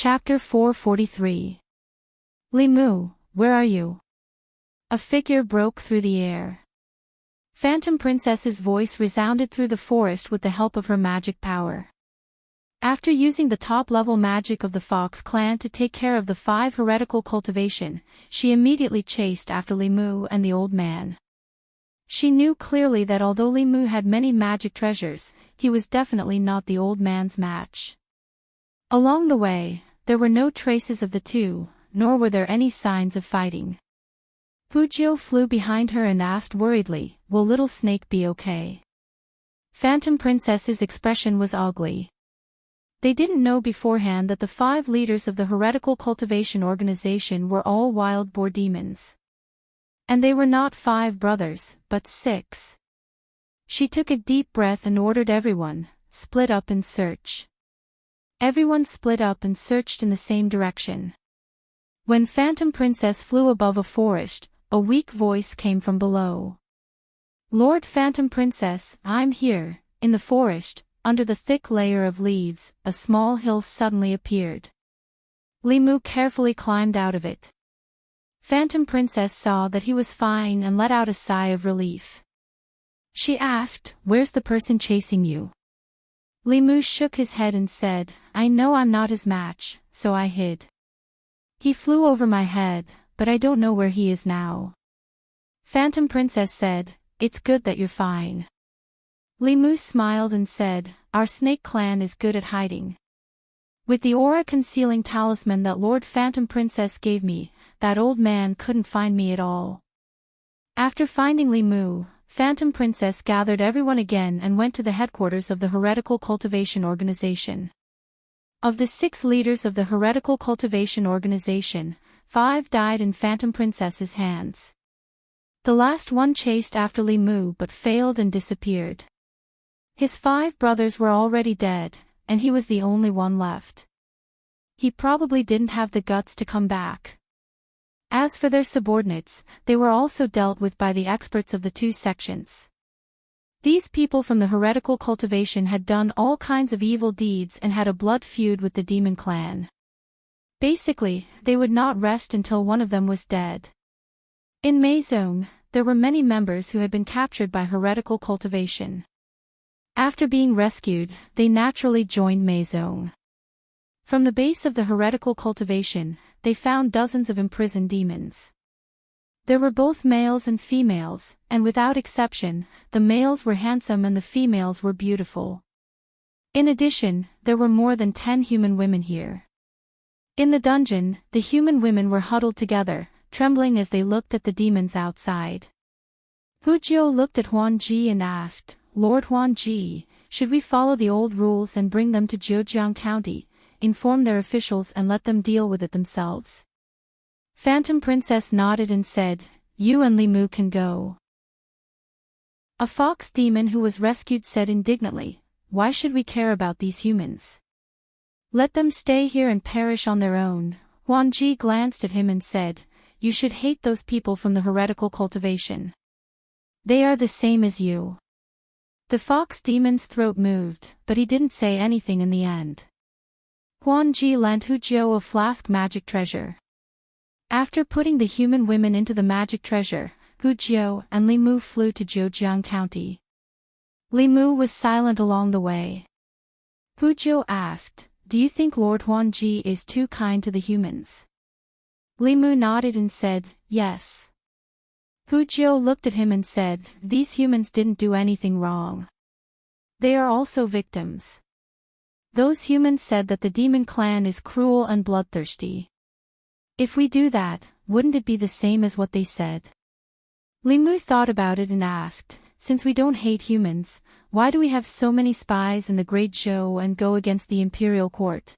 Chapter 443. Limu, where are you? A figure broke through the air. Phantom Princess's voice resounded through the forest with the help of her magic power. After using the top-level magic of the Fox clan to take care of the 5 heretical cultivation, she immediately chased after Limu and the old man. She knew clearly that although Limu had many magic treasures, he was definitely not the old man's match. Along the way, there were no traces of the two, nor were there any signs of fighting. Hujio flew behind her and asked worriedly, "Will Little Snake be okay?" Phantom Princess's expression was ugly. They didn't know beforehand that the 5 leaders of the heretical cultivation organization were all wild boar demons. And they were not 5 brothers, but 6. She took a deep breath and ordered everyone, split up and search. Everyone split up and searched in the same direction. When Phantom Princess flew above a forest, a weak voice came from below. "Lord Phantom Princess, I'm here." In the forest, under the thick layer of leaves, a small hill suddenly appeared. Limu carefully climbed out of it. Phantom Princess saw that he was fine and let out a sigh of relief. She asked, "Where's the person chasing you?" Limu shook his head and said, "I know I'm not his match, so I hid. He flew over my head, but I don't know where he is now." Phantom Princess said, "It's good that you're fine." Limu smiled and said, "Our snake clan is good at hiding. With the aura concealing talisman that Lord Phantom Princess gave me, that old man couldn't find me at all." After finding Limu, Phantom Princess gathered everyone again and went to the headquarters of the heretical cultivation organization. Of the 6 leaders of the heretical cultivation organization, 5 died in Phantom Princess's hands. The last one chased after Limu but failed and disappeared. His 5 brothers were already dead, and he was the only one left. He probably didn't have the guts to come back. As for their subordinates, they were also dealt with by the experts of the 2 sections. These people from the heretical cultivation had done all kinds of evil deeds and had a blood feud with the demon clan. Basically, they would not rest until one of them was dead. In Maizone, there were many members who had been captured by heretical cultivation. After being rescued, they naturally joined Maizone. From the base of the heretical cultivation, they found dozens of imprisoned demons. There were both males and females, and without exception, the males were handsome and the females were beautiful. In addition, there were more than 10 human women here. In the dungeon, the human women were huddled together, trembling as they looked at the demons outside. Hujio looked at Huanji and asked, "Lord Huanji, should we follow the old rules and bring them to Zhejiang County, inform their officials and let them deal with it themselves?" Phantom Princess nodded and said, "You and Limu can go." A fox demon who was rescued said indignantly, "Why should we care about these humans? Let them stay here and perish on their own." Huanji glanced at him and said, "You should hate those people from the heretical cultivation. They are the same as you." The fox demon's throat moved, but he didn't say anything in the end. Huanji lent Hujio a flask magic treasure. After putting the human women into the magic treasure, Hujio and Limu flew to Zhejiang County. Limu was silent along the way. Hujio asked, "Do you think Lord Huanji is too kind to the humans?" Limu nodded and said, "Yes." Hujio looked at him and said, "These humans didn't do anything wrong. They are also victims. Those humans said that the demon clan is cruel and bloodthirsty. If we do that, wouldn't it be the same as what they said?" Limu thought about it and asked, "Since we don't hate humans, why do we have so many spies in the Great Zhou and go against the imperial court?"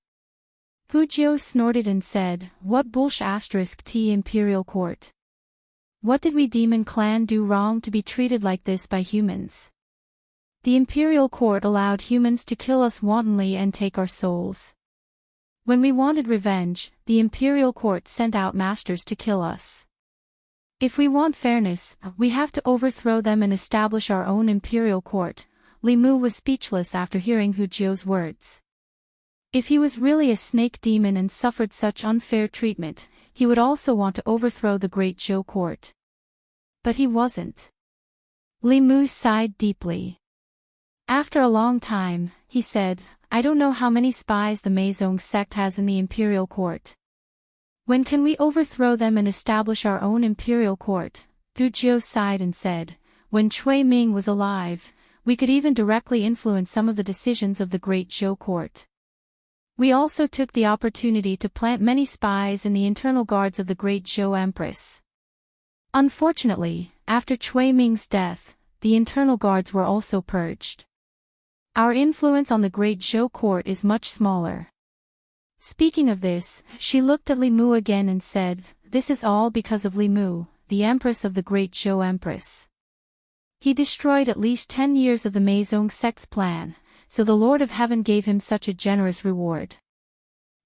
Hujio snorted and said, "What *t imperial court? What did we demon clan do wrong to be treated like this by humans? The imperial court allowed humans to kill us wantonly and take our souls. When we wanted revenge, the imperial court sent out masters to kill us. If we want fairness, we have to overthrow them and establish our own imperial court." Limu was speechless after hearing Hujio's words. If he was really a snake demon and suffered such unfair treatment, he would also want to overthrow the great Zhou court. But he wasn't. Li Mu sighed deeply. After a long time, he said, I don't know how many spies the Meizong sect has in the imperial court. When can we overthrow them and establish our own imperial court? Hu Jiu sighed and said, when Cui Ming was alive, we could even directly influence some of the decisions of the great Zhou court. We also took the opportunity to plant many spies in the internal guards of the great Zhou Empress. Unfortunately, after Cui Ming's death, the internal guards were also purged. Our influence on the great Zhou court is much smaller. Speaking of this, she looked at Li Mu again and said, this is all because of Li Mu, the empress of the great Zhou Empress. He destroyed at least 10 years of the Meizong sect's plan, so the Lord of Heaven gave him such a generous reward.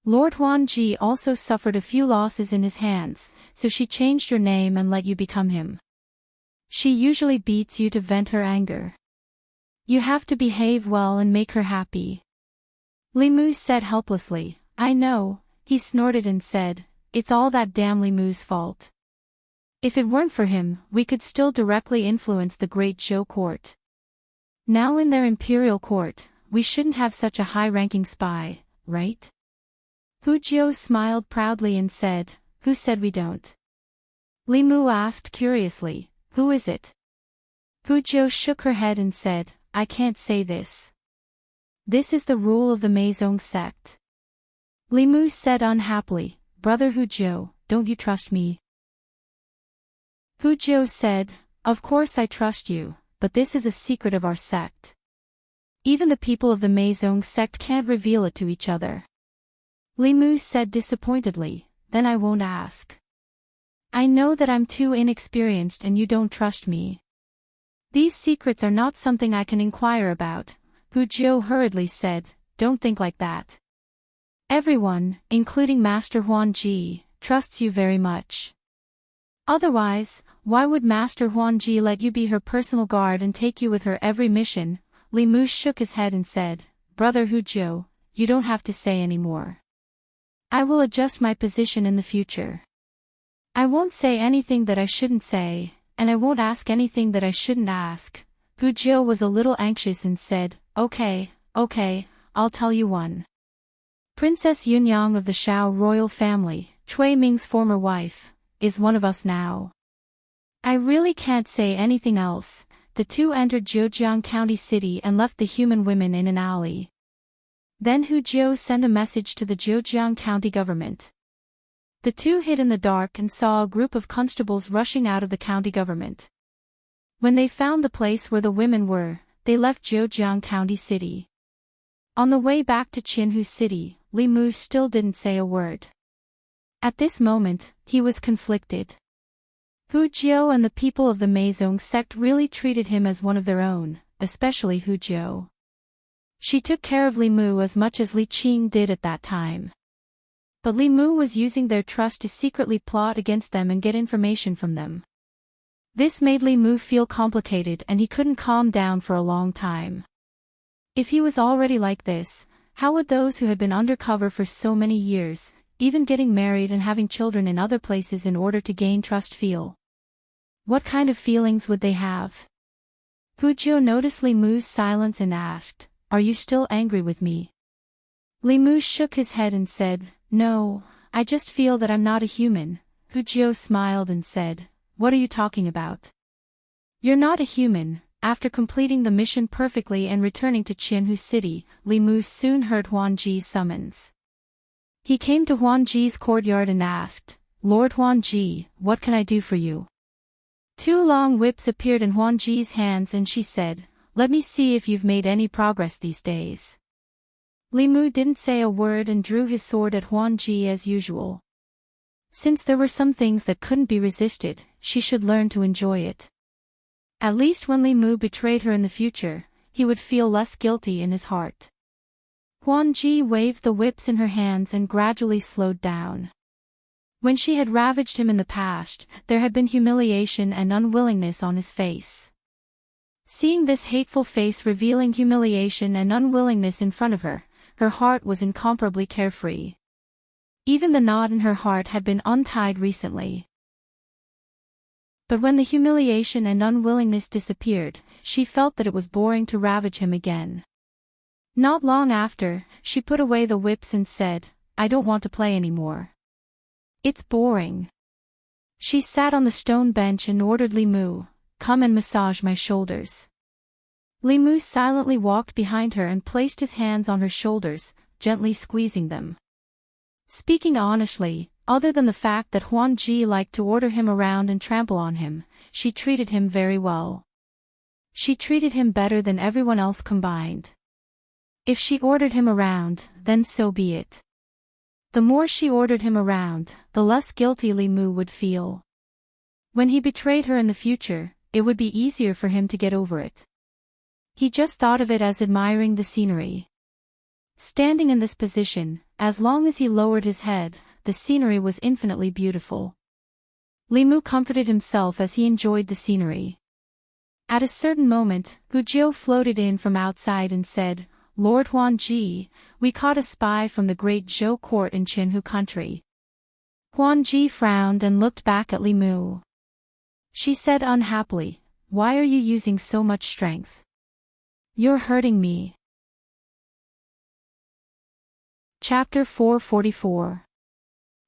Lord Huanji also suffered a few losses in his hands, so she changed your name and let you become him. She usually beats you to vent her anger. You have to behave well and make her happy. Li Mu said helplessly, I know, he snorted and said, it's all that damn Li Mu's fault. If it weren't for him, we could still directly influence the great Zhou court. Now in their imperial court, we shouldn't have such a high-ranking spy, right? Hu Jiu smiled proudly and said, who said we don't? Li Mu asked curiously, who is it? Hu Jiu shook her head and said, I can't say this. This is the rule of the Meizong sect. Li Mu said unhappily, Brother Hu Jiu, don't you trust me? Hu Jiu said, of course I trust you, but this is a secret of our sect. Even the people of the Meizong sect can't reveal it to each other. Li Mu said disappointedly, then I won't ask. I know that I'm too inexperienced and you don't trust me. These secrets are not something I can inquire about, Hu Jiu hurriedly said, don't think like that. Everyone, including Master Huanji, trusts you very much. Otherwise, why would Master Huanji let you be her personal guard and take you with her every mission? Li Mu shook his head and said, Brother Hu Jiu, you don't have to say any more. I will adjust my position in the future. I won't say anything that I shouldn't say, and I won't ask anything that I shouldn't ask. Hu Jiu was a little anxious and said, okay, I'll tell you one. Princess Yunyang of the Shao royal family, Cui Ming's former wife, is one of us now. I really can't say anything else. The two entered Zhejiang County City and left the human women in an alley. Then Hu Jiu sent a message to the Zhejiang County government. The two hid in the dark and saw a group of constables rushing out of the county government. When they found the place where the women were, they left Zhejiang County City. On the way back to Qinhu City, Li Mu still didn't say a word. At this moment, he was conflicted. Hu Jiu and the people of the Meizong sect really treated him as one of their own, especially Hu Jiu. She took care of Li Mu as much as Li Qing did at that time. But Li Mu was using their trust to secretly plot against them and get information from them. This made Li Mu feel complicated and he couldn't calm down for a long time. If he was already like this, how would those who had been undercover for so many years, even getting married and having children in other places in order to gain trust feel? What kind of feelings would they have? Hu Jiu noticed Li Mu's silence and asked, are you still angry with me? Li Mu shook his head and said, no, I just feel that I'm not a human. Hu Jiu smiled and said, what are you talking about? You're not a human. After completing the mission perfectly and returning to Qinhu City, Li Mu soon heard Huanji's summons. He came to Huanji's courtyard and asked, Lord Huanji, what can I do for you? Two long whips appeared in Huanji's hands and she said, let me see if you've made any progress these days. Li Mu didn't say a word and drew his sword at Huanji as usual. Since there were some things that couldn't be resisted, she should learn to enjoy it. At least when Li Mu betrayed her in the future, he would feel less guilty in his heart. Huanji waved the whips in her hands and gradually slowed down. When she had ravaged him in the past, there had been humiliation and unwillingness on his face. Seeing this hateful face revealing humiliation and unwillingness in front of her, her heart was incomparably carefree. Even the knot in her heart had been untied recently. But when the humiliation and unwillingness disappeared, she felt that it was boring to ravage him again. Not long after, she put away the whips and said, "I don't want to play anymore. It's boring." She sat on the stone bench and ordered Li Mu, "Come and massage my shoulders." Li Mu silently walked behind her and placed his hands on her shoulders, gently squeezing them. Speaking honestly, other than the fact that Huan Ji liked to order him around and trample on him, she treated him very well. She treated him better than everyone else combined. If she ordered him around, then so be it. The more she ordered him around, the less guilty Li Mu would feel. When he betrayed her in the future, it would be easier for him to get over it. He just thought of it as admiring the scenery. Standing in this position, as long as he lowered his head, the scenery was infinitely beautiful. Li Mu comforted himself as he enjoyed the scenery. At a certain moment, Hu Jiu floated in from outside and said, "Lord Huan Ji, we caught a spy from the great Zhou court in Qinhu country." Huan Ji frowned and looked back at Li Mu. She said unhappily, "Why are you using so much strength? You're hurting me." Chapter 444.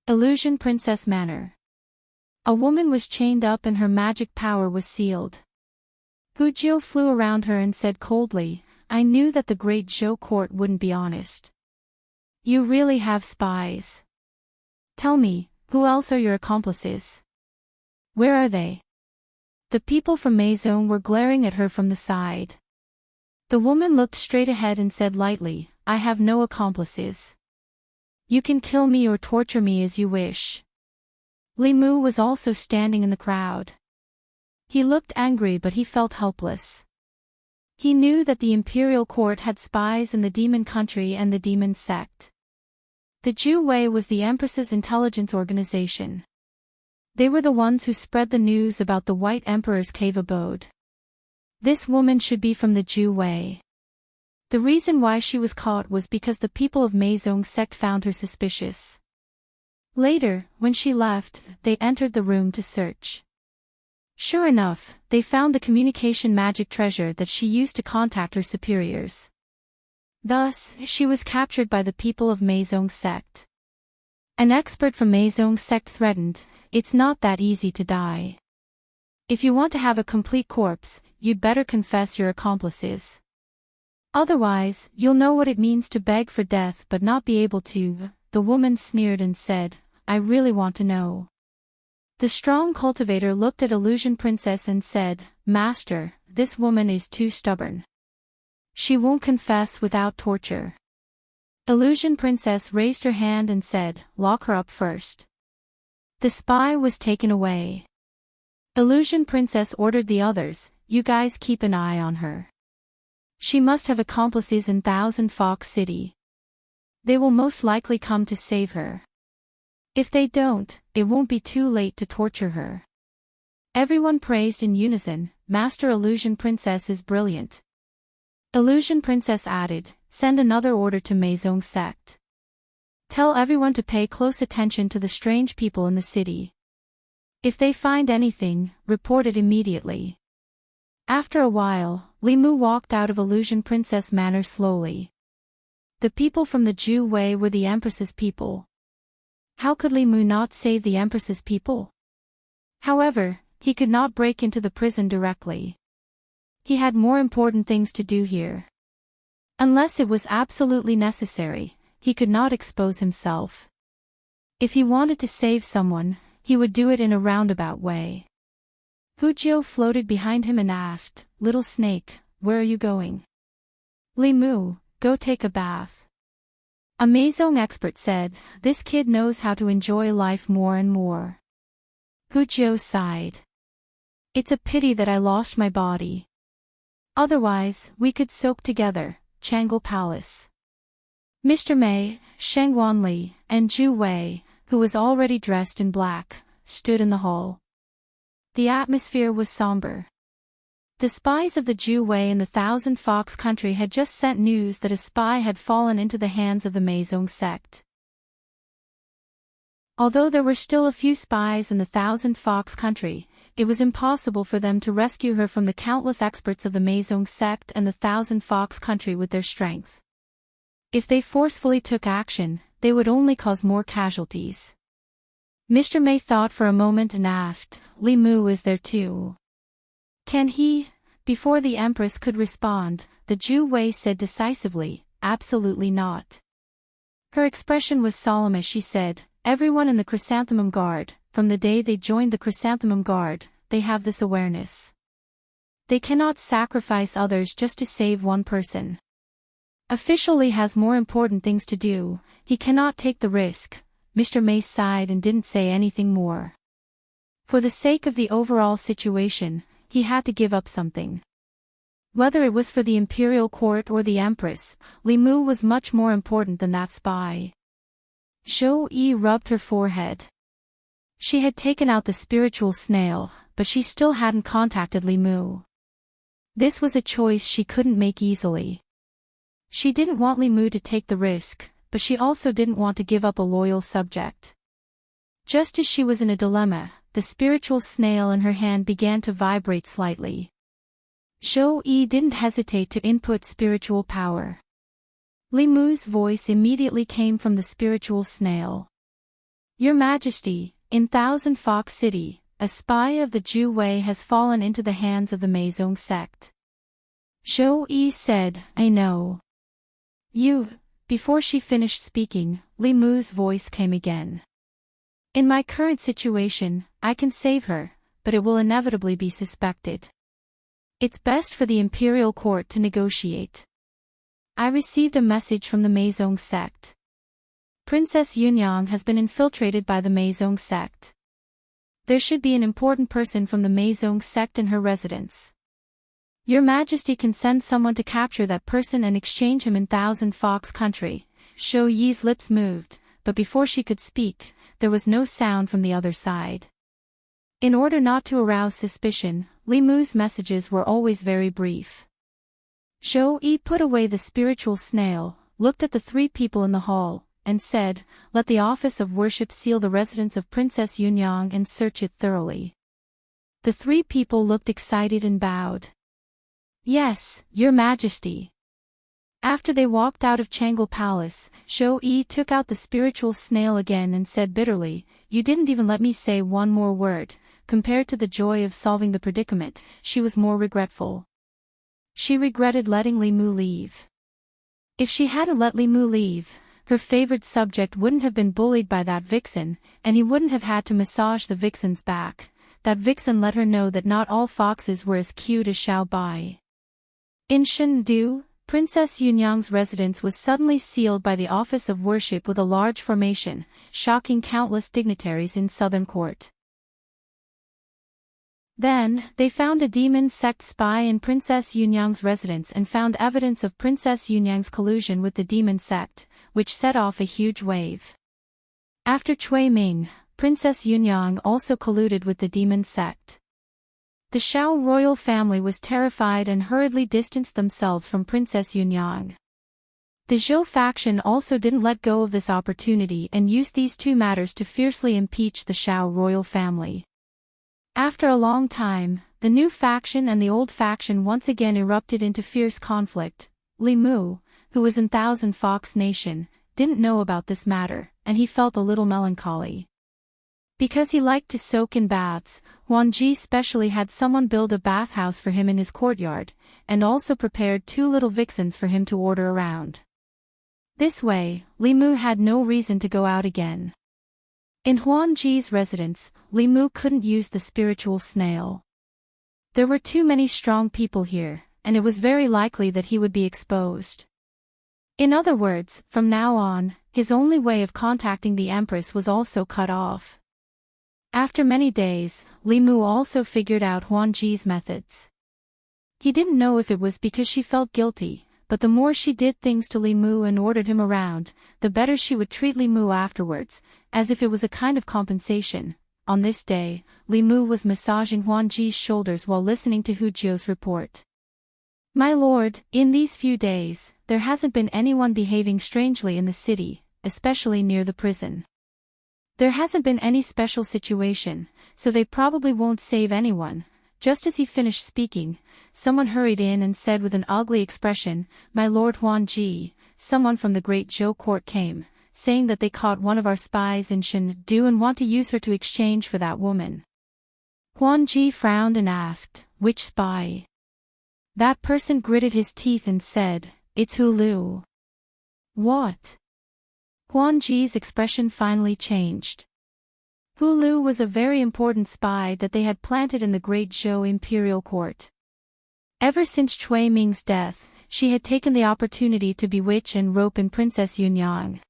Illusion Princess Manor. A woman was chained up and her magic power was sealed. Hu Jiu flew around her and said coldly, "I knew that the great Zhou court wouldn't be honest. You really have spies. Tell me, who else are your accomplices? Where are they?" The people from Maison were glaring at her from the side. The woman looked straight ahead and said lightly, "I have no accomplices. You can kill me or torture me as you wish." Li Mu was also standing in the crowd. He looked angry but he felt helpless. He knew that the imperial court had spies in the demon country and the demon sect. The Zhu Wei was the Empress's intelligence organization. They were the ones who spread the news about the White Emperor's cave abode. This woman should be from the Zhu Wei. The reason why she was caught was because the people of Maison sect found her suspicious. Later, when she left, they entered the room to search. Sure enough, they found the communication magic treasure that she used to contact her superiors. Thus, she was captured by the people of Maison sect. An expert from Maison sect threatened, "It's not that easy to die. If you want to have a complete corpse, you'd better confess your accomplices. Otherwise, you'll know what it means to beg for death but not be able to." The woman sneered and said, "I really want to know." The strong cultivator looked at Illusion Princess and said, "Master, this woman is too stubborn. She won't confess without torture." Illusion Princess raised her hand and said, "Lock her up first." The spy was taken away. Illusion Princess ordered the others, "You guys keep an eye on her. She must have accomplices in Thousand Fox City. They will most likely come to save her. If they don't, it won't be too late to torture her." Everyone praised in unison, "Master Illusion Princess is brilliant." Illusion Princess added, "Send another order to Maison sect. Tell everyone to pay close attention to the strange people in the city. If they find anything, report it immediately." After a while, Li Mu walked out of Illusion Princess Manor slowly. The people from the Zhu Wei were the Empress's people. How could Li Mu not save the Empress's people? However, he could not break into the prison directly. He had more important things to do here. Unless it was absolutely necessary, he could not expose himself. If he wanted to save someone, he would do it in a roundabout way. Hu Jiu floated behind him and asked, "Little snake, where are you going?" "Li Mu, go take a bath." A Maison expert said, "This kid knows how to enjoy life more and more." Hu Jiu sighed. "It's a pity that I lost my body. Otherwise, we could soak together." Changle Palace. Mr. Mei, Shengwan Li, and Zhu Wei, who was already dressed in black, stood in the hall. The atmosphere was somber. The spies of the Ju Wei in the Thousand Fox country had just sent news that a spy had fallen into the hands of the Meizong sect. Although there were still a few spies in the Thousand Fox country, it was impossible for them to rescue her from the countless experts of the Meizong sect and the Thousand Fox country with their strength. If they forcefully took action, they would only cause more casualties. Mr. May thought for a moment and asked, "Li Mu is there too?" "Can he?" Before the Empress could respond, the Ju Wei said decisively, "Absolutely not." Her expression was solemn as she said, "Everyone in the Chrysanthemum Guard, from the day they joined the Chrysanthemum Guard, they have this awareness. They cannot sacrifice others just to save one person. Official Li has more important things to do, he cannot take the risk." Mr. May sighed and didn't say anything more. For the sake of the overall situation, he had to give up something. Whether it was for the imperial court or the Empress, Li Mu was much more important than that spy. Zhou Yi rubbed her forehead. She had taken out the spiritual snail, but she still hadn't contacted Li Mu. This was a choice she couldn't make easily. She didn't want Li Mu to take the risk, but she also didn't want to give up a loyal subject. Just as she was in a dilemma, the spiritual snail in her hand began to vibrate slightly. Zhou Yi didn't hesitate to input spiritual power. Li Mu's voice immediately came from the spiritual snail. "Your Majesty, in Thousand Fox City, a spy of the Ju Wei has fallen into the hands of the Meizong sect." Zhou Yi said, "I know." "You..." Before she finished speaking, Li Mu's voice came again. "In my current situation, I can save her, but it will inevitably be suspected. It's best for the imperial court to negotiate. I received a message from the Meizong sect. Princess Yunyang has been infiltrated by the Meizong sect. There should be an important person from the Meizong sect in her residence. Your Majesty can send someone to capture that person and exchange him in Thousand Fox country." Zhou Yi's lips moved, but before she could speak, there was no sound from the other side. In order not to arouse suspicion, Li Mu's messages were always very brief. Zhou Yi put away the spiritual snail, looked at the three people in the hall, and said, "Let the office of worship seal the residence of Princess Yunyang and search it thoroughly." The three people looked excited and bowed. "Yes, Your Majesty." After they walked out of Changle Palace, Zhou Yi took out the spiritual snail again and said bitterly, "You didn't even let me say one more word." Compared to the joy of solving the predicament, she was more regretful. She regretted letting Li Mu leave. If she hadn't let Li Mu leave, her favorite subject wouldn't have been bullied by that vixen, and he wouldn't have had to massage the vixen's back. That vixen let her know that not all foxes were as cute as Xiao Bai. In Chengdu, Princess Yunyang's residence was suddenly sealed by the office of worship with a large formation, shocking countless dignitaries in southern court. Then, they found a demon sect spy in Princess Yunyang's residence and found evidence of Princess Yunyang's collusion with the demon sect, which set off a huge wave. After Cui Ming, Princess Yunyang also colluded with the demon sect. The Shao royal family was terrified and hurriedly distanced themselves from Princess Yunyang. The Zhou faction also didn't let go of this opportunity and used these two matters to fiercely impeach the Shao royal family. After a long time, the new faction and the old faction once again erupted into fierce conflict. Li Mu, who was in Thousand Fox Nation, didn't know about this matter, and he felt a little melancholy. Because he liked to soak in baths, Huan Ji specially had someone build a bathhouse for him in his courtyard, and also prepared 2 little vixens for him to order around. This way, Li Mu had no reason to go out again. In Huan Ji's residence, Li Mu couldn't use the spiritual snail. There were too many strong people here, and it was very likely that he would be exposed. In other words, from now on, his only way of contacting the Empress was also cut off. After many days, Li Mu also figured out Huan Ji's methods. He didn't know if it was because she felt guilty, but the more she did things to Li Mu and ordered him around, the better she would treat Li Mu afterwards, as if it was a kind of compensation. On this day, Li Mu was massaging Huan Ji's shoulders while listening to Hu Jiu's report. My lord, in these few days, there hasn't been anyone behaving strangely in the city, especially near the prison. There hasn't been any special situation, so they probably won't save anyone. Just as he finished speaking, someone hurried in and said with an ugly expression, My lord Huan Ji, someone from the Great Zhou court came, saying that they caught one of our spies in Shendu and want to use her to exchange for that woman. Huan Ji frowned and asked, Which spy? That person gritted his teeth and said, It's Hu Lu. What? Huan Ji's expression finally changed. Hu Lu was a very important spy that they had planted in the Great Zhou imperial court. Ever since Cui Ming's death, she had taken the opportunity to bewitch and rope in Princess Yunyang.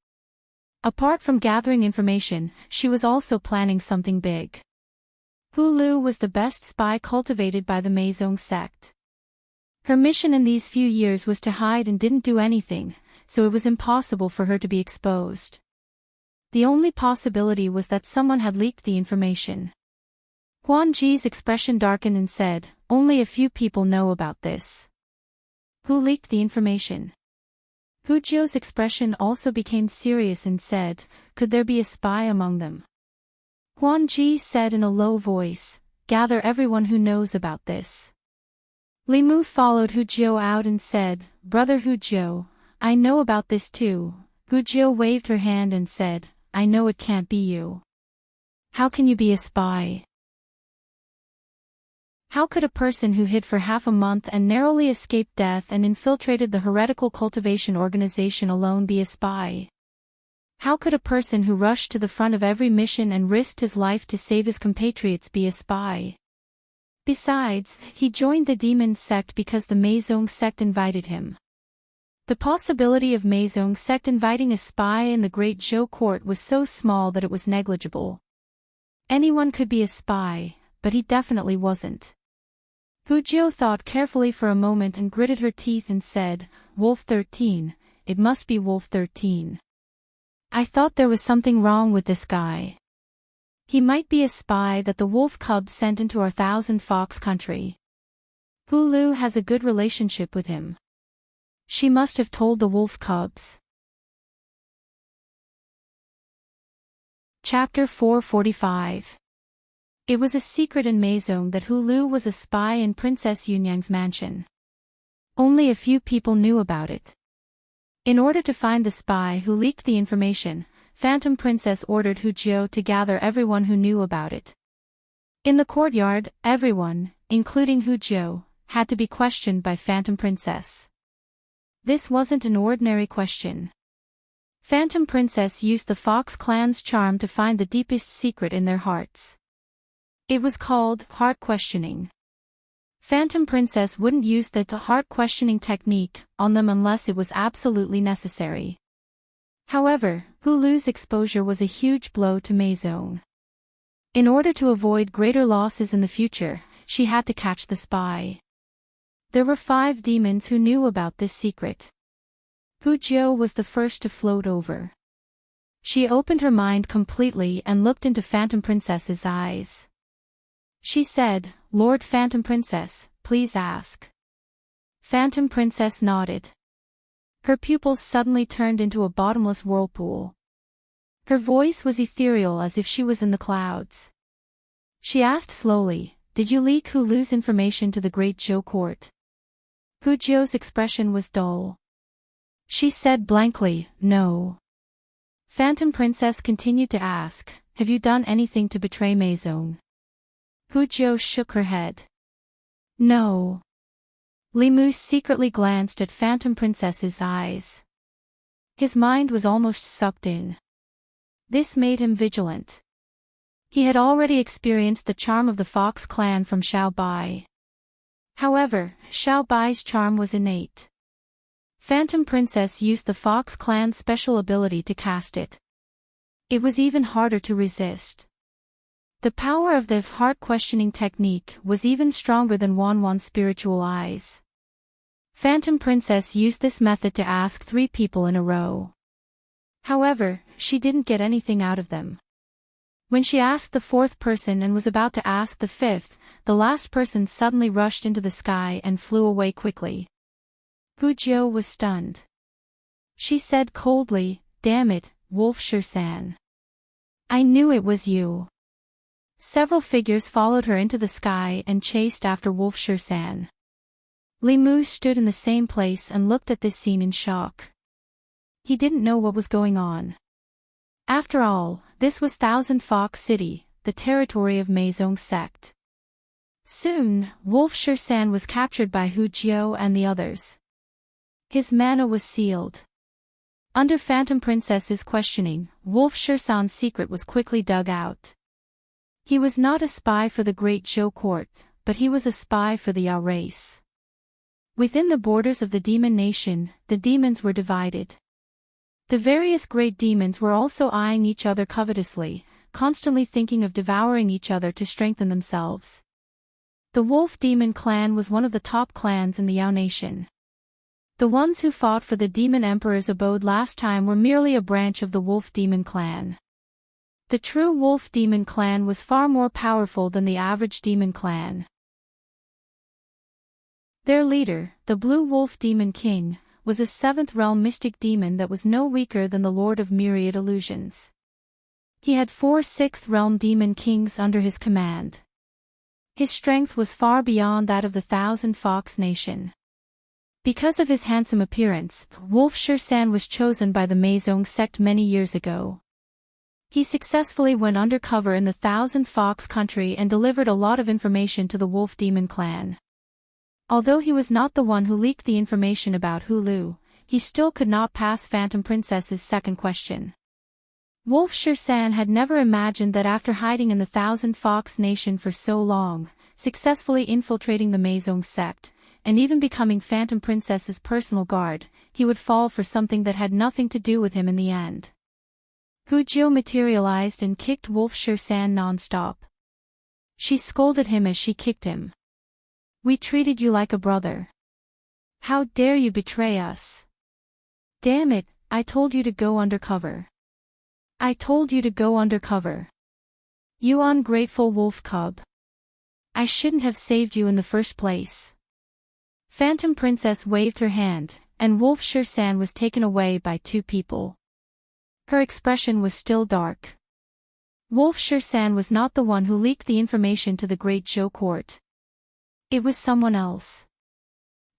Apart from gathering information, she was also planning something big. Hu Lu was the best spy cultivated by the Meizong sect. Her mission in these few years was to hide and didn't do anything, so it was impossible for her to be exposed. The only possibility was that someone had leaked the information. Huan Ji's expression darkened and said, Only a few people know about this. Who leaked the information? Hu Jiu's expression also became serious and said, Could there be a spy among them? Huan Ji said in a low voice, Gather everyone who knows about this. Li Mu followed Hu Jiu out and said, Brother Hu Jiu, I know about this too. Hu Jiu waved her hand and said, I know it can't be you. How can you be a spy? How could a person who hid for half a month and narrowly escaped death and infiltrated the heretical cultivation organization alone be a spy? How could a person who rushed to the front of every mission and risked his life to save his compatriots be a spy? Besides, he joined the demon sect because the Meizong sect invited him. The possibility of Meizong sect inviting a spy in the Great Zhou court was so small that it was negligible. Anyone could be a spy, but he definitely wasn't. Hu Jiu thought carefully for a moment and gritted her teeth and said, Wolf 13, it must be Wolf 13. I thought there was something wrong with this guy. He might be a spy that the wolf cubs sent into our Thousand Fox country. Hu Lu has a good relationship with him. She must have told the wolf cubs. Chapter 445. It was a secret in Meizong that Hu Lu was a spy in Princess Yunyang's mansion. Only a few people knew about it. In order to find the spy who leaked the information, Phantom Princess ordered Hu Jiu to gather everyone who knew about it. In the courtyard, everyone, including Hu Jiu, had to be questioned by Phantom Princess. This wasn't an ordinary question. Phantom Princess used the Fox clan's charm to find the deepest secret in their hearts. It was called heart questioning. Phantom Princess wouldn't use the heart questioning technique on them unless it was absolutely necessary. However, Hu Lu's exposure was a huge blow to Meizong. In order to avoid greater losses in the future, she had to catch the spy. There were 5 demons who knew about this secret. Hu Jiu was the first to float over. She opened her mind completely and looked into Phantom Princess's eyes. She said, Lord Phantom Princess, please ask. Phantom Princess nodded. Her pupils suddenly turned into a bottomless whirlpool. Her voice was ethereal as if she was in the clouds. She asked slowly, Did you leak Hu Lu's information to the Great Zhou court? Hu Jiu's expression was dull. She said blankly, No. Phantom Princess continued to ask, Have you done anything to betray Meizong? Hu Jiu shook her head. No. Li Mu secretly glanced at Phantom Princess's eyes. His mind was almost sucked in. This made him vigilant. He had already experienced the charm of the Fox clan from Xiao Bai. However, Xiao Bai's charm was innate. Phantom Princess used the Fox clan's special ability to cast it. It was even harder to resist. The power of the heart-questioning technique was even stronger than Wanwan's spiritual eyes. Phantom Princess used this method to ask 3 people in a row. However, she didn't get anything out of them. When she asked the fourth person and was about to ask the fifth, the last person suddenly rushed into the sky and flew away quickly. Hu Jiu was stunned. She said coldly, "Damn it, Wolf-Sher-San. I knew it was you." Several figures followed her into the sky and chased after Wolf-Sher-San. Li Mu stood in the same place and looked at this scene in shock. He didn't know what was going on. After all, this was Thousand Fox City, the territory of Meizong's sect. Soon, Wolf-Sher-San was captured by Hu Jiu and the others. His mana was sealed. Under Phantom Princess's questioning, Wolf-Sher-San's secret was quickly dug out. He was not a spy for the Great Zhou Court, but he was a spy for the Yao race. Within the borders of the demon nation, the demons were divided. The various great demons were also eyeing each other covetously, constantly thinking of devouring each other to strengthen themselves. The Wolf Demon clan was one of the top clans in the Yao nation. The ones who fought for the Demon Emperor's abode last time were merely a branch of the Wolf Demon clan. The true Wolf Demon clan was far more powerful than the average demon clan. Their leader, the Blue Wolf Demon King, was a seventh realm mystic demon that was no weaker than the Lord of Myriad Illusions. He had 4 sixth realm demon kings under his command. His strength was far beyond that of the Thousand Fox Nation. Because of his handsome appearance, Wolf-Sher-San was chosen by the Meizong sect many years ago. He successfully went undercover in the Thousand Fox country and delivered a lot of information to the Wolf Demon clan. Although he was not the one who leaked the information about Hulu, he still could not pass Phantom Princess's second question. Wolf-Sher-San had never imagined that after hiding in the Thousand Fox Nation for so long, successfully infiltrating the Meizong sect, and even becoming Phantom Princess's personal guard, he would fall for something that had nothing to do with him in the end. Hu Jiu materialized and kicked Wolf-Sher-San non-stop. She scolded him as she kicked him. "We treated you like a brother. How dare you betray us? Damn it, I told you to go undercover. I told you to go undercover. You ungrateful wolf cub. I shouldn't have saved you in the first place." Phantom Princess waved her hand, and Wolf-Sher-San was taken away by 2 people. Her expression was still dark. Wolf-Sher-San was not the one who leaked the information to the Great Zhou Court. It was someone else.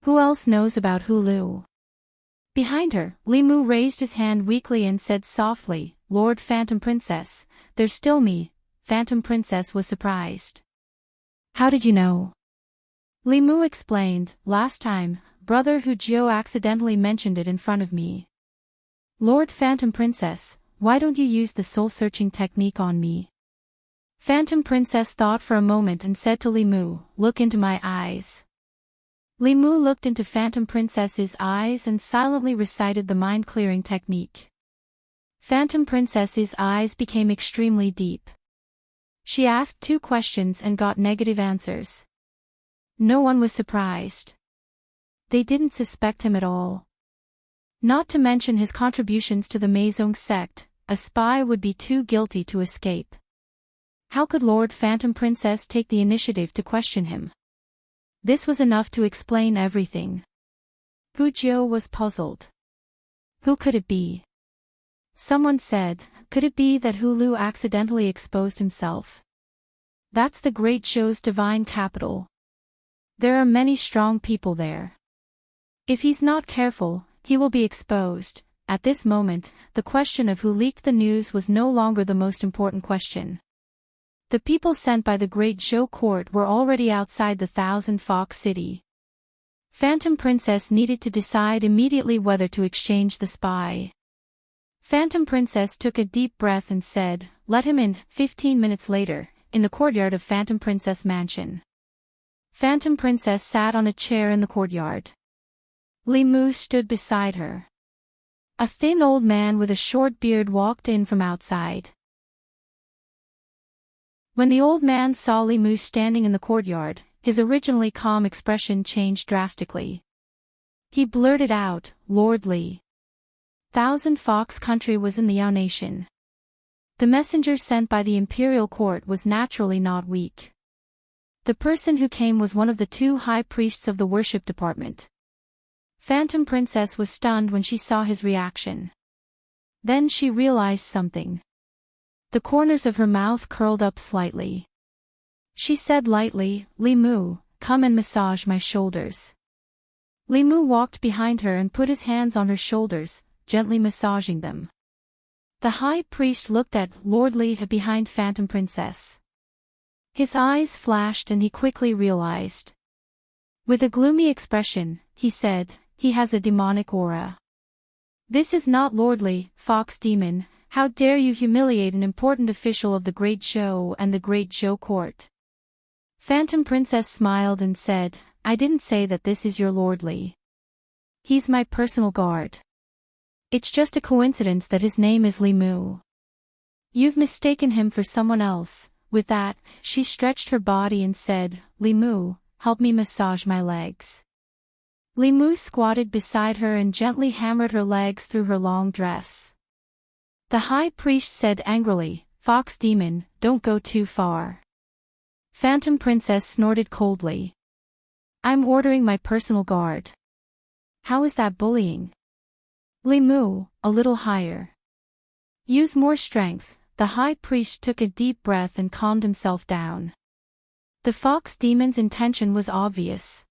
Who else knows about Hulu? Behind her, Li Mu raised his hand weakly and said softly, "Lord Phantom Princess, there's still me." Phantom Princess was surprised. "How did you know?" Li Mu explained, "Last time, Brother Hu Jiu accidentally mentioned it in front of me." "Lord Phantom Princess, why don't you use the soul-searching technique on me?" Phantom Princess thought for a moment and said to Li Mu, "Look into my eyes." Li Mu looked into Phantom Princess's eyes and silently recited the mind-clearing technique. Phantom Princess's eyes became extremely deep. She asked 2 questions and got negative answers. No one was surprised. They didn't suspect him at all. Not to mention his contributions to the Meizong sect, a spy would be too guilty to escape. How could Lord Phantom Princess take the initiative to question him? This was enough to explain everything. Hu Jiu was puzzled. Who could it be? Someone said, could it be that Hulu accidentally exposed himself? That's the Great Zhou's divine capital. There are many strong people there. If he's not careful, he will be exposed. At this moment, the question of who leaked the news was no longer the most important question. The people sent by the Great Zhou Court were already outside the Thousand Fox City. Phantom Princess needed to decide immediately whether to exchange the spy. Phantom Princess took a deep breath and said, "Let him in." 15 minutes later, in the courtyard of Phantom Princess Mansion. Phantom Princess sat on a chair in the courtyard. Li Mu stood beside her. A thin old man with a short beard walked in from outside. When the old man saw Li Mu standing in the courtyard, his originally calm expression changed drastically. He blurted out, "Lord Li." Thousand Fox Country was in the Yao Nation. The messenger sent by the imperial court was naturally not weak. The person who came was one of the 2 high priests of the worship department. Phantom Princess was stunned when she saw his reaction. Then she realized something. The corners of her mouth curled up slightly. She said lightly, "Li Mu, come and massage my shoulders." Li Mu walked behind her and put his hands on her shoulders, gently massaging them. The high priest looked at Lord Li behind Phantom Princess. His eyes flashed and he quickly realized. With a gloomy expression, he said, "He has a demonic aura." "This is not lordly, fox demon. How dare you humiliate an important official of the Great Show and the Great Show Court?" Phantom Princess smiled and said, "I didn't say that this is your lordly. He's my personal guard. It's just a coincidence that his name is Li Mu. You've mistaken him for someone else." With that, she stretched her body and said, "Li Mu, help me massage my legs." Li Mu squatted beside her and gently hammered her legs through her long dress. The high priest said angrily, "Fox demon, don't go too far." Phantom Princess snorted coldly. "I'm ordering my personal guard. How is that bullying?" "Li Mu, a little higher. Use more strength." The high priest took a deep breath and calmed himself down. The fox demon's intention was obvious.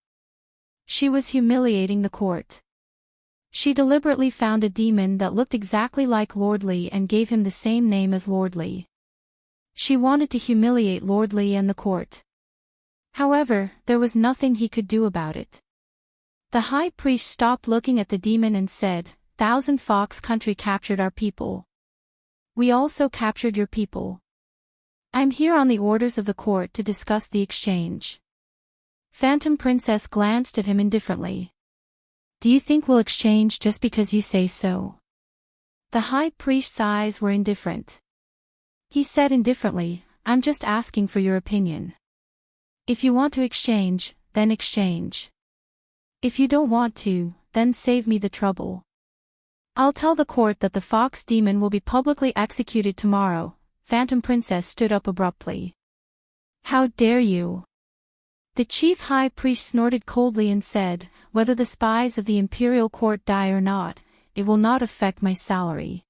She was humiliating the court. She deliberately found a demon that looked exactly like Lord Li and gave him the same name as Lord Li. She wanted to humiliate Lord Li and the court. However, there was nothing he could do about it. The high priest stopped looking at the demon and said, "Thousand Fox Country captured our people. We also captured your people. I'm here on the orders of the court to discuss the exchange." Phantom Princess glanced at him indifferently. "Do you think we'll exchange just because you say so?" The high priest's eyes were indifferent. He said indifferently, "I'm just asking for your opinion. If you want to exchange, then exchange. If you don't want to, then save me the trouble. I'll tell the court that the fox demon will be publicly executed tomorrow." Phantom Princess stood up abruptly. "How dare you?" The chief high priest snorted coldly and said, "Whether the spies of the imperial court die or not, it will not affect my salary.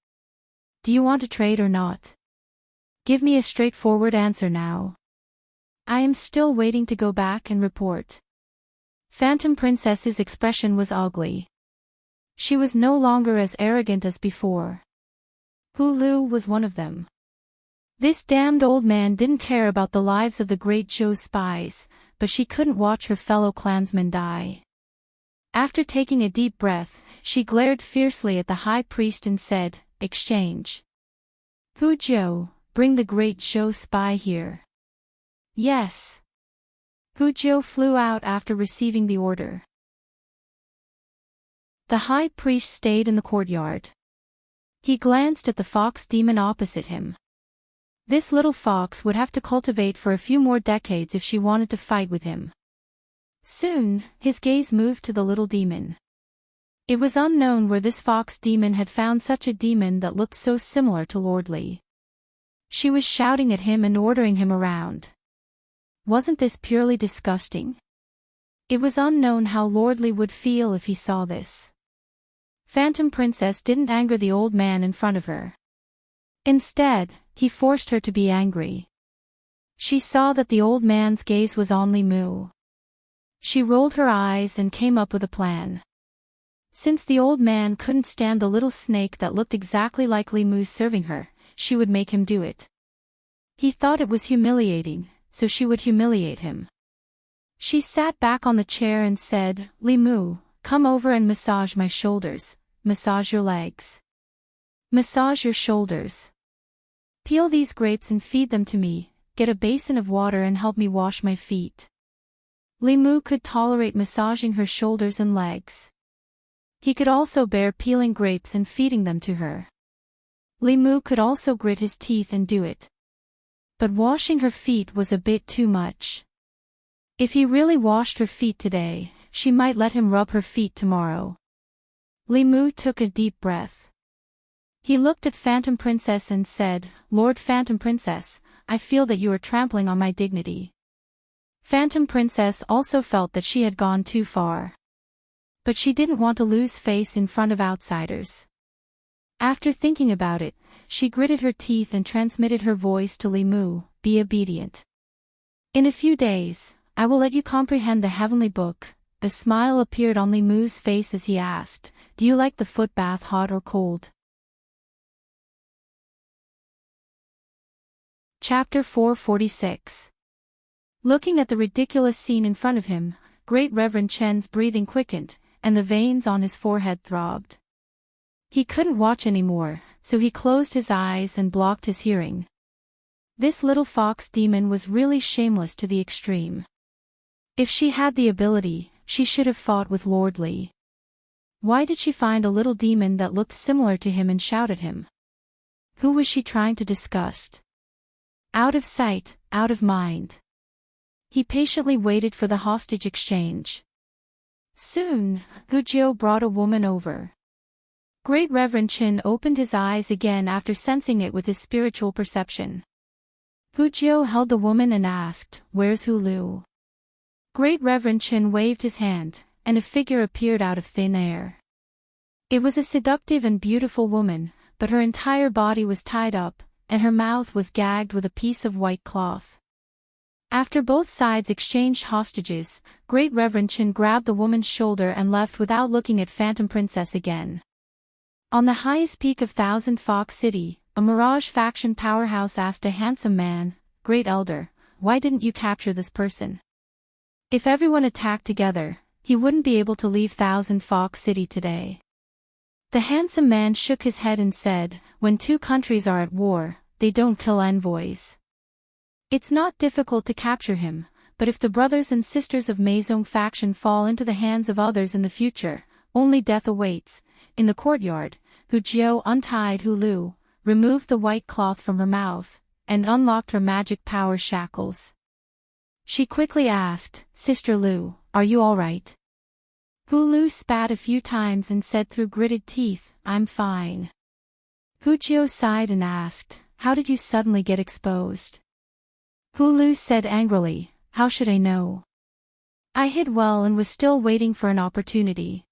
Do you want to trade or not? Give me a straightforward answer now. I am still waiting to go back and report." Phantom Princess's expression was ugly. She was no longer as arrogant as before. Hulu was one of them. This damned old man didn't care about the lives of the Great Show's spies, but she couldn't watch her fellow clansmen die. After taking a deep breath, she glared fiercely at the high priest and said, "Exchange. Hu Jiu, bring the Great Show spy here." "Yes." Hu Jiu flew out after receiving the order. The high priest stayed in the courtyard. He glanced at the fox demon opposite him. This little fox would have to cultivate for a few more decades if she wanted to fight with him. Soon, his gaze moved to the little demon. It was unknown where this fox demon had found such a demon that looked so similar to Lord Li. She was shouting at him and ordering him around. Wasn't this purely disgusting? It was unknown how Lord Li would feel if he saw this. Phantom Princess didn't anger the old man in front of her. Instead, he forced her to be angry. She saw that the old man's gaze was on Li Mu. She rolled her eyes and came up with a plan. Since the old man couldn't stand the little snake that looked exactly like Li Mu serving her, she would make him do it. He thought it was humiliating, so she would humiliate him. She sat back on the chair and said, "Li Mu, come over and massage my shoulders, massage your legs. Massage your shoulders. Peel these grapes and feed them to me, get a basin of water and help me wash my feet." Li Mu could tolerate massaging her shoulders and legs. He could also bear peeling grapes and feeding them to her. Li Mu could also grit his teeth and do it. But washing her feet was a bit too much. If he really washed her feet today, she might let him rub her feet tomorrow. Li Mu took a deep breath. He looked at Phantom Princess and said, "Lord Phantom Princess, I feel that you are trampling on my dignity." Phantom Princess also felt that she had gone too far. But she didn't want to lose face in front of outsiders. After thinking about it, she gritted her teeth and transmitted her voice to Li Mu, "Be obedient. In a few days, I will let you comprehend the heavenly book." A smile appeared on Li Mu's face as he asked, "Do you like the foot bath hot or cold?" Chapter 446. Looking at the ridiculous scene in front of him, Great Reverend Chen's breathing quickened, and the veins on his forehead throbbed. He couldn't watch anymore, so he closed his eyes and blocked his hearing. This little fox demon was really shameless to the extreme. If she had the ability, she should have fought with Lord Li. Why did she find a little demon that looked similar to him and shout at him? Who was she trying to disgust? Out of sight, out of mind. He patiently waited for the hostage exchange. Soon, Gujiu brought a woman over. Great Reverend Chen opened his eyes again after sensing it with his spiritual perception. Gujiu held the woman and asked, "Where's Hulu?" Great Reverend Chen waved his hand, and a figure appeared out of thin air. It was a seductive and beautiful woman, but her entire body was tied up, and her mouth was gagged with a piece of white cloth. After both sides exchanged hostages, Great Reverend Chen grabbed the woman's shoulder and left without looking at Phantom Princess again. On the highest peak of Thousand Fox City, a Mirage faction powerhouse asked a handsome man, "Great Elder, why didn't you capture this person? If everyone attacked together, he wouldn't be able to leave Thousand Fox City today." The handsome man shook his head and said, "When two countries are at war, they don't kill envoys. It's not difficult to capture him, but if the brothers and sisters of Meizong faction fall into the hands of others in the future, only death awaits." In the courtyard, Hu Jiu untied Hu Lu, removed the white cloth from her mouth, and unlocked her magic power shackles. She quickly asked, "Sister Lu, are you all right?" Hu Lu spat a few times and said through gritted teeth, "I'm fine." Hu Jiu sighed and asked, "How did you suddenly get exposed?" Hu Lu said angrily, "How should I know? I hid well and was still waiting for an opportunity."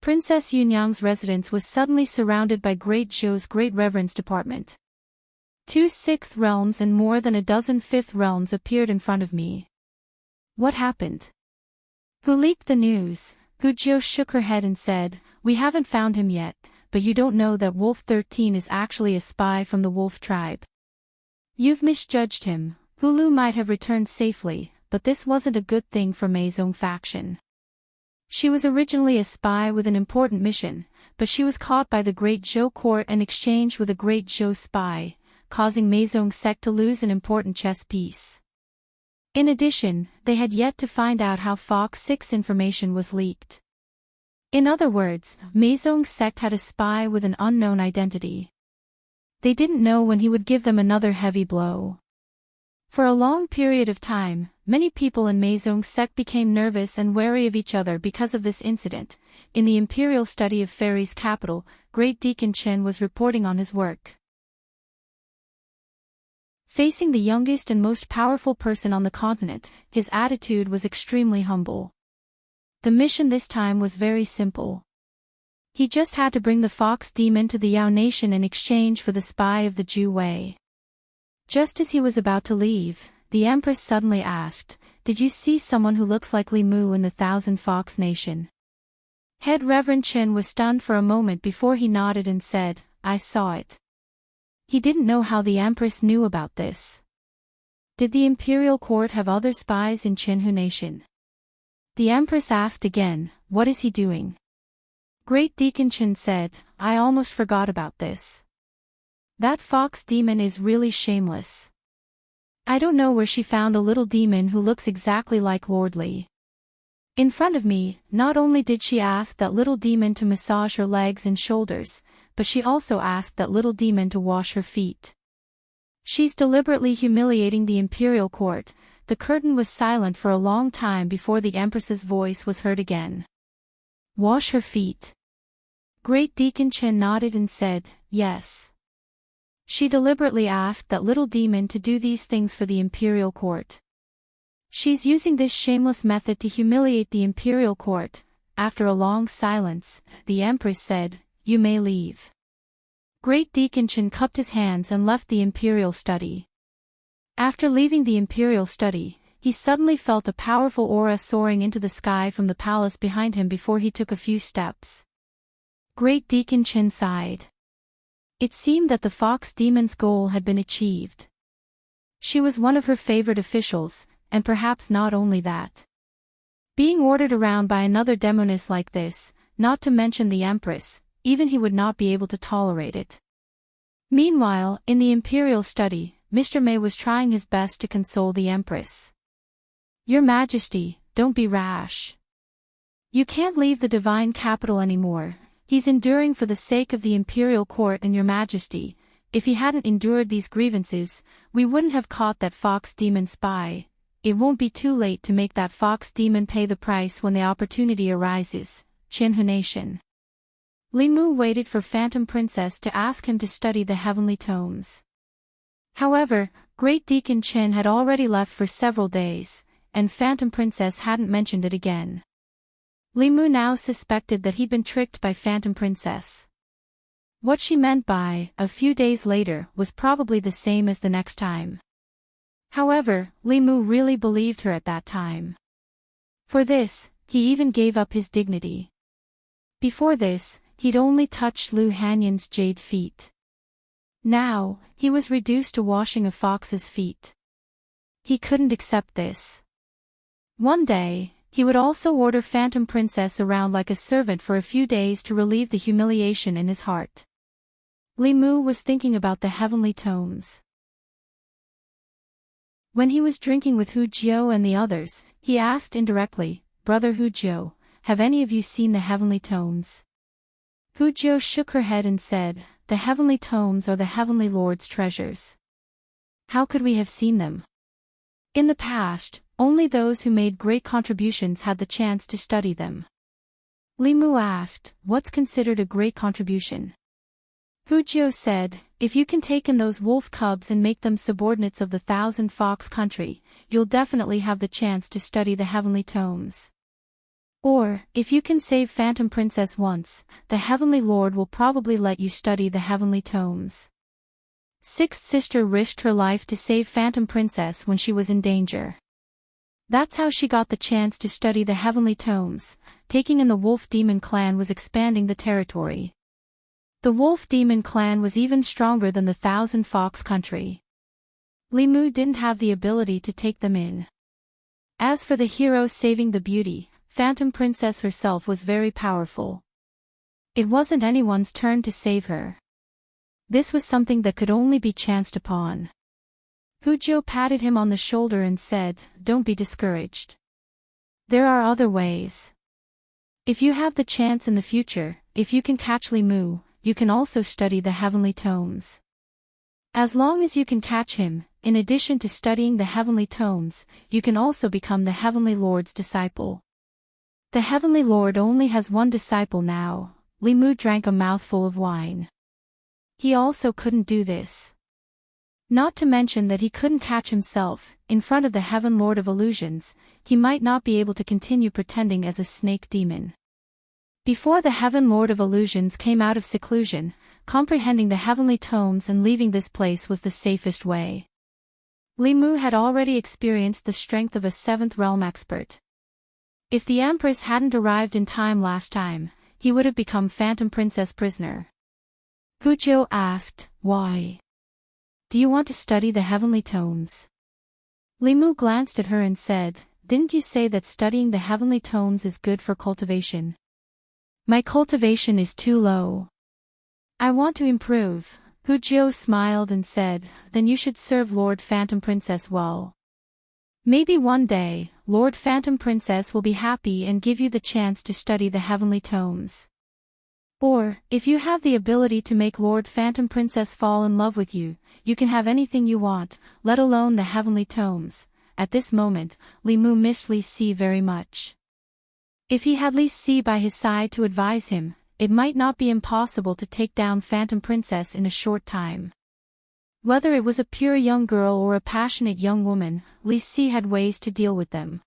Princess Yunyang's residence was suddenly surrounded by Great Zhou's Great Reverend's department. 2 sixth realms and more than a dozen fifth realms appeared in front of me. What happened? Who leaked the news? Hu Jiu shook her head and said, "We haven't found him yet, but you don't know that Wolf 13 is actually a spy from the Wolf tribe. You've misjudged him. Hulu might have returned safely, but this wasn't a good thing for Meizong faction. She was originally a spy with an important mission, but she was caught by the Great Zhou court and exchanged with a Great Zhou spy, causing Meizong sect to lose an important chess piece. In addition, they had yet to find out how Fox 6 information was leaked. In other words, Meizong sect had a spy with an unknown identity. They didn't know when he would give them another heavy blow. For a long period of time, many people in Meizong sect became nervous and wary of each other because of this incident. In the Imperial Study of Fairies capital, Great Deacon Chen was reporting on his work. Facing the youngest and most powerful person on the continent, his attitude was extremely humble. The mission this time was very simple. He just had to bring the fox demon to the Yao nation in exchange for the spy of the Zhu Wei. Just as he was about to leave, the Empress suddenly asked, "Did you see someone who looks like Li Mu in the Thousand Fox Nation?" Head Reverend Chen was stunned for a moment before he nodded and said, "I saw it." He didn't know how the Empress knew about this. Did the Imperial Court have other spies in Qinhu Nation? The Empress asked again, "What is he doing?" Great Deacon Chen said, "I almost forgot about this. That fox demon is really shameless. I don't know where she found a little demon who looks exactly like Lord Li. In front of me, not only did she ask that little demon to massage her legs and shoulders, but she also asked that little demon to wash her feet. She's deliberately humiliating the Imperial Court." The curtain was silent for a long time before the Empress's voice was heard again. "Wash her feet." Great Deacon Chen nodded and said, yes. She deliberately asked that little demon to do these things for the imperial court. She's using this shameless method to humiliate the imperial court. After a long silence, the empress said, "You may leave." Great Deacon Chen cupped his hands and left the imperial study. After leaving the imperial study, he suddenly felt a powerful aura soaring into the sky from the palace behind him before he took a few steps. Great Deacon Chen sighed. It seemed that the fox demon's goal had been achieved. She was one of her favorite officials, and perhaps not only that. Being ordered around by another demoness like this, not to mention the empress, even he would not be able to tolerate it. Meanwhile, in the imperial study, Mr. May was trying his best to console the empress. "Your Majesty, don't be rash. You can't leave the divine capital anymore. He's enduring for the sake of the imperial court and your Majesty. If he hadn't endured these grievances, we wouldn't have caught that fox demon spy. It won't be too late to make that fox demon pay the price when the opportunity arises." Qinhu Nation. Li Mu waited for Phantom Princess to ask him to study the heavenly tomes. However, Great Deacon Chen had already left for several days, and Phantom Princess hadn't mentioned it again. Li Mu now suspected that he'd been tricked by Phantom Princess. What she meant by "a few days later" was probably the same as the next time. However, Li Mu really believed her at that time. For this, he even gave up his dignity. Before this, he'd only touched Lu Hanyan's jade feet. Now, he was reduced to washing a fox's feet. He couldn't accept this. One day, he would also order Phantom Princess around like a servant for a few days to relieve the humiliation in his heart. Li Mu was thinking about the heavenly tomes. When he was drinking with Hu Jiu and the others, he asked indirectly, "Brother Hu Jiu, have any of you seen the heavenly tomes?" Hu Jiu shook her head and said, "The heavenly tomes are the heavenly lord's treasures. How could we have seen them? In the past, only those who made great contributions had the chance to study them." Li Mu asked, "What's considered a great contribution?" Hu Jiu said, "If you can take in those wolf cubs and make them subordinates of the Thousand Fox country, you'll definitely have the chance to study the heavenly tomes. Or, if you can save Phantom Princess once, the Heavenly Lord will probably let you study the heavenly tomes." Sixth Sister risked her life to save Phantom Princess when she was in danger. That's how she got the chance to study the heavenly tomes. Taking in the Wolf Demon clan was expanding the territory. The Wolf Demon clan was even stronger than the Thousand Fox country. Li Mu didn't have the ability to take them in. As for the hero saving the beauty, Phantom Princess herself was very powerful. It wasn't anyone's turn to save her. This was something that could only be chanced upon. Hu Jiu patted him on the shoulder and said, "Don't be discouraged. There are other ways. If you have the chance in the future, if you can catch Li Mu, you can also study the heavenly tomes. As long as you can catch him, in addition to studying the heavenly tomes, you can also become the Heavenly Lord's disciple." The Heavenly Lord only has one disciple now. Li Mu drank a mouthful of wine. He also couldn't do this. Not to mention that he couldn't catch himself. In front of the Heaven Lord of Illusions, he might not be able to continue pretending as a snake demon. Before the Heaven Lord of Illusions came out of seclusion, comprehending the heavenly tomes and leaving this place was the safest way. Li Mu had already experienced the strength of a seventh realm expert. If the Empress hadn't arrived in time last time, he would have become Phantom Princess prisoner. Hu Jiu asked, "Why? Do you want to study the heavenly tomes?" Li Mu glanced at her and said, "Didn't you say that studying the heavenly tomes is good for cultivation?" "My cultivation is too low. I want to improve." Hu Jiu smiled and said, "Then you should serve Lord Phantom Princess well. Maybe one day, Lord Phantom Princess will be happy and give you the chance to study the heavenly tomes. Or, if you have the ability to make Lord Phantom Princess fall in love with you, you can have anything you want, let alone the heavenly tomes." At this moment, Li Mu missed Li Si very much. If he had Li Si by his side to advise him, it might not be impossible to take down Phantom Princess in a short time. Whether it was a pure young girl or a passionate young woman, Li Si had ways to deal with them.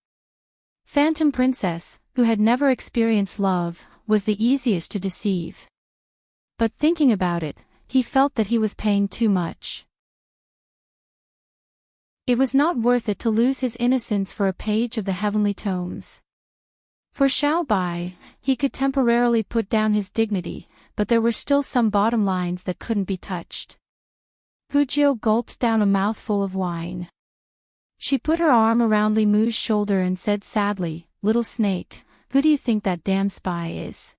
Phantom Princess, who had never experienced love, was the easiest to deceive. But thinking about it, he felt that he was paying too much. It was not worth it to lose his innocence for a page of the heavenly tomes. For Xiao Bai, he could temporarily put down his dignity, but there were still some bottom lines that couldn't be touched. Hu Jiu gulped down a mouthful of wine. She put her arm around Li Mu's shoulder and said sadly, "Little snake, who do you think that damn spy is?"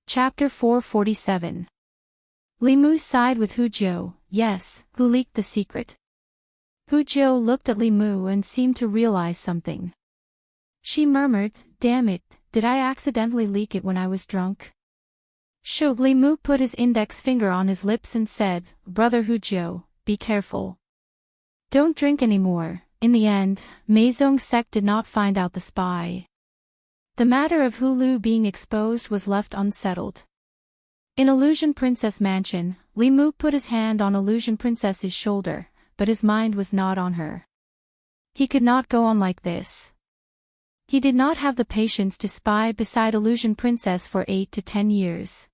Chapter 447. Li Mu sighed with Hu Jiu. Yes, who leaked the secret? Hu Jiu looked at Li Mu and seemed to realize something. She murmured, "Damn it, did I accidentally leak it when I was drunk?" Li Mu put his index finger on his lips and said, "Brother Hu Jiu, be careful. Don't drink anymore." In the end, Meizong sect did not find out the spy. The matter of Hu Lu being exposed was left unsettled. In Illusion Princess Mansion, Li Mu put his hand on Illusion Princess's shoulder, but his mind was not on her. He could not go on like this. He did not have the patience to spy beside Illusion Princess for 8 to 10 years.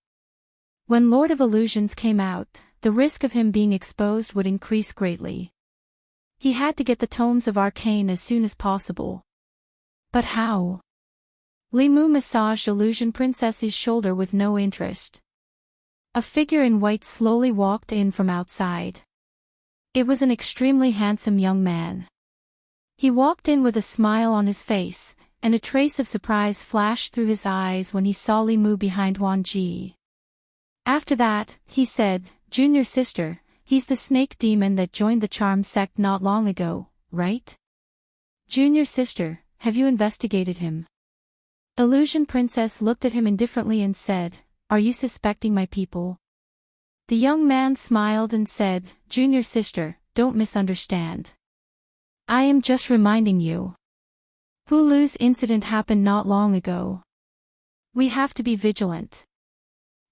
When Lord of Illusions came out, the risk of him being exposed would increase greatly. He had to get the tomes of Arcane as soon as possible. But how? Li Mu massaged Illusion Princess's shoulder with no interest. A figure in white slowly walked in from outside. It was an extremely handsome young man. He walked in with a smile on his face, and a trace of surprise flashed through his eyes when he saw Li Mu behind Huan Ji. After that, he said, "Junior sister, he's the snake demon that joined the charm sect not long ago, right? Junior sister, have you investigated him?" Illusion Princess looked at him indifferently and said, "Are you suspecting my people?" The young man smiled and said, "Junior sister, don't misunderstand. I am just reminding you. Hu Lu's incident happened not long ago. We have to be vigilant.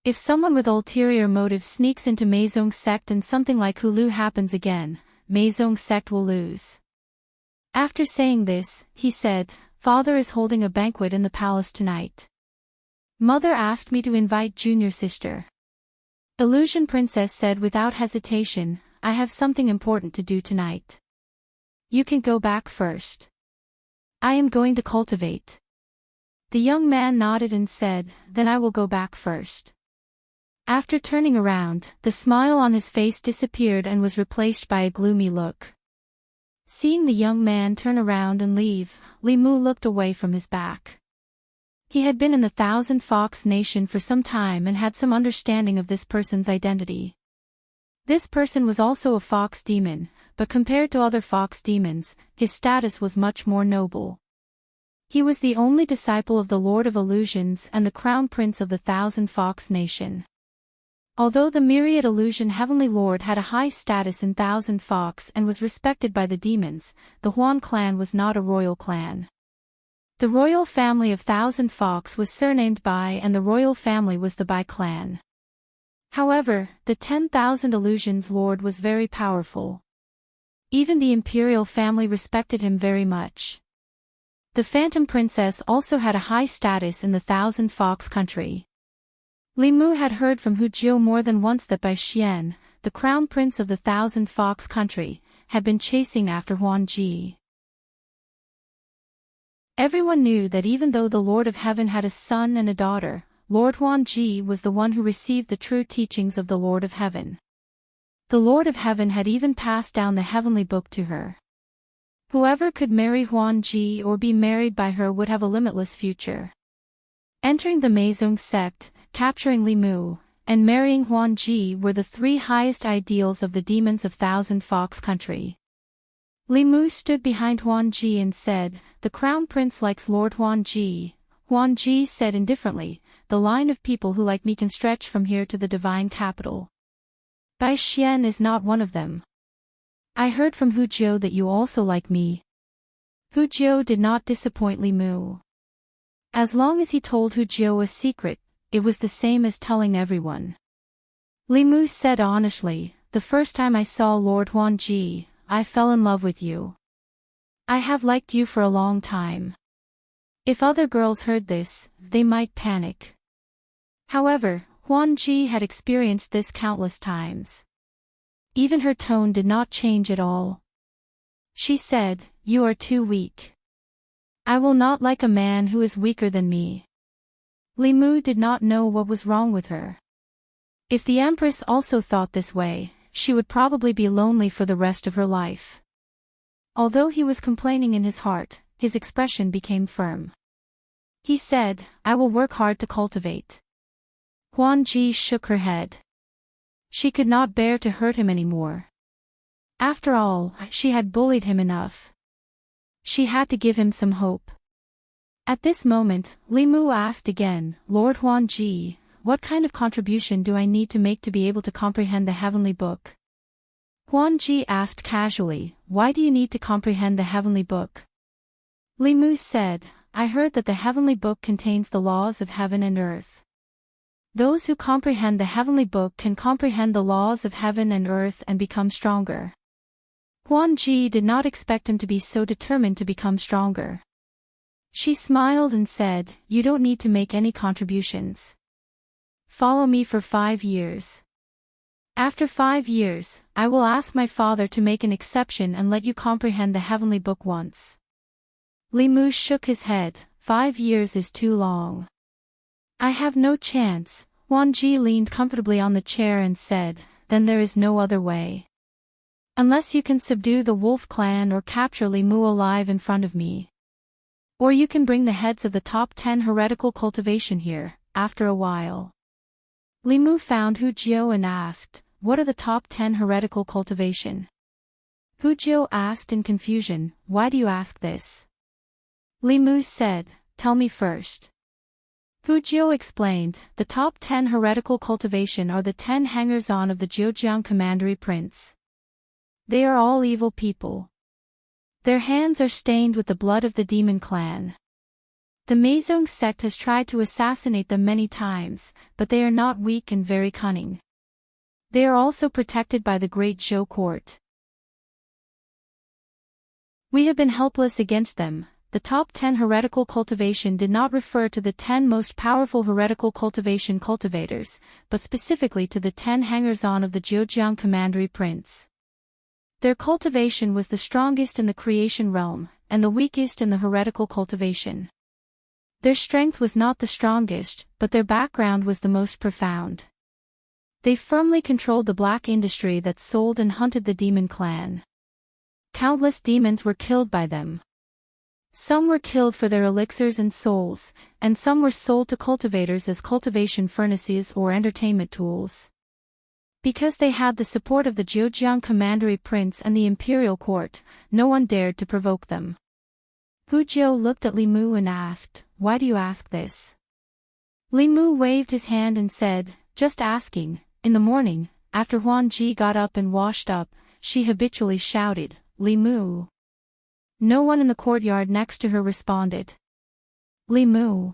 If someone with ulterior motives sneaks into Meizong sect and something like Hu Lu happens again, Meizong sect will lose." After saying this, he said, "Father is holding a banquet in the palace tonight. Mother asked me to invite junior sister." Illusion Princess said without hesitation, "I have something important to do tonight. You can go back first. I am going to cultivate." The young man nodded and said, "Then I will go back first." After turning around, the smile on his face disappeared and was replaced by a gloomy look. Seeing the young man turn around and leave, Li Mu looked away from his back. He had been in the Thousand Fox Nation for some time and had some understanding of this person's identity. This person was also a fox demon, but compared to other fox demons, his status was much more noble. He was the only disciple of the Lord of Illusions and the Crown Prince of the Thousand Fox Nation. Although the Myriad Illusion Heavenly Lord had a high status in Thousand Fox and was respected by the demons, the Huan clan was not a royal clan. The royal family of Thousand Fox was surnamed Bai and the royal family was the Bai clan. However, the 10,000 Illusions Lord was very powerful. Even the imperial family respected him very much. The Phantom Princess also had a high status in the Thousand Fox country. Li Mu had heard from Hu Jiu more than once that Bai Xian, the crown prince of the Thousand Fox country, had been chasing after Huan Ji. Everyone knew that even though the Lord of Heaven had a son and a daughter, Lord Huan Ji was the one who received the true teachings of the Lord of Heaven. The Lord of Heaven had even passed down the heavenly book to her. Whoever could marry Huan Ji or be married by her would have a limitless future. Entering the Meizong sect, capturing Li Mu, and marrying Huan Ji were the three highest ideals of the demons of Thousand Fox country. Li Mu stood behind Huan Ji and said, "The crown prince likes Lord Huan Ji." Huan Ji said indifferently, "The line of people who like me can stretch from here to the divine capital. Bai Xian is not one of them. I heard from Hu Jiu that you also like me." Hu Jiu did not disappoint Li Mu. As long as he told Hu Jiao a secret, it was the same as telling everyone. Li Mu said honestly, the first time I saw Lord Huanji, I fell in love with you. I have liked you for a long time. If other girls heard this, they might panic. However, Huanji had experienced this countless times. Even her tone did not change at all. She said, "You are too weak. I will not like a man who is weaker than me." Li Mu did not know what was wrong with her. If the Empress also thought this way, she would probably be lonely for the rest of her life. Although he was complaining in his heart, his expression became firm. He said, "I will work hard to cultivate." Huanji shook her head. She could not bear to hurt him anymore. After all, she had bullied him enough. She had to give him some hope. At this moment, Li Mu asked again, "Lord Huanji, what kind of contribution do I need to make to be able to comprehend the heavenly book?" Huanji asked casually, "Why do you need to comprehend the heavenly book?" Li Mu said, "I heard that the heavenly book contains the laws of heaven and earth. Those who comprehend the heavenly book can comprehend the laws of heaven and earth and become stronger." Huanji did not expect him to be so determined to become stronger. She smiled and said, "You don't need to make any contributions. Follow me for 5 years. After 5 years, I will ask my father to make an exception and let you comprehend the heavenly book once." Li Mu shook his head, 5 years is too long. "I have no chance." Huanji leaned comfortably on the chair and said, "Then there is no other way. Unless you can subdue the wolf clan or capture Li Mu alive in front of me. Or you can bring the heads of the top 10 heretical cultivation here, after a while." Li Mu found Hu Jiao and asked, "What are the top 10 heretical cultivation?" Hu Jiao asked in confusion, "Why do you ask this?" Li Mu said, "Tell me first." Hu Jiao explained, "The top 10 heretical cultivation are the 10 hangers-on of the Zhejiang Commandery Prince. They are all evil people. Their hands are stained with the blood of the demon clan. The Meizong sect has tried to assassinate them many times, but they are not weak and very cunning. They are also protected by the great Zhou court. We have been helpless against them." The top 10 heretical cultivation did not refer to the 10 most powerful heretical cultivation cultivators, but specifically to the 10 hangers-on of the Zhejiang Commandery Prince. Their cultivation was the strongest in the creation realm, and the weakest in the heretical cultivation. Their strength was not the strongest, but their background was the most profound. They firmly controlled the black industry that sold and hunted the demon clan. Countless demons were killed by them. Some were killed for their elixirs and souls, and some were sold to cultivators as cultivation furnaces or entertainment tools. Because they had the support of the Zhejiang Commandery Prince and the imperial court, no one dared to provoke them. Hu Jiao looked at Li Mu and asked, "Why do you ask this?" Li Mu waved his hand and said, "Just asking." In the morning, after Huanji got up and washed up, she habitually shouted, "Li Mu." No one in the courtyard next to her responded. "Li Mu."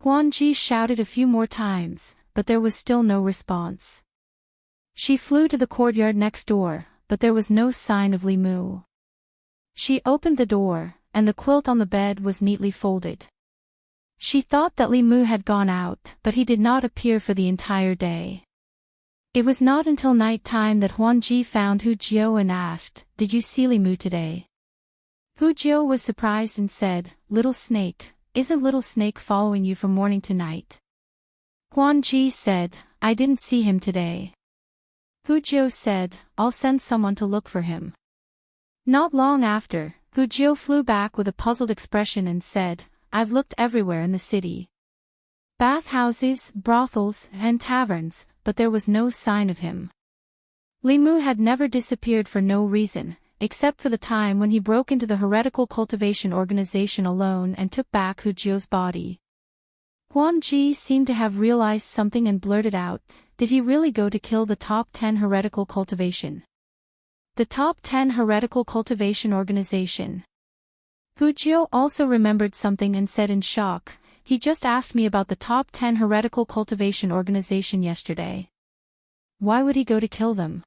Huanji shouted a few more times, but there was still no response. She flew to the courtyard next door, but there was no sign of Li Mu. She opened the door, and the quilt on the bed was neatly folded. She thought that Li Mu had gone out, but he did not appear for the entire day. It was not until night time that Huanji found Hu Jiao and asked, "Did you see Li Mu today?" Hu Jiao was surprised and said, "Little snake, isn't Little Snake following you from morning to night?" Huanji said, "I didn't see him today." Hu Jiao said, "I'll send someone to look for him." Not long after, Hu Jiao flew back with a puzzled expression and said, "I've looked everywhere in the city. Bathhouses, brothels, and taverns, but there was no sign of him." Li Mu had never disappeared for no reason, except for the time when he broke into the heretical cultivation organization alone and took back Hu Jiao's body. Huanji seemed to have realized something and blurted out, "Did he really go to kill the top 10 heretical cultivation?" The top 10 heretical cultivation organization. Hujio also remembered something and said in shock, he just asked me about the top 10 heretical cultivation organization yesterday. Why would he go to kill them?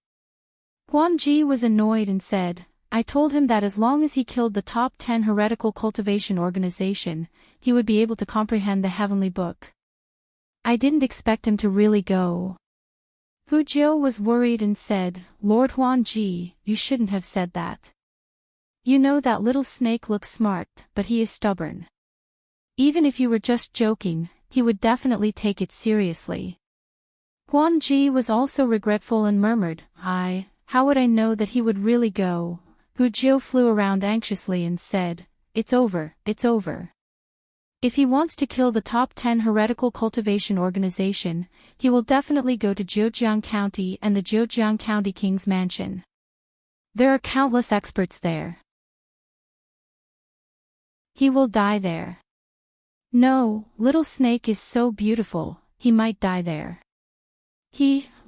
Huanji was annoyed and said, I told him that as long as he killed the top 10 heretical cultivation organization, he would be able to comprehend the heavenly book. I didn't expect him to really go. Hujio was worried and said, Lord Huanji, you shouldn't have said that. You know that little snake looks smart, but he is stubborn. Even if you were just joking, he would definitely take it seriously. Huanji was also regretful and murmured, how would I know that he would really go? Hujio flew around anxiously and said, It's over, it's over. If he wants to kill the top 10 heretical cultivation organization, he will definitely go to Zhejiang County and the Zhejiang County King's Mansion. There are countless experts there. He will die there. No, little snake is so beautiful, he might die there.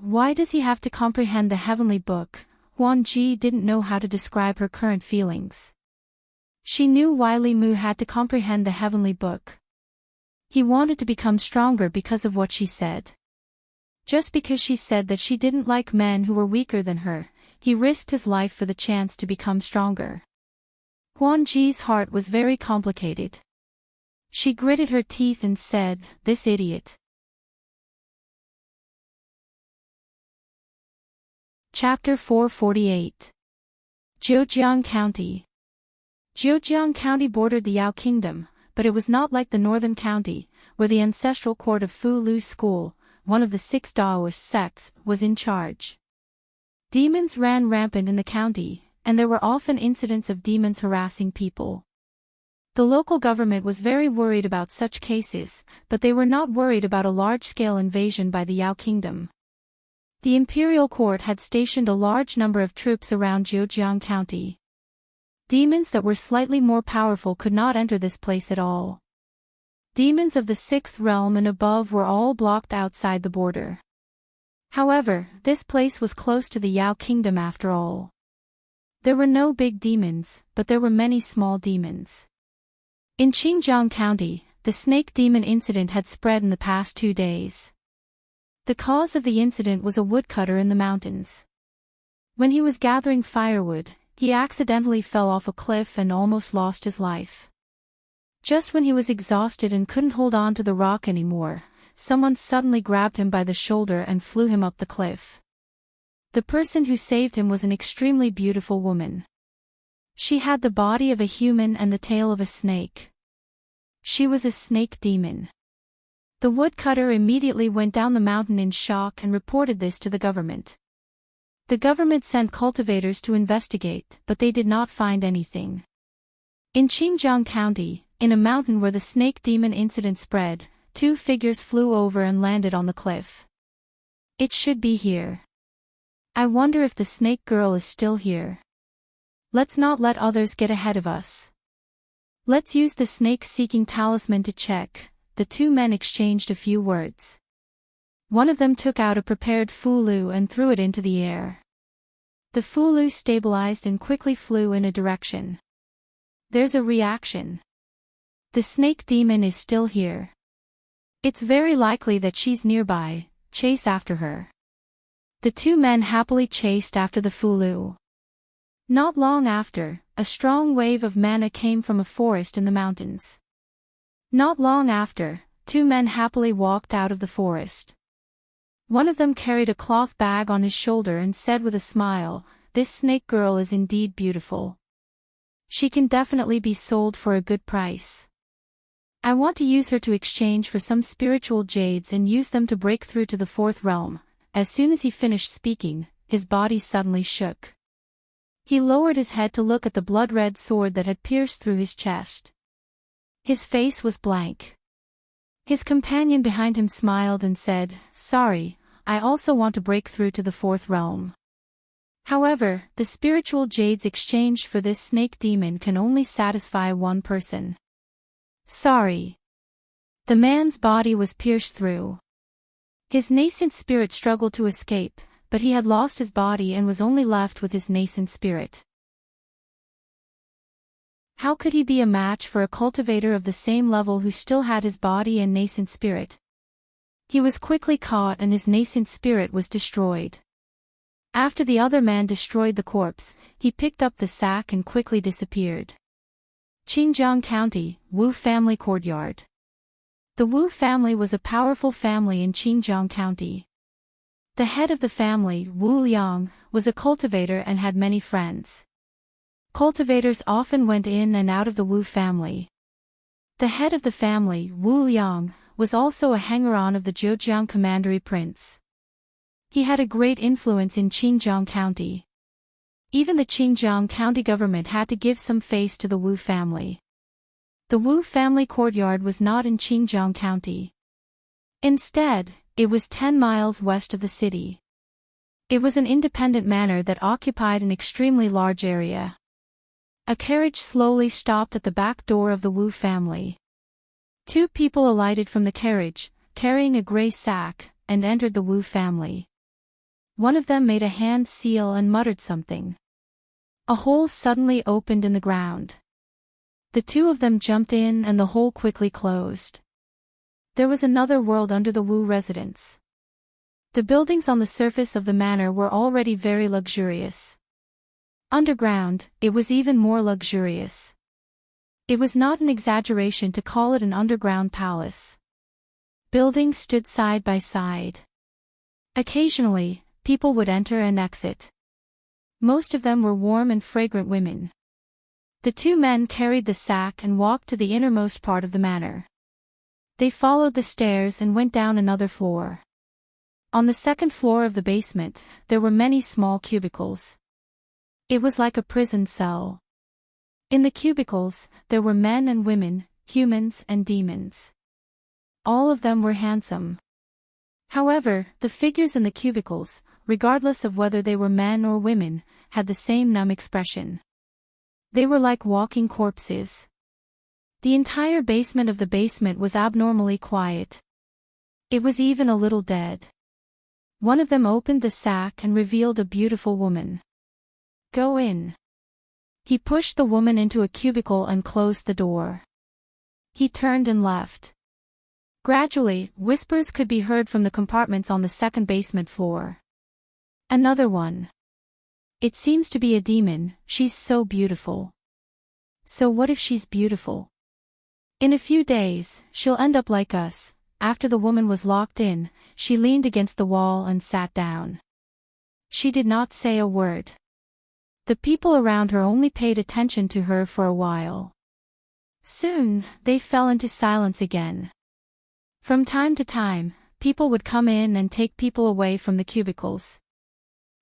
Why does he have to comprehend the heavenly book? Huanji didn't know how to describe her current feelings. She knew why Li Mu had to comprehend the heavenly book. He wanted to become stronger because of what she said. Just because she said that she didn't like men who were weaker than her, he risked his life for the chance to become stronger. Huanji's heart was very complicated. She gritted her teeth and said, This idiot. Chapter 448. Zhejiang County. Zhejiang County bordered the Yao Kingdom, but it was not like the northern county, where the ancestral court of Fu Lu School, one of the 6 Daoist sects, was in charge. Demons ran rampant in the county, and there were often incidents of demons harassing people. The local government was very worried about such cases, but they were not worried about a large-scale invasion by the Yao Kingdom. The imperial court had stationed a large number of troops around Zhejiang County. Demons that were slightly more powerful could not enter this place at all. Demons of the 6th realm and above were all blocked outside the border. However, this place was close to the Yao Kingdom after all. There were no big demons, but there were many small demons. In Xinjiang County, the snake demon incident had spread in the past 2 days. The cause of the incident was a woodcutter in the mountains. When he was gathering firewood, he accidentally fell off a cliff and almost lost his life. Just when he was exhausted and couldn't hold on to the rock anymore, someone suddenly grabbed him by the shoulder and flew him up the cliff. The person who saved him was an extremely beautiful woman. She had the body of a human and the tail of a snake. She was a snake demon. The woodcutter immediately went down the mountain in shock and reported this to the government. The government sent cultivators to investigate, but they did not find anything. In Xinjiang County, in a mountain where the snake demon incident spread, 2 figures flew over and landed on the cliff. It should be here. I wonder if the snake girl is still here. Let's not let others get ahead of us. Let's use the snake-seeking talisman to check. The 2 men exchanged a few words. One of them took out a prepared fulu and threw it into the air. The fulu stabilized and quickly flew in a direction. There's a reaction. The snake demon is still here. It's very likely that she's nearby. Chase after her. The 2 men happily chased after the fulu. Not long after, a strong wave of mana came from a forest in the mountains. Not long after, 2 men happily walked out of the forest. One of them carried a cloth bag on his shoulder and said with a smile, This snake girl is indeed beautiful. She can definitely be sold for a good price. I want to use her to exchange for some spiritual jades and use them to break through to the 4th realm. As soon as he finished speaking, his body suddenly shook. He lowered his head to look at the blood-red sword that had pierced through his chest. His face was blank. His companion behind him smiled and said, Sorry, I also want to break through to the 4th realm. However, the spiritual jades exchanged for this snake demon can only satisfy one person. Sorry. The man's body was pierced through. His nascent spirit struggled to escape, but he had lost his body and was only left with his nascent spirit. How could he be a match for a cultivator of the same level who still had his body and nascent spirit? He was quickly caught and his nascent spirit was destroyed. After the other man destroyed the corpse, he picked up the sack and quickly disappeared. Qingjiang County, Wu Family Courtyard. The Wu family was a powerful family in Qingjiang County. The head of the family, Wu Liang, was a cultivator and had many friends. Cultivators often went in and out of the Wu family. The head of the family, Wu Liang, was also a hanger-on of the Zhejiang Commandery Prince. He had a great influence in Qingjiang County. Even the Qingjiang County government had to give some face to the Wu family. The Wu family courtyard was not in Qingjiang County. Instead, it was 10 miles west of the city. It was an independent manor that occupied an extremely large area. A carriage slowly stopped at the back door of the Wu family. Two people alighted from the carriage, carrying a gray sack, and entered the Wu family. One of them made a hand seal and muttered something. A hole suddenly opened in the ground. The two of them jumped in and the hole quickly closed. There was another world under the Wu residence. The buildings on the surface of the manor were already very luxurious. Underground, it was even more luxurious. It was not an exaggeration to call it an underground palace. Buildings stood side by side. Occasionally, people would enter and exit. Most of them were warm and fragrant women. The two men carried the sack and walked to the innermost part of the manor. They followed the stairs and went down another floor. On the second floor of the basement, there were many small cubicles. It was like a prison cell. In the cubicles, there were men and women, humans and demons. All of them were handsome. However, the figures in the cubicles, regardless of whether they were men or women, had the same numb expression. They were like walking corpses. The entire basement of the basement was abnormally quiet. It was even a little dead. One of them opened the sack and revealed a beautiful woman. "Go in." He pushed the woman into a cubicle and closed the door. He turned and left. Gradually, whispers could be heard from the compartments on the second basement floor. "Another one. It seems to be a demon, she's so beautiful." "So what if she's beautiful? In a few days, she'll end up like us." After the woman was locked in, she leaned against the wall and sat down. She did not say a word. The people around her only paid attention to her for a while. Soon, they fell into silence again. From time to time, people would come in and take people away from the cubicles.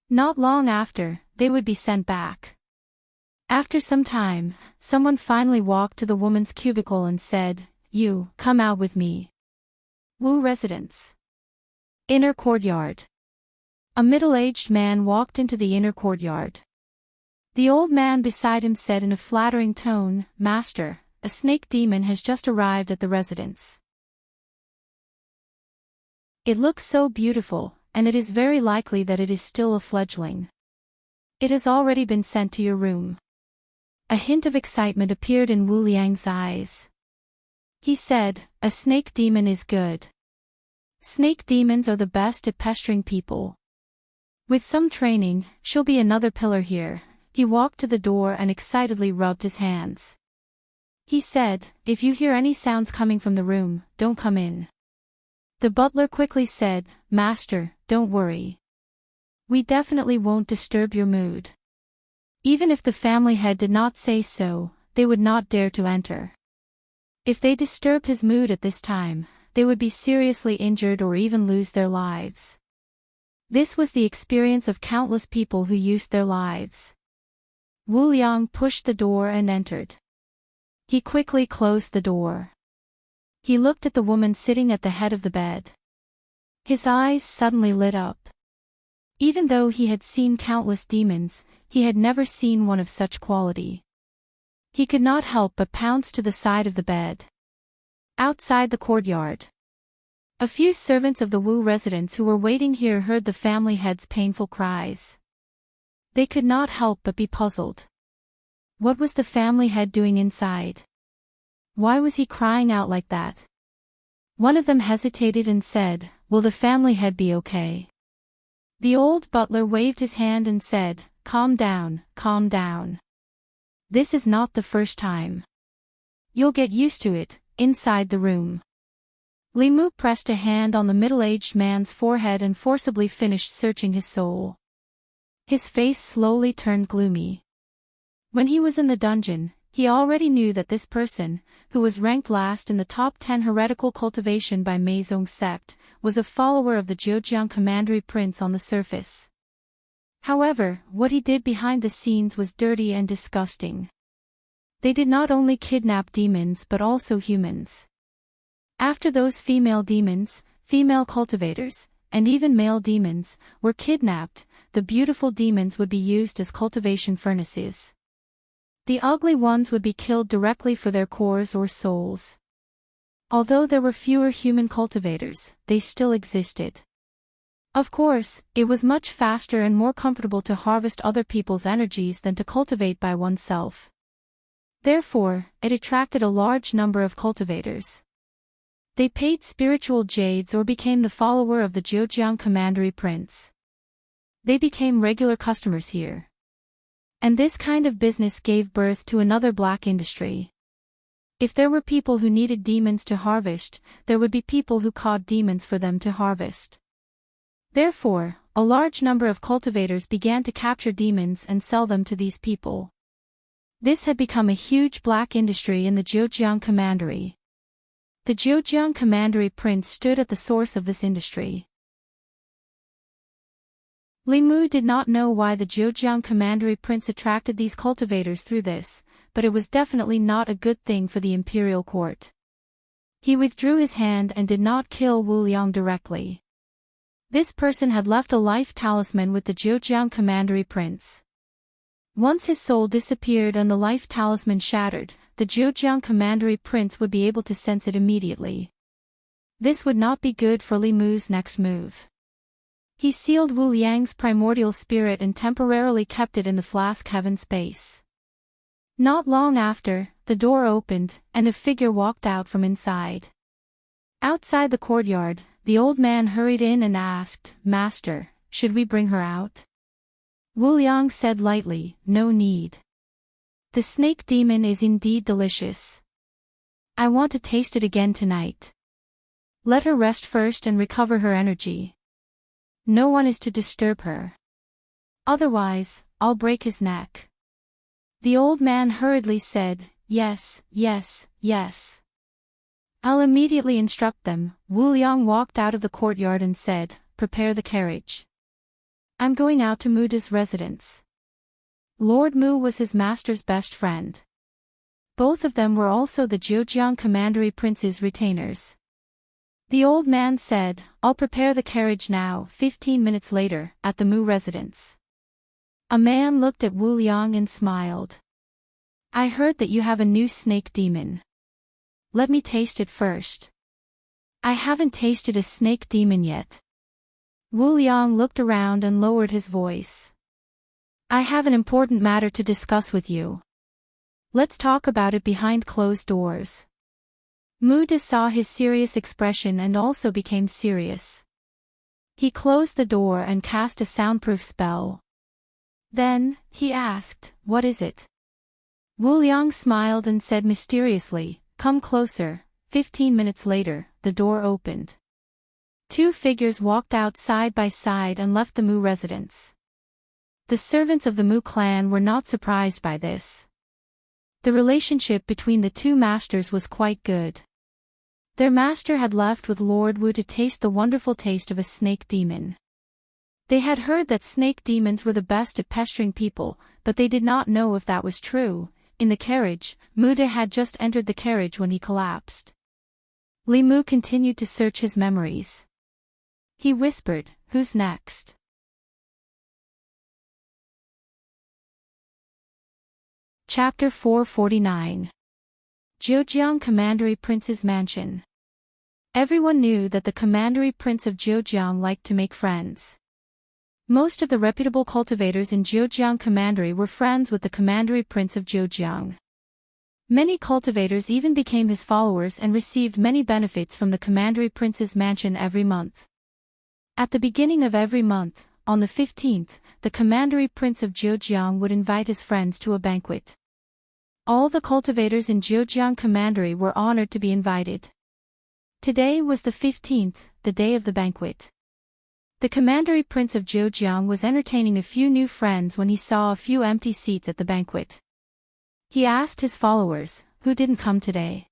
Not long after, they would be sent back. After some time, someone finally walked to the woman's cubicle and said, "You, come out with me." Wu residence. Inner courtyard. A middle-aged man walked into the inner courtyard. The old man beside him said in a flattering tone, "Master, a snake demon has just arrived at the residence. It looks so beautiful, and it is very likely that it is still a fledgling. It has already been sent to your room." A hint of excitement appeared in Wu Liang's eyes. He said, "A snake demon is good. Snake demons are the best at pestering people. With some training, she'll be another pillar here." He walked to the door and excitedly rubbed his hands. He said, "If you hear any sounds coming from the room, don't come in." The butler quickly said, "Master, don't worry. We definitely won't disturb your mood." Even if the family head did not say so, they would not dare to enter. If they disturbed his mood at this time, they would be seriously injured or even lose their lives. This was the experience of countless people who used their lives. Wu Liang pushed the door and entered. He quickly closed the door. He looked at the woman sitting at the head of the bed. His eyes suddenly lit up. Even though he had seen countless demons, he had never seen one of such quality. He could not help but pounce to the side of the bed. Outside the courtyard, a few servants of the Wu residence who were waiting here heard the family head's painful cries. They could not help but be puzzled. What was the family head doing inside? Why was he crying out like that? One of them hesitated and said, "Will the family head be okay?" The old butler waved his hand and said, calm down, calm down. This is not the first time. You'll get used to it." Inside the room, Limu pressed a hand on the middle-aged man's forehead and forcibly finished searching his soul. His face slowly turned gloomy. When he was in the dungeon, he already knew that this person, who was ranked last in the top 10 heretical cultivation by Meizong Sept, was a follower of the Zhejiang Commandery Prince on the surface. However, what he did behind the scenes was dirty and disgusting. They did not only kidnap demons but also humans. After those female demons, female cultivators, and even male demons, were kidnapped, the beautiful demons would be used as cultivation furnaces. The ugly ones would be killed directly for their cores or souls. Although there were fewer human cultivators, they still existed. Of course, it was much faster and more comfortable to harvest other people's energies than to cultivate by oneself. Therefore, it attracted a large number of cultivators. They paid spiritual jades or became the follower of the Zhejiang Commandery Prince. They became regular customers here. And this kind of business gave birth to another black industry. If there were people who needed demons to harvest, there would be people who caught demons for them to harvest. Therefore, a large number of cultivators began to capture demons and sell them to these people. This had become a huge black industry in the Zhejiang Commandery. The Zhejiang Commandery Prince stood at the source of this industry. Limu did not know why the Zhejiang Commandery Prince attracted these cultivators through this, but it was definitely not a good thing for the imperial court. He withdrew his hand and did not kill Wu Liang directly. This person had left a life talisman with the Zhejiang Commandery Prince. Once his soul disappeared and the life talisman shattered, the Zhejiang Commandery Prince would be able to sense it immediately. This would not be good for Limu's next move. He sealed Wu Liang's primordial spirit and temporarily kept it in the flask heaven space. Not long after, the door opened, and a figure walked out from inside. Outside the courtyard, the old man hurried in and asked, "Master, should we bring her out?" Wu Liang said lightly, "No need. The snake demon is indeed delicious. I want to taste it again tonight. Let her rest first and recover her energy. No one is to disturb her. Otherwise, I'll break his neck." The old man hurriedly said, "Yes, yes, yes. I'll immediately instruct them." Wu Liang walked out of the courtyard and said, "Prepare the carriage. I'm going out to Muda's residence." Lord Mu was his master's best friend. Both of them were also the Zhejiang Commandery Prince's retainers. The old man said, "I'll prepare the carriage now." 15 minutes later, at the Mu residence. A man looked at Wu Liang and smiled. "I heard that you have a new snake demon. Let me taste it first." "I haven't tasted a snake demon yet." Wu Liang looked around and lowered his voice. "I have an important matter to discuss with you. Let's talk about it behind closed doors." Muda saw his serious expression and also became serious. He closed the door and cast a soundproof spell. Then, he asked, "What is it?" Wu Liang smiled and said mysteriously, "Come closer." 15 minutes later, the door opened. Two figures walked out side by side and left the Mu residence. The servants of the Mu clan were not surprised by this. The relationship between the two masters was quite good. Their master had left with Lord Wu to taste the wonderful taste of a snake demon. They had heard that snake demons were the best at pestering people, but they did not know if that was true. In the carriage, Muda had just entered the carriage when he collapsed. Limu continued to search his memories. He whispered, "Who's next?" Chapter 449. Zhejiang Commandery Prince's Mansion. Everyone knew that the Commandery Prince of Zhejiang liked to make friends. Most of the reputable cultivators in Zhejiang Commandery were friends with the Commandery Prince of Zhejiang. Many cultivators even became his followers and received many benefits from the Commandery Prince's mansion every month. At the beginning of every month, on the 15th, the Commandery Prince of Zhejiang would invite his friends to a banquet. All the cultivators in Zhejiang Commandery were honored to be invited. Today was the 15th, the day of the banquet. The Commandery Prince of Zhejiang was entertaining a few new friends when he saw a few empty seats at the banquet. He asked his followers, who didn't come today?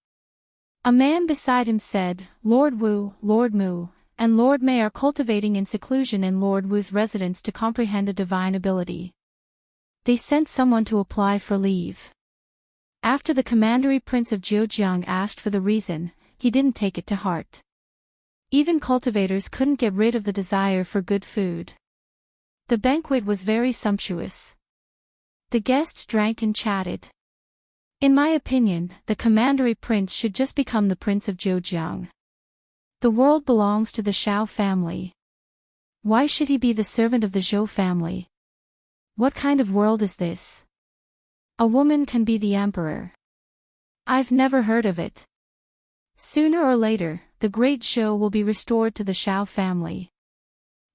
A man beside him said, Lord Wu, Lord Mu, and Lord Mei are cultivating in seclusion in Lord Wu's residence to comprehend a divine ability. They sent someone to apply for leave. After the Commandery Prince of Zhejiang asked for the reason, he didn't take it to heart. Even cultivators couldn't get rid of the desire for good food. The banquet was very sumptuous. The guests drank and chatted. In my opinion, the Commandery Prince should just become the Prince of Zhejiang. The world belongs to the Shao family. Why should he be the servant of the Zhou family? What kind of world is this? A woman can be the emperor. I've never heard of it. Sooner or later, the great Zhou will be restored to the Shao family.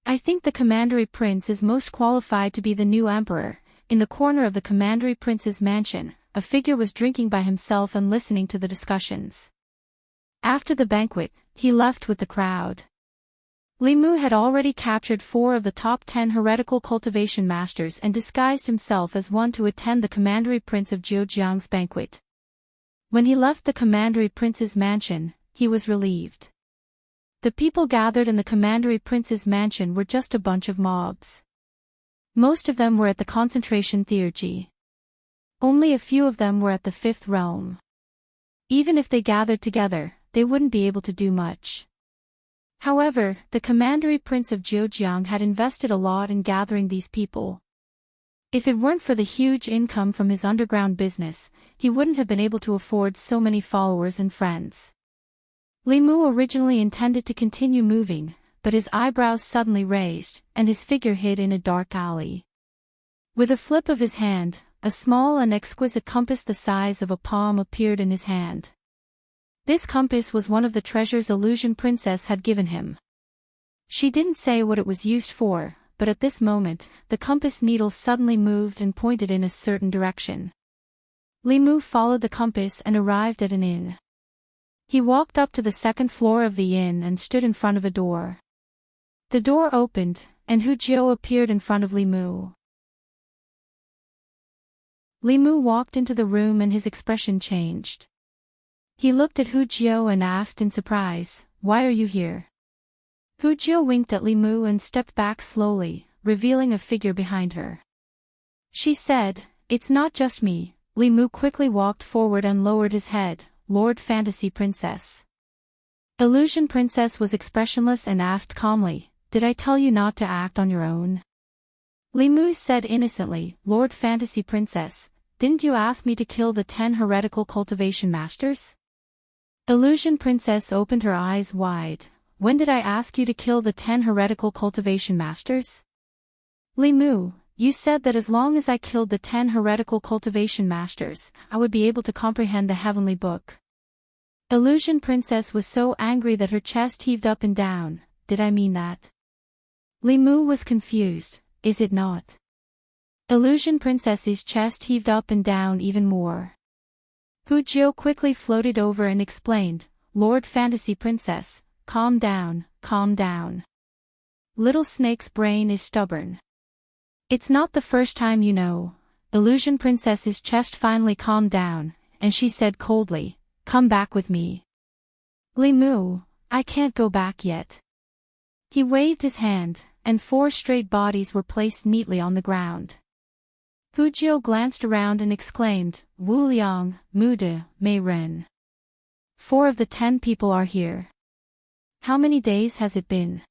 I think the Commandery Prince is most qualified to be the new emperor. In the corner of the Commandery Prince's mansion, a figure was drinking by himself and listening to the discussions. After the banquet, he left with the crowd. Li Mu had already captured 4 of the top 10 heretical cultivation masters and disguised himself as one to attend the Commandery Prince of Zhejiang's banquet. When he left the Commandery Prince's mansion, he was relieved. The people gathered in the Commandery Prince's mansion were just a bunch of mobs. Most of them were at the concentration theurgy. Only a few of them were at the 5th realm. Even if they gathered together, they wouldn't be able to do much. However, the Commandery Prince of Zhejiang had invested a lot in gathering these people. If it weren't for the huge income from his underground business, he wouldn't have been able to afford so many followers and friends. Li Mu originally intended to continue moving, but his eyebrows suddenly raised, and his figure hid in a dark alley. With a flip of his hand, a small and exquisite compass the size of a palm appeared in his hand. This compass was one of the treasures Illusion Princess had given him. She didn't say what it was used for, but at this moment, the compass needle suddenly moved and pointed in a certain direction. Li Mu followed the compass and arrived at an inn. He walked up to the 2nd floor of the inn and stood in front of a door. The door opened, and Hu Jiu appeared in front of Li Mu. Li Mu walked into the room and his expression changed. He looked at Hu Jiu and asked in surprise, "Why are you here?" Hu Jiu winked at Li Mu and stepped back slowly, revealing a figure behind her. She said, "It's not just me." Li Mu quickly walked forward and lowered his head. "Lord Fantasy Princess." Illusion Princess was expressionless and asked calmly, "Did I tell you not to act on your own?" Li Mu said innocently, "Lord Fantasy Princess, didn't you ask me to kill the 10 heretical cultivation masters?" Illusion Princess opened her eyes wide. "When did I ask you to kill the 10 heretical cultivation masters?" Li Mu, you said that as long as I killed the 10 heretical cultivation masters, I would be able to comprehend the heavenly book. Illusion Princess was so angry that her chest heaved up and down. "Did I mean that?" Li Mu was confused. "Is it not?" Illusion Princess's chest heaved up and down even more. Hu Jiu quickly floated over and explained, "Lord Fantasy Princess, calm down, calm down. Little Snake's brain is stubborn. It's not the first time you know." Illusion Princess's chest finally calmed down, and she said coldly, "Come back with me." "Li Mu, I can't go back yet." He waved his hand, and 4 straight bodies were placed neatly on the ground. Hu Jiu glanced around and exclaimed, "Wu Liang, Mu De, Mei Ren. 4 of the 10 people are here. How many days has it been?"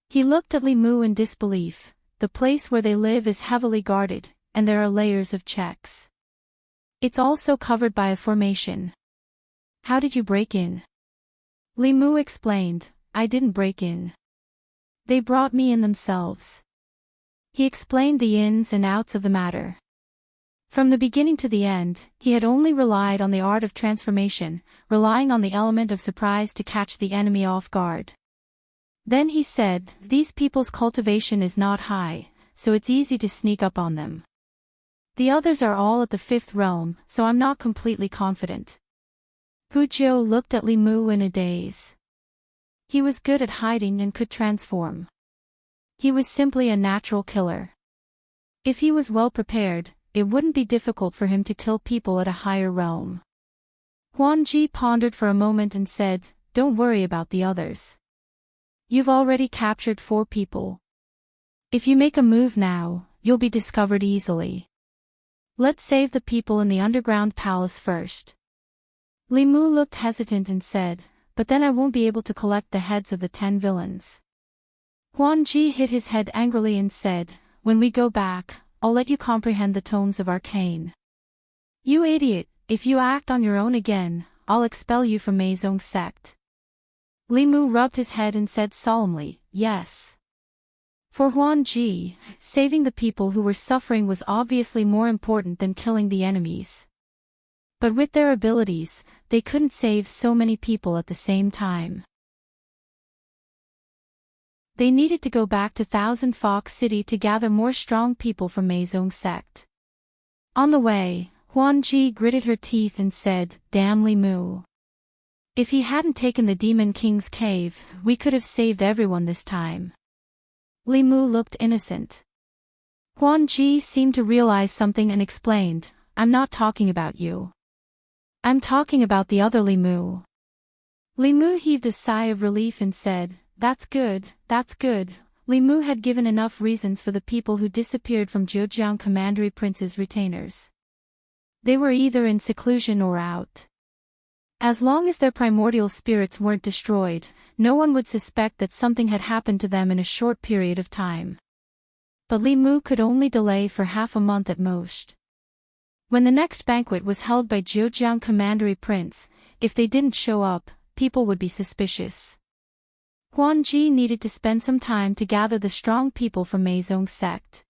He looked at Li Mu in disbelief. "The place where they live is heavily guarded, and there are layers of checks. It's also covered by a formation. How did you break in?" Li Mu explained, "I didn't break in. They brought me in themselves." He explained the ins and outs of the matter. From the beginning to the end, he had only relied on the art of transformation, relying on the element of surprise to catch the enemy off guard. Then he said, "These people's cultivation is not high, so it's easy to sneak up on them. The others are all at the 5th realm, so I'm not completely confident." Hu Jiu looked at Li Mu in a daze. He was good at hiding and could transform. He was simply a natural killer. If he was well prepared, it wouldn't be difficult for him to kill people at a higher realm. Huan Ji pondered for a moment and said, "Don't worry about the others. You've already captured 4 people. If you make a move now, you'll be discovered easily. Let's save the people in the underground palace first." Li Mu looked hesitant and said, "But then I won't be able to collect the heads of the 10 villains." Huan Ji hit his head angrily and said, "When we go back, I'll let you comprehend the tomes of arcane. You idiot, if you act on your own again, I'll expel you from Meizong's sect." Li Mu rubbed his head and said solemnly, "Yes." For Huan Ji, saving the people who were suffering was obviously more important than killing the enemies. But with their abilities, they couldn't save so many people at the same time. They needed to go back to Thousand Fox City to gather more strong people from Meizong's sect. On the way, Huan Ji gritted her teeth and said, "Damn Li Mu. If he hadn't taken the Demon King's cave, we could have saved everyone this time." Li Mu looked innocent. Huan Ji seemed to realize something and explained, "I'm not talking about you. I'm talking about the other Li Mu." Li Mu heaved a sigh of relief and said, "That's good, that's good." Li Mu had given enough reasons for the people who disappeared from Zhejiang Commandery Prince's retainers. They were either in seclusion or out. As long as their primordial spirits weren't destroyed, no one would suspect that something had happened to them in a short period of time. But Li Mu could only delay for half a month at most. When the next banquet was held by Zhejiang Commandery Prince, if they didn't show up, people would be suspicious. Huan Ji needed to spend some time to gather the strong people from Meizong's sect.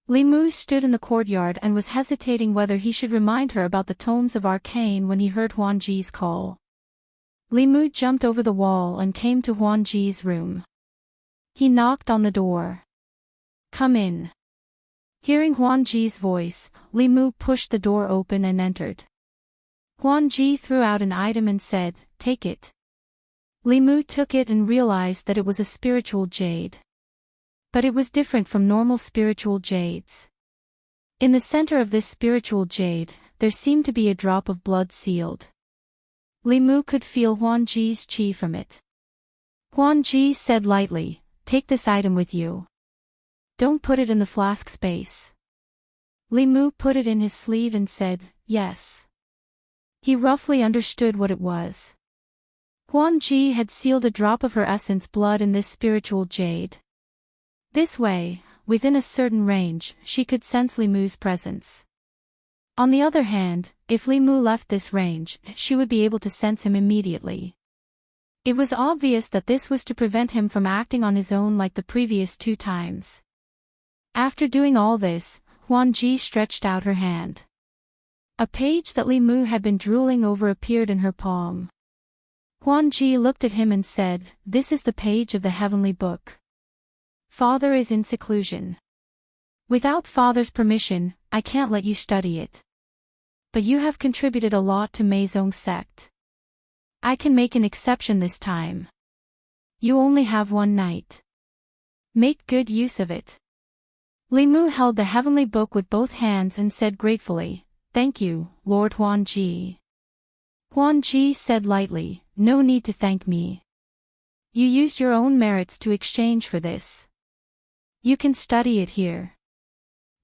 Li Mu stood in the courtyard and was hesitating whether he should remind her about the tomes of arcane when he heard Huan Ji's call. Li Mu jumped over the wall and came to Huan Ji's room. He knocked on the door. "Come in." Hearing Huan Ji's voice, Li Mu pushed the door open and entered. Huan Ji threw out an item and said, "Take it." Li Mu took it and realized that it was a spiritual jade. But it was different from normal spiritual jades. In the center of this spiritual jade, there seemed to be a drop of blood sealed. Li Mu could feel Huan Ji's qi from it. Huan Ji said lightly, "Take this item with you. Don't put it in the flask space." Li Mu put it in his sleeve and said, "Yes." He roughly understood what it was. Huan Ji had sealed a drop of her essence blood in this spiritual jade. This way, within a certain range, she could sense Li Mu's presence. On the other hand, if Li Mu left this range, she would be able to sense him immediately. It was obvious that this was to prevent him from acting on his own like the previous 2 times. After doing all this, Huan Ji stretched out her hand. A page that Li Mu had been drooling over appeared in her palm. Huan Ji looked at him and said, "This is the page of the heavenly book. Father is in seclusion. Without Father's permission, I can't let you study it. But you have contributed a lot to Meizong's sect. I can make an exception this time. You only have 1 night. Make good use of it." Li Mu held the heavenly book with both hands and said gratefully, "Thank you, Lord Huan Ji." Huan Ji said lightly, "No need to thank me. You used your own merits to exchange for this. You can study it here.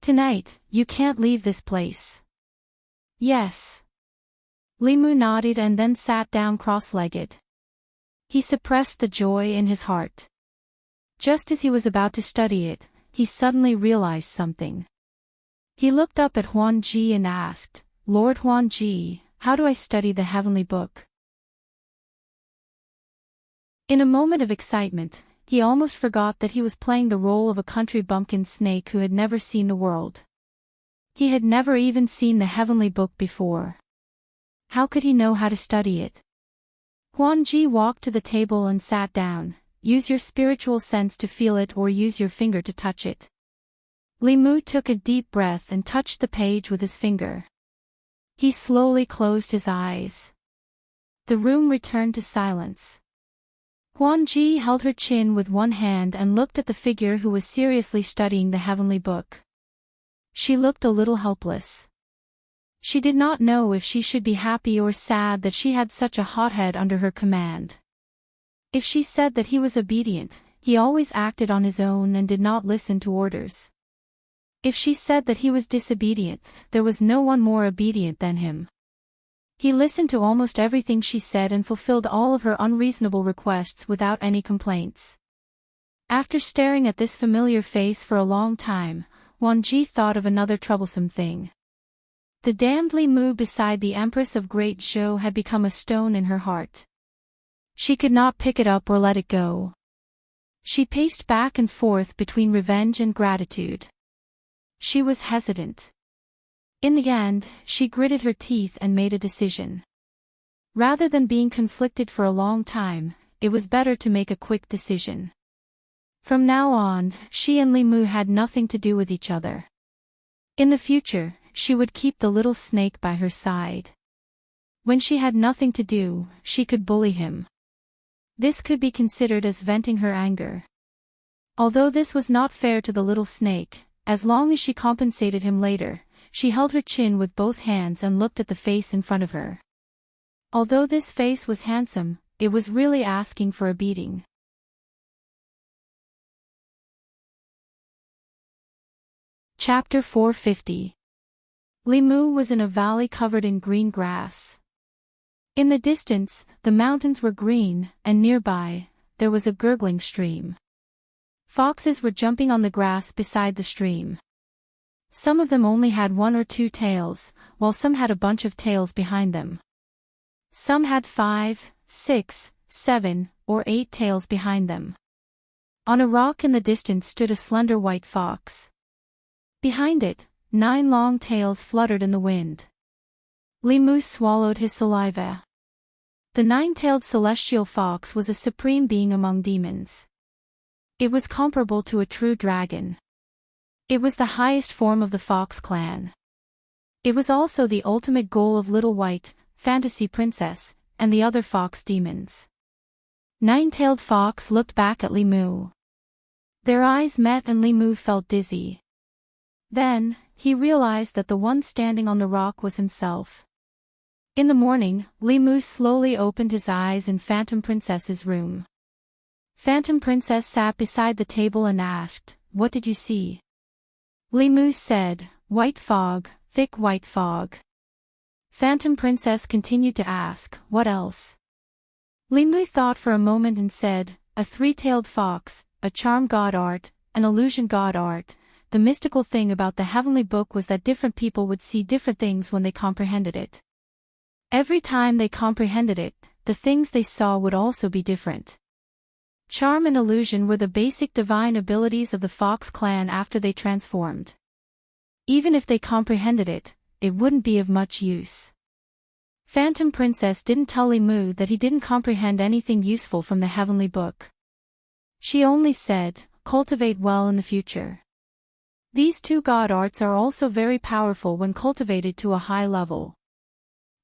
Tonight, you can't leave this place." "Yes." Li Mu nodded and then sat down cross-legged. He suppressed the joy in his heart. Just as he was about to study it, he suddenly realized something. He looked up at Huan Ji and asked, "Lord Huan Ji, how do I study the heavenly book?" In a moment of excitement, he almost forgot that he was playing the role of a country bumpkin snake who had never seen the world. He had never even seen the heavenly book before. How could he know how to study it? Huanji walked to the table and sat down. Use your spiritual sense to feel it or use your finger to touch it. Li Mu took a deep breath and touched the page with his finger. He slowly closed his eyes. The room returned to silence. Huanji held her chin with one hand and looked at the figure who was seriously studying the heavenly book. She looked a little helpless. She did not know if she should be happy or sad that she had such a hothead under her command. If she said that he was obedient, he always acted on his own and did not listen to orders. If she said that he was disobedient, there was no one more obedient than him. He listened to almost everything she said and fulfilled all of her unreasonable requests without any complaints. After staring at this familiar face for a long time, Huanji thought of another troublesome thing. The damned Li Mu beside the Empress of Great Zhou had become a stone in her heart. She could not pick it up or let it go. She paced back and forth between revenge and gratitude. She was hesitant. In the end, she gritted her teeth and made a decision. Rather than being conflicted for a long time, it was better to make a quick decision. From now on, she and Li Mu had nothing to do with each other. In the future, she would keep the little snake by her side. When she had nothing to do, she could bully him. This could be considered as venting her anger. Although this was not fair to the little snake, as long as she compensated him later, she held her chin with both hands and looked at the face in front of her. Although this face was handsome, it was really asking for a beating. Chapter 450. Li Mu was in a valley covered in green grass. In the distance, the mountains were green, and nearby, there was a gurgling stream. Foxes were jumping on the grass beside the stream. Some of them only had 1 or 2 tails, while some had a bunch of tails behind them. Some had 5, 6, 7, or 8 tails behind them. On a rock in the distance stood a slender white fox. Behind it, 9 long tails fluttered in the wind. Li Mu swallowed his saliva. The 9-tailed celestial fox was a supreme being among demons. It was comparable to a true dragon. It was the highest form of the fox clan. It was also the ultimate goal of Little White, Fantasy Princess, and the other fox demons. 9-tailed fox looked back at Li Mu. Their eyes met and Li Mu felt dizzy. Then, he realized that the one standing on the rock was himself. In the morning, Li Mu slowly opened his eyes in Phantom Princess's room. Phantom Princess sat beside the table and asked, "What did you see?" Li Mu said, "White fog, thick white fog." Phantom Princess continued to ask, "What else?" Li Mu thought for a moment and said, "A 3-tailed fox, a charm god art, an illusion god art." The mystical thing about the heavenly book was that different people would see different things when they comprehended it. Every time they comprehended it, the things they saw would also be different. Charm and illusion were the basic divine abilities of the Fox clan after they transformed. Even if they comprehended it, it wouldn't be of much use. Phantom Princess didn't tell Li Mu that he didn't comprehend anything useful from the heavenly book. She only said, "Cultivate well in the future." These 2 god arts are also very powerful when cultivated to a high level.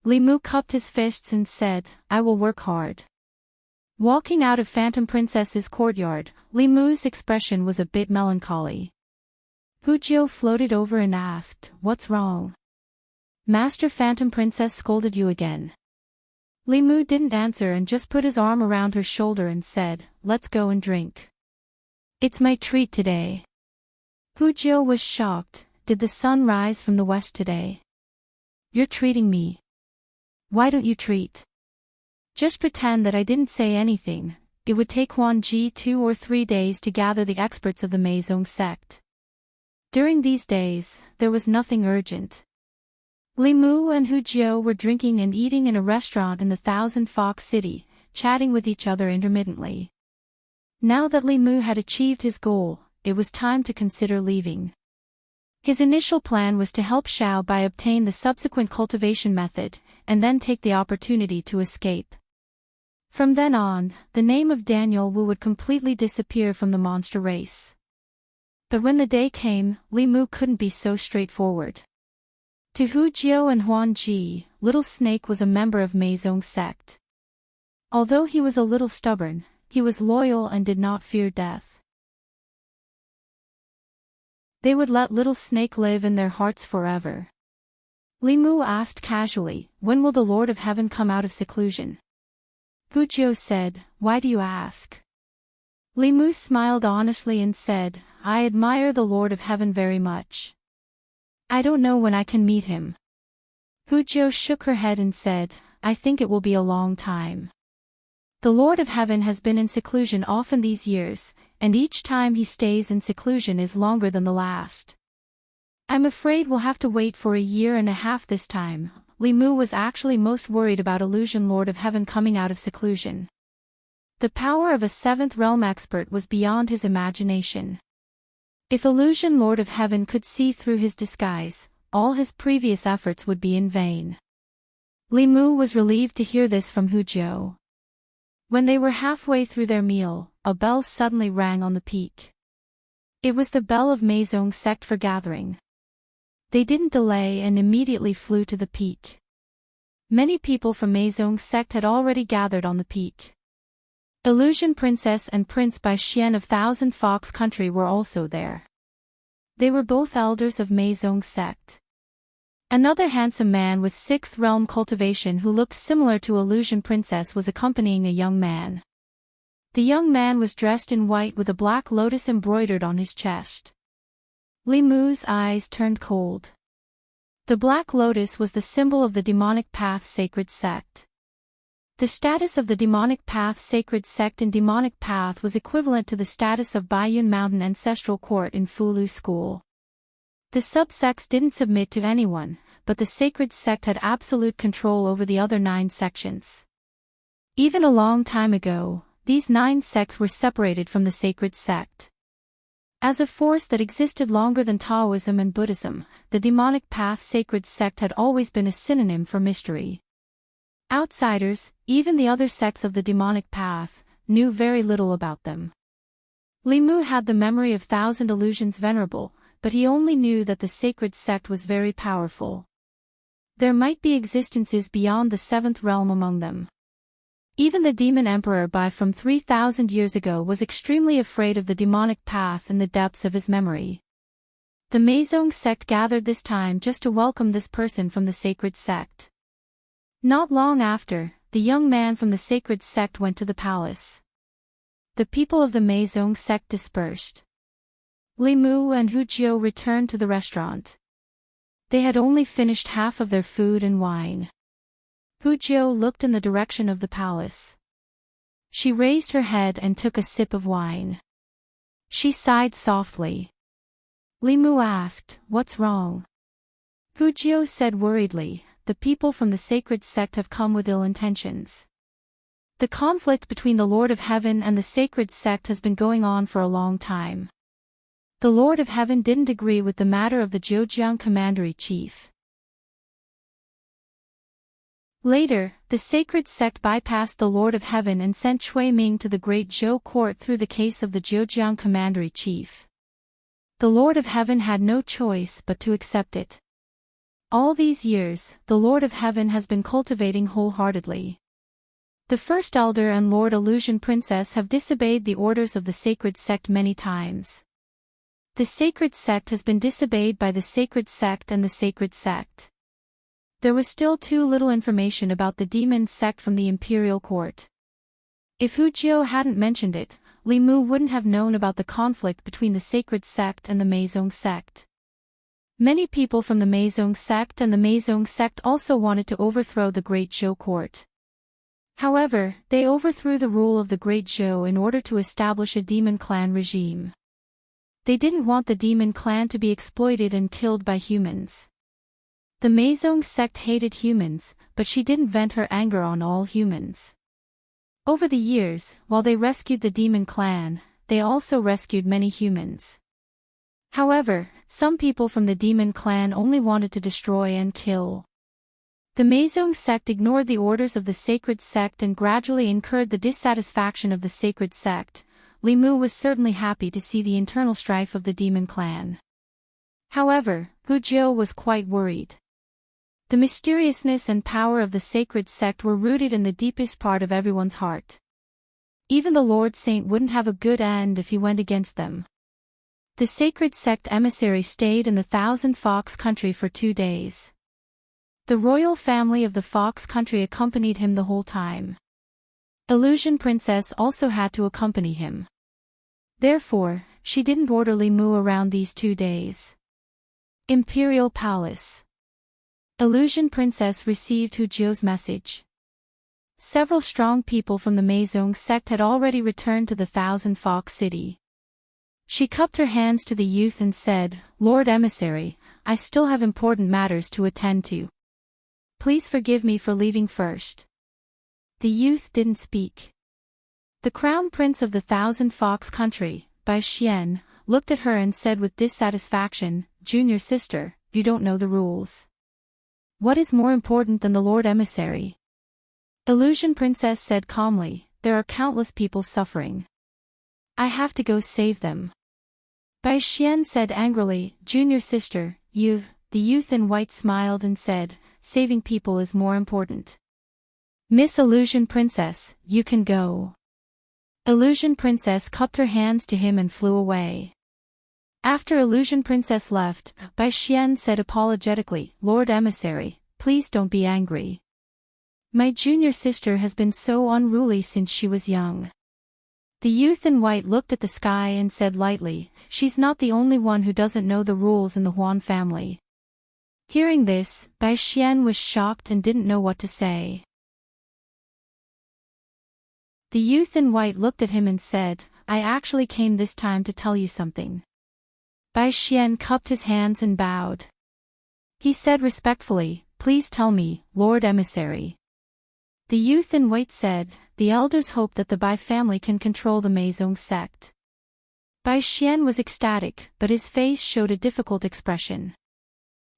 Li Mu cupped his fists and said, "I will work hard." Walking out of Phantom Princess's courtyard, Li Mu's expression was a bit melancholy. Hujiu floated over and asked, "What's wrong?" "Master Phantom Princess scolded you again." Li Mu didn't answer and just put his arm around her shoulder and said, "Let's go and drink. It's my treat today." Hujiu was shocked. "Did the sun rise from the west today? You're treating me. Why don't you treat? Just pretend that I didn't say anything." It would take Huanji 2 or 3 days to gather the experts of the Meizong sect. During these days, there was nothing urgent. Li Mu and Hujiu were drinking and eating in a restaurant in the Thousand Fox City, chatting with each other intermittently. Now that Li Mu had achieved his goal, it was time to consider leaving. His initial plan was to help Xiao Bai obtain the subsequent cultivation method, and then take the opportunity to escape. From then on, the name of Daniel Wu would completely disappear from the monster race. But when the day came, Li Mu couldn't be so straightforward. To Hu Jiao and Huan Ji, Little Snake was a member of Meizong sect. Although he was a little stubborn, he was loyal and did not fear death. They would let Little Snake live in their hearts forever. Li Mu asked casually, "When will the Lord of Heaven come out of seclusion?" Hu Jiao said, "Why do you ask?" Li Mu smiled honestly and said, "I admire the Lord of Heaven very much. I don't know when I can meet him." Hu Jiao shook her head and said, "I think it will be a long time. The Lord of Heaven has been in seclusion often these years, and each time he stays in seclusion is longer than the last. I'm afraid we'll have to wait for 1.5 years this time." Li Mu was actually most worried about Illusion Lord of Heaven coming out of seclusion. The power of a 7th realm expert was beyond his imagination. If Illusion Lord of Heaven could see through his disguise, all his previous efforts would be in vain. Li Mu was relieved to hear this from Hu Jiao. When they were halfway through their meal, a bell suddenly rang on the peak. It was the bell of Meizong sect for gathering. They didn't delay and immediately flew to the peak. Many people from Meizong sect had already gathered on the peak. Illusion Princess and Prince Bai Xian of Thousand Fox Country were also there. They were both elders of Meizong sect. Another handsome man with 6th realm cultivation who looked similar to Illusion Princess was accompanying a young man. The young man was dressed in white with a black lotus embroidered on his chest. Li Mu's eyes turned cold. The black lotus was the symbol of the Demonic Path Sacred Sect. The status of the Demonic Path Sacred Sect in Demonic Path was equivalent to the status of Baiyun Mountain Ancestral Court in Fulu School. The subsects didn't submit to anyone, but the Sacred Sect had absolute control over the other 9 sections. Even a long time ago, these 9 sects were separated from the Sacred Sect. As a force that existed longer than Taoism and Buddhism, the Demonic Path Sacred Sect had always been a synonym for mystery. Outsiders, even the other sects of the Demonic Path, knew very little about them. Li Mu had the memory of 1,000 illusions venerable, but he only knew that the Sacred Sect was very powerful. There might be existences beyond the 7th realm among them. Even the Demon Emperor Bai from 3,000 years ago was extremely afraid of the demonic path in the depths of his memory. The Meizong sect gathered this time just to welcome this person from the sacred sect. Not long after, the young man from the sacred sect went to the palace. The people of the Meizong sect dispersed. Li Mu and Hu Jiao returned to the restaurant. They had only finished half of their food and wine. Hu Jiao looked in the direction of the palace. She raised her head and took a sip of wine. She sighed softly. Li Mu asked, "What's wrong?" Hu Jiao said worriedly, "The people from the sacred sect have come with ill intentions. The conflict between the Lord of Heaven and the sacred sect has been going on for a long time. The Lord of Heaven didn't agree with the matter of the Zhejiang commandery chief. Later, the sacred sect bypassed the Lord of Heaven and sent Cui Ming to the Great Zhou court through the case of the Zhejiang commandery chief. The Lord of Heaven had no choice but to accept it. All these years, the Lord of Heaven has been cultivating wholeheartedly. The First Elder and Lord Illusion Princess have disobeyed the orders of the sacred sect many times. The sacred sect has been disobeyed by the sacred sect and the sacred sect. There was still too little information about the demon sect from the imperial court. If Hu Jiao hadn't mentioned it, Li Mu wouldn't have known about the conflict between the sacred sect and the Meizong sect. Many people from the Meizong sect and the Meizong sect also wanted to overthrow the Great Zhou court. However, they overthrew the rule of the Great Zhou in order to establish a demon clan regime. They didn't want the demon clan to be exploited and killed by humans. The Meizong sect hated humans, but she didn't vent her anger on all humans. Over the years, while they rescued the demon clan, they also rescued many humans. However, some people from the demon clan only wanted to destroy and kill. The Meizong sect ignored the orders of the sacred sect and gradually incurred the dissatisfaction of the sacred sect. Li Mu was certainly happy to see the internal strife of the demon clan. However, Hu Jiu was quite worried. The mysteriousness and power of the sacred sect were rooted in the deepest part of everyone's heart. Even the Lord Saint wouldn't have a good end if he went against them. The sacred sect emissary stayed in the Thousand Fox country for 2 days. The royal family of the Fox country accompanied him the whole time. Illusion Princess also had to accompany him. Therefore, she didn't order Li Mu around these 2 days. Imperial Palace. Illusion Princess received Hu Jiu's message. Several strong people from the Meizong sect had already returned to the Thousand Fox city. She cupped her hands to the youth and said, "Lord Emissary, I still have important matters to attend to. Please forgive me for leaving first." The youth didn't speak. The Crown Prince of the Thousand Fox country, Bai Xian, looked at her and said with dissatisfaction, "Junior sister, you don't know the rules. What is more important than the Lord Emissary?" Illusion Princess said calmly, "There are countless people suffering. I have to go save them." Bai Xian said angrily, "Junior sister, you..." The youth in white smiled and said, "Saving people is more important. Miss Illusion Princess, you can go." Illusion Princess cupped her hands to him and flew away. After Illusion Princess left, Bai Xian said apologetically, "Lord Emissary, please don't be angry. My junior sister has been so unruly since she was young." The youth in white looked at the sky and said lightly, "She's not the only one who doesn't know the rules in the Huan family." Hearing this, Bai Xian was shocked and didn't know what to say. The youth in white looked at him and said, "I actually came this time to tell you something." Bai Xian cupped his hands and bowed. He said respectfully, "Please tell me, Lord Emissary." The youth in white said, "The elders hope that the Bai family can control the Meizong sect." Bai Xian was ecstatic, but his face showed a difficult expression.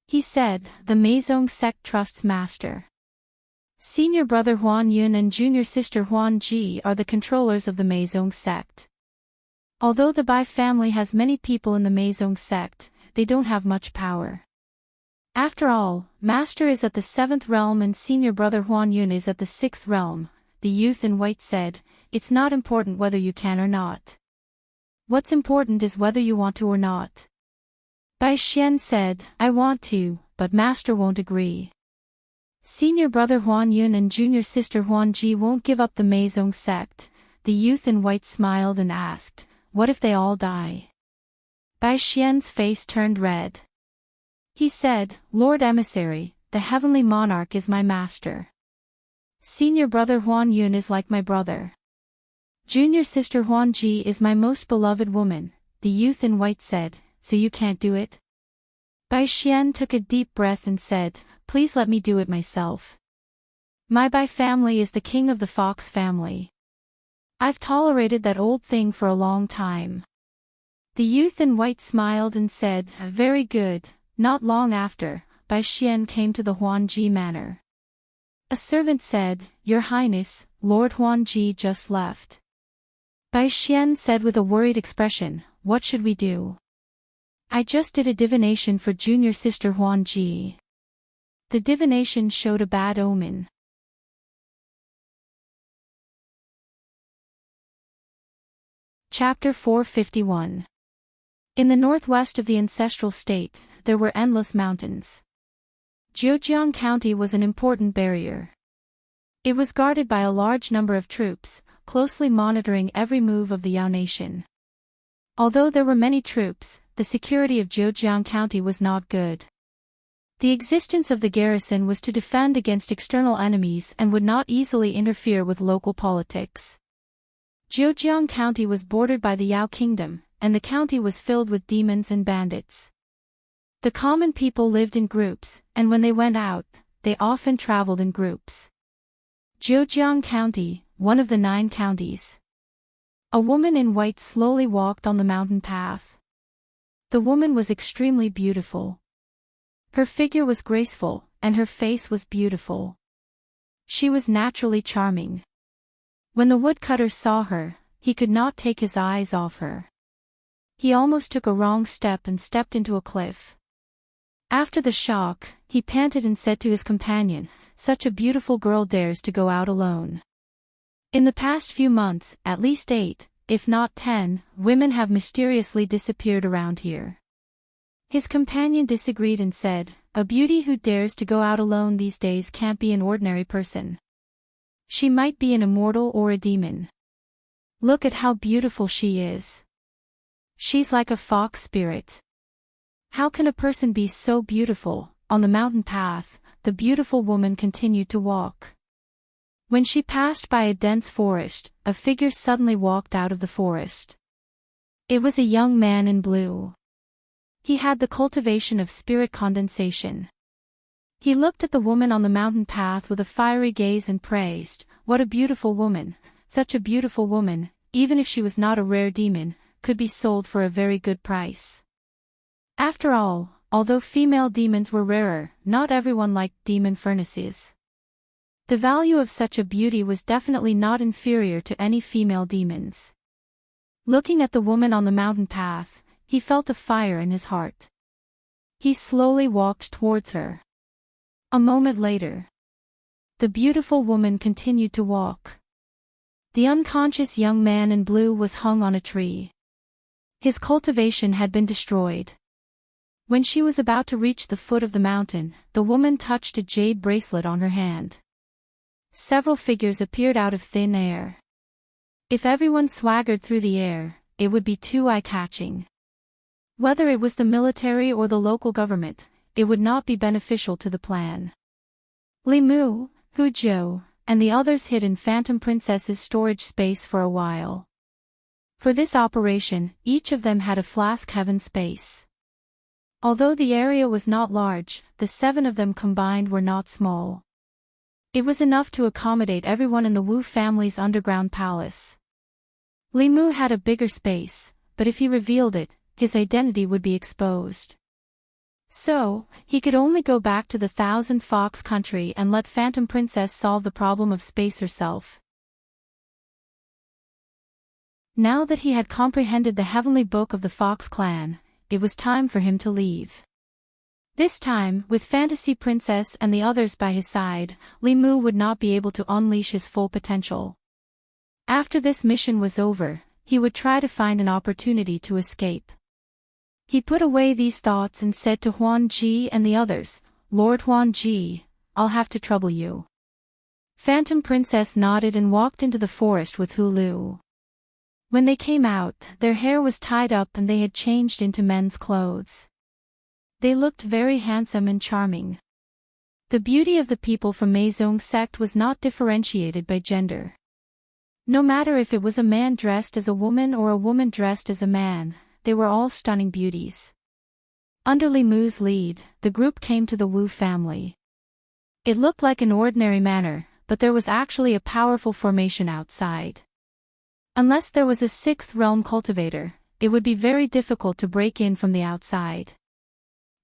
He said, "The Meizong sect trusts Master. Senior brother Huan Yun and junior sister Huan Ji are the controllers of the Meizong sect. Although the Bai family has many people in the Meizong sect, they don't have much power. After all, Master is at the 7th realm and senior brother Huan Yun is at the 6th realm." The youth in white said, "It's not important whether you can or not. What's important is whether you want to or not." Bai Xian said, "I want to, but Master won't agree. Senior brother Huan Yun and junior sister Huan Ji won't give up the Meizong sect." The youth in white smiled and asked, "What if they all die?" Bai Xian's face turned red. He said, "Lord Emissary, the heavenly monarch is my master. Senior brother Huan Yun is like my brother. Junior sister Huan Ji is my most beloved woman." The youth in white said, "So you can't do it?" Bai Xian took a deep breath and said, "Please let me do it myself. My Bai family is the king of the Fox family. I've tolerated that old thing for a long time." The youth in white smiled and said, "Very good." Not long after, Bai Xian came to the Huan Ji manor. A servant said, "Your Highness, Lord Huan Ji just left." Bai Xian said with a worried expression, "What should we do?" "I just did a divination for junior sister Huan Ji. The divination showed a bad omen." Chapter 451. In the northwest of the ancestral state, there were endless mountains. Zhejiang County was an important barrier. It was guarded by a large number of troops, closely monitoring every move of the Yao nation. Although there were many troops, the security of Zhejiang County was not good. The existence of the garrison was to defend against external enemies and would not easily interfere with local politics. Zhejiang County was bordered by the Yao Kingdom, and the county was filled with demons and bandits. The common people lived in groups, and when they went out, they often traveled in groups. Zhejiang County, one of the 9 counties. A woman in white slowly walked on the mountain path. The woman was extremely beautiful. Her figure was graceful, and her face was beautiful. She was naturally charming. When the woodcutter saw her, he could not take his eyes off her. He almost took a wrong step and stepped into a cliff. After the shock, he panted and said to his companion, "Such a beautiful girl dares to go out alone." In the past few months, at least 8, if not 10, women have mysteriously disappeared around here. His companion disagreed and said, "A beauty who dares to go out alone these days can't be an ordinary person. She might be an immortal or a demon. Look at how beautiful she is. She's like a fox spirit. How can a person be so beautiful?" On the mountain path, the beautiful woman continued to walk. When she passed by a dense forest, a figure suddenly walked out of the forest. It was a young man in blue. He had the cultivation of spirit condensation. He looked at the woman on the mountain path with a fiery gaze and praised, "What a beautiful woman! Such a beautiful woman, even if she was not a rare demon, could be sold for a very good price." After all, although female demons were rarer, not everyone liked demon furnaces. The value of such a beauty was definitely not inferior to any female demons. Looking at the woman on the mountain path, he felt a fire in his heart. He slowly walked towards her. A moment later, the beautiful woman continued to walk. The unconscious young man in blue was hung on a tree. His cultivation had been destroyed. When she was about to reach the foot of the mountain, the woman touched a jade bracelet on her hand. Several figures appeared out of thin air. If everyone swaggered through the air, it would be too eye-catching. Whether it was the military or the local government, it would not be beneficial to the plan. Li Mu, Hu Zhou, and the others hid in Phantom Princess's storage space for a while. For this operation, each of them had a flask heaven space. Although the area was not large, the 7 of them combined were not small. It was enough to accommodate everyone in the Wu family's underground palace. Li Mu had a bigger space, but if he revealed it, his identity would be exposed. So, he could only go back to the Thousand Fox country and let Phantom Princess solve the problem of space herself. Now that he had comprehended the heavenly book of the Fox clan, it was time for him to leave. This time, with Fantasy Princess and the others by his side, Li Mu would not be able to unleash his full potential. After this mission was over, he would try to find an opportunity to escape. He put away these thoughts and said to Huan Ji and the others, "Lord Huan Ji, I'll have to trouble you." Phantom Princess nodded and walked into the forest with Hu Lu. When they came out, their hair was tied up and they had changed into men's clothes. They looked very handsome and charming. The beauty of the people from Meizong sect was not differentiated by gender. No matter if it was a man dressed as a woman or a woman dressed as a man, they were all stunning beauties. Under Li Mu's lead, the group came to the Wu family. It looked like an ordinary manor, but there was actually a powerful formation outside. Unless there was a 6th realm cultivator, it would be very difficult to break in from the outside.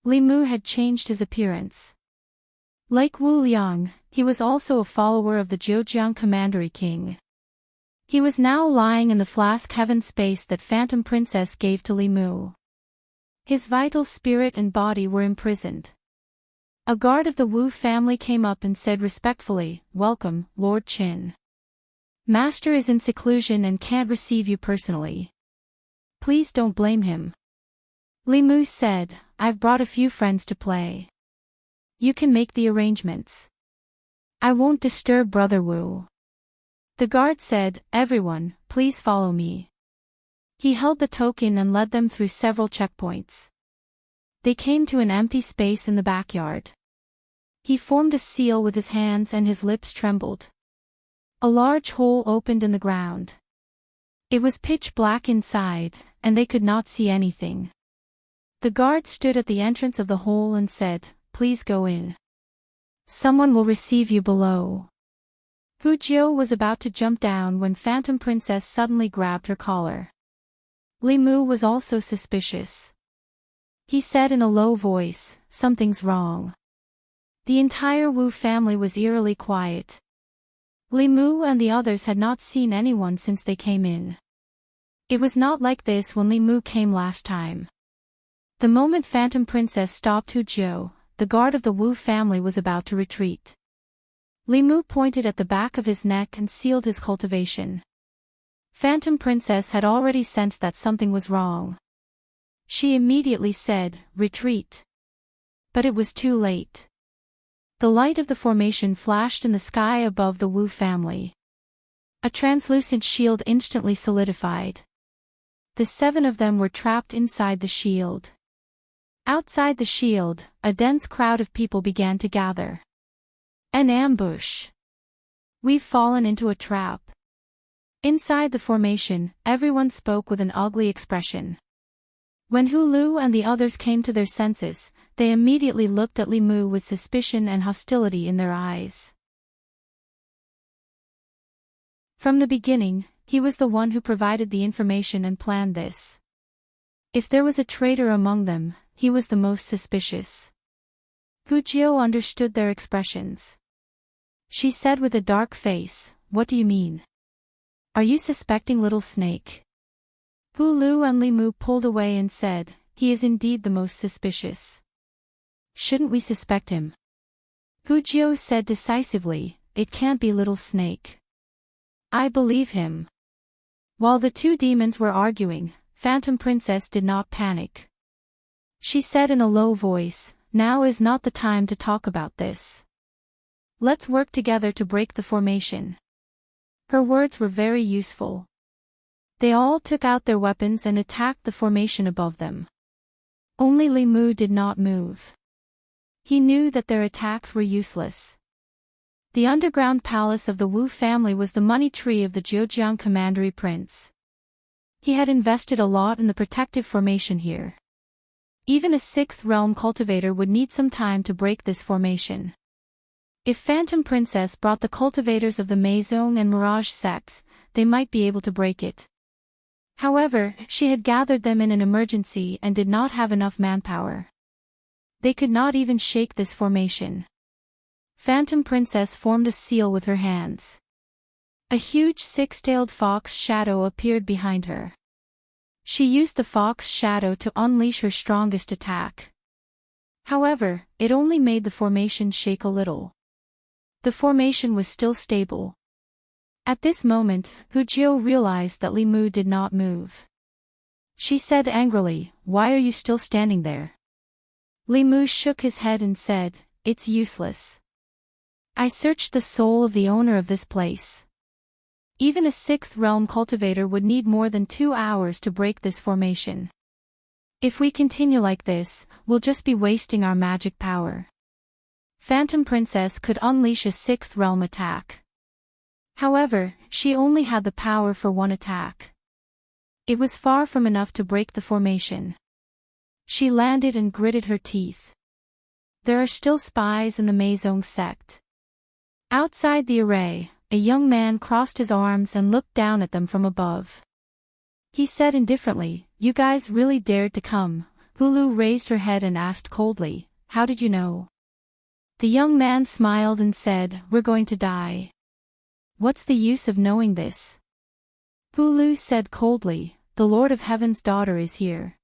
Li Mu had changed his appearance. Like Wu Liang, he was also a follower of the Zhejiang Commandery King. He was now lying in the flask heaven space that Phantom Princess gave to Li Mu. His vital spirit and body were imprisoned. A guard of the Wu family came up and said respectfully, "Welcome, Lord Qin. Master is in seclusion and can't receive you personally. Please don't blame him." Li Mu said, "I've brought a few friends to play. You can make the arrangements. I won't disturb Brother Wu." The guard said, "Everyone, please follow me." He held the token and led them through several checkpoints. They came to an empty space in the backyard. He formed a seal with his hands and his lips trembled. A large hole opened in the ground. It was pitch black inside, and they could not see anything. The guard stood at the entrance of the hole and said, "Please go in. Someone will receive you below." Hu Jiu was about to jump down when Phantom Princess suddenly grabbed her collar. Li Mu was also suspicious. He said in a low voice, "Something's wrong." The entire Wu family was eerily quiet. Li Mu and the others had not seen anyone since they came in. It was not like this when Li Mu came last time. The moment Phantom Princess stopped Hu Jiu, the guard of the Wu family was about to retreat. Li Mu pointed at the back of his neck and sealed his cultivation. Phantom Princess had already sensed that something was wrong. She immediately said, "Retreat." But it was too late. The light of the formation flashed in the sky above the Wu family. A translucent shield instantly solidified. The 7 of them were trapped inside the shield. Outside the shield, a dense crowd of people began to gather. An ambush. We've fallen into a trap. Inside the formation, everyone spoke with an ugly expression. When Hu Lu and the others came to their senses, they immediately looked at Li Mu with suspicion and hostility in their eyes. From the beginning, he was the one who provided the information and planned this. If there was a traitor among them, he was the most suspicious. Hu Jiu understood their expressions. She said with a dark face, "What do you mean? Are you suspecting Little Snake?" Hu Lu and Li Mu pulled away and said, "He is indeed the most suspicious. Shouldn't we suspect him?" Hu Jiu said decisively, "It can't be Little Snake. I believe him." While the 2 demons were arguing, Phantom Princess did not panic. She said in a low voice, "Now is not the time to talk about this. Let's work together to break the formation." Her words were very useful. They all took out their weapons and attacked the formation above them. Only Li Mu did not move. He knew that their attacks were useless. The underground palace of the Wu family was the money tree of the Zhejiang Commandery Prince. He had invested a lot in the protective formation here. Even a 6th realm cultivator would need some time to break this formation. If Phantom Princess brought the cultivators of the Meizong and Mirage sects, they might be able to break it. However, she had gathered them in an emergency and did not have enough manpower. They could not even shake this formation. Phantom Princess formed a seal with her hands. A huge 6-tailed fox shadow appeared behind her. She used the fox shadow to unleash her strongest attack. However, it only made the formation shake a little. The formation was still stable. At this moment, Hu Jiu realized that Li Mu did not move. She said angrily, "Why are you still standing there?" Li Mu shook his head and said, "It's useless. I searched the soul of the owner of this place. Even a 6th realm cultivator would need more than 2 hours to break this formation. If we continue like this, we'll just be wasting our magic power." Phantom Princess could unleash a 6th realm attack. However, she only had the power for 1 attack. It was far from enough to break the formation. She landed and gritted her teeth. There are still spies in the Meizong sect. Outside the array, a young man crossed his arms and looked down at them from above. He said indifferently, "You guys really dared to come." Hulu raised her head and asked coldly, "How did you know?" The young man smiled and said, "We're going to die. What's the use of knowing this?" Hulu said coldly, "The Lord of Heaven's daughter is here.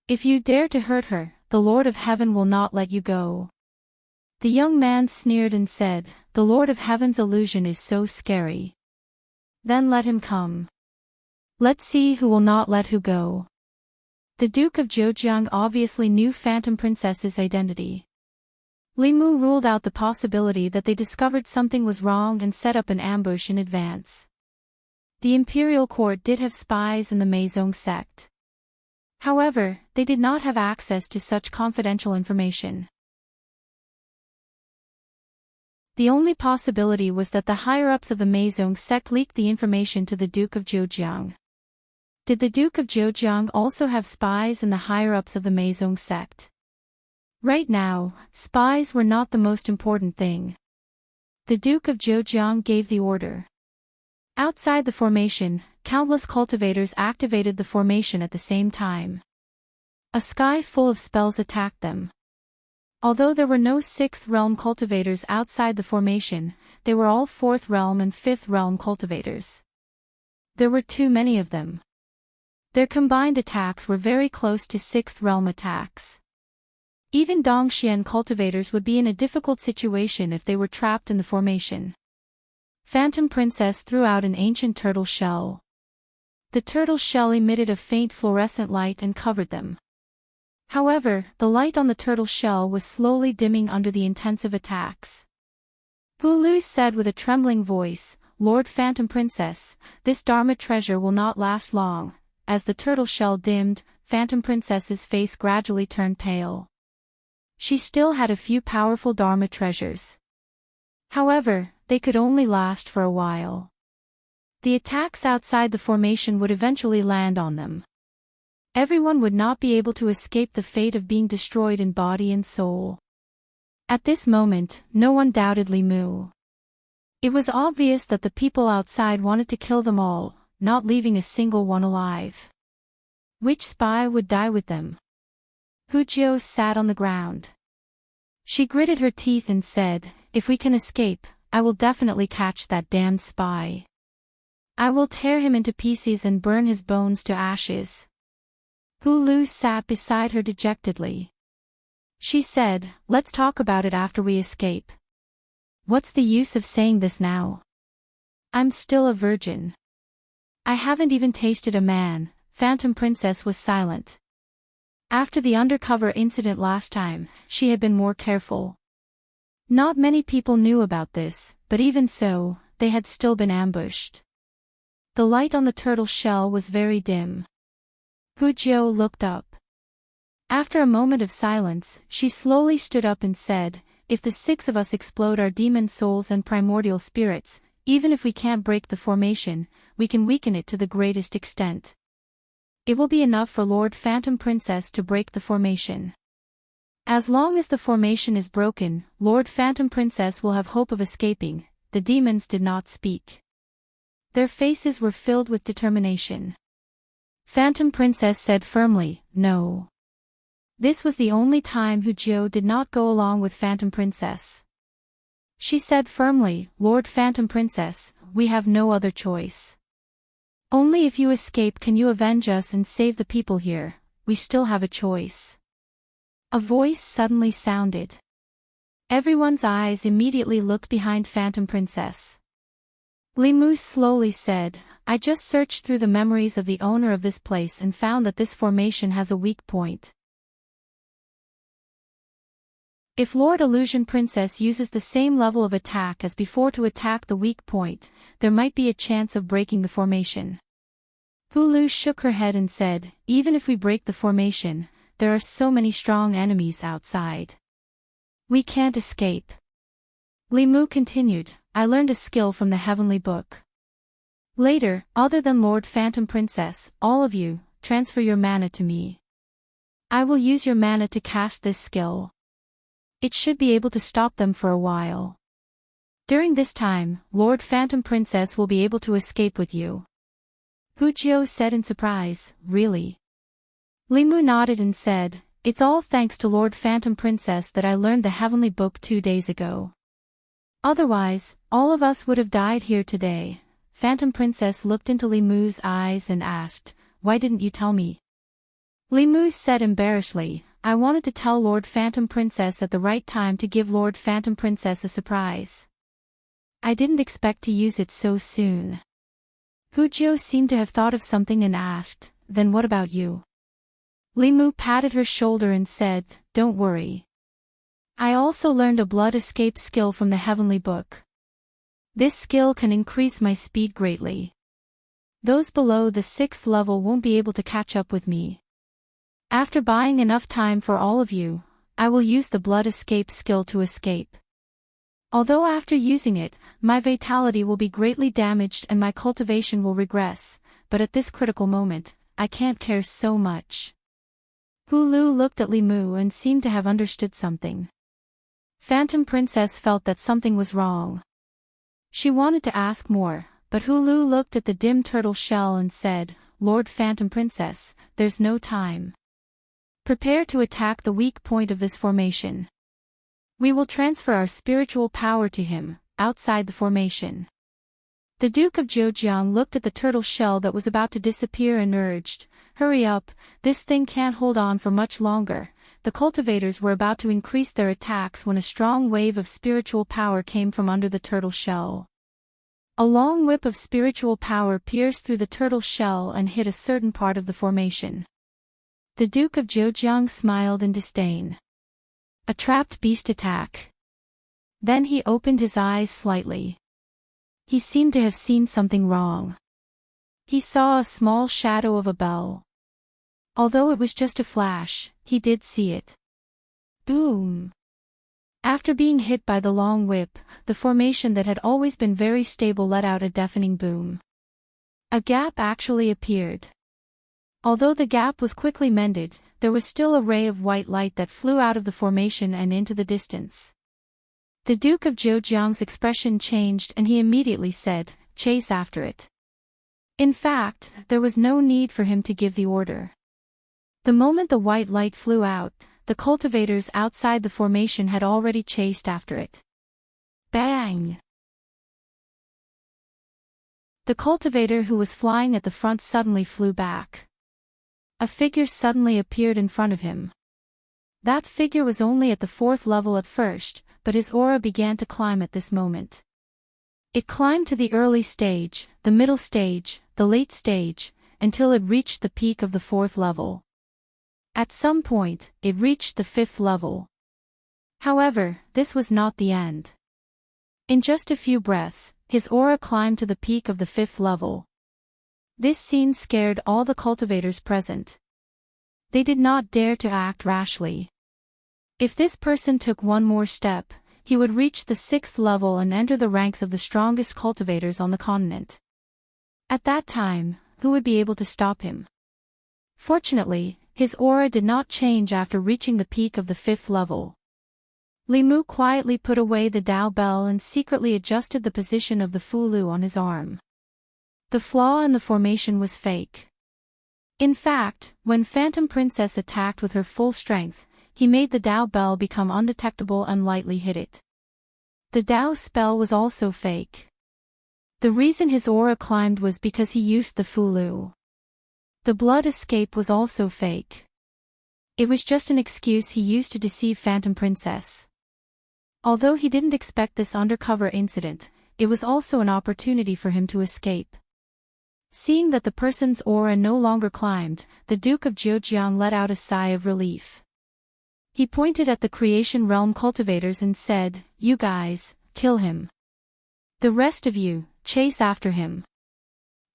If you dare to hurt her, the Lord of Heaven will not let you go." The young man sneered and said, "The Lord of Heaven's illusion is so scary. Then let him come. Let's see who will not let who go." The Duke of Zhejiang obviously knew Phantom Princess's identity. Li Mu ruled out the possibility that they discovered something was wrong and set up an ambush in advance. The imperial court did have spies in the Meizong sect. However, they did not have access to such confidential information. The only possibility was that the higher-ups of the Meizong sect leaked the information to the Duke of Zhejiang. Did the Duke of Zhejiang also have spies in the higher-ups of the Meizong sect? Right now, spies were not the most important thing. The Duke of Zhejiang gave the order. Outside the formation, countless cultivators activated the formation at the same time. A sky full of spells attacked them. Although there were no 6th realm cultivators outside the formation, they were all 4th realm and 5th realm cultivators. There were too many of them. Their combined attacks were very close to 6th realm attacks. Even Dongxian cultivators would be in a difficult situation if they were trapped in the formation. Phantom Princess threw out an ancient turtle shell. The turtle shell emitted a faint fluorescent light and covered them. However, the light on the turtle shell was slowly dimming under the intensive attacks. Hulu said with a trembling voice, "Lord Phantom Princess, this Dharma treasure will not last long." As the turtle shell dimmed, Phantom Princess's face gradually turned pale. She still had a few powerful Dharma treasures. However, they could only last for a while. The attacks outside the formation would eventually land on them. Everyone would not be able to escape the fate of being destroyed in body and soul. At this moment, no one doubted Li Mu. It was obvious that the people outside wanted to kill them all, not leaving a single one alive. Which spy would die with them? Hu Jiao sat on the ground. She gritted her teeth and said, "If we can escape, I will definitely catch that damned spy. I will tear him into pieces and burn his bones to ashes." Hulu sat beside her dejectedly. She said, "Let's talk about it after we escape. What's the use of saying this now? I'm still a virgin. I haven't even tasted a man." Phantom Princess was silent. After the undercover incident last time, she had been more careful. Not many people knew about this, but even so, they had still been ambushed. The light on the turtle shell was very dim. Hu Jiao looked up. After a moment of silence, she slowly stood up and said, "If the 6 of us explode our demon souls and primordial spirits, even if we can't break the formation, we can weaken it to the greatest extent. It will be enough for Lord Phantom Princess to break the formation. As long as the formation is broken, Lord Phantom Princess will have hope of escaping." The demons did not speak. Their faces were filled with determination. Phantom Princess said firmly, "No." This was the only time Hu Jiao did not go along with Phantom Princess. She said firmly, "Lord Phantom Princess, we have no other choice. Only if you escape can you avenge us and save the people here. We still have a choice." A voice suddenly sounded. Everyone's eyes immediately looked behind Phantom Princess. Li Mu slowly said, "I just searched through the memories of the owner of this place and found that this formation has a weak point. If Lord Illusion Princess uses the same level of attack as before to attack the weak point, there might be a chance of breaking the formation." Hulu shook her head and said, "Even if we break the formation, there are so many strong enemies outside. We can't escape." Li Mu continued, "I learned a skill from the Heavenly Book. Later, other than Lord Phantom Princess, all of you, transfer your mana to me. I will use your mana to cast this skill. It should be able to stop them for a while. During this time, Lord Phantom Princess will be able to escape with you." Hu Jiao said in surprise, "Really?" Li Mu nodded and said, "It's all thanks to Lord Phantom Princess that I learned the Heavenly Book 2 days ago. Otherwise, all of us would have died here today." Phantom Princess looked into Li Mu's eyes and asked, "Why didn't you tell me?" Li Mu said embarrassedly, "I wanted to tell Lord Phantom Princess at the right time to give Lord Phantom Princess a surprise. I didn't expect to use it so soon." Hu Jiao seemed to have thought of something and asked, "Then what about you?" Li Mu patted her shoulder and said, "Don't worry. I also learned a blood escape skill from the Heavenly Book. This skill can increase my speed greatly. Those below the 6th level won't be able to catch up with me. After buying enough time for all of you, I will use the blood escape skill to escape. Although after using it, my vitality will be greatly damaged and my cultivation will regress, but at this critical moment, I can't care so much." Hulu looked at Li Mu and seemed to have understood something. Phantom Princess felt that something was wrong. She wanted to ask more, but Hulu looked at the dim turtle shell and said, "Lord Phantom Princess, there's no time. Prepare to attack the weak point of this formation. We will transfer our spiritual power to him, outside the formation." The Duke of Zhejiang looked at the turtle shell that was about to disappear and urged, "Hurry up, this thing can't hold on for much longer." The cultivators were about to increase their attacks when a strong wave of spiritual power came from under the turtle shell. A long whip of spiritual power pierced through the turtle shell and hit a certain part of the formation. The Duke of Zhejiang smiled in disdain. A trapped beast attack. Then he opened his eyes slightly. He seemed to have seen something wrong. He saw a small shadow of a bell. Although it was just a flash, he did see it. Boom! After being hit by the long whip, the formation that had always been very stable let out a deafening boom. A gap actually appeared. Although the gap was quickly mended, there was still a ray of white light that flew out of the formation and into the distance. The Duke of Zhejiang's expression changed and he immediately said, "Chase after it." In fact, there was no need for him to give the order. The moment the white light flew out, the cultivators outside the formation had already chased after it. Bang! The cultivator who was flying at the front suddenly flew back. A figure suddenly appeared in front of him. That figure was only at the 4th level at first, but his aura began to climb at this moment. It climbed to the early stage, the middle stage, the late stage, until it reached the peak of the 4th level. At some point, it reached the 5th level. However, this was not the end. In just a few breaths, his aura climbed to the peak of the 5th level. This scene scared all the cultivators present. They did not dare to act rashly. If this person took one more step, he would reach the 6th level and enter the ranks of the strongest cultivators on the continent. At that time, who would be able to stop him? Fortunately, his aura did not change after reaching the peak of the 5th level. Li Mu quietly put away the Dao Bell and secretly adjusted the position of the Fulu on his arm. The flaw in the formation was fake. In fact, when Phantom Princess attacked with her full strength, he made the Dao Bell become undetectable and lightly hit it. The Dao spell was also fake. The reason his aura climbed was because he used the Fulu. The blood escape was also fake. It was just an excuse he used to deceive Phantom Princess. Although he didn't expect this undercover incident, it was also an opportunity for him to escape. Seeing that the person's aura no longer climbed, the Duke of Zhejiang let out a sigh of relief. He pointed at the Creation Realm cultivators and said, "You guys, kill him. The rest of you, chase after him."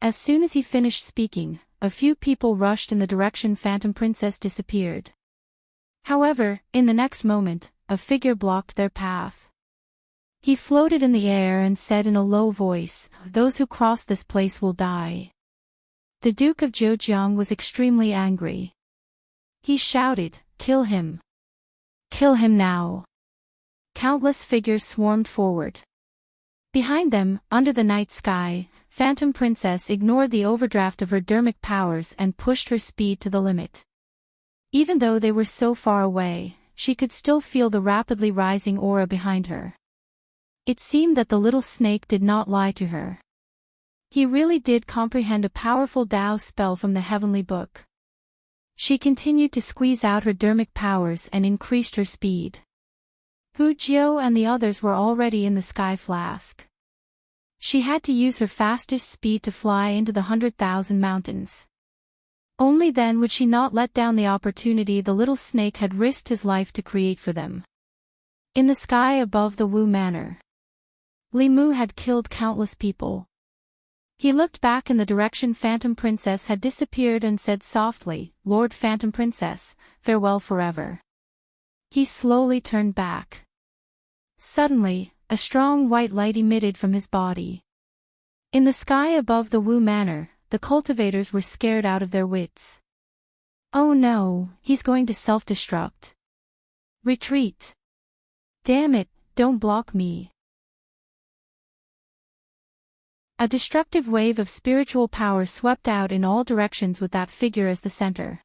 As soon as he finished speaking, a few people rushed in the direction Phantom Princess disappeared. However, in the next moment, a figure blocked their path. He floated in the air and said in a low voice, "Those who cross this place will die." The Duke of Zhejiang was extremely angry. He shouted, "Kill him! Kill him now!" Countless figures swarmed forward. Behind them, under the night sky, Phantom Princess ignored the overdraft of her dermic powers and pushed her speed to the limit. Even though they were so far away, she could still feel the rapidly rising aura behind her. It seemed that the little snake did not lie to her. He really did comprehend a powerful Dao spell from the heavenly book. She continued to squeeze out her dermic powers and increased her speed. Hu Jiao and the others were already in the sky flask. She had to use her fastest speed to fly into the 100,000 mountains. Only then would she not let down the opportunity the little snake had risked his life to create for them. In the sky above the Wu Manor, Li Mu had killed countless people. He looked back in the direction Phantom Princess had disappeared and said softly, "Lord Phantom Princess, farewell forever." He slowly turned back. Suddenly, a strong white light emitted from his body. In the sky above the Wu Manor, the cultivators were scared out of their wits. "Oh no, he's going to self-destruct. Retreat. Damn it, don't block me." A destructive wave of spiritual power swept out in all directions with that figure as the center.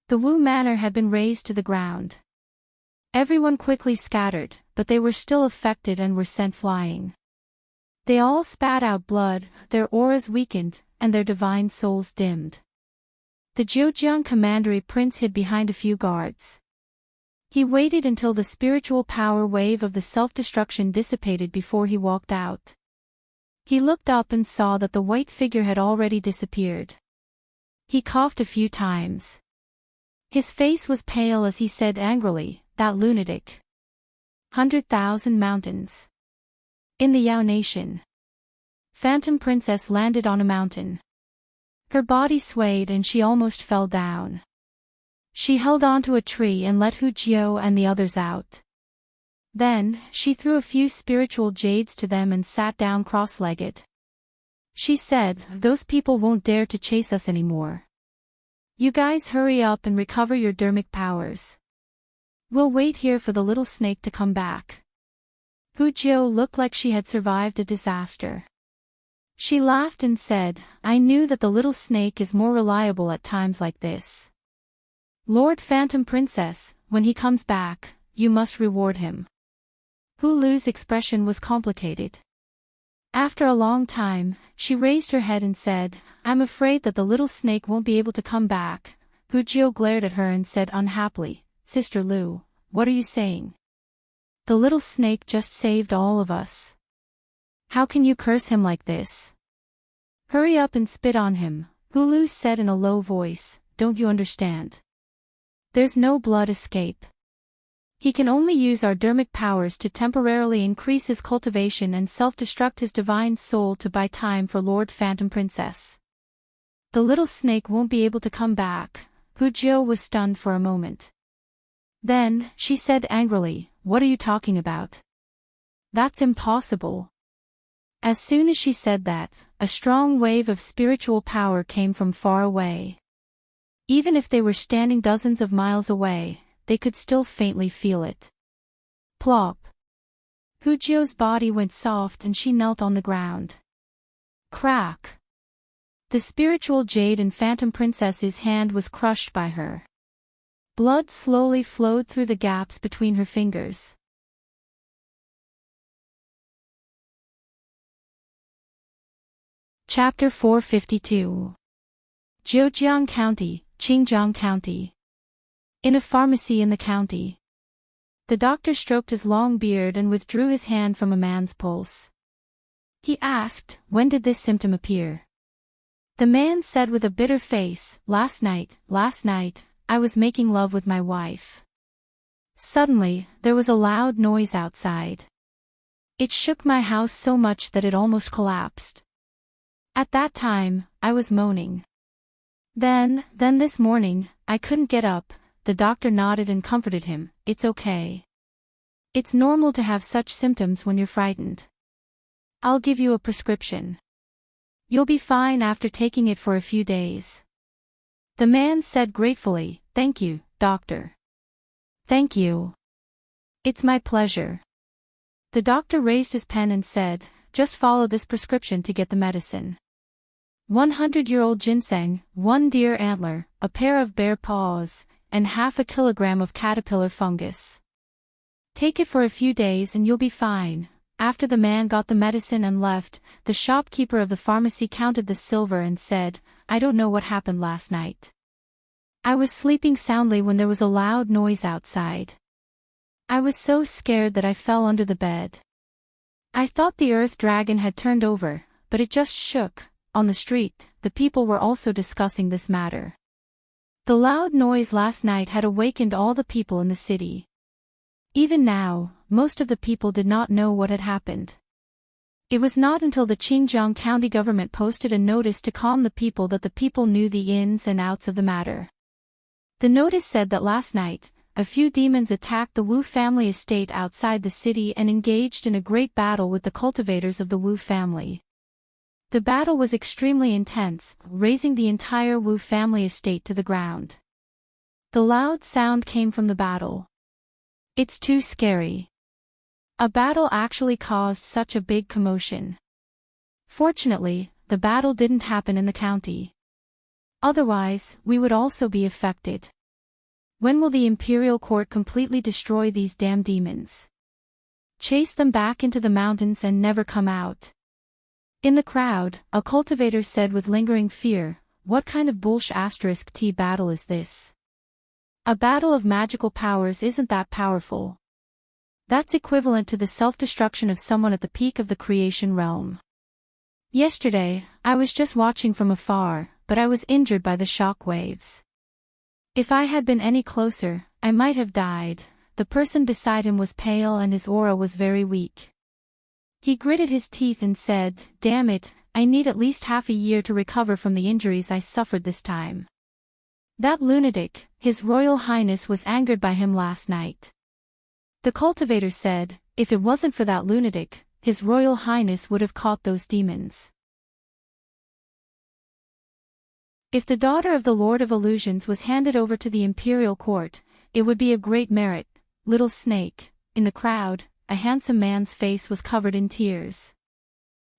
The Wu Manor had been razed to the ground. Everyone quickly scattered, but they were still affected and were sent flying. They all spat out blood, their auras weakened, and their divine souls dimmed. The Zhejiang commandery prince hid behind a few guards. He waited until the spiritual power wave of the self-destruction dissipated before he walked out. He looked up and saw that the white figure had already disappeared. He coughed a few times. His face was pale as he said angrily, "That lunatic. 100,000 mountains. In the Yao Nation." Phantom Princess landed on a mountain. Her body swayed and she almost fell down. She held onto a tree and let Hu Jiao and the others out. Then, she threw a few spiritual jades to them and sat down cross-legged. She said, "Those people won't dare to chase us anymore. You guys hurry up and recover your dermic powers. We'll wait here for the little snake to come back." Hu Jiao looked like she had survived a disaster. She laughed and said, "I knew that the little snake is more reliable at times like this. Lord Phantom Princess, when he comes back, you must reward him." Hu Lu's expression was complicated. After a long time, she raised her head and said, "I'm afraid that the little snake won't be able to come back." Hu Jiao glared at her and said unhappily, "Sister Lu, what are you saying? The little snake just saved all of us. How can you curse him like this? Hurry up and spit on him," Hu Lu said in a low voice. "Don't you understand? There's no blood escape. He can only use our dermic powers to temporarily increase his cultivation and self-destruct his divine soul to buy time for Lord Phantom Princess. The little snake won't be able to come back." Hu Jiao was stunned for a moment. Then, she said angrily, "What are you talking about? That's impossible." As soon as she said that, a strong wave of spiritual power came from far away. Even if they were standing dozens of miles away, they could still faintly feel it. Plop. Hu Jiao's body went soft and she knelt on the ground. Crack. The spiritual jade in Phantom Princess's hand was crushed by her. Blood slowly flowed through the gaps between her fingers. Chapter 452. Zhejiang County, Qingjiang County. In a pharmacy in the county. The doctor stroked his long beard and withdrew his hand from a man's pulse. He asked, "When did this symptom appear?" The man said with a bitter face, last night, I was making love with my wife. Suddenly, there was a loud noise outside. It shook my house so much that it almost collapsed. At that time, I was moaning. Then this morning, I couldn't get up." The doctor nodded and comforted him. "It's okay. It's normal to have such symptoms when you're frightened. I'll give you a prescription. You'll be fine after taking it for a few days." The man said gratefully, "Thank you, doctor." "Thank you. It's my pleasure." The doctor raised his pen and said, "Just follow this prescription to get the medicine. 100-year-old ginseng, 1 deer antler, a pair of bear paws, and half a kilogram of caterpillar fungus. Take it for a few days and you'll be fine." After the man got the medicine and left, the shopkeeper of the pharmacy counted the silver and said, "I don't know what happened last night. I was sleeping soundly when there was a loud noise outside. I was so scared that I fell under the bed. I thought the earth dragon had turned over, but it just shook." On the street, the people were also discussing this matter. The loud noise last night had awakened all the people in the city. Even now, most of the people did not know what had happened. It was not until the Qingjiang County government posted a notice to calm the people that the people knew the ins and outs of the matter. The notice said that last night, a few demons attacked the Wu family estate outside the city and engaged in a great battle with the cultivators of the Wu family. The battle was extremely intense, razing the entire Wu family estate to the ground. The loud sound came from the battle. It's too scary. A battle actually caused such a big commotion. Fortunately, the battle didn't happen in the county. Otherwise, we would also be affected. When will the Imperial Court completely destroy these damn demons? Chase them back into the mountains and never come out. In the crowd, a cultivator said with lingering fear, "What kind of bullsh*t battle is this? A battle of magical powers isn't that powerful. That's equivalent to the self-destruction of someone at the peak of the creation realm. Yesterday, I was just watching from afar, but I was injured by the shock waves. If I had been any closer, I might have died." The person beside him was pale and his aura was very weak. He gritted his teeth and said, "Damn it, I need at least half a year to recover from the injuries I suffered this time. That lunatic, His Royal Highness was angered by him last night." The cultivator said, "If it wasn't for that lunatic, His Royal Highness would have caught those demons." If the daughter of the Lord of Illusions was handed over to the Imperial Court, it would be a great merit. Little Snake. In the crowd, a handsome man's face was covered in tears.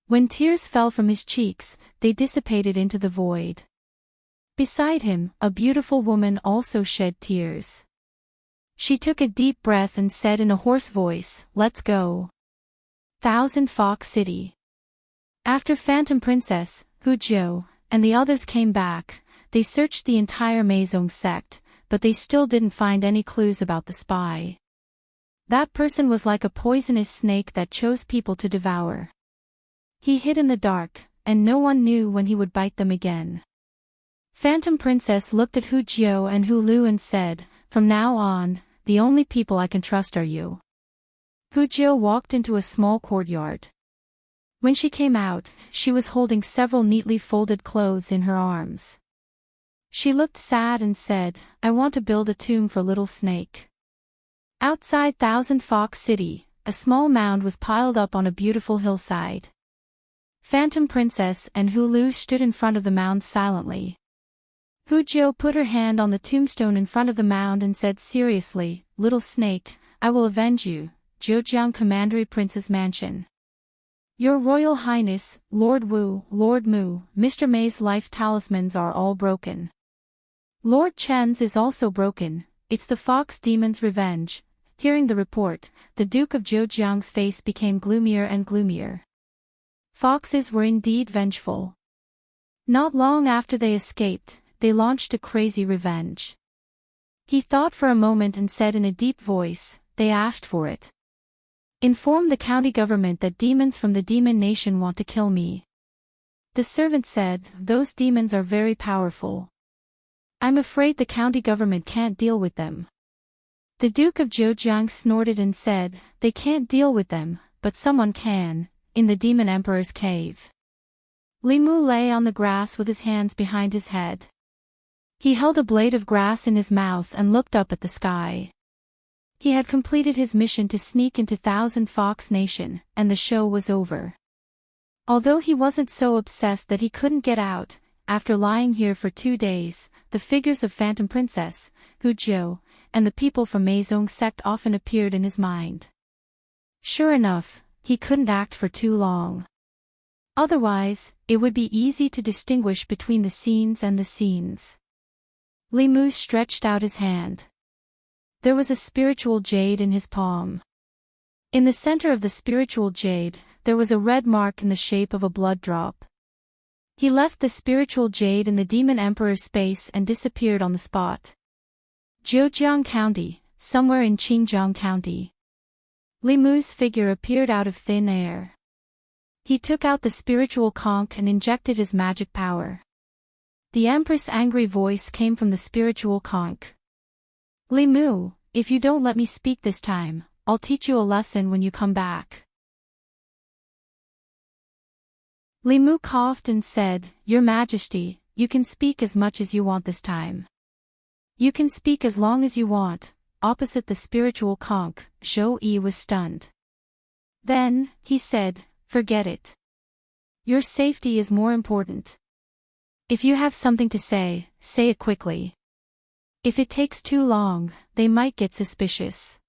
When tears fell from his cheeks, they dissipated into the void. Beside him, a beautiful woman also shed tears. She took a deep breath and said in a hoarse voice, "Let's go. Thousand Fox City." After Phantom Princess, Hu Jiu, and the others came back, they searched the entire Maisong sect, but they still didn't find any clues about the spy. That person was like a poisonous snake that chose people to devour. He hid in the dark, and no one knew when he would bite them again. Phantom Princess looked at Hu Jiu and Hu Lu and said, "From now on, the only people I can trust are you." Hu Jiu walked into a small courtyard. When she came out, she was holding several neatly folded clothes in her arms. She looked sad and said, "I want to build a tomb for Little Snake." Outside Thousand Fox City, a small mound was piled up on a beautiful hillside. Phantom Princess and Hu Lu stood in front of the mound silently. Hu Jiu put her hand on the tombstone in front of the mound and said seriously, "Little Snake, I will avenge you." Zhejiang Commandery Prince's Mansion. Your Royal Highness, Lord Wu, Lord Mu, Mr. May's life talismans are all broken. Lord Chen's is also broken. It's the Fox Demon's revenge. Hearing the report, the Duke of Zhejiang's face became gloomier and gloomier. Foxes were indeed vengeful. Not long after they escaped, they launched a crazy revenge. He thought for a moment and said in a deep voice, "They asked for it. Inform the county government that demons from the demon nation want to kill me." The servant said, "Those demons are very powerful. I'm afraid the county government can't deal with them." The Duke of Zhejiang snorted and said, "They can't deal with them, but someone can, in the Demon Emperor's cave." Li Mu lay on the grass with his hands behind his head. He held a blade of grass in his mouth and looked up at the sky. He had completed his mission to sneak into Thousand Fox Nation, and the show was over. Although he wasn't so obsessed that he couldn't get out, after lying here for 2 days, the figures of Phantom Princess, Hu Jiu, and the people from Maisong sect often appeared in his mind. Sure enough, he couldn't act for too long. Otherwise, it would be easy to distinguish between the scenes and the scenes. Li Mu stretched out his hand. There was a spiritual jade in his palm. In the center of the spiritual jade, there was a red mark in the shape of a blood drop. He left the spiritual jade in the Demon Emperor's space and disappeared on the spot. Zhejiang County, somewhere in Qingjiang County. Li Mu's figure appeared out of thin air. He took out the spiritual conch and injected his magic power. The Empress' angry voice came from the spiritual conch. "Li Mu, if you don't let me speak this time, I'll teach you a lesson when you come back." Li Mu coughed and said, "Your Majesty, you can speak as much as you want this time. You can speak as long as you want." Opposite the spiritual conch, Zhou Yi was stunned. Then, he said, "Forget it. Your safety is more important. If you have something to say, say it quickly. If it takes too long, they might get suspicious."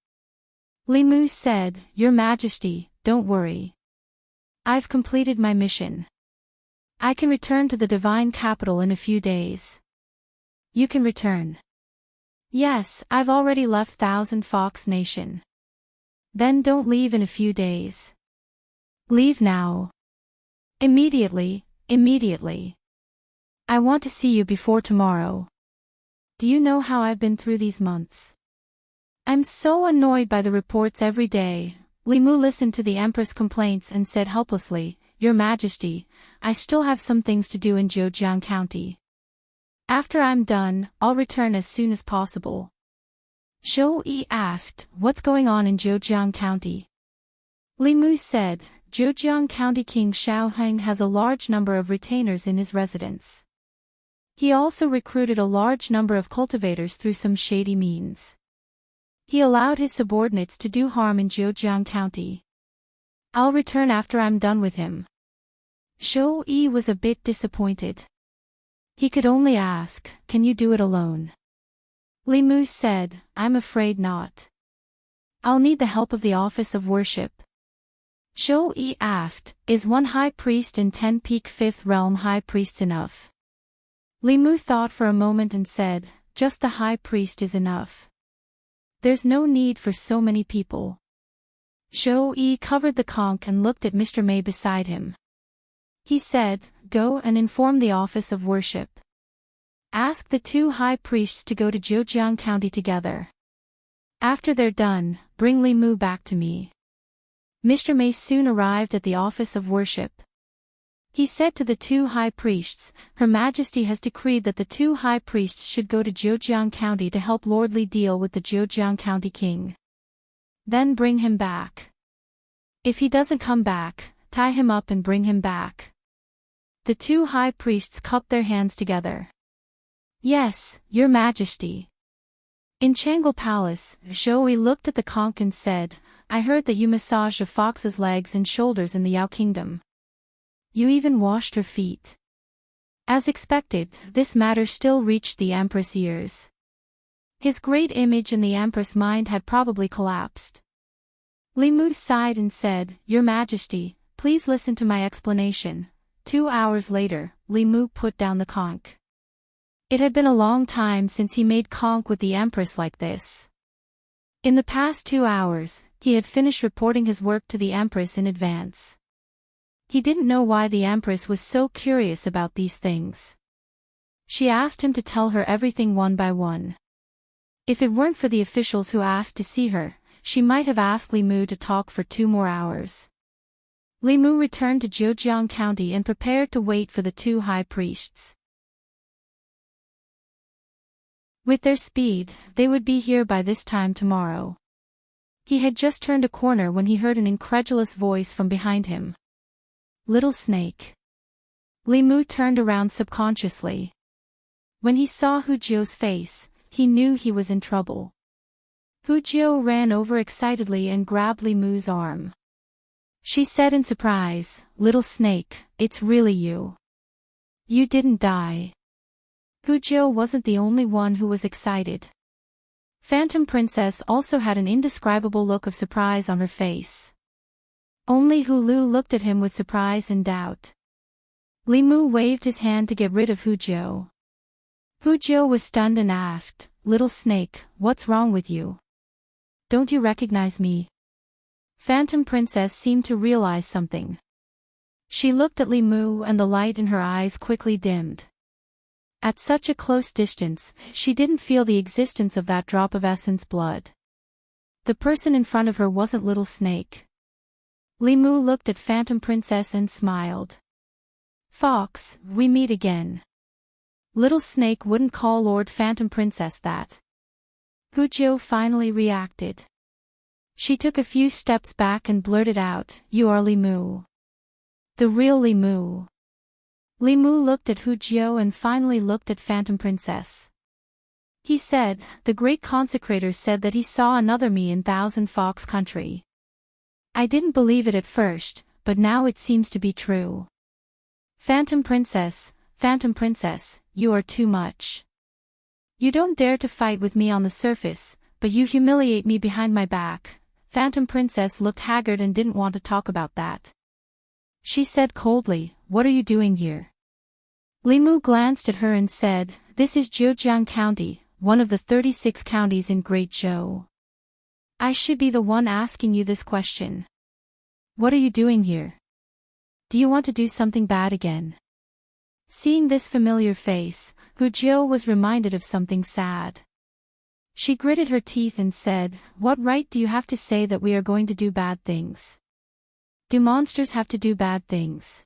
Li Mu said, "Your Majesty, don't worry. I've completed my mission. I can return to the divine capital in a few days. You can return. Yes, I've already left Thousand Fox Nation. Then don't leave in a few days. Leave now. Immediately, immediately. I want to see you before tomorrow. Do you know how I've been through these months? I'm so annoyed by the reports every day. Li Mu listened to the Empress' complaints and said helplessly, Your Majesty, I still have some things to do in Zhejiang County. After I'm done, I'll return as soon as possible. Zhou Yi asked, What's going on in Zhejiang County? Li Mu said, Zhejiang County King Xiaoheng has a large number of retainers in his residence. He also recruited a large number of cultivators through some shady means. He allowed his subordinates to do harm in Zhejiang County. I'll return after I'm done with him. Zhou Yi was a bit disappointed. He could only ask, Can you do it alone? Li Mu said, I'm afraid not. I'll need the help of the Office of Worship. Zhou Yi asked, Is one high priest and 10 peak 5th realm high priests enough? Li Mu thought for a moment and said, Just the high priest is enough. There's no need for so many people. Zhou Yi covered the conch and looked at Mr. Mei beside him. He said, Go and inform the Office of Worship. Ask the 2 high priests to go to Zhejiang County together. After they're done, bring Li Mu back to me. Mr. Mei soon arrived at the Office of Worship. He said to the 2 high priests, Her Majesty has decreed that the 2 high priests should go to Zhejiang County to help Lord Li deal with the Zhejiang County king. Then bring him back. If he doesn't come back, tie him up and bring him back. The 2 high priests cupped their hands together. Yes, Your Majesty. In Changle Palace, Zhou Yi looked at the conch and said, I heard that you massaged a fox's legs and shoulders in the Yao Kingdom. You even washed her feet. As expected, this matter still reached the Empress' ears. His great image in the Empress' mind had probably collapsed. Li Mu sighed and said, Your Majesty, please listen to my explanation. 2 hours later, Li Mu put down the conch. It had been a long time since he made conch with the Empress like this. In the past 2 hours, he had finished reporting his work to the Empress in advance. He didn't know why the Empress was so curious about these things. She asked him to tell her everything one by one. If it weren't for the officials who asked to see her, she might have asked Li Mu to talk for 2 more hours. Li Mu returned to Zhejiang County and prepared to wait for the 2 high priests. With their speed, they would be here by this time tomorrow. He had just turned a corner when he heard an incredulous voice from behind him. Little snake. Li Mu turned around subconsciously. When he saw Hu Jiu's face, he knew he was in trouble. Hu Jiu ran over excitedly and grabbed Li Mu's arm. She said in surprise, Little snake, it's really you. You didn't die. Hu Jiu wasn't the only one who was excited. Phantom Princess also had an indescribable look of surprise on her face. Only Hu Lu looked at him with surprise and doubt. Li Mu waved his hand to get rid of Hu Jiu. Hu Jiu was stunned and asked, Little snake, what's wrong with you? Don't you recognize me? Phantom Princess seemed to realize something. She looked at Li Mu and the light in her eyes quickly dimmed. At such a close distance, she didn't feel the existence of that drop of essence blood. The person in front of her wasn't Little Snake. Li Mu looked at Phantom Princess and smiled. Fox, we meet again. Little Snake wouldn't call Lord Phantom Princess that. Hu Jiu finally reacted. She took a few steps back and blurted out, You are Li Mu. The real Li Mu. Li Mu looked at Hu Jiu and finally looked at Phantom Princess. He said, The great consecrator said that he saw another me in Thousand Fox Country. I didn't believe it at first, but now it seems to be true. Phantom Princess, you are too much. You don't dare to fight with me on the surface, but you humiliate me behind my back. Phantom Princess looked haggard and didn't want to talk about that. She said coldly, What are you doing here? Li Mu glanced at her and said, "This is Zhejiang County, one of the 36 counties in Great Zhou. I should be the one asking you this question. What are you doing here? Do you want to do something bad again?" Seeing this familiar face, Hu Jiu was reminded of something sad. She gritted her teeth and said, "What right do you have to say that we are going to do bad things? Do monsters have to do bad things?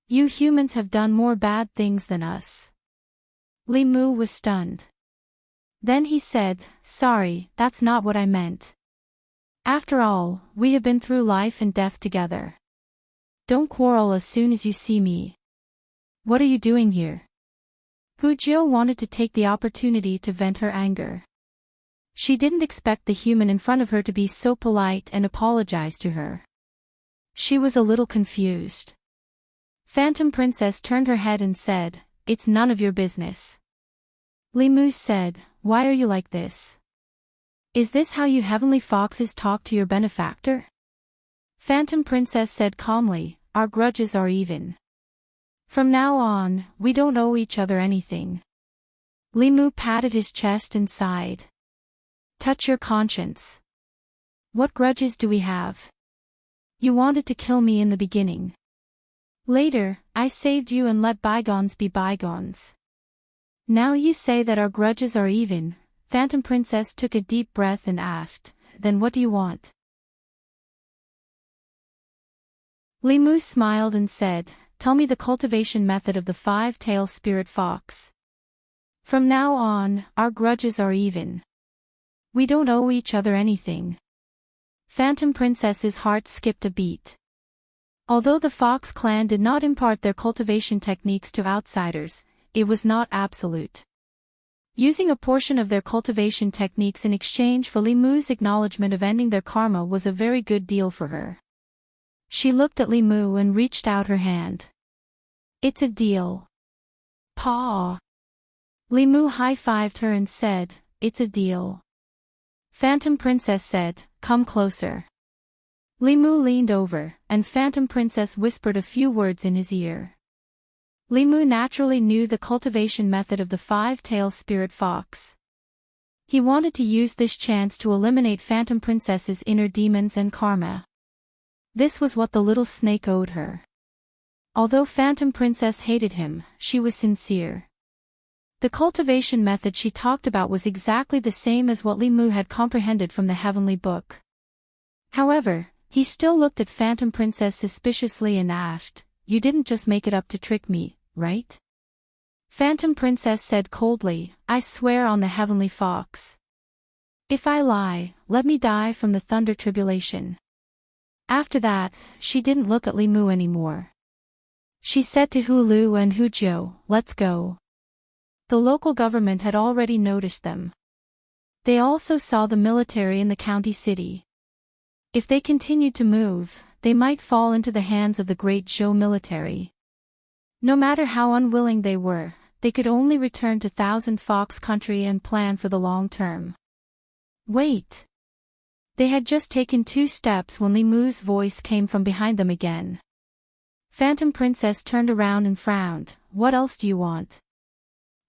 You humans have done more bad things than us." Li Mu was stunned. Then he said, "Sorry, that's not what I meant. After all, we have been through life and death together. Don't quarrel as soon as you see me. What are you doing here?" Hu Jiu wanted to take the opportunity to vent her anger. She didn't expect the human in front of her to be so polite and apologize to her. She was a little confused. Phantom Princess turned her head and said, "It's none of your business." Li Mu said, "Why are you like this? Is this how you heavenly foxes talk to your benefactor?" Phantom Princess said calmly, "Our grudges are even. From now on, we don't owe each other anything." Li Mu patted his chest and sighed. "Touch your conscience. What grudges do we have? You wanted to kill me in the beginning. Later, I saved you and let bygones be bygones. Now you say that our grudges are even." Phantom Princess took a deep breath and asked, "Then what do you want?" Li Mu smiled and said, "Tell me the cultivation method of the five-tailed spirit fox. From now on, our grudges are even. We don't owe each other anything." Phantom Princess's heart skipped a beat. Although the Fox clan did not impart their cultivation techniques to outsiders, it was not absolute. Using a portion of their cultivation techniques in exchange for Li Mu's acknowledgement of ending their karma was a very good deal for her. She looked at Li Mu and reached out her hand. "It's a deal." "Paw." Li Mu high-fived her and said, "It's a deal." Phantom Princess said, "Come closer." Li Mu leaned over, and Phantom Princess whispered a few words in his ear. Li Mu naturally knew the cultivation method of the five-tailed spirit fox. He wanted to use this chance to eliminate Phantom Princess's inner demons and karma. This was what the little snake owed her. Although Phantom Princess hated him, she was sincere. The cultivation method she talked about was exactly the same as what Li Mu had comprehended from the heavenly book. However, he still looked at Phantom Princess suspiciously and asked, "You didn't just make it up to trick me, right?" Phantom Princess said coldly, "I swear on the heavenly fox. If I lie, let me die from the thunder tribulation." After that, she didn't look at Li Mu anymore. She said to Hu Lu and Hu Jiu, "Let's go." The local government had already noticed them. They also saw the military in the county city. If they continued to move, they might fall into the hands of the Great Zhou military. No matter how unwilling they were, they could only return to Thousand Fox Country and plan for the long term. Wait! They had just taken 2 steps when Li Mu's voice came from behind them again. Phantom Princess turned around and frowned. "What else do you want?"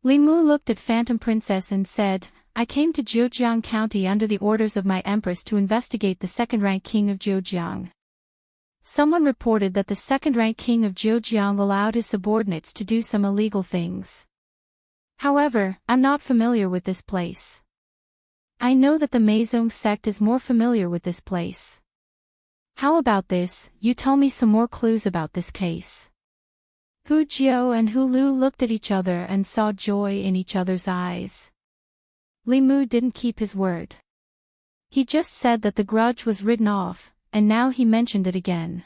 Li Mu looked at Phantom Princess and said, "I came to Zhejiang County under the orders of my Empress to investigate the second-rank king of Zhejiang. Someone reported that the second-rank king of Zhejiang allowed his subordinates to do some illegal things. However, I'm not familiar with this place. I know that the Meizong sect is more familiar with this place. How about this, you tell me some more clues about this case?" Hu Jiu and Hu Lu looked at each other and saw joy in each other's eyes. Li Mu didn't keep his word. He just said that the grudge was written off, and now he mentioned it again.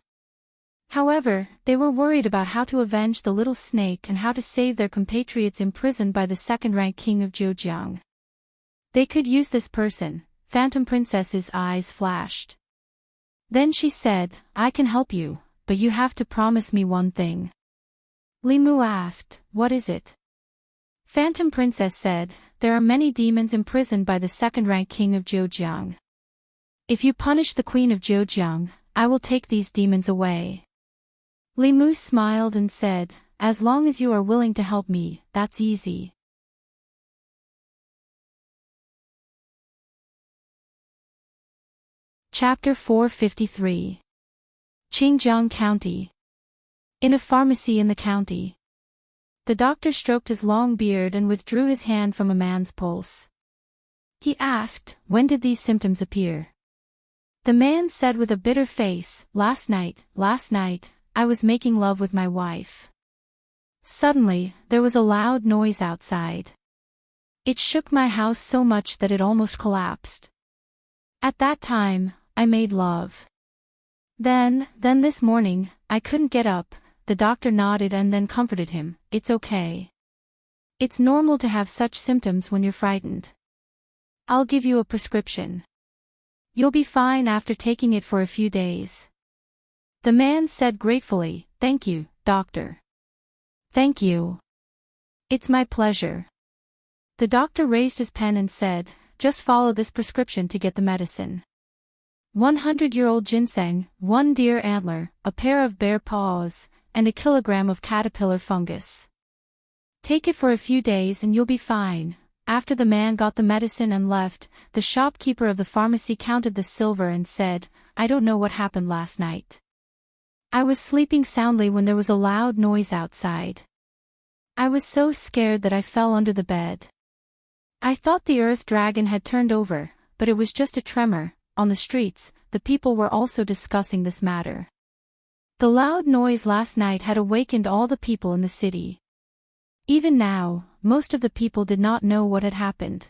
However, they were worried about how to avenge the little snake and how to save their compatriots imprisoned by the second-rank king of Zhejiang. They could use this person. Phantom Princess's eyes flashed. Then she said, "I can help you, but you have to promise me one thing." Li Mu asked, "What is it?" Phantom Princess said, "There are many demons imprisoned by the second-rank king of Zhejiang. If you punish the queen of Zhejiang, I will take these demons away." Li Mu smiled and said, as long as you are willing to help me, that's easy. Chapter 453. Qingjiang County. In a pharmacy in the county. The doctor stroked his long beard and withdrew his hand from a man's pulse. He asked, "When did these symptoms appear?" The man said with a bitter face, last night, I was making love with my wife. Suddenly, there was a loud noise outside. It shook my house so much that it almost collapsed. At that time, I made love. Then this morning, I couldn't get up." The doctor nodded and then comforted him. "It's okay. It's normal to have such symptoms when you're frightened. I'll give you a prescription. You'll be fine after taking it for a few days." The man said gratefully, "Thank you, doctor." "Thank you. It's my pleasure." The doctor raised his pen and said, "Just follow this prescription to get the medicine. 100-year-old ginseng, 1 deer antler, a pair of bear paws, and a kilogram of caterpillar fungus. Take it for a few days and you'll be fine." After the man got the medicine and left, the shopkeeper of the pharmacy counted the silver and said, "I don't know what happened last night. I was sleeping soundly when there was a loud noise outside. I was so scared that I fell under the bed. I thought the earth dragon had turned over, but it was just a tremor." On the streets, the people were also discussing this matter. The loud noise last night had awakened all the people in the city. Even now, most of the people did not know what had happened.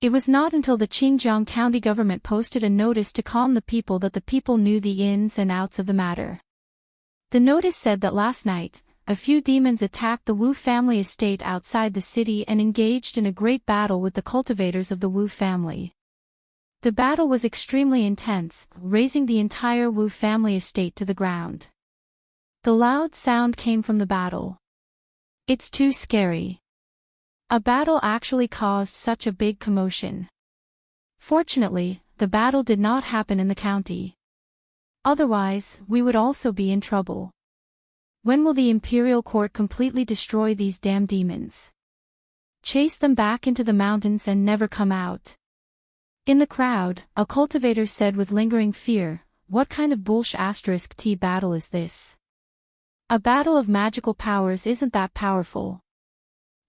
It was not until the Qingjiang County government posted a notice to calm the people that the people knew the ins and outs of the matter. The notice said that last night, a few demons attacked the Wu family estate outside the city and engaged in a great battle with the cultivators of the Wu family. The battle was extremely intense, razing the entire Wu family estate to the ground. The loud sound came from the battle. It's too scary. A battle actually caused such a big commotion. Fortunately, the battle did not happen in the county. Otherwise, we would also be in trouble. When will the imperial court completely destroy these damn demons? Chase them back into the mountains and never come out. In the crowd, a cultivator said with lingering fear, "What kind of bullsh*t battle is this? A battle of magical powers isn't that powerful.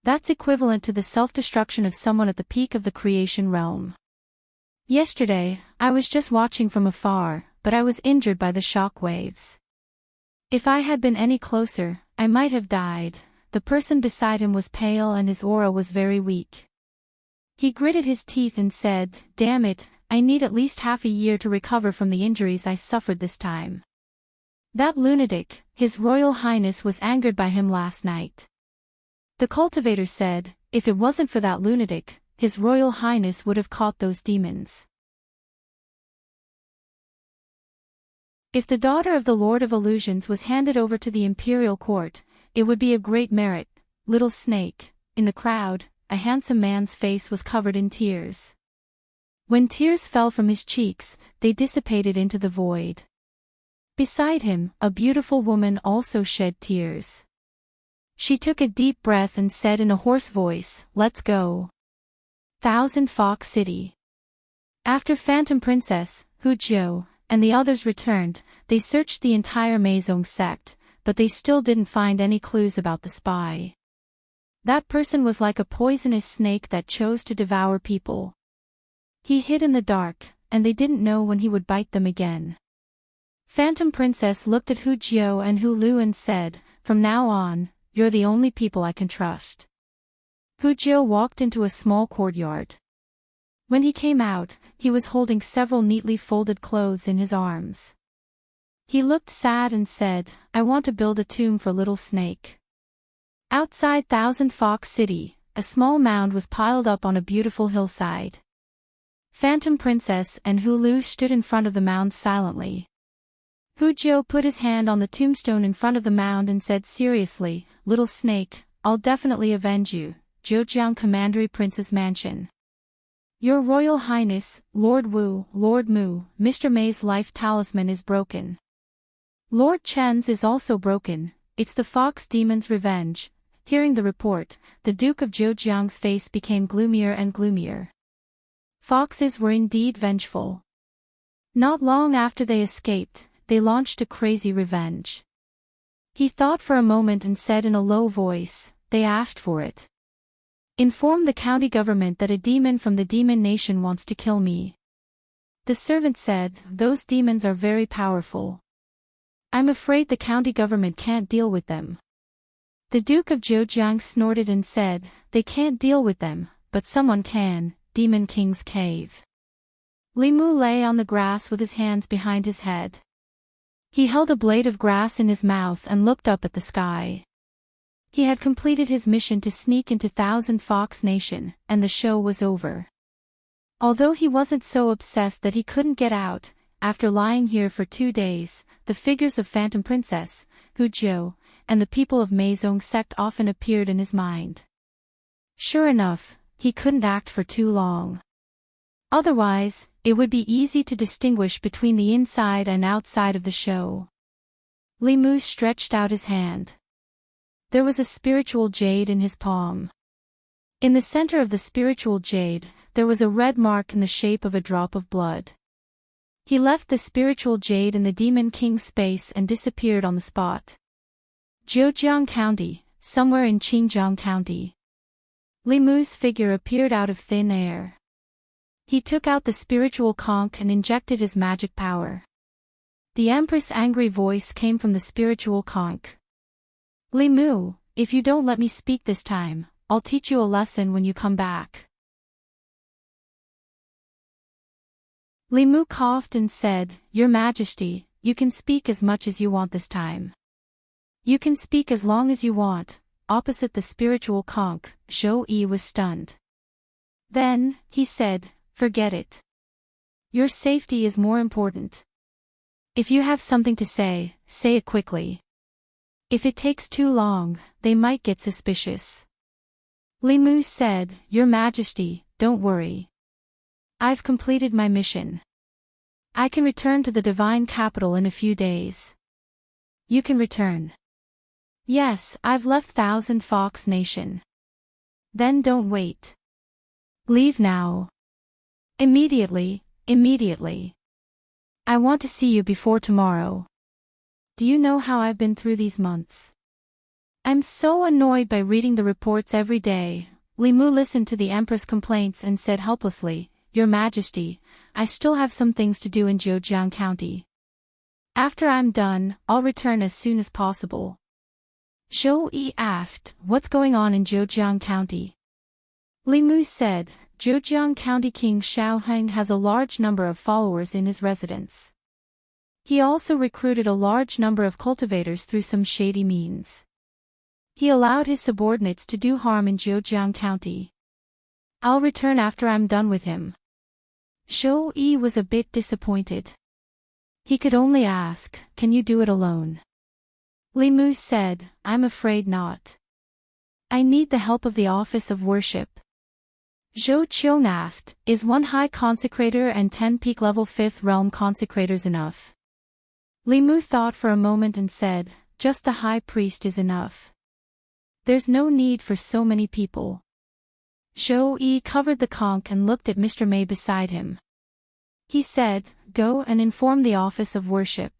That's equivalent to the self-destruction of someone at the peak of the creation realm. Yesterday, I was just watching from afar, but I was injured by the shock waves. If I had been any closer, I might have died." The person beside him was pale and his aura was very weak. He gritted his teeth and said, "Damn it, I need at least half a year to recover from the injuries I suffered this time. That lunatic, His Royal Highness was angered by him last night." The cultivator said, "If it wasn't for that lunatic, His Royal Highness would have caught those demons." If the daughter of the Lord of Illusions was handed over to the imperial court, it would be a great merit. Little Snake. In the crowd, a handsome man's face was covered in tears. When tears fell from his cheeks, they dissipated into the void. Beside him, a beautiful woman also shed tears. She took a deep breath and said in a hoarse voice, "Let's go. Thousand Fox City." After Phantom Princess, Hu Jiu, and the others returned, they searched the entire Meizong sect, but they still didn't find any clues about the spy. That person was like a poisonous snake that chose to devour people. He hid in the dark, and they didn't know when he would bite them again. Phantom Princess looked at Hu Jiu and Hu Lu and said, "From now on, you're the only people I can trust." Hu Jiu walked into a small courtyard. When he came out, he was holding several neatly folded clothes in his arms. He looked sad and said, "I want to build a tomb for Little Snake." Outside Thousand Fox City, a small mound was piled up on a beautiful hillside. Phantom Princess and Hu Lu stood in front of the mound silently. Hu Jiu put his hand on the tombstone in front of the mound and said seriously, "Little Snake, I'll definitely avenge you." Zhejiang Commandery Prince's Mansion. Your Royal Highness, Lord Wu, Lord Mu, Mr. May's life talisman is broken. Lord Chen's is also broken. it's the fox demon's revenge." Hearing the report, the Duke of Zhejiang's face became gloomier and gloomier. Foxes were indeed vengeful. Not long after they escaped, they launched a crazy revenge. He thought for a moment and said in a low voice, "They asked for it. Inform the county government that a demon from the demon nation wants to kill me." The servant said, "Those demons are very powerful. I'm afraid the county government can't deal with them." The Duke of Zhejiang snorted and said, "They can't deal with them, but someone can, Demon King's Cave." Li Mu lay on the grass with his hands behind his head. He held a blade of grass in his mouth and looked up at the sky. He had completed his mission to sneak into Thousand Fox Nation, and the show was over. Although he wasn't so obsessed that he couldn't get out, after lying here for 2 days, the figures of Phantom Princess, Hu Zhou, and the people of Meizong sect often appeared in his mind. Sure enough, he couldn't act for too long. Otherwise, it would be easy to distinguish between the inside and outside of the show. Li Mu stretched out his hand. There was a spiritual jade in his palm. In the center of the spiritual jade, there was a red mark in the shape of a drop of blood. He left the spiritual jade in the Demon King's space and disappeared on the spot. Zhejiang County, somewhere in Qinjiang County. Li Mu's figure appeared out of thin air. He took out the spiritual conch and injected his magic power. The Empress' angry voice came from the spiritual conch. "Li Mu, if you don't let me speak this time, I'll teach you a lesson when you come back." Li Mu coughed and said, "Your Majesty, you can speak as much as you want this time. You can speak as long as you want." Opposite the spiritual conch, Zhou Yi was stunned. Then, he said, "Forget it. Your safety is more important. If you have something to say, say it quickly. If it takes too long, they might get suspicious." Li Mu said, "Your Majesty, don't worry. I've completed my mission. I can return to the divine capital in a few days." "You can return?" "Yes, I've left Thousand Fox Nation." "Then don't wait. Leave now. Immediately, immediately. I want to see you before tomorrow. Do you know how I've been through these months? I'm so annoyed by reading the reports every day." Li Mu listened to the Empress' complaints and said helplessly, "Your Majesty, I still have some things to do in Zhejiang County. After I'm done, I'll return as soon as possible." Zhou Yi asked, "What's going on in Zhejiang County?" Li Mu said, "Zhejiang County King Xiaoheng has a large number of followers in his residence. He also recruited a large number of cultivators through some shady means. He allowed his subordinates to do harm in Zhejiang County. I'll return after I'm done with him." Zhou Yi was a bit disappointed. He could only ask, "Can you do it alone?" Li Mu said, "I'm afraid not. I need the help of the Office of Worship." Zhou Qiong asked, "Is 1 high consecrator and 10 peak level 5th realm consecrators enough?" Li Mu thought for a moment and said, "Just the high priest is enough. There's no need for so many people." Zhou Yi covered the conch and looked at Mr. Mei beside him. He said, "Go and inform the Office of Worship.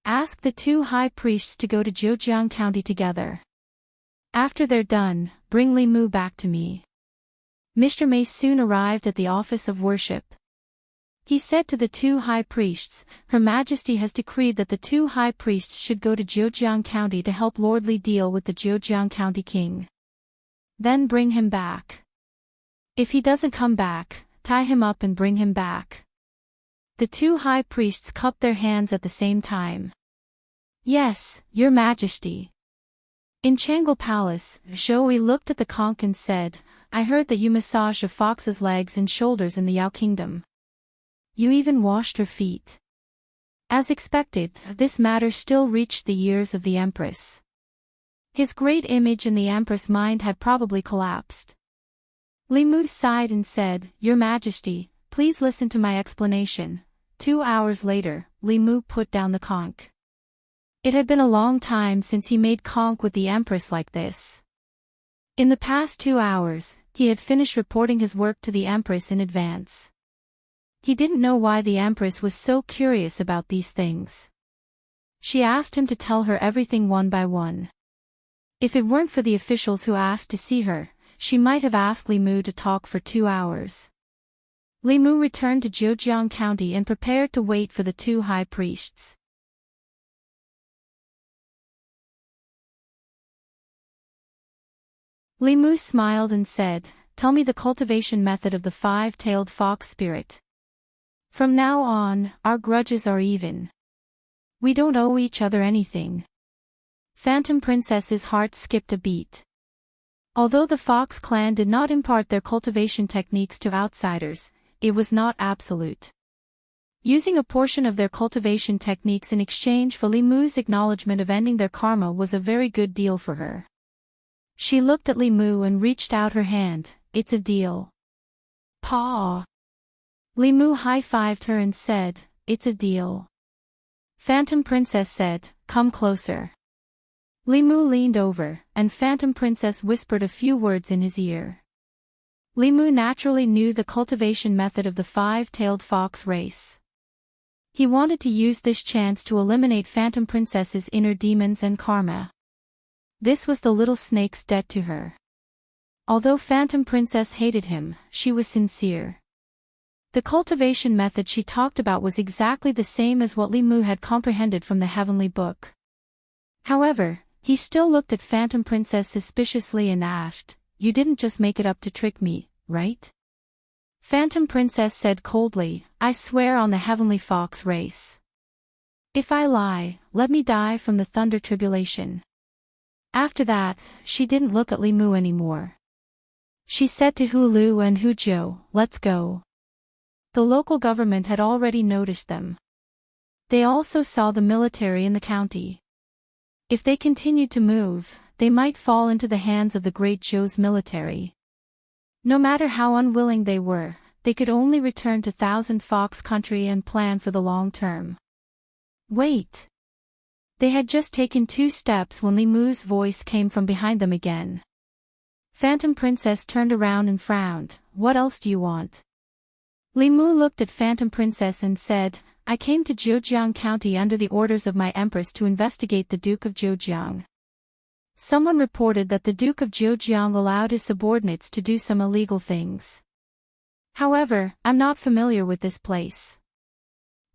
Ask the 2 high priests to go to Zhejiang County together. After they're done, bring Li Mu back to me." Mr. Mei soon arrived at the Office of Worship. He said to the 2 high priests, "Her Majesty has decreed that the 2 high priests should go to Zhejiang County to help Lord Li deal with the Zhejiang County king. Then bring him back. If he doesn't come back, tie him up and bring him back." The 2 high priests cupped their hands at the same time. "Yes, Your Majesty." In Changle Palace, Zhou Yi looked at the conch and said, "I heard that you massaged a fox's legs and shoulders in the Yao Kingdom. You even washed her feet." As expected, this matter still reached the ears of the Empress. His great image in the Empress' mind had probably collapsed. Li Mu sighed and said, "Your Majesty, please listen to my explanation." 2 hours later, Li Mu put down the conch. It had been a long time since he made conk with the Empress like this. In the past 2 hours, he had finished reporting his work to the Empress in advance. He didn't know why the Empress was so curious about these things. She asked him to tell her everything one by one. If it weren't for the officials who asked to see her, she might have asked Li Mu to talk for 2 hours. Li Mu returned to Zhejiang County and prepared to wait for the 2 high priests. Li Mu smiled and said, "Tell me the cultivation method of the 5-tailed fox spirit. From now on, our grudges are even. We don't owe each other anything." Phantom Princess's heart skipped a beat. Although the Fox clan did not impart their cultivation techniques to outsiders, it was not absolute. Using a portion of their cultivation techniques in exchange for Li Mu's acknowledgement of ending their karma was a very good deal for her. She looked at Li Mu and reached out her hand. "It's a deal." "Paw." Li Mu high-fived her and said, "It's a deal." Phantom Princess said, "Come closer." Li Mu leaned over, and Phantom Princess whispered a few words in his ear. Li Mu naturally knew the cultivation method of the 5-tailed fox race. He wanted to use this chance to eliminate Phantom Princess's inner demons and karma. This was the little snake's debt to her. Although Phantom Princess hated him, she was sincere. The cultivation method she talked about was exactly the same as what Li Mu had comprehended from the Heavenly Book. However, he still looked at Phantom Princess suspiciously and asked, "You didn't just make it up to trick me, right?" Phantom Princess said coldly, "I swear on the Heavenly Fox race. If I lie, let me die from the thunder tribulation." After that, she didn't look at Li Mu anymore. She said to Hu Lu and Hu Zhou, "Let's go." The local government had already noticed them. They also saw the military in the county. If they continued to move, they might fall into the hands of the Great Zhou's military. No matter how unwilling they were, they could only return to Thousand Fox Country and plan for the long term. "Wait!" They had just taken 2 steps when Li Mu's voice came from behind them again. Phantom Princess turned around and frowned. "What else do you want?" Li Mu looked at Phantom Princess and said, "I came to Zhejiang County under the orders of my Empress to investigate the Duke of Zhejiang. Someone reported that the Duke of Zhejiang allowed his subordinates to do some illegal things. However, I'm not familiar with this place.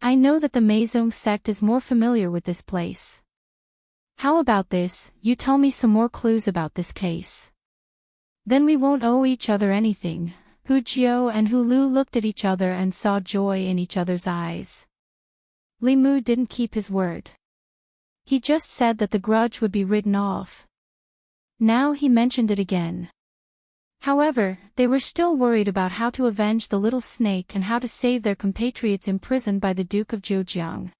I know that the Meizong sect is more familiar with this place. How about this, you tell me some more clues about this case? Then we won't owe each other anything." Hu Jiao and Hu Lu looked at each other and saw joy in each other's eyes. Li Mu didn't keep his word. He just said that the grudge would be written off. Now he mentioned it again. However, they were still worried about how to avenge the little snake and how to save their compatriots imprisoned by the Duke of Zhejiang.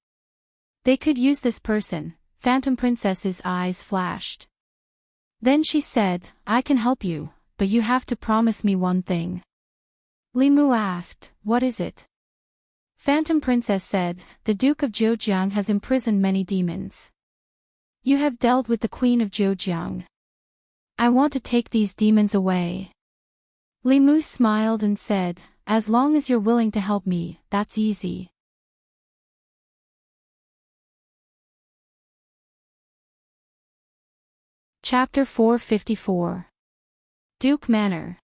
They could use this person. Phantom Princess's eyes flashed. Then she said, "I can help you, but you have to promise me one thing." Li Mu asked, "What is it?" Phantom Princess said, "The Duke of Zhejiang has imprisoned many demons. You have dealt with the Queen of Zhejiang. I want to take these demons away." Li Mu smiled and said, "As long as you're willing to help me, that's easy." Chapter 454. Duke Manor.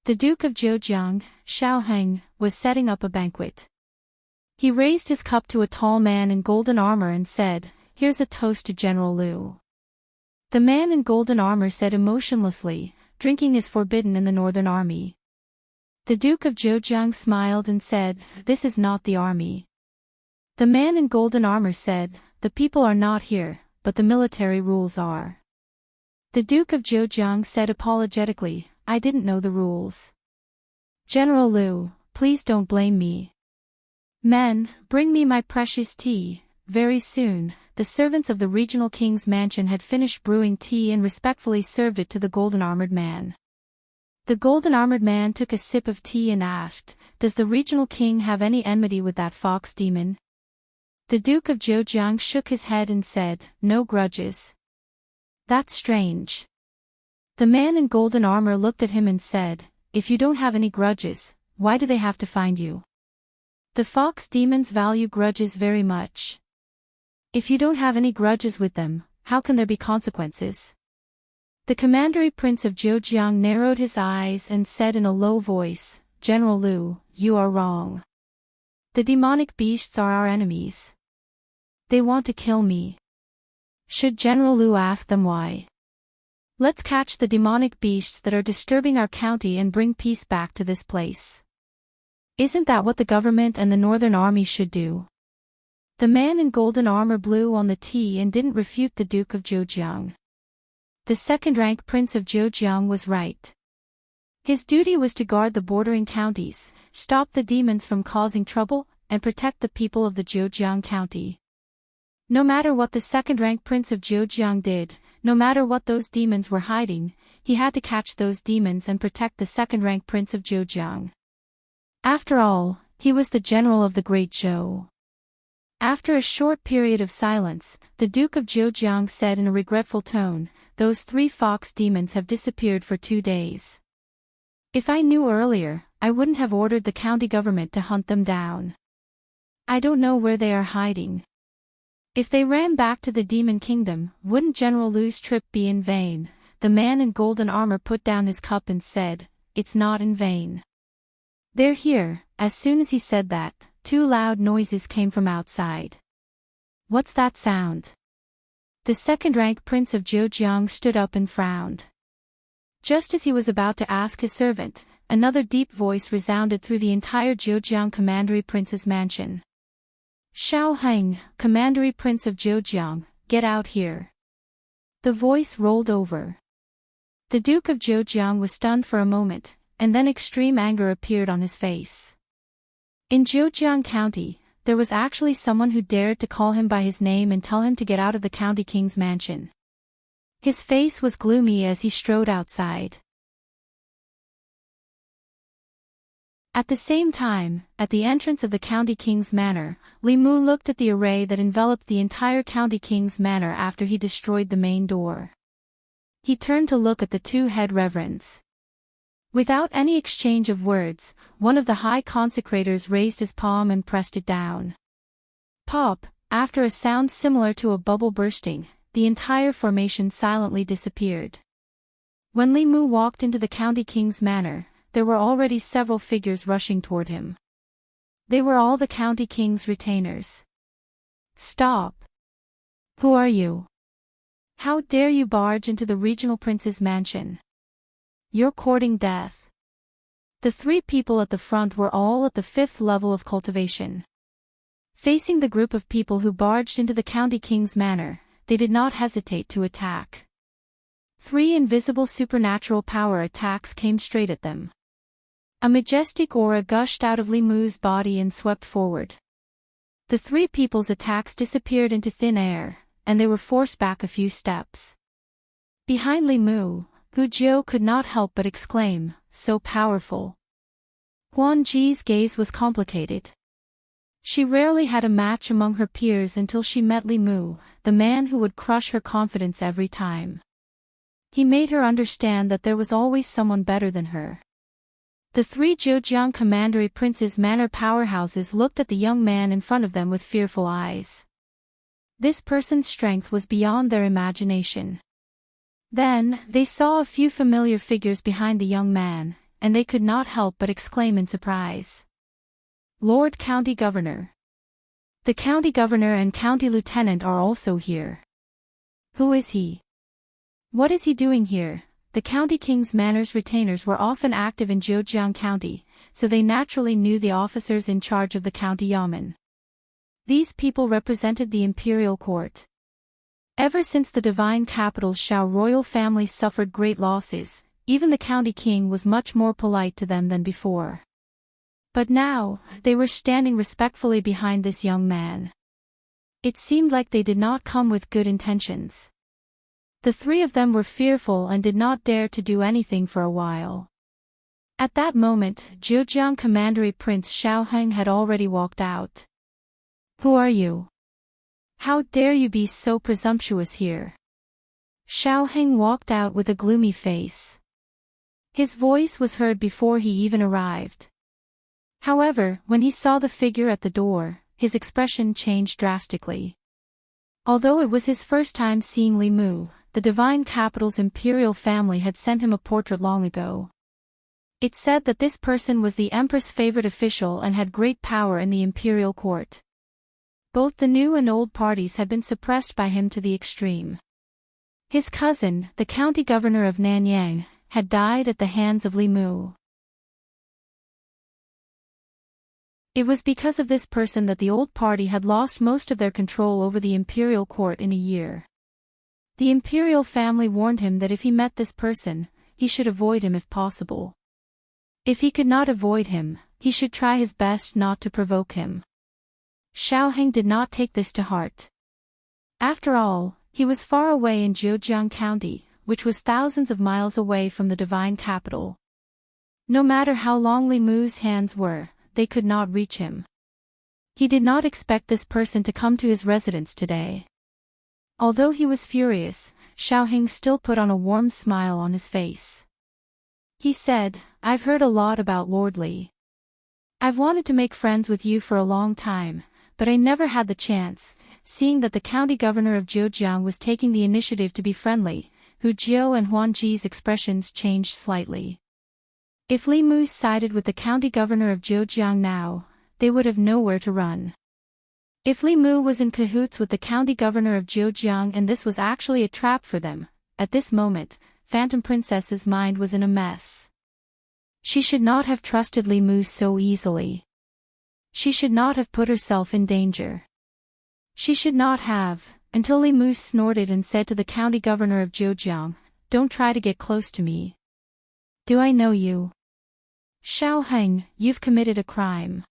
The Duke of Zhejiang, Xiaoheng, was setting up a banquet. He raised his cup to a tall man in golden armor and said, "Here's a toast to General Liu." The man in golden armor said emotionlessly, "Drinking is forbidden in the Northern Army." The Duke of Zhejiang smiled and said, "This is not the army." The man in golden armor said, "The people are not here, but the military rules are." The Duke of Zhejiang said apologetically, "I didn't know the rules. General Liu, please don't blame me. Men, bring me my precious tea." Very soon, the servants of the regional king's mansion had finished brewing tea and respectfully served it to the golden-armored man. The golden-armored man took a sip of tea and asked, "Does the regional king have any enmity with that fox demon?" The Duke of Zhejiang shook his head and said, "No grudges." "That's strange." The man in golden armor looked at him and said, "If you don't have any grudges, why do they have to find you?" "The fox demons value grudges very much. If you don't have any grudges with them, how can there be consequences?" The Commandery Prince of Zhejiang narrowed his eyes and said in a low voice, "General Liu, you are wrong. The demonic beasts are our enemies. They want to kill me." "Should General Liu ask them why? Let's catch the demonic beasts that are disturbing our county and bring peace back to this place. Isn't that what the government and the Northern Army should do?" The man in golden armor blew on the tea and didn't refute the Duke of Zhejiang. The second-rank Prince of Zhejiang was right. His duty was to guard the bordering counties, stop the demons from causing trouble, and protect the people of the Zhejiang county. No matter what the second-rank Prince of Zhejiang did, no matter what those demons were hiding, he had to catch those demons and protect the second-rank Prince of Zhejiang. After all, he was the general of the Great Zhou. After a short period of silence, the Duke of Zhejiang said in a regretful tone, "Those 3 fox demons have disappeared for 2 days. If I knew earlier, I wouldn't have ordered the county government to hunt them down. I don't know where they are hiding. If they ran back to the Demon Kingdom, wouldn't General Liu's trip be in vain?" The man in golden armor put down his cup and said, "It's not in vain. They're here." As soon as he said that, 2 loud noises came from outside. "What's that sound?" The second-rank Prince of Zhejiang stood up and frowned. Just as he was about to ask his servant, another deep voice resounded through the entire Zhejiang Commandery Prince's mansion. "Xiao Heng, Commandery Prince of Zhejiang, get out here." The voice rolled over. The Duke of Zhejiang was stunned for a moment, and then extreme anger appeared on his face. In Zhejiang County, there was actually someone who dared to call him by his name and tell him to get out of the county king's mansion. His face was gloomy as he strode outside. At the same time, at the entrance of the county king's manor, Li Mu looked at the array that enveloped the entire county king's manor after he destroyed the main door. He turned to look at the 2 head reverends. Without any exchange of words, one of the high consecrators raised his palm and pressed it down. Pop, after a sound similar to a bubble bursting, the entire formation silently disappeared. When Li Mu walked into the county king's manor, there were already several figures rushing toward him. They were all the county king's retainers. "Stop! Who are you? How dare you barge into the regional prince's mansion? You're courting death." The 3 people at the front were all at the 5th level of cultivation. Facing the group of people who barged into the county king's manor, they did not hesitate to attack. 3 invisible supernatural power attacks came straight at them. A majestic aura gushed out of Li Mu's body and swept forward. The 3 people's attacks disappeared into thin air, and they were forced back a few steps. Behind Li Mu, Hu Jiu could not help but exclaim, "So powerful." Huan Ji's gaze was complicated. She rarely had a match among her peers until she met Li Mu, the man who would crush her confidence every time. He made her understand that there was always someone better than her. The 3 Zhejiang Commandery Prince's manor powerhouses looked at the young man in front of them with fearful eyes. This person's strength was beyond their imagination. Then, they saw a few familiar figures behind the young man, and they could not help but exclaim in surprise. "Lord County Governor. The County Governor and County Lieutenant are also here. Who is he? What is he doing here?" The county king's manor's retainers were often active in Zhejiang County, so they naturally knew the officers in charge of the county yamen. These people represented the imperial court. Ever since the divine capital's Shao royal family suffered great losses, even the county king was much more polite to them than before. But now, they were standing respectfully behind this young man. It seemed like they did not come with good intentions. The 3 of them were fearful and did not dare to do anything for a while. At that moment, Zhejiang Commandery Prince Xiao Heng had already walked out. "Who are you?" How dare you be so presumptuous here? Xiao Heng walked out with a gloomy face. His voice was heard before he even arrived. However, when he saw the figure at the door, his expression changed drastically. Although it was his first time seeing Li Mu, the divine capital's imperial family had sent him a portrait long ago. It said that this person was the Empress' favorite official and had great power in the imperial court. Both the new and old parties had been suppressed by him to the extreme. His cousin, the county governor of Nanyang, had died at the hands of Li Mu. It was because of this person that the old party had lost most of their control over the imperial court in a year. The imperial family warned him that if he met this person, he should avoid him if possible. If he could not avoid him, he should try his best not to provoke him. Xiao Heng did not take this to heart. After all, he was far away in Zhejiang County, which was thousands of miles away from the divine capital. No matter how long Li Mu's hands were, they could not reach him. He did not expect this person to come to his residence today. Although he was furious, Xiao Heng still put on a warm smile on his face. He said, "I've heard a lot about Lord Li. I've wanted to make friends with you for a long time, but I never had the chance." Seeing that the county governor of Zhejiang was taking the initiative to be friendly, Hu Jiao and Huan Ji's expressions changed slightly. If Li Mu sided with the county governor of Zhejiang now, they would have nowhere to run. If Li Mu was in cahoots with the county governor of Zhejiang and this was actually a trap for them, at this moment, Phantom Princess's mind was in a mess. She should not have trusted Li Mu so easily. She should not have put herself in danger. She should not have, until Li Mu snorted and said to the county governor of Zhejiang, "Don't try to get close to me. Do I know you? Xiao Heng, you've committed a crime.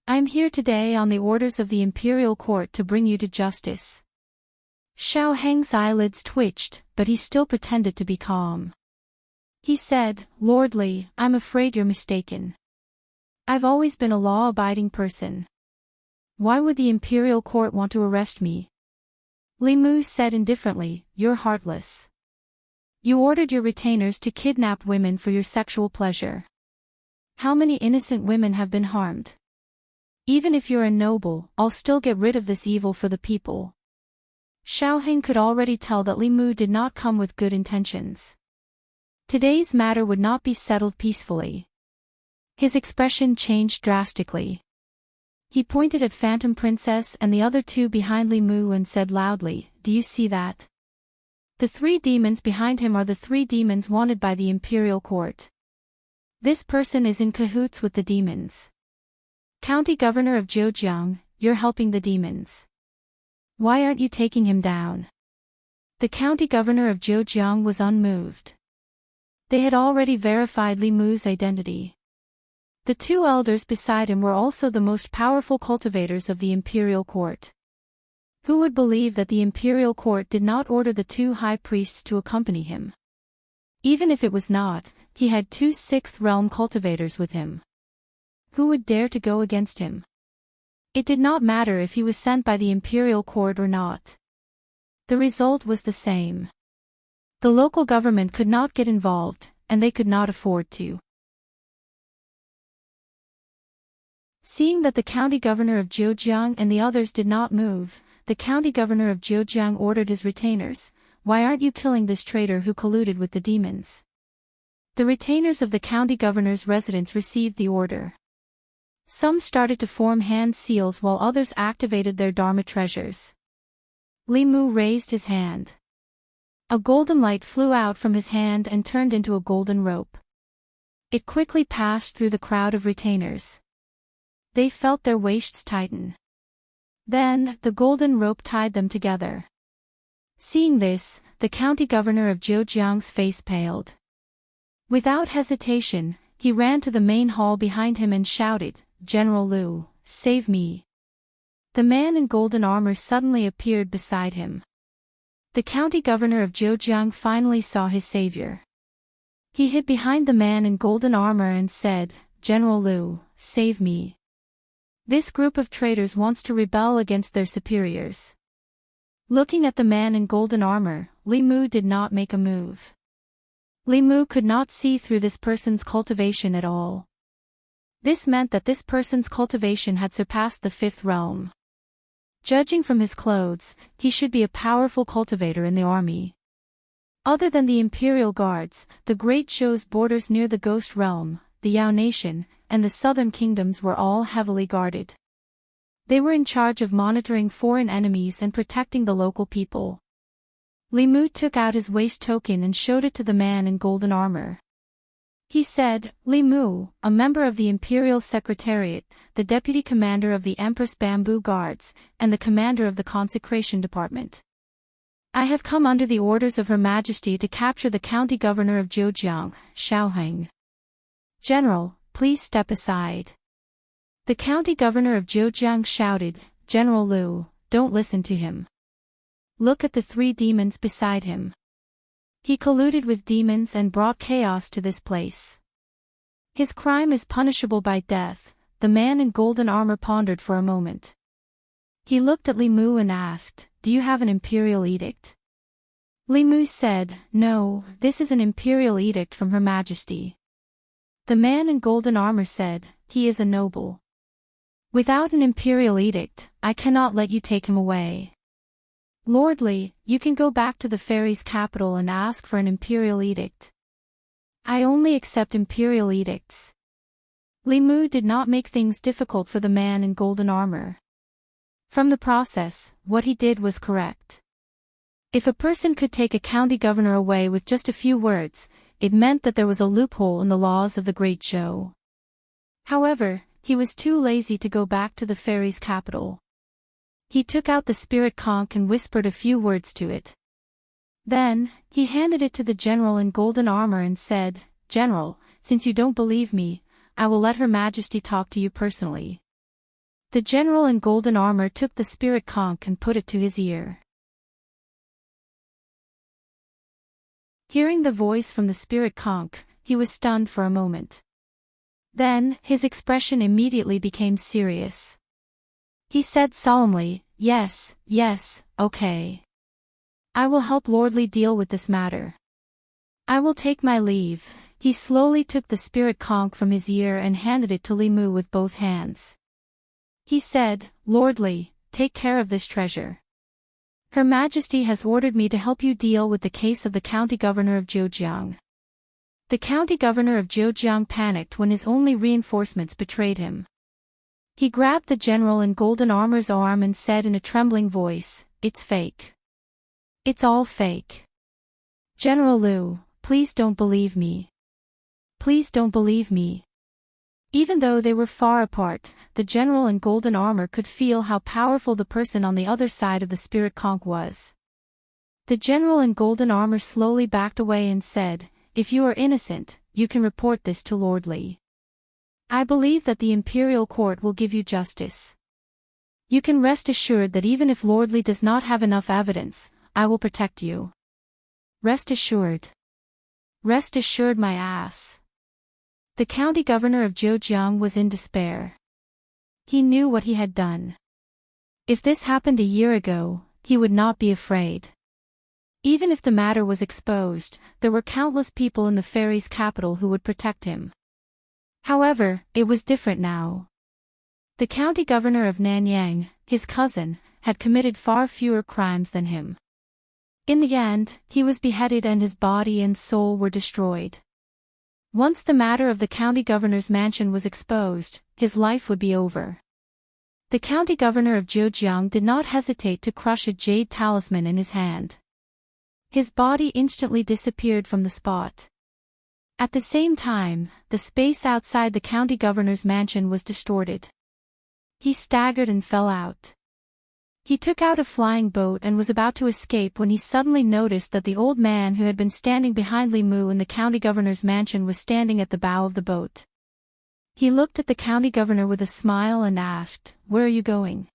I'm here today on the orders of the imperial court to bring you to justice." Xiao Heng's eyelids twitched, but he still pretended to be calm. He said, "Lord Li, I'm afraid you're mistaken. I've always been a law-abiding person. Why would the imperial court want to arrest me?" Li Mu said indifferently, "You're heartless. You ordered your retainers to kidnap women for your sexual pleasure. How many innocent women have been harmed? Even if you're a noble, I'll still get rid of this evil for the people." Xiao Heng could already tell that Li Mu did not come with good intentions. Today's matter would not be settled peacefully. His expression changed drastically. He pointed at Phantom Princess and the other two behind Li Mu and said loudly, "Do you see that? The three demons behind him are the three demons wanted by the imperial court. This person is in cahoots with the demons. County Governor of Zhejiang, you're helping the demons. Why aren't you taking him down?" The county governor of Zhejiang was unmoved. They had already verified Li Mu's identity. The two elders beside him were also the most powerful cultivators of the imperial court. Who would believe that the imperial court did not order the two high priests to accompany him? Even if it was not, he had two sixth realm cultivators with him. Who would dare to go against him? It did not matter if he was sent by the imperial court or not. The result was the same. The local government could not get involved, and they could not afford to. Seeing that the county governor of Zhejiang and the others did not move, the county governor of Zhejiang ordered his retainers, "Why aren't you killing this traitor who colluded with the demons?" The retainers of the county governor's residence received the order. Some started to form hand seals while others activated their Dharma treasures. Li Mu raised his hand. A golden light flew out from his hand and turned into a golden rope. It quickly passed through the crowd of retainers. They felt their waists tighten. Then, the golden rope tied them together. Seeing this, the county governor of Zhejiang's face paled. Without hesitation, he ran to the main hall behind him and shouted, "General Liu, save me." The man in golden armor suddenly appeared beside him. The county governor of Zhejiang finally saw his savior. He hid behind the man in golden armor and said, "General Liu, save me. This group of traitors wants to rebel against their superiors." Looking at the man in golden armor, Li Mu did not make a move. Li Mu could not see through this person's cultivation at all. This meant that this person's cultivation had surpassed the fifth realm. Judging from his clothes, he should be a powerful cultivator in the army. Other than the Imperial Guards, the Great Show's borders near the Ghost Realm, the Yao Nation, and the Southern Kingdoms were all heavily guarded. They were in charge of monitoring foreign enemies and protecting the local people. Li Mu took out his waist token and showed it to the man in golden armor. He said, Li Mu, a member of the Imperial Secretariat, the Deputy Commander of the Empress Bamboo Guards, and the Commander of the Consecration Department. I have come under the orders of Her Majesty to capture the County Governor of Zhejiang, Xiaoheng. General, please step aside. The County Governor of Zhejiang shouted, General Liu, don't listen to him. Look at the three demons beside him. He colluded with demons and brought chaos to this place. His crime is punishable by death. The man in golden armor pondered for a moment. He looked at Li Mu and asked, Do you have an imperial edict? Li Mu said, No, this is an imperial edict from Her Majesty. The man in golden armor said, He is a noble. Without an imperial edict, I cannot let you take him away. Lord Li, you can go back to the fairies' capital and ask for an imperial edict. I only accept imperial edicts. Li Mu did not make things difficult for the man in golden armor. From the process, what he did was correct. If a person could take a county governor away with just a few words, it meant that there was a loophole in the laws of the Great Show. However, he was too lazy to go back to the fairies' capital. He took out the spirit conch and whispered a few words to it. Then, he handed it to the general in golden armor and said, General, since you don't believe me, I will let Her Majesty talk to you personally. The general in golden armor took the spirit conch and put it to his ear. Hearing the voice from the spirit conch, he was stunned for a moment. Then, his expression immediately became serious. He said solemnly, Yes, okay. I will help Lord Li deal with this matter. I will take my leave. He slowly took the spirit conch from his ear and handed it to Li Mu with both hands. He said, Lord Li, take care of this treasure. Her Majesty has ordered me to help you deal with the case of the County Governor of Zhejiang. The County Governor of Zhejiang panicked when his only reinforcements betrayed him. He grabbed the general in golden armor's arm and said in a trembling voice, It's fake. It's all fake. General Liu, please don't believe me. Please don't believe me. Even though they were far apart, the general in golden armor could feel how powerful the person on the other side of the spirit conch was. The general in golden armor slowly backed away and said, If you are innocent, you can report this to Lord Li. I believe that the imperial court will give you justice. You can rest assured that even if Lord Li does not have enough evidence, I will protect you. Rest assured. Rest assured my ass. The county governor of Zhejiang was in despair. He knew what he had done. If this happened a year ago, he would not be afraid. Even if the matter was exposed, there were countless people in the fairies' capital who would protect him. However, it was different now. The county governor of Nanyang, his cousin, had committed far fewer crimes than him. In the end, he was beheaded and his body and soul were destroyed. Once the matter of the county governor's mansion was exposed, his life would be over. The county governor of Zhejiang did not hesitate to crush a jade talisman in his hand. His body instantly disappeared from the spot. At the same time, the space outside the county governor's mansion was distorted. He staggered and fell out. He took out a flying boat and was about to escape when he suddenly noticed that the old man who had been standing behind Li Mu in the county governor's mansion was standing at the bow of the boat. He looked at the county governor with a smile and asked, "Where are you going?"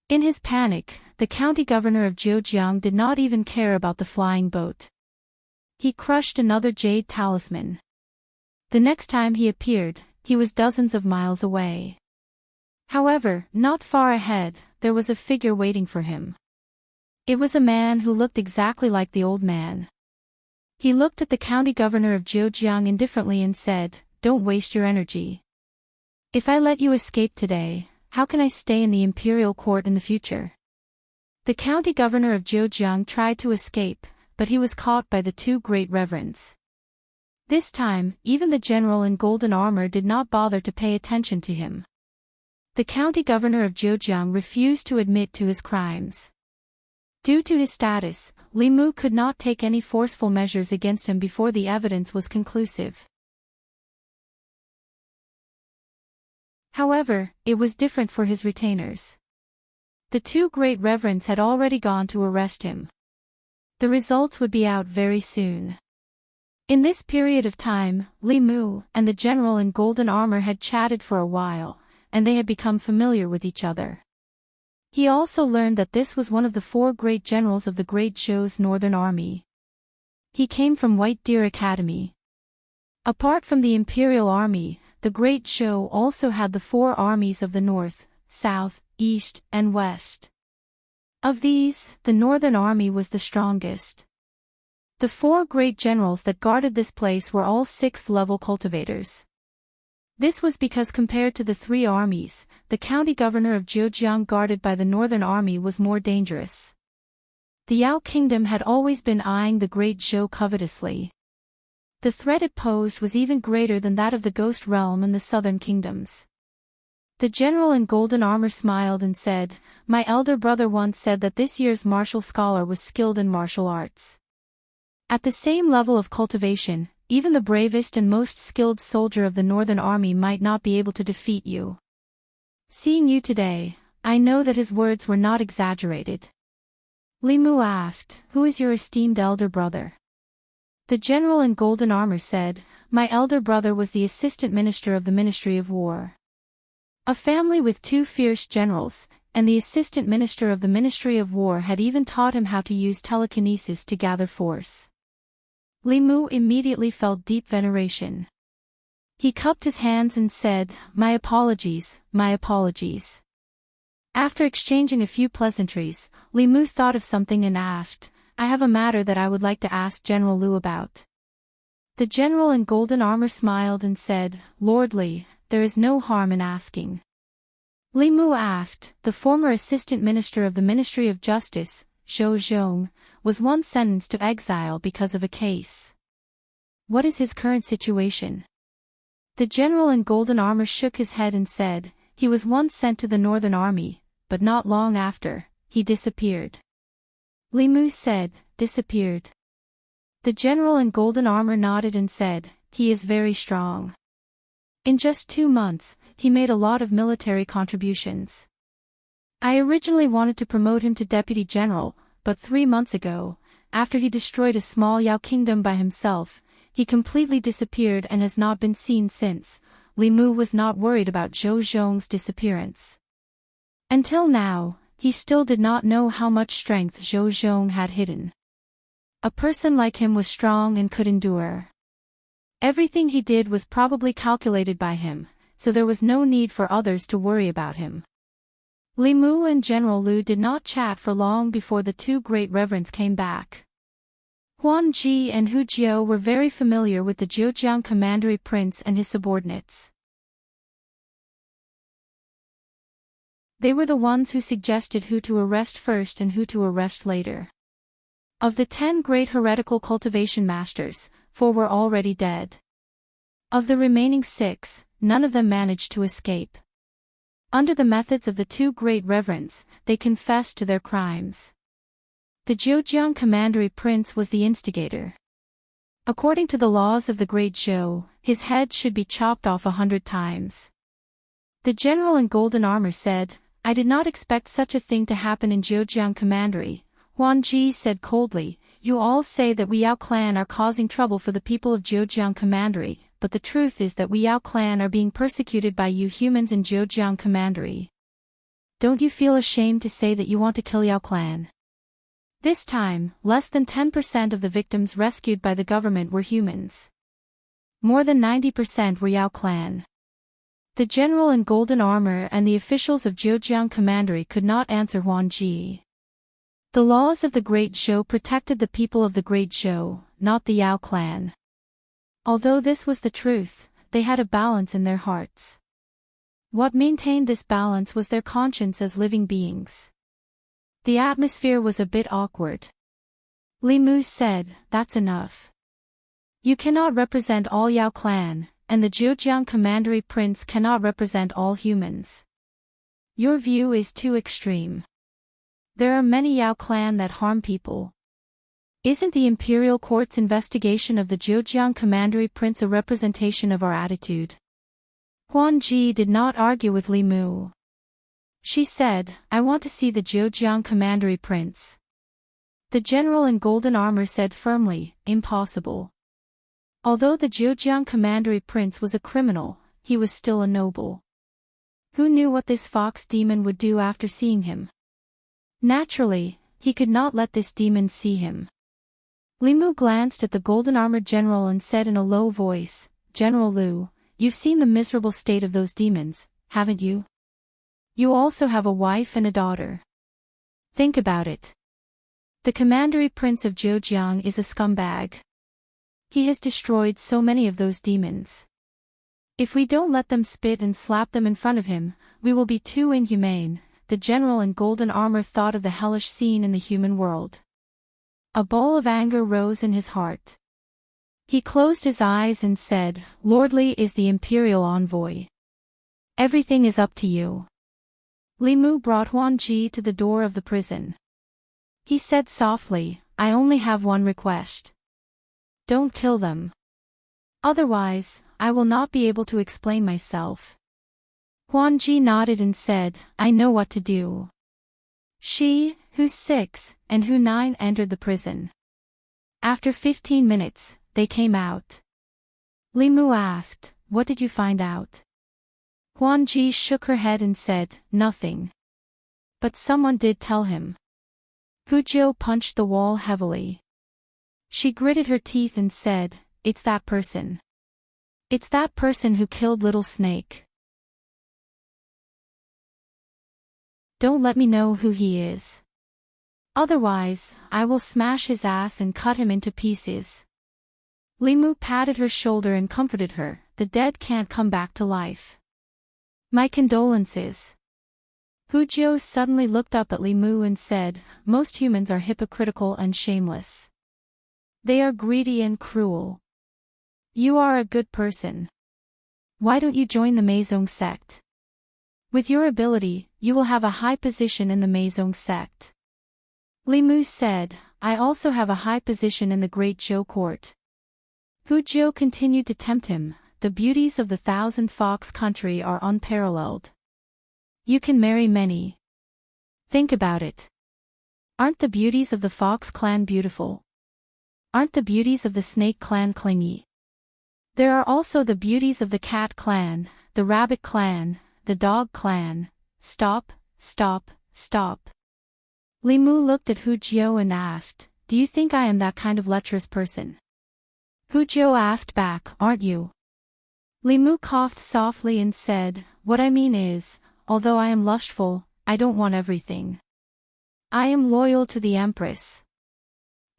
In his panic, the county governor of Zhejiang did not even care about the flying boat. He crushed another jade talisman. The next time he appeared, he was dozens of miles away. However, not far ahead, there was a figure waiting for him. It was a man who looked exactly like the old man. He looked at the county governor of Zhejiang indifferently and said, "Don't waste your energy. If I let you escape today, how can I stay in the imperial court in the future?" The county governor of Zhejiang tried to escape, but he was caught by the two great reverends. This time, even the general in golden armor did not bother to pay attention to him. The county governor of Zhejiang refused to admit to his crimes. Due to his status, Li Mu could not take any forceful measures against him before the evidence was conclusive. However, it was different for his retainers. The two great reverends had already gone to arrest him. The results would be out very soon. In this period of time, Li Mu and the general in golden armor had chatted for a while, and they had become familiar with each other. He also learned that this was one of the four great generals of the Great Zhou's northern army. He came from White Deer Academy. Apart from the imperial army, the Great Zhou also had the four armies of the north, south, east, and west. Of these, the northern army was the strongest. The four great generals that guarded this place were all 6th-level cultivators. This was because compared to the three armies, the county governor of Zhejiang guarded by the northern army was more dangerous. The Yao kingdom had always been eyeing the Great Zhou covetously. The threat it posed was even greater than that of the Ghost Realm and the southern kingdoms. The general in golden armor smiled and said, "My elder brother once said that this year's martial scholar was skilled in martial arts. At the same level of cultivation, even the bravest and most skilled soldier of the northern army might not be able to defeat you. Seeing you today, I know that his words were not exaggerated." Li Mu asked, "Who is your esteemed elder brother?" The general in golden armor said, "My elder brother was the assistant minister of the Ministry of War. A family with two fierce generals, and the assistant minister of the Ministry of War had even taught him how to use telekinesis to gather force." Li Mu immediately felt deep veneration. He cupped his hands and said, "My apologies, my apologies." After exchanging a few pleasantries, Li Mu thought of something and asked, "I have a matter that I would like to ask General Liu about." The general in golden armor smiled and said, "Lord Li, there is no harm in asking." Li Mu asked, "The former assistant minister of the Ministry of Justice, Zhou Zhong, was once sentenced to exile because of a case. What is his current situation?" The general in golden armor shook his head and said, "He was once sent to the northern army, but not long after, he disappeared." Li Mu said, "Disappeared?" The general in golden armor nodded and said, "He is very strong. In just 2 months, he made a lot of military contributions. I originally wanted to promote him to deputy general, but 3 months ago, after he destroyed a small Yao kingdom by himself, he completely disappeared and has not been seen since." Li Mu was not worried about Zhou Zhong's disappearance. Until now, he still did not know how much strength Zhou Zhong had hidden. A person like him was strong and could endure. Everything he did was probably calculated by him, so there was no need for others to worry about him. Li Mu and General Liu did not chat for long before the two great reverends came back. Huan Ji and Hu Jiao were very familiar with the Zhejiang commandery prince and his subordinates. They were the ones who suggested who to arrest first and who to arrest later. Of the 10 great heretical cultivation masters, 4 were already dead. Of the remaining 6, none of them managed to escape. Under the methods of the two great reverends, they confessed to their crimes. The Zhejiang commandery prince was the instigator. According to the laws of the Great Zhou, his head should be chopped off 100 times. The general in golden armor said, "I did not expect such a thing to happen in Zhejiang commandery." Huan Ji said coldly, "You all say that we Yao clan are causing trouble for the people of Zhejiang commandery, but the truth is that we Yao clan are being persecuted by you humans in Zhejiang commandery. Don't you feel ashamed to say that you want to kill Yao clan?" This time, less than 10% of the victims rescued by the government were humans. More than 90% were Yao clan. The general in golden armor and the officials of Zhejiang commandery could not answer Huan Ji. The laws of the Great Show protected the people of the Great Show, not the Yao clan. Although this was the truth, they had a balance in their hearts. What maintained this balance was their conscience as living beings. The atmosphere was a bit awkward. Li Mu said, "That's enough. You cannot represent all Yao clan, and the Zhejiang Commandery Prince cannot represent all humans. Your view is too extreme. There are many Yao clan that harm people. Isn't the Imperial Court's investigation of the Zhejiang Commandery Prince a representation of our attitude?" Huan Ji did not argue with Li Mu. She said, "I want to see the Zhejiang Commandery Prince." The general in golden armor said firmly, "Impossible." Although the Zhejiang Commandery Prince was a criminal, he was still a noble. Who knew what this fox demon would do after seeing him? Naturally, he could not let this demon see him. Li Mu glanced at the golden-armored general and said in a low voice, "General Liu, you've seen the miserable state of those demons, haven't you? You also have a wife and a daughter. Think about it. The Commandery Prince of Zhejiang is a scumbag. He has destroyed so many of those demons. If we don't let them spit and slap them in front of him, we will be too inhumane." The general in golden armor thought of the hellish scene in the human world. A ball of anger rose in his heart. He closed his eyes and said, "Lord Li is the imperial envoy. Everything is up to you." Li Mu brought Huan Ji to the door of the prison. He said softly, "I only have one request. Don't kill them. Otherwise, I will not be able to explain myself." Huan Ji nodded and said, "I know what to do." She, Hu 6, and Hu 9 entered the prison. After 15 minutes, they came out. Li Mu asked, "What did you find out?" Huan Ji shook her head and said, "Nothing. But someone did tell him." Hu Jiu punched the wall heavily. She gritted her teeth and said, "It's that person. It's that person who killed Little Snake. Don't let me know who he is. Otherwise, I will smash his ass and cut him into pieces." Li Mu patted her shoulder and comforted her, "The dead can't come back to life. My condolences." Hu Jiu suddenly looked up at Li Mu and said, "Most humans are hypocritical and shameless. They are greedy and cruel. You are a good person. Why don't you join the Meizong sect? With your ability, you will have a high position in the Meizong sect." Li Mu said, "I also have a high position in the Great Zhou court." Hu Jiu continued to tempt him, "The beauties of the Thousand Fox country are unparalleled. You can marry many. Think about it. Aren't the beauties of the Fox clan beautiful? Aren't the beauties of the Snake clan clingy? There are also the beauties of the Cat clan, the Rabbit clan, the Dog clan." "Stop, stop, stop." Li Mu looked at Hu Jiu and asked, "Do you think I am that kind of lecherous person?" Hu Jiu asked back, "Aren't you?" Li Mu coughed softly and said, "What I mean is, although I am lustful, I don't want everything. I am loyal to the Empress.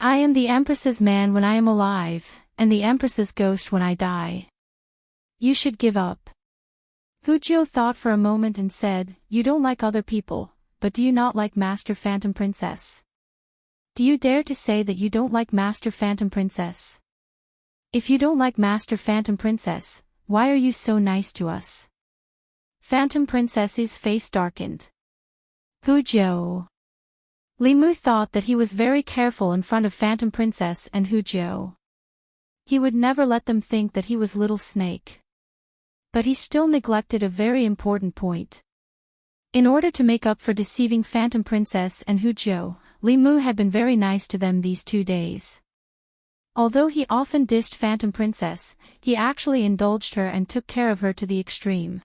I am the Empress's man when I am alive, and the Empress's ghost when I die. You should give up." Hu Jiu thought for a moment and said, "You don't like other people, but do you not like Master Phantom Princess? Do you dare to say that you don't like Master Phantom Princess? If you don't like Master Phantom Princess, why are you so nice to us?" Phantom Princess's face darkened. Hu Jiu. Li Mu thought that he was very careful in front of Phantom Princess and Hu Jiu. He would never let them think that he was Little Snake. But he still neglected a very important point. In order to make up for deceiving Phantom Princess and Hu Jiu, Li Mu had been very nice to them these 2 days. Although he often dissed Phantom Princess, he actually indulged her and took care of her to the extreme.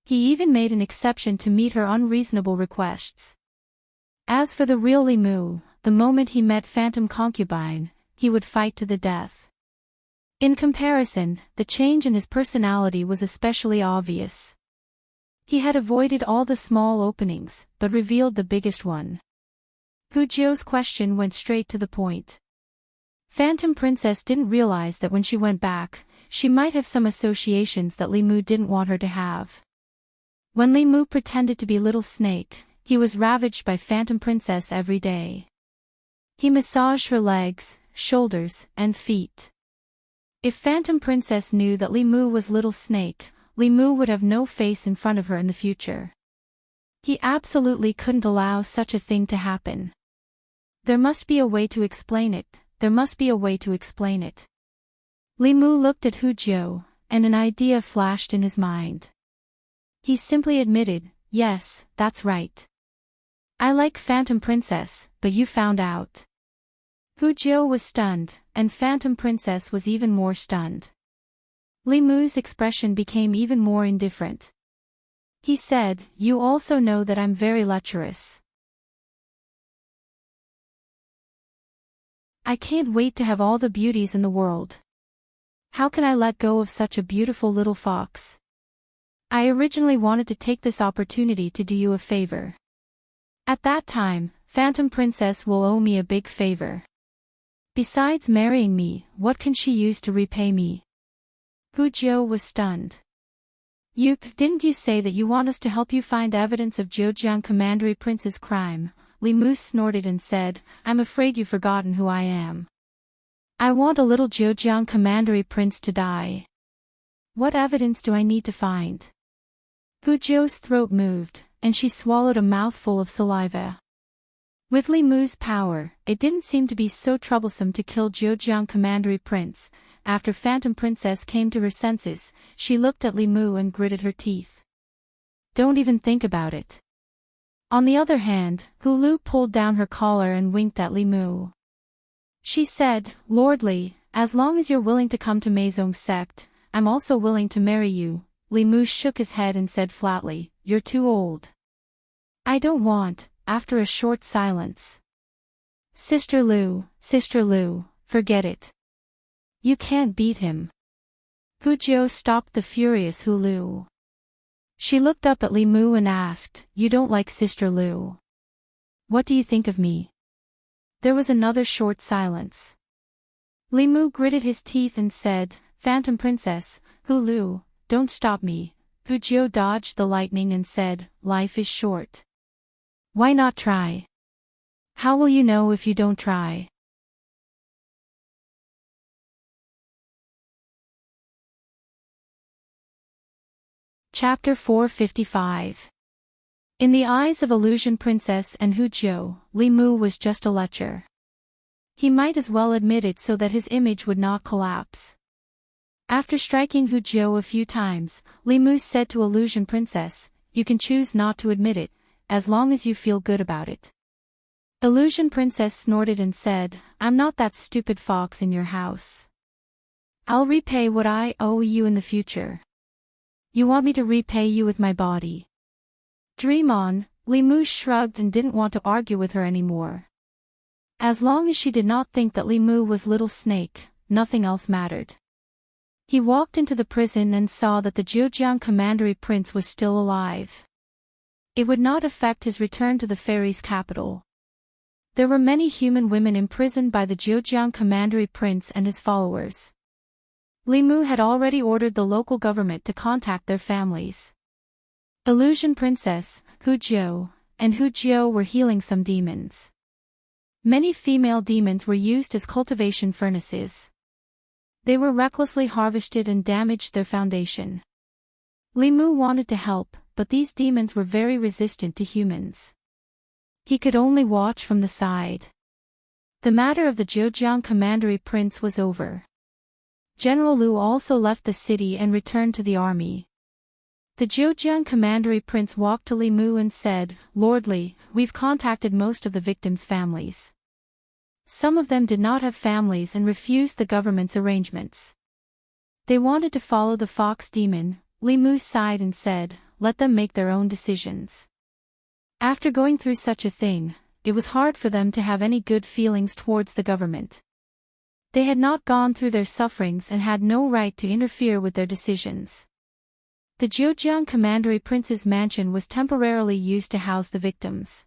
He even made an exception to meet her unreasonable requests. As for the real Li Mu, the moment he met Phantom Concubine, he would fight to the death. In comparison, the change in his personality was especially obvious. He had avoided all the small openings, but revealed the biggest one. Hu Jiu's question went straight to the point. Phantom Princess didn't realize that when she went back, she might have some associations that Li Mu didn't want her to have. When Li Mu pretended to be Little Snake, he was ravaged by Phantom Princess every day. He massaged her legs, shoulders, and feet. If Phantom Princess knew that Li Mu was Little Snake, Li Mu would have no face in front of her in the future. He absolutely couldn't allow such a thing to happen. There must be a way to explain it, there must be a way to explain it. Li Mu looked at Hu Jiu, and an idea flashed in his mind. He simply admitted, yes, that's right. I like Phantom Princess, but you found out. Hu Jiu was stunned, and Phantom Princess was even more stunned. Li Mu's expression became even more indifferent. He said, you also know that I'm very lecherous. I can't wait to have all the beauties in the world. How can I let go of such a beautiful little fox? I originally wanted to take this opportunity to do you a favor. At that time, Phantom Princess will owe me a big favor. Besides marrying me, what can she use to repay me? Hu Jiu was stunned. Didn't you say that you want us to help you find evidence of Zhejiang Commandery Prince's crime? Li Mu snorted and said, I'm afraid you've forgotten who I am. I want a little Zhejiang Commandery Prince to die. What evidence do I need to find? Hu Jiu's throat moved, and she swallowed a mouthful of saliva. With Li Mu's power, it didn't seem to be so troublesome to kill Zhejiang Commandery Prince. After Phantom Princess came to her senses, she looked at Li Mu and gritted her teeth. Don't even think about it. On the other hand, Hu Lu pulled down her collar and winked at Li Mu. She said, Lord Li, as long as you're willing to come to Meizong's sect, I'm also willing to marry you. Li Mu shook his head and said flatly, you're too old. I don't want, after a short silence. Sister Lu, forget it. You can't beat him. Hu Jiu stopped the furious Hu Lu. She looked up at Li Mu and asked, you don't like Sister Lu? What do you think of me? There was another short silence. Li Mu gritted his teeth and said, Phantom Princess, Hu Lu, don't stop me. Hu Jiu dodged the lightning and said, life is short. Why not try? How will you know if you don't try? Chapter 455. In the eyes of Illusion Princess and Hu Jiu, Li Mu was just a lecher. He might as well admit it so that his image would not collapse. After striking Hu Jiu a few times, Li Mu said to Illusion Princess, you can choose not to admit it, as long as you feel good about it. Illusion Princess snorted and said, I'm not that stupid fox in your house. I'll repay what I owe you in the future. You want me to repay you with my body? Dream on. Li Mu shrugged and didn't want to argue with her anymore. As long as she did not think that Li Mu was Little Snake, nothing else mattered. He walked into the prison and saw that the Zhejiang Commandery Prince was still alive. It would not affect his return to the fairies' capital. There were many human women imprisoned by the Zhejiang Commandery Prince and his followers. Li Mu had already ordered the local government to contact their families. Illusion Princess, Hu Jiu, and Hu Jiu were healing some demons. Many female demons were used as cultivation furnaces. They were recklessly harvested and damaged their foundation. Li Mu wanted to help, but these demons were very resistant to humans. He could only watch from the side. The matter of the Zhejiang Commandery Prince was over. General Lu also left the city and returned to the army. The Zhejiang Commandery Prince walked to Li Mu and said, Lord Li, we've contacted most of the victims' families. Some of them did not have families and refused the government's arrangements. They wanted to follow the fox demon. Li Mu sighed and said, let them make their own decisions. After going through such a thing, it was hard for them to have any good feelings towards the government. They had not gone through their sufferings and had no right to interfere with their decisions. The Zhejiang Commandery Prince's mansion was temporarily used to house the victims.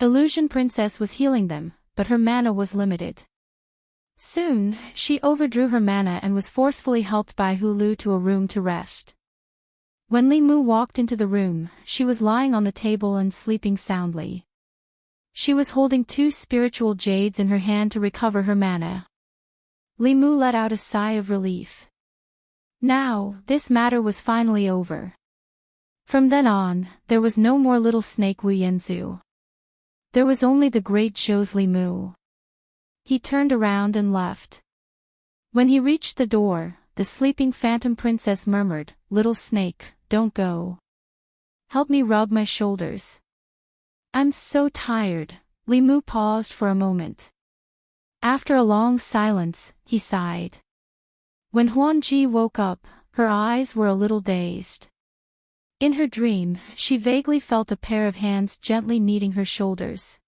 Illusion Princess was healing them, but her mana was limited. Soon, she overdrew her mana and was forcefully helped by Hulu to a room to rest. When Li Mu walked into the room, she was lying on the table and sleeping soundly. She was holding 2 spiritual jades in her hand to recover her mana. Li Mu let out a sigh of relief. Now, this matter was finally over. From then on, there was no more little snake Wu Yanzu. There was only the great Zhou's Li Mu. He turned around and left. When he reached the door, the sleeping phantom princess murmured, "Little snake, don't go. Help me rub my shoulders. I'm so tired." Li Mu paused for a moment. After a long silence, he sighed. When Huanji woke up, her eyes were a little dazed. In her dream, she vaguely felt a pair of hands gently kneading her shoulders.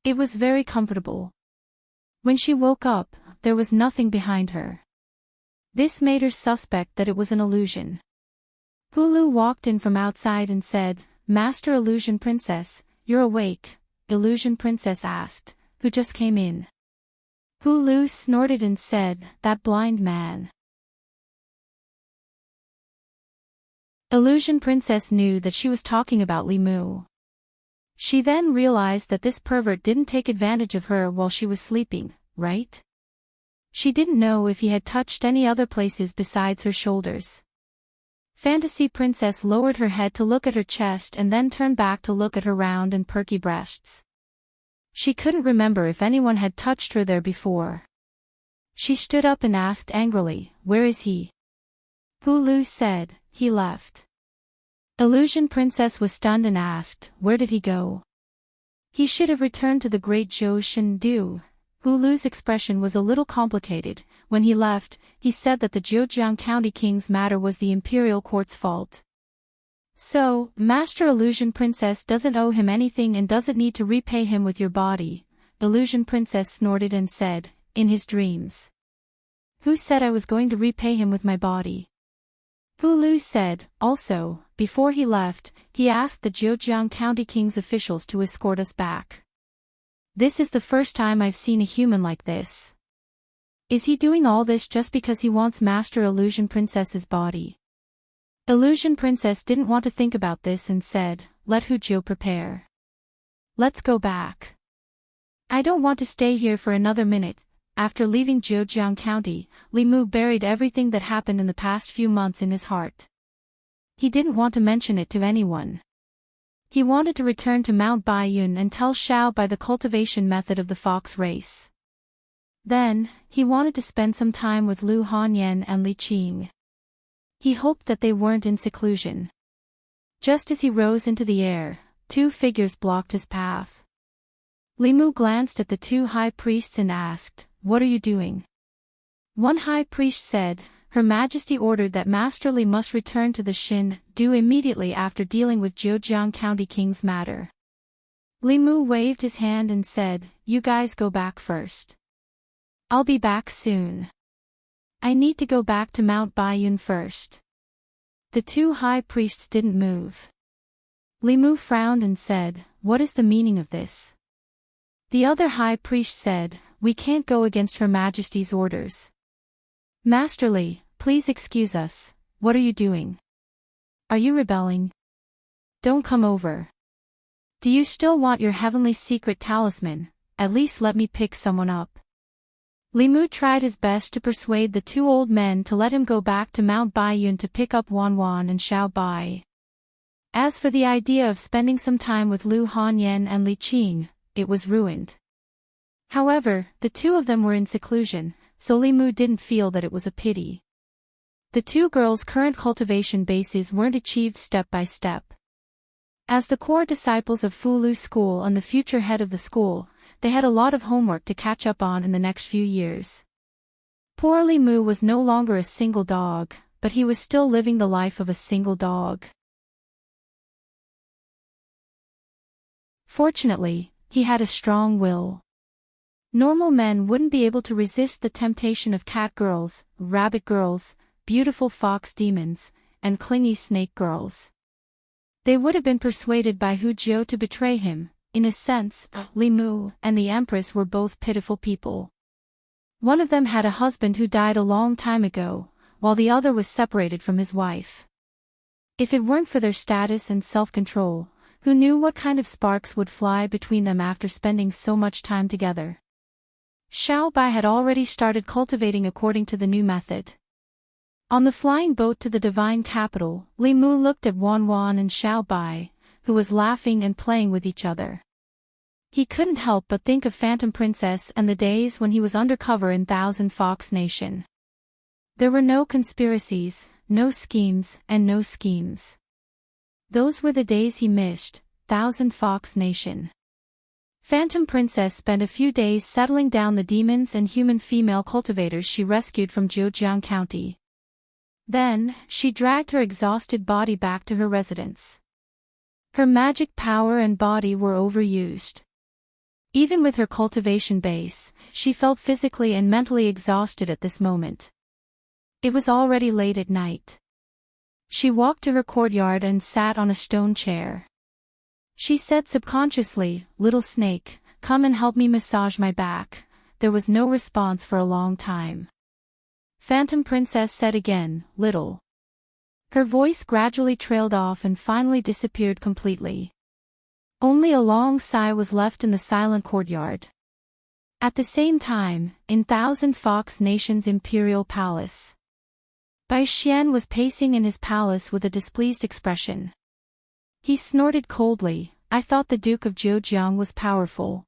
It was very comfortable. When she woke up, there was nothing behind her. This made her suspect that it was an illusion. Hulu walked in from outside and said, "Master Illusion Princess, you're awake?" Illusion Princess asked, "Who just came in?" Hulu snorted and said, "That blind man." Illusion Princess knew that she was talking about Li Mu. She then realized that this pervert didn't take advantage of her while she was sleeping, right? She didn't know if he had touched any other places besides her shoulders. Fantasy Princess lowered her head to look at her chest and then turned back to look at her round and perky breasts. She couldn't remember if anyone had touched her there before. She stood up and asked angrily, "Where is he?" Hulu said, "He left." Illusion Princess was stunned and asked, "Where did he go?" "He should have returned to the great Zhou Shendu." Hulu's expression was a little complicated. When he left, he said that the Zhejiang County King's matter was the Imperial Court's fault. "So, Master Illusion Princess doesn't owe him anything and doesn't need to repay him with your body," Illusion Princess snorted and said, "In his dreams." "Who said I was going to repay him with my body?" Hulu said, "Also, before he left, he asked the Zhejiang County King's officials to escort us back. This is the first time I've seen a human like this. Is he doing all this just because he wants Master Illusion Princess's body?" Illusion Princess didn't want to think about this and said, "Let Huzhou prepare. Let's go back. I don't want to stay here for another minute." After leaving Zhejiang County, Li Mu buried everything that happened in the past few months in his heart. He didn't want to mention it to anyone. He wanted to return to Mount Baiyun and tell Xiao by the cultivation method of the fox race. Then, he wanted to spend some time with Lu Hanyan and Li Qing. He hoped that they weren't in seclusion. Just as he rose into the air, 2 figures blocked his path. Li Mu glanced at the 2 high priests and asked, "What are you doing?" One high priest said, "Her Majesty ordered that Master Li must return to the Shin-Du immediately after dealing with Zhejiang County King's matter." Li Mu waved his hand and said, "You guys go back first. I'll be back soon. I need to go back to Mount Baiyun first." The 2 high priests didn't move. Li Mu frowned and said, "What is the meaning of this?" The other high priest said, "We can't go against Her Majesty's orders. Master Li, please excuse us. What are you doing? Are you rebelling? Don't come over. Do you still want your heavenly secret talisman? At least let me pick someone up." Li Mu tried his best to persuade the 2 old men to let him go back to Mount Baiyun to pick up Wan Wan and Xiao Bai. As for the idea of spending some time with Lu Hanyan and Li Qing, it was ruined. However, the 2 of them were in seclusion, so Li Mu didn't feel that it was a pity. The 2 girls' current cultivation bases weren't achieved step by step. As the core disciples of Fulu School and the future head of the school, they had a lot of homework to catch up on in the next few years. Poor Li Mu was no longer a single dog, but he was still living the life of a single dog. Fortunately, he had a strong will. Normal men wouldn't be able to resist the temptation of cat girls, rabbit girls, beautiful fox demons, and clingy snake girls. They would have been persuaded by Huzhou to betray him, in a sense, Li Mu and the Empress were both pitiful people. One of them had a husband who died a long time ago, while the other was separated from his wife. If it weren't for their status and self-control, who knew what kind of sparks would fly between them after spending so much time together? Xiao Bai had already started cultivating according to the new method. On the flying boat to the divine capital, Li Mu looked at Wan Wan and Xiao Bai, who was laughing and playing with each other. He couldn't help but think of Phantom Princess and the days when he was undercover in Thousand Fox Nation. There were no conspiracies, no schemes, and no schemes. Those were the days he missed, Thousand Fox Nation. Phantom Princess spent a few days settling down the demons and human female cultivators she rescued from Zhejiang County. Then, she dragged her exhausted body back to her residence. Her magic power and body were overused. Even with her cultivation base, she felt physically and mentally exhausted at this moment. It was already late at night. She walked to her courtyard and sat on a stone chair. She said subconsciously, "Little snake, come and help me massage my back." There was no response for a long time. Phantom Princess said again, "Little." Her voice gradually trailed off and finally disappeared completely. Only a long sigh was left in the silent courtyard. At the same time, in Thousand Fox Nation's imperial palace, Bai Xian was pacing in his palace with a displeased expression. He snorted coldly, "I thought the Duke of Zhejiang was powerful.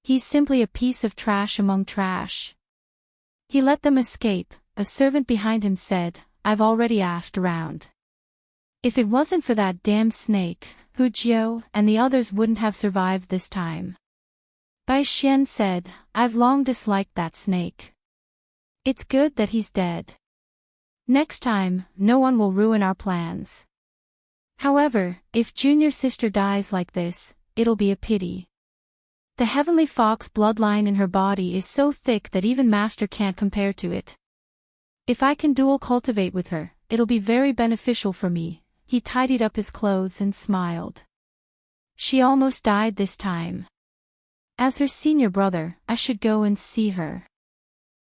He's simply a piece of trash among trash. He let them escape," a servant behind him said. "I've already asked around. If it wasn't for that damn snake, Hu Jiao and the others wouldn't have survived this time." Bai Xian said, "I've long disliked that snake. It's good that he's dead. Next time, no one will ruin our plans. However, if junior sister dies like this, it'll be a pity. The heavenly fox bloodline in her body is so thick that even master can't compare to it. If I can dual cultivate with her, it'll be very beneficial for me." He tidied up his clothes and smiled. "She almost died this time. As her senior brother, I should go and see her."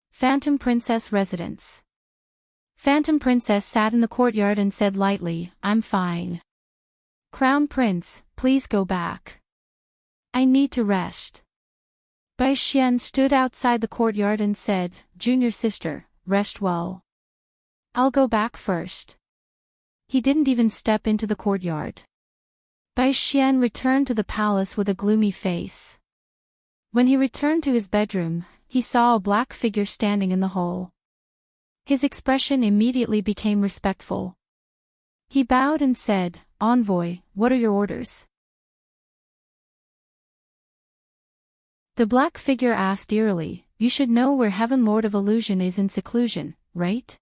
Phantom Princess Residence. Phantom Princess sat in the courtyard and said lightly, "I'm fine. Crown Prince, please go back. I need to rest." Bai Xian stood outside the courtyard and said, "Junior sister, rest well. I'll go back first." He didn't even step into the courtyard. Bai Xian returned to the palace with a gloomy face. When he returned to his bedroom, he saw a black figure standing in the hall. His expression immediately became respectful. He bowed and said, "Envoy, what are your orders?" The black figure asked eerily, "You should know where Heaven Lord of Illusion is in seclusion, right?"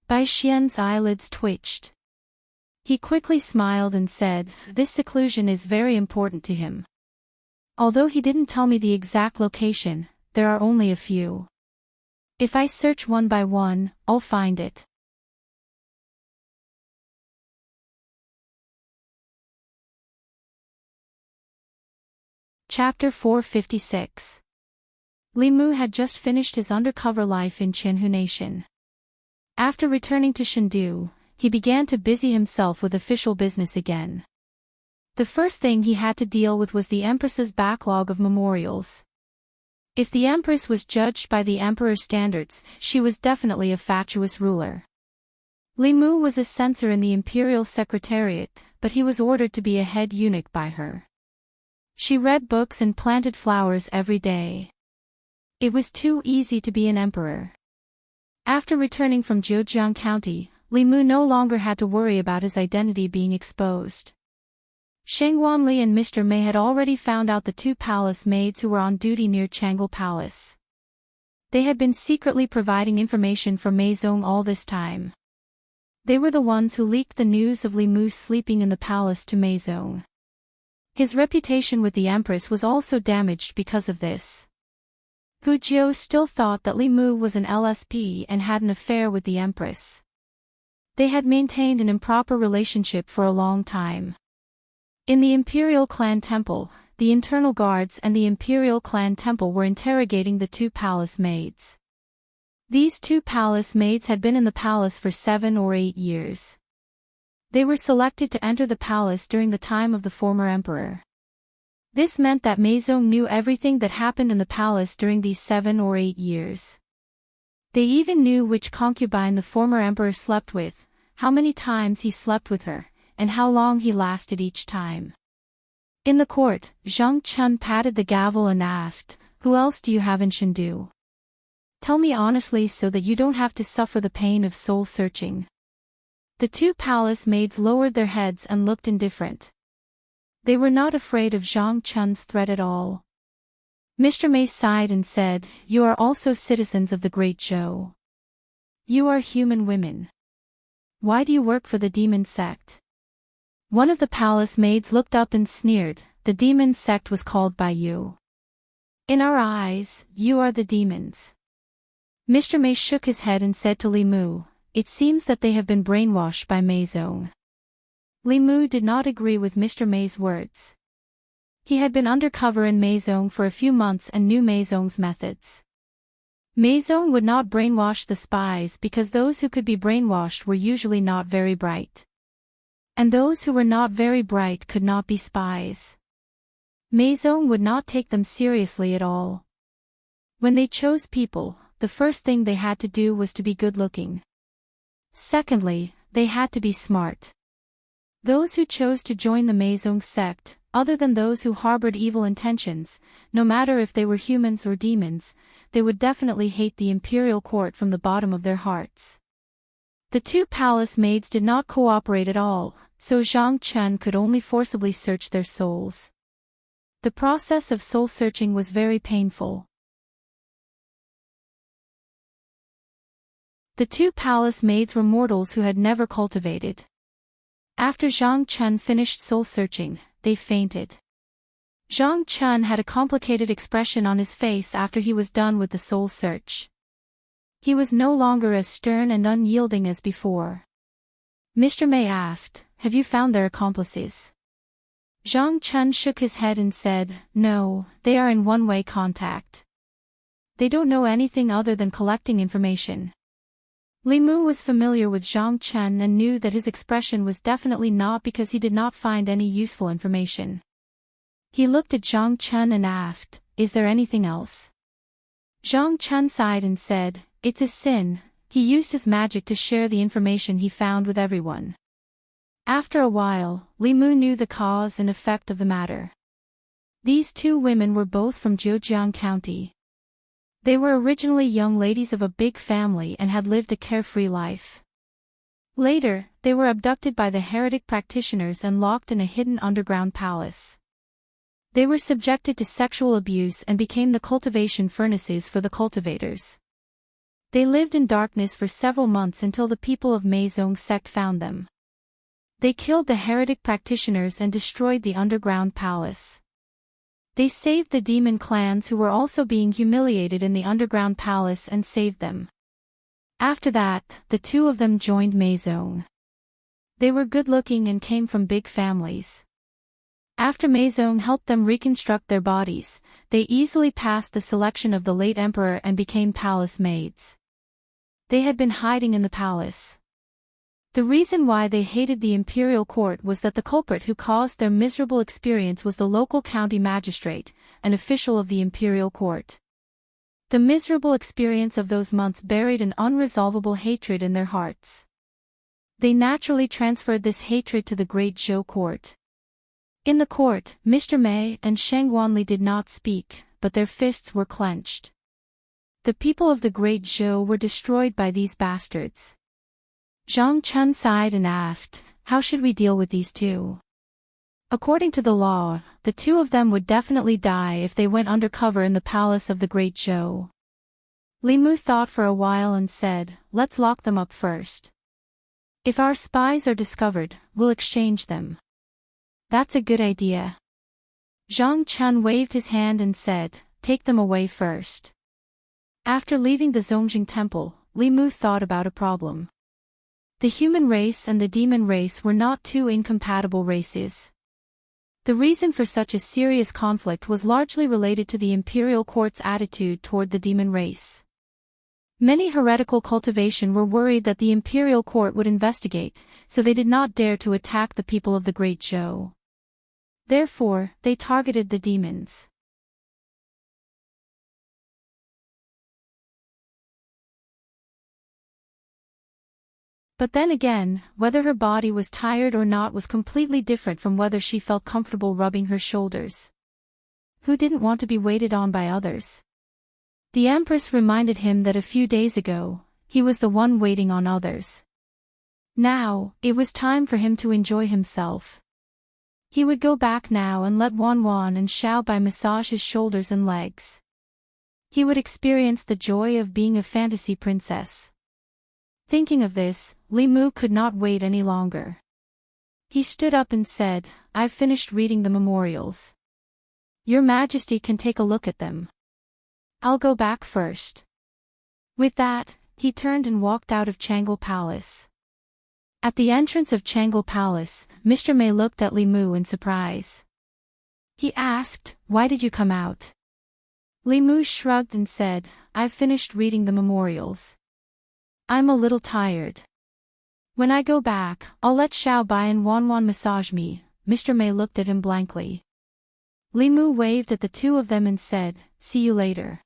Bai Xian's eyelids twitched. He quickly smiled and said, "This seclusion is very important to him. Although he didn't tell me the exact location, there are only a few. If I search one by one, I'll find it." Chapter 456. Li Mu had just finished his undercover life in Qinhu Nation. After returning to Chengdu, he began to busy himself with official business again. The first thing he had to deal with was the Empress's backlog of memorials. If the Empress was judged by the Emperor's standards, she was definitely a fatuous ruler. Li Mu was a censor in the Imperial Secretariat, but he was ordered to be a head eunuch by her. She read books and planted flowers every day. It was too easy to be an emperor. After returning from Zhejiang County, Li Mu no longer had to worry about his identity being exposed. Sheng Wanli and Mr. Mei had already found out the two palace maids who were on duty near Changle Palace. They had been secretly providing information for Mei Zong all this time. They were the ones who leaked the news of Li Mu sleeping in the palace to Mei Zong. His reputation with the Empress was also damaged because of this. Hu Jiao still thought that Li Mu was an LSP and had an affair with the Empress. They had maintained an improper relationship for a long time. In the Imperial Clan Temple, the internal guards and the imperial clan temple were interrogating the two palace maids. These two palace maids had been in the palace for 7 or 8 years. They were selected to enter the palace during the time of the former emperor. This meant that Maison knew everything that happened in the palace during these 7 or 8 years. They even knew which concubine the former emperor slept with, how many times he slept with her, and how long he lasted each time. In the court, Zhang Chun patted the gavel and asked, "Who else do you have in Chengdu? Tell me honestly so that you don't have to suffer the pain of soul-searching." The two palace maids lowered their heads and looked indifferent. They were not afraid of Zhang Chun's threat at all. Mr. Mei sighed and said, "You are also citizens of the Great Zhou. You are human women. Why do you work for the demon sect?" One of the palace maids looked up and sneered, "The demon sect was called by you. In our eyes, you are the demons." Mr. Mei shook his head and said to Li Mu, "It seems that they have been brainwashed by Maison." Li Mu did not agree with Mr. Mei's words. He had been undercover in Maison for a few months and knew Maison's methods. Maison would not brainwash the spies because those who could be brainwashed were usually not very bright. And those who were not very bright could not be spies. Maison would not take them seriously at all. When they chose people, the first thing they had to do was to be good-looking. Secondly, they had to be smart. Those who chose to join the Maison sect, other than those who harbored evil intentions, no matter if they were humans or demons, they would definitely hate the imperial court from the bottom of their hearts. The two palace maids did not cooperate at all, so Zhang Chun could only forcibly search their souls. The process of soul-searching was very painful. The two palace maids were mortals who had never cultivated. After Zhang Chun finished soul-searching, they fainted. Zhang Chun had a complicated expression on his face after he was done with the soul search. He was no longer as stern and unyielding as before. Mr. Mei asked, "Have you found their accomplices?" Zhang Chun shook his head and said, "No, they are in one-way contact. They don't know anything other than collecting information." Li Mu was familiar with Zhang Chun and knew that his expression was definitely not because he did not find any useful information. He looked at Zhang Chun and asked, "Is there anything else?" Zhang Chun sighed and said, "It's a sin." He used his magic to share the information he found with everyone. After a while, Li Mu knew the cause and effect of the matter. These two women were both from Zhejiang County. They were originally young ladies of a big family and had lived a carefree life. Later, they were abducted by the heretic practitioners and locked in a hidden underground palace. They were subjected to sexual abuse and became the cultivation furnaces for the cultivators. They lived in darkness for several months until the people of Maison sect found them. They killed the heretic practitioners and destroyed the underground palace. They saved the demon clans who were also being humiliated in the underground palace and saved them. After that, the two of them joined Maison. They were good-looking and came from big families. After Maison helped them reconstruct their bodies, they easily passed the selection of the late emperor and became palace maids. They had been hiding in the palace. The reason why they hated the imperial court was that the culprit who caused their miserable experience was the local county magistrate, an official of the imperial court. The miserable experience of those months buried an unresolvable hatred in their hearts. They naturally transferred this hatred to the Great Zhou court. In the court, Mr. Mei and Sheng Wanli did not speak, but their fists were clenched. The people of the Great Zhou were destroyed by these bastards. Zhang Chun sighed and asked, "How should we deal with these two?" According to the law, the two of them would definitely die if they went undercover in the palace of the Great Zhou. Li Mu thought for a while and said, "Let's lock them up first. If our spies are discovered, we'll exchange them." "That's a good idea." Zhang Chun waved his hand and said, "Take them away first." After leaving the Zongjing temple, Li Mu thought about a problem. The human race and the demon race were not two incompatible races. The reason for such a serious conflict was largely related to the imperial court's attitude toward the demon race. Many heretical cultivation were worried that the imperial court would investigate, so they did not dare to attack the people of the Great Zhou. Therefore, they targeted the demons. But then again, whether her body was tired or not was completely different from whether she felt comfortable rubbing her shoulders. Who didn't want to be waited on by others? The Empress reminded him that a few days ago, he was the one waiting on others. Now, it was time for him to enjoy himself. He would go back now and let Wanwan and Xiaobai massage his shoulders and legs. He would experience the joy of being a fantasy princess. Thinking of this, Li Mu could not wait any longer. He stood up and said, "I've finished reading the memorials. Your Majesty can take a look at them. I'll go back first." With that, he turned and walked out of Changle Palace. At the entrance of Changle Palace, Mr. Mei looked at Li Mu in surprise. He asked, "Why did you come out?" Li Mu shrugged and said, "I've finished reading the memorials. I'm a little tired. When I go back, I'll let Xiaobai and Wanwan massage me." Mr. Mei looked at him blankly. Li Mu waved at the two of them and said, "See you later."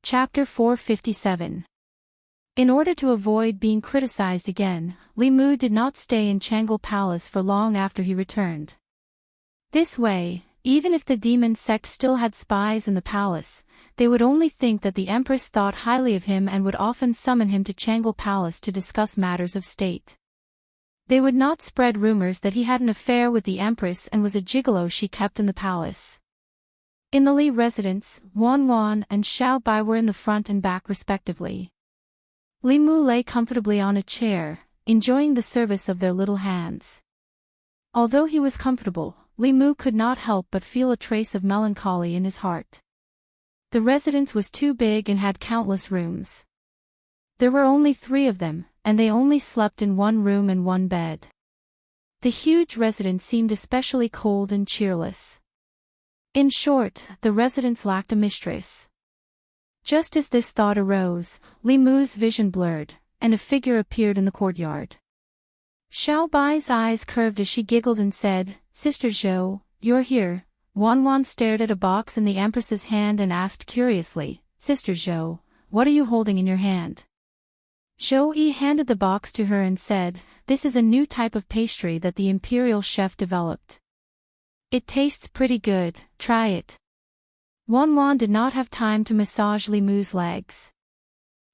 Chapter 457. In order to avoid being criticized again, Li Mu did not stay in Changle Palace for long after he returned. This way, even if the demon sect still had spies in the palace, they would only think that the Empress thought highly of him and would often summon him to Changle Palace to discuss matters of state. They would not spread rumors that he had an affair with the Empress and was a gigolo she kept in the palace. In the Li residence, Wanwan and Xiaobai were in the front and back respectively. Li Mu lay comfortably on a chair, enjoying the service of their little hands. Although he was comfortable, Li Mu could not help but feel a trace of melancholy in his heart. The residence was too big and had countless rooms. There were only 3 of them, and they only slept in one room and one bed. The huge residence seemed especially cold and cheerless. In short, the residence lacked a mistress. Just as this thought arose, Li Mu's vision blurred, and a figure appeared in the courtyard. Xiaobai's eyes curved as she giggled and said, "Sister Zhou, you're here." Wanwan stared at a box in the Empress's hand and asked curiously, "Sister Zhou, what are you holding in your hand?" Zhou Yi handed the box to her and said, "This is a new type of pastry that the imperial chef developed. It tastes pretty good, try it." Wanwan did not have time to massage Li Mu's legs.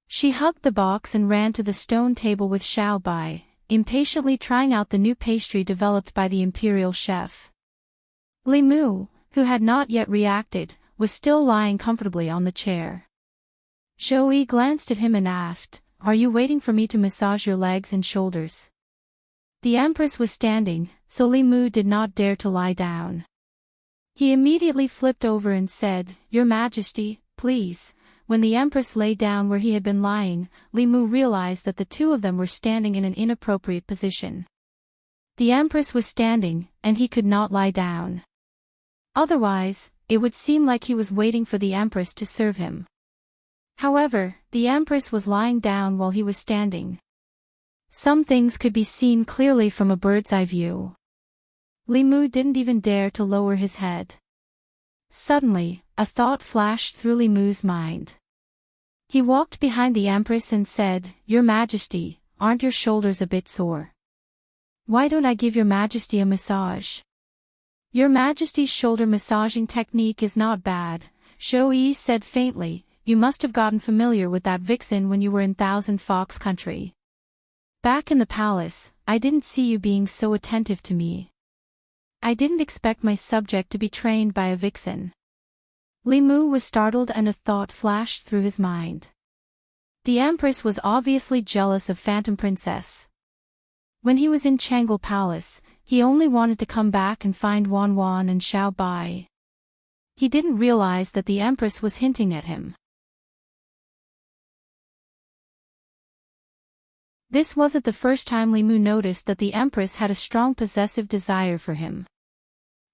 She hugged the box and ran to the stone table with Xiaobai, impatiently trying out the new pastry developed by the imperial chef. Li Mu, who had not yet reacted, was still lying comfortably on the chair. Zhou Yi glanced at him and asked, "Are you waiting for me to massage your legs and shoulders?" The Empress was standing, so Li Mu did not dare to lie down. He immediately flipped over and said, "Your Majesty, please." When the Empress lay down where he had been lying, Li Mu realized that the two of them were standing in an inappropriate position. The Empress was standing, and he could not lie down. Otherwise, it would seem like he was waiting for the Empress to serve him. However, the Empress was lying down while he was standing. Some things could be seen clearly from a bird's eye view. Li Mu didn't even dare to lower his head. Suddenly, a thought flashed through Li Mu's mind. He walked behind the Empress and said, "Your Majesty, aren't your shoulders a bit sore? Why don't I give your Majesty a massage?" "Your Majesty's shoulder massaging technique is not bad," Zhou Yi said faintly. "You must have gotten familiar with that vixen when you were in Thousand Fox Country. Back in the palace, I didn't see you being so attentive to me. I didn't expect my subject to be trained by a vixen." Li Mu was startled and a thought flashed through his mind. The Empress was obviously jealous of Phantom Princess. When he was in Changle Palace, he only wanted to come back and find Wanwan and Xiaobai. He didn't realize that the Empress was hinting at him. This wasn't the first time Li Mu noticed that the Empress had a strong possessive desire for him.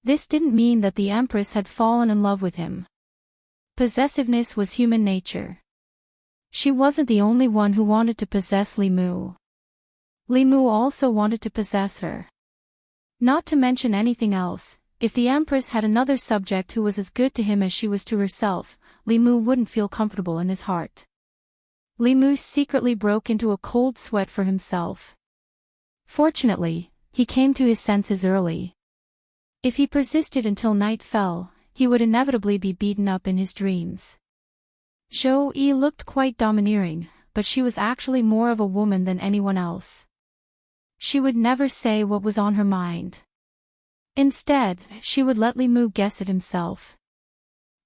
This didn't mean that the Empress had fallen in love with him. Possessiveness was human nature. She wasn't the only one who wanted to possess Li Mu. Li Mu also wanted to possess her. Not to mention anything else, if the Empress had another subject who was as good to him as she was to herself, Li Mu wouldn't feel comfortable in his heart. Li Mu secretly broke into a cold sweat for himself. Fortunately, he came to his senses early. If he persisted until night fell, he would inevitably be beaten up in his dreams. Zhou-Yi looked quite domineering, but she was actually more of a woman than anyone else. She would never say what was on her mind. Instead, she would let Li Mu guess it himself.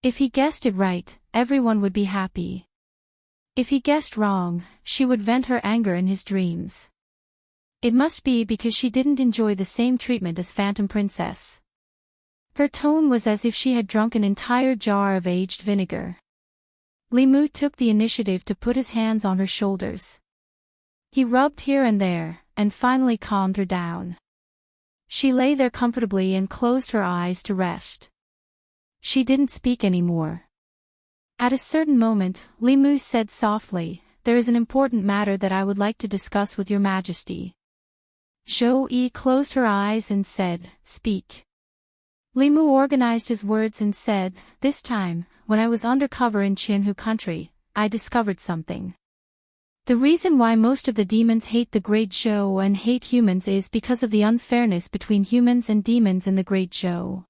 If he guessed it right, everyone would be happy. If he guessed wrong, she would vent her anger in his dreams. It must be because she didn't enjoy the same treatment as Phantom Princess. Her tone was as if she had drunk an entire jar of aged vinegar. Li Mu took the initiative to put his hands on her shoulders. He rubbed here and there, and finally calmed her down. She lay there comfortably and closed her eyes to rest. She didn't speak anymore. At a certain moment, Li Mu said softly, "There is an important matter that I would like to discuss with your Majesty." Zhou-Yi closed her eyes and said, "Speak." Li Mu organized his words and said, "This time, when I was undercover in Qinhu country, I discovered something. The reason why most of the demons hate the Great Zhou and hate humans is because of the unfairness between humans and demons in the Great Zhou.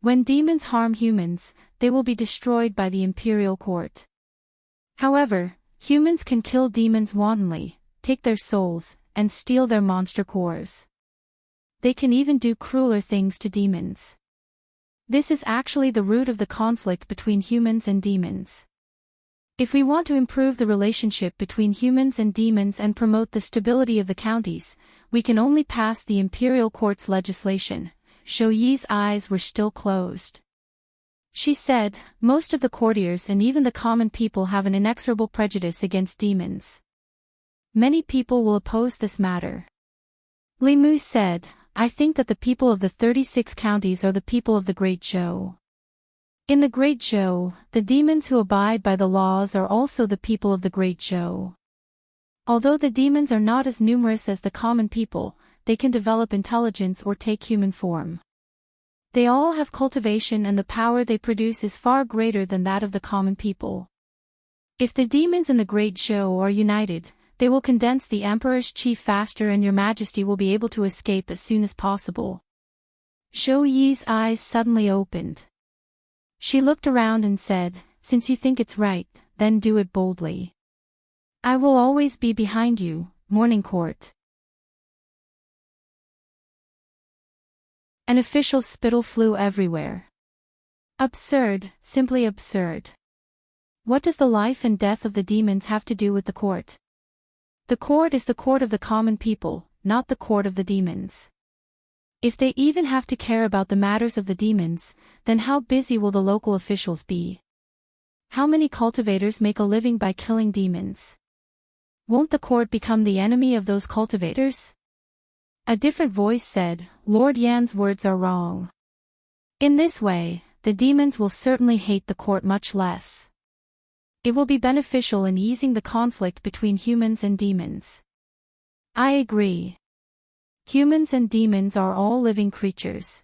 When demons harm humans, they will be destroyed by the imperial court. However, humans can kill demons wantonly, take their souls, and steal their monster cores. They can even do crueler things to demons. This is actually the root of the conflict between humans and demons. If we want to improve the relationship between humans and demons and promote the stability of the counties, we can only pass the imperial court's legislation." Zhou-Yi's eyes were still closed. She said, "Most of the courtiers and even the common people have an inexorable prejudice against demons. Many people will oppose this matter." Li Mu said, "I think that the people of the 36 counties are the people of the Great Zhou. In the Great Zhou, the demons who abide by the laws are also the people of the Great Zhou. Although the demons are not as numerous as the common people, they can develop intelligence or take human form. They all have cultivation and the power they produce is far greater than that of the common people. If the demons in the Great Zhou are united, they will condense the Emperor's chief faster and your Majesty will be able to escape as soon as possible." Zhou-Yi's eyes suddenly opened. She looked around and said, "Since you think it's right, then do it boldly. I will always be behind you, Morning Court." An official's spittle flew everywhere. Absurd, simply absurd. What does the life and death of the demons have to do with the court? The court is the court of the common people, not the court of the demons. If they even have to care about the matters of the demons, then how busy will the local officials be? How many cultivators make a living by killing demons? Won't the court become the enemy of those cultivators? A different voice said, "Lord Yan's words are wrong. In this way, the demons will certainly hate the court much less. It will be beneficial in easing the conflict between humans and demons." I agree. Humans and demons are all living creatures.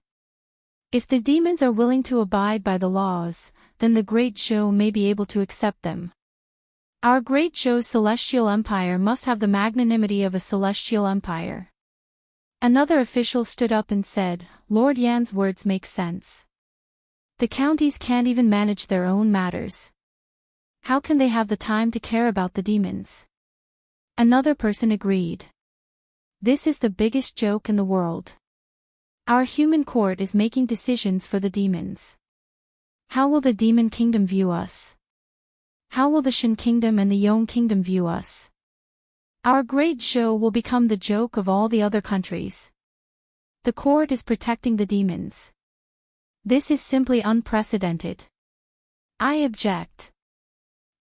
If the demons are willing to abide by the laws, then the Great Zhou may be able to accept them. Our Great Zhou's celestial empire must have the magnanimity of a celestial empire. Another official stood up and said, "Lord Yan's words make sense. The counties can't even manage their own matters. How can they have the time to care about the demons?" Another person agreed. "This is the biggest joke in the world. Our human court is making decisions for the demons. How will the demon kingdom view us? How will the Shen kingdom and the Yong kingdom view us? Our Great Zhou will become the joke of all the other countries. The court is protecting the demons. This is simply unprecedented. I object.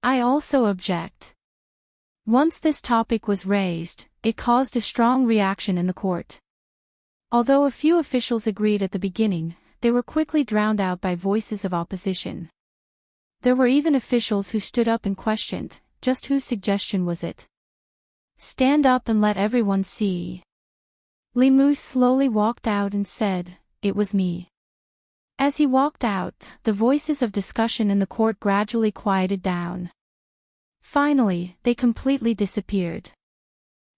I also object." Once this topic was raised, it caused a strong reaction in the court. Although a few officials agreed at the beginning, they were quickly drowned out by voices of opposition. There were even officials who stood up and questioned, just whose suggestion was it? Stand up and let everyone see. Limu slowly walked out and said, "It was me." As he walked out, the voices of discussion in the court gradually quieted down. Finally, they completely disappeared.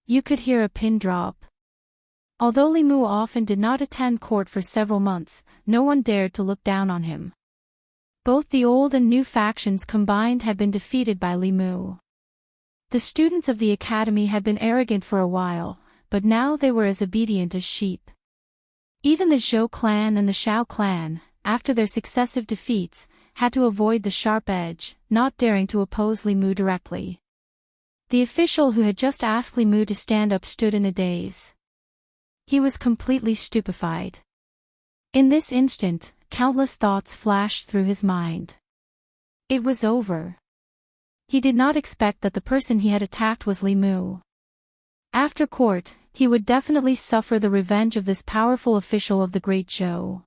You could hear a pin drop. Although Limu often did not attend court for several months, no one dared to look down on him. Both the old and new factions combined had been defeated by Limu. The students of the academy had been arrogant for a while, but now they were as obedient as sheep. Even the Zhou clan and the Xiao clan, after their successive defeats, had to avoid the sharp edge, not daring to oppose Limu directly. The official who had just asked Limu to stand up stood in a daze. He was completely stupefied. In this instant, countless thoughts flashed through his mind. It was over. He did not expect that the person he had attacked was Limu. After court, he would definitely suffer the revenge of this powerful official of the Great Zhou.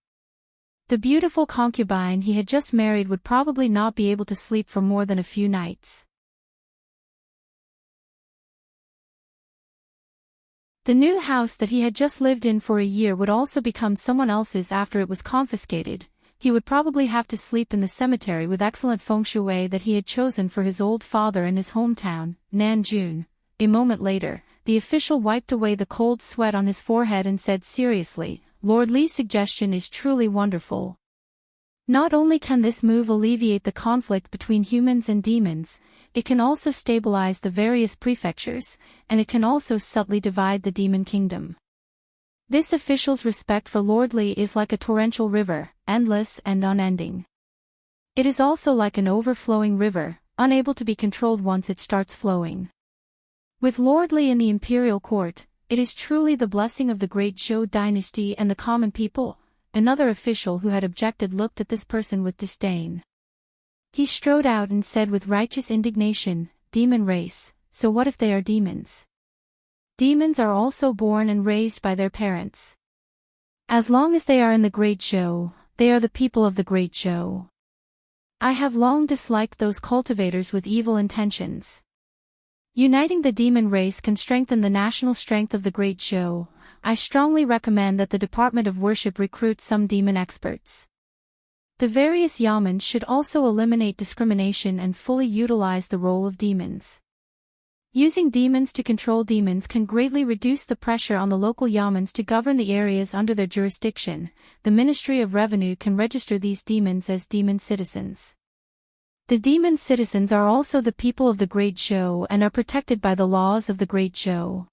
The beautiful concubine he had just married would probably not be able to sleep for more than a few nights. The new house that he had just lived in for a year would also become someone else's after it was confiscated. He would probably have to sleep in the cemetery with excellent feng shui that he had chosen for his old father in his hometown, Nanjun. A moment later, the official wiped away the cold sweat on his forehead and said seriously, "Lord Li's suggestion is truly wonderful. Not only can this move alleviate the conflict between humans and demons, it can also stabilize the various prefectures, and it can also subtly divide the demon kingdom." This official's respect for Lord Li is like a torrential river, endless and unending. It is also like an overflowing river, unable to be controlled once it starts flowing. With Lord Li in the imperial court, it is truly the blessing of the great Zhou dynasty and the common people. Another official who had objected looked at this person with disdain. He strode out and said with righteous indignation, "Demon race, so what if they are demons? Demons are also born and raised by their parents. As long as they are in the Great Zhou, they are the people of the Great Zhou. I have long disliked those cultivators with evil intentions. Uniting the demon race can strengthen the national strength of the Great Zhou. I strongly recommend that the Department of Worship recruit some demon experts. The various yamens should also eliminate discrimination and fully utilize the role of demons. Using demons to control demons can greatly reduce the pressure on the local yamens to govern the areas under their jurisdiction. The Ministry of Revenue can register these demons as demon citizens. The demon citizens are also the people of the Great Zhou and are protected by the laws of the Great Zhou.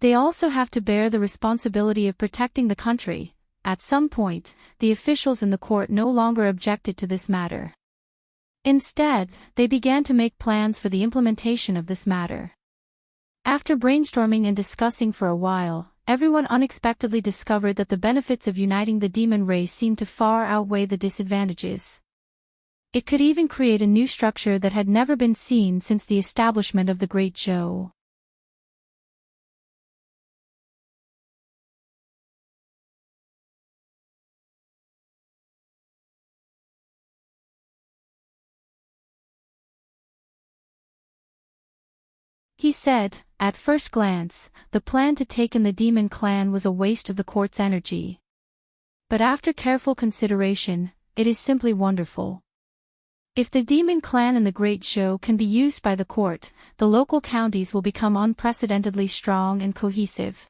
They also have to bear the responsibility of protecting the country. At some point, the officials in the court no longer objected to this matter. Instead, they began to make plans for the implementation of this matter. After brainstorming and discussing for a while, everyone unexpectedly discovered that the benefits of uniting the demon race seemed to far outweigh the disadvantages. It could even create a new structure that had never been seen since the establishment of the Great Zhou. He said, at first glance, the plan to take in the demon clan was a waste of the court's energy. But after careful consideration, it is simply wonderful. If the demon clan and the Great Zhou can be used by the court, the local counties will become unprecedentedly strong and cohesive.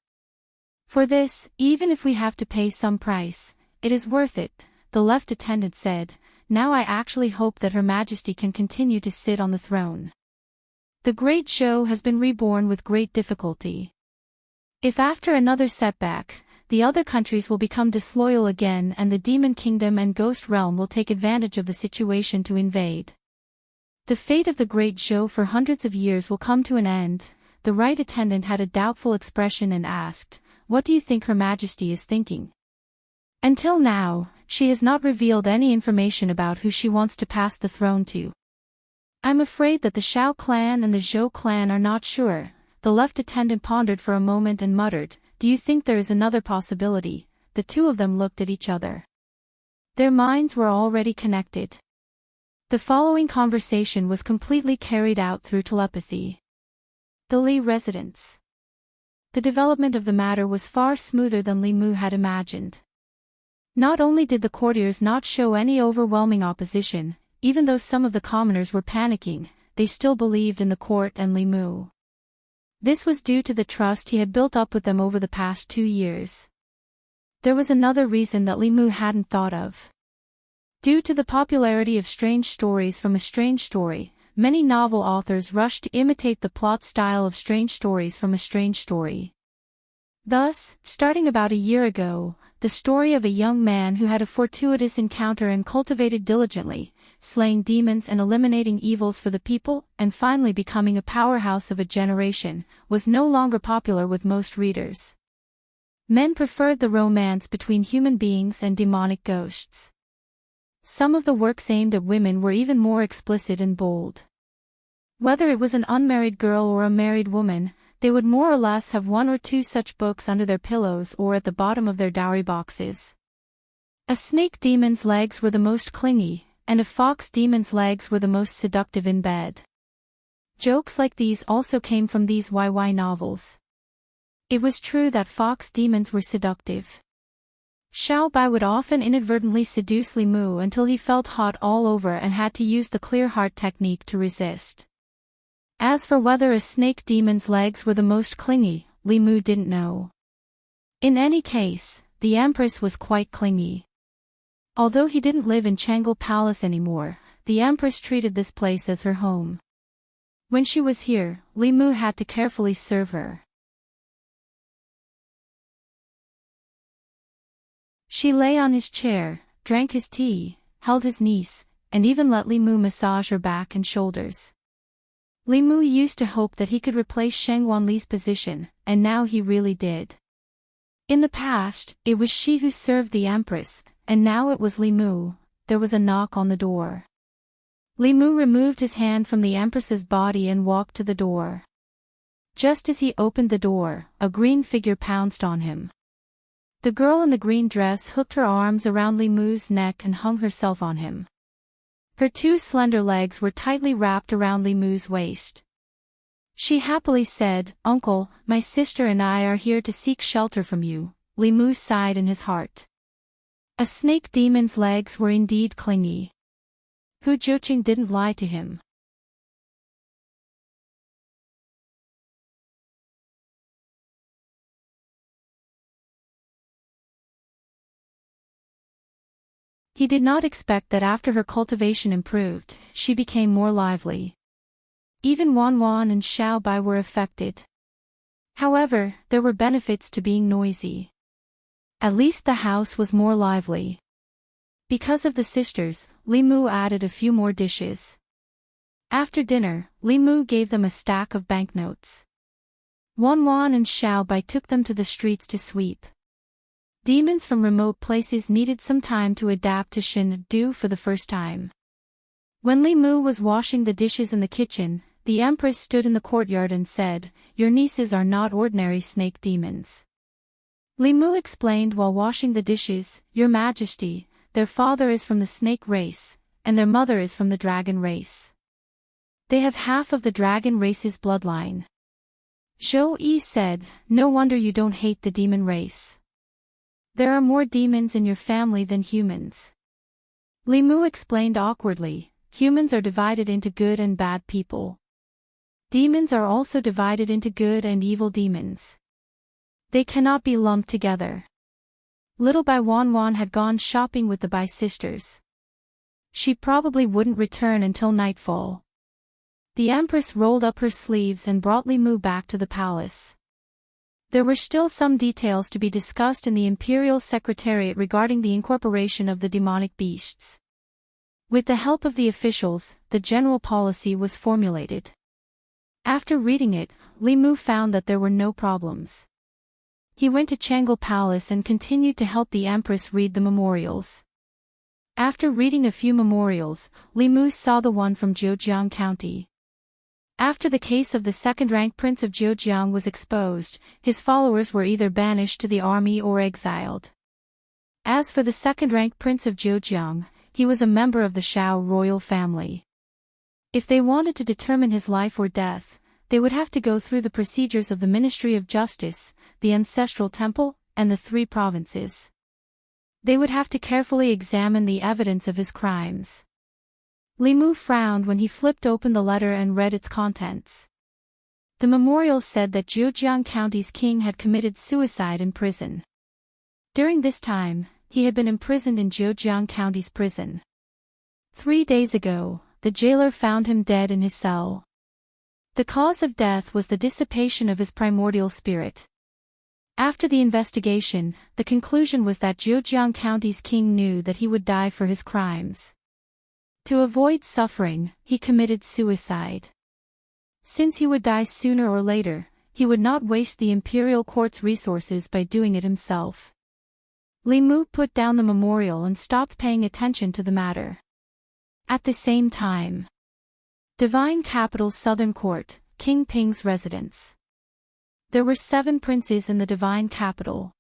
For this, even if we have to pay some price, it is worth it, the left attendant said. Now I actually hope that Her Majesty can continue to sit on the throne. The Great Zhou has been reborn with great difficulty. If after another setback, the other countries will become disloyal again and the Demon Kingdom and Ghost Realm will take advantage of the situation to invade. The fate of the Great Zhou for hundreds of years will come to an end. The right attendant had a doubtful expression and asked, "What do you think Her Majesty is thinking?" Until now, she has not revealed any information about who she wants to pass the throne to. I'm afraid that the Shao clan and the Zhou clan are not sure. The left attendant pondered for a moment and muttered, "Do you think there is another possibility?" The two of them looked at each other. Their minds were already connected. The following conversation was completely carried out through telepathy. The Li residence. The development of the matter was far smoother than Li Mu had imagined. Not only did the courtiers not show any overwhelming opposition, even though some of the commoners were panicking, they still believed in the court and Li Mu. This was due to the trust he had built up with them over the past 2 years. There was another reason that Li Mu hadn't thought of. Due to the popularity of strange stories from A Strange Story, many novel authors rushed to imitate the plot style of Strange Stories from A Strange Story. Thus, starting about a year ago, the story of a young man who had a fortuitous encounter and cultivated diligently, slaying demons and eliminating evils for the people, and finally becoming a powerhouse of a generation, was no longer popular with most readers. Men preferred the romance between human beings and demonic ghosts. Some of the works aimed at women were even more explicit and bold. Whether it was an unmarried girl or a married woman, they would more or less have 1 or 2 such books under their pillows or at the bottom of their dowry boxes. A snake demon's legs were the most clingy, and a fox demon's legs were the most seductive in bed. Jokes like these also came from these YY novels. It was true that fox demons were seductive. Xiao Bai would often inadvertently seduce Li Mu until he felt hot all over and had to use the clear heart technique to resist. As for whether a snake demon's legs were the most clingy, Li Mu didn't know. In any case, the Empress was quite clingy. Although he didn't live in Chang'e Palace anymore, the Empress treated this place as her home. When she was here, Li Mu had to carefully serve her. She lay on his chair, drank his tea, held his niece, and even let Li Mu massage her back and shoulders. Li Mu used to hope that he could replace Sheng Wanli's position, and now he really did. In the past, it was she who served the Empress, and now it was Li Mu. There was a knock on the door. Li Mu removed his hand from the Empress's body and walked to the door. Just as he opened the door, a green figure pounced on him. The girl in the green dress hooked her arms around Li Mu's neck and hung herself on him. Her 2 slender legs were tightly wrapped around Li Mu's waist. She happily said, "Uncle, my sister and I are here to seek shelter from you." Li Mu sighed in his heart. A snake demon's legs were indeed clingy. Hu Jiuqing didn't lie to him. He did not expect that after her cultivation improved, she became more lively. Even Wan Wan and Xiao Bai were affected. However, there were benefits to being noisy. At least the house was more lively. Because of the sisters, Li Mu added a few more dishes. After dinner, Li Mu gave them a stack of banknotes. Wan Wan and Xiao Bai took them to the streets to sweep. Demons from remote places needed some time to adapt to Shen Du for the first time. When Li Mu was washing the dishes in the kitchen, the Empress stood in the courtyard and said, "Your nieces are not ordinary snake demons." Li Mu explained while washing the dishes, "Your Majesty, their father is from the snake race, and their mother is from the dragon race. They have half of the dragon race's bloodline." Zhou Yi said, "No wonder you don't hate the demon race. There are more demons in your family than humans." Li Mu explained awkwardly, "Humans are divided into good and bad people. Demons are also divided into good and evil demons. They cannot be lumped together." Little Bai Wan Wan had gone shopping with the Bai sisters. She probably wouldn't return until nightfall. The Empress rolled up her sleeves and brought Li Mu back to the palace. There were still some details to be discussed in the Imperial Secretariat regarding the incorporation of the demonic beasts. With the help of the officials, the general policy was formulated. After reading it, Li Mu found that there were no problems. He went to Chang'e Palace and continued to help the Empress read the memorials. After reading a few memorials, Li Mu saw the one from Zhejiang County. After the case of the second-ranked prince of Zhejiang was exposed, his followers were either banished to the army or exiled. As for the second-ranked prince of Zhejiang, he was a member of the Shao royal family. If they wanted to determine his life or death, they would have to go through the procedures of the Ministry of Justice, the Ancestral Temple, and the 3 provinces. They would have to carefully examine the evidence of his crimes. Li Mu frowned when he flipped open the letter and read its contents. The memorial said that Zhejiang County's king had committed suicide in prison. During this time, he had been imprisoned in Zhejiang County's prison. 3 days ago, the jailer found him dead in his cell. The cause of death was the dissipation of his primordial spirit. After the investigation, the conclusion was that Zhejiang County's king knew that he would die for his crimes. To avoid suffering, he committed suicide. Since he would die sooner or later, he would not waste the imperial court's resources by doing it himself. Li Mu put down the memorial and stopped paying attention to the matter. At the same time, Divine Capital's southern court, King Ping's residence. There were 7 princes in the Divine Capital.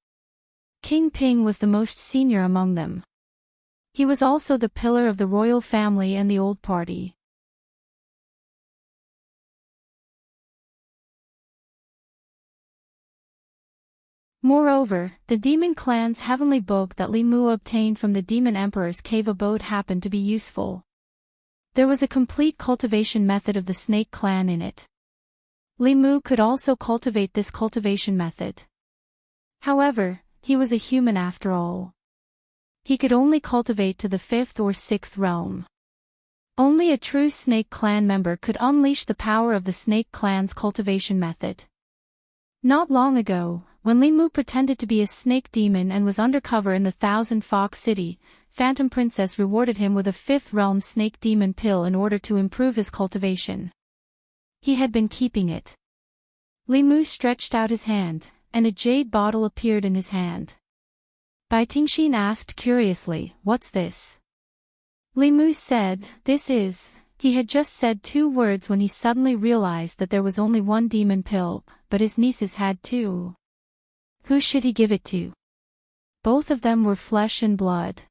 King Ping was the most senior among them. He was also the pillar of the royal family and the old party. Moreover, the demon clan's heavenly book that Li Mu obtained from the demon emperor's cave abode happened to be useful. There was a complete cultivation method of the snake clan in it. Li Mu could also cultivate this cultivation method. However, he was a human after all. He could only cultivate to the 5th or 6th realm. Only a true snake clan member could unleash the power of the snake clan's cultivation method. Not long ago, when Li Mu pretended to be a snake demon and was undercover in the Thousand Fox City, Phantom Princess rewarded him with a 5th realm snake demon pill in order to improve his cultivation. He had been keeping it. Li Mu stretched out his hand, and a jade bottle appeared in his hand. Bai Tingxin asked curiously, "What's this?" Li Mu said, "This is..." He had just said 2 words when he suddenly realized that there was only 1 demon pill, but his nieces had 2. Who should he give it to? Both of them were flesh and blood.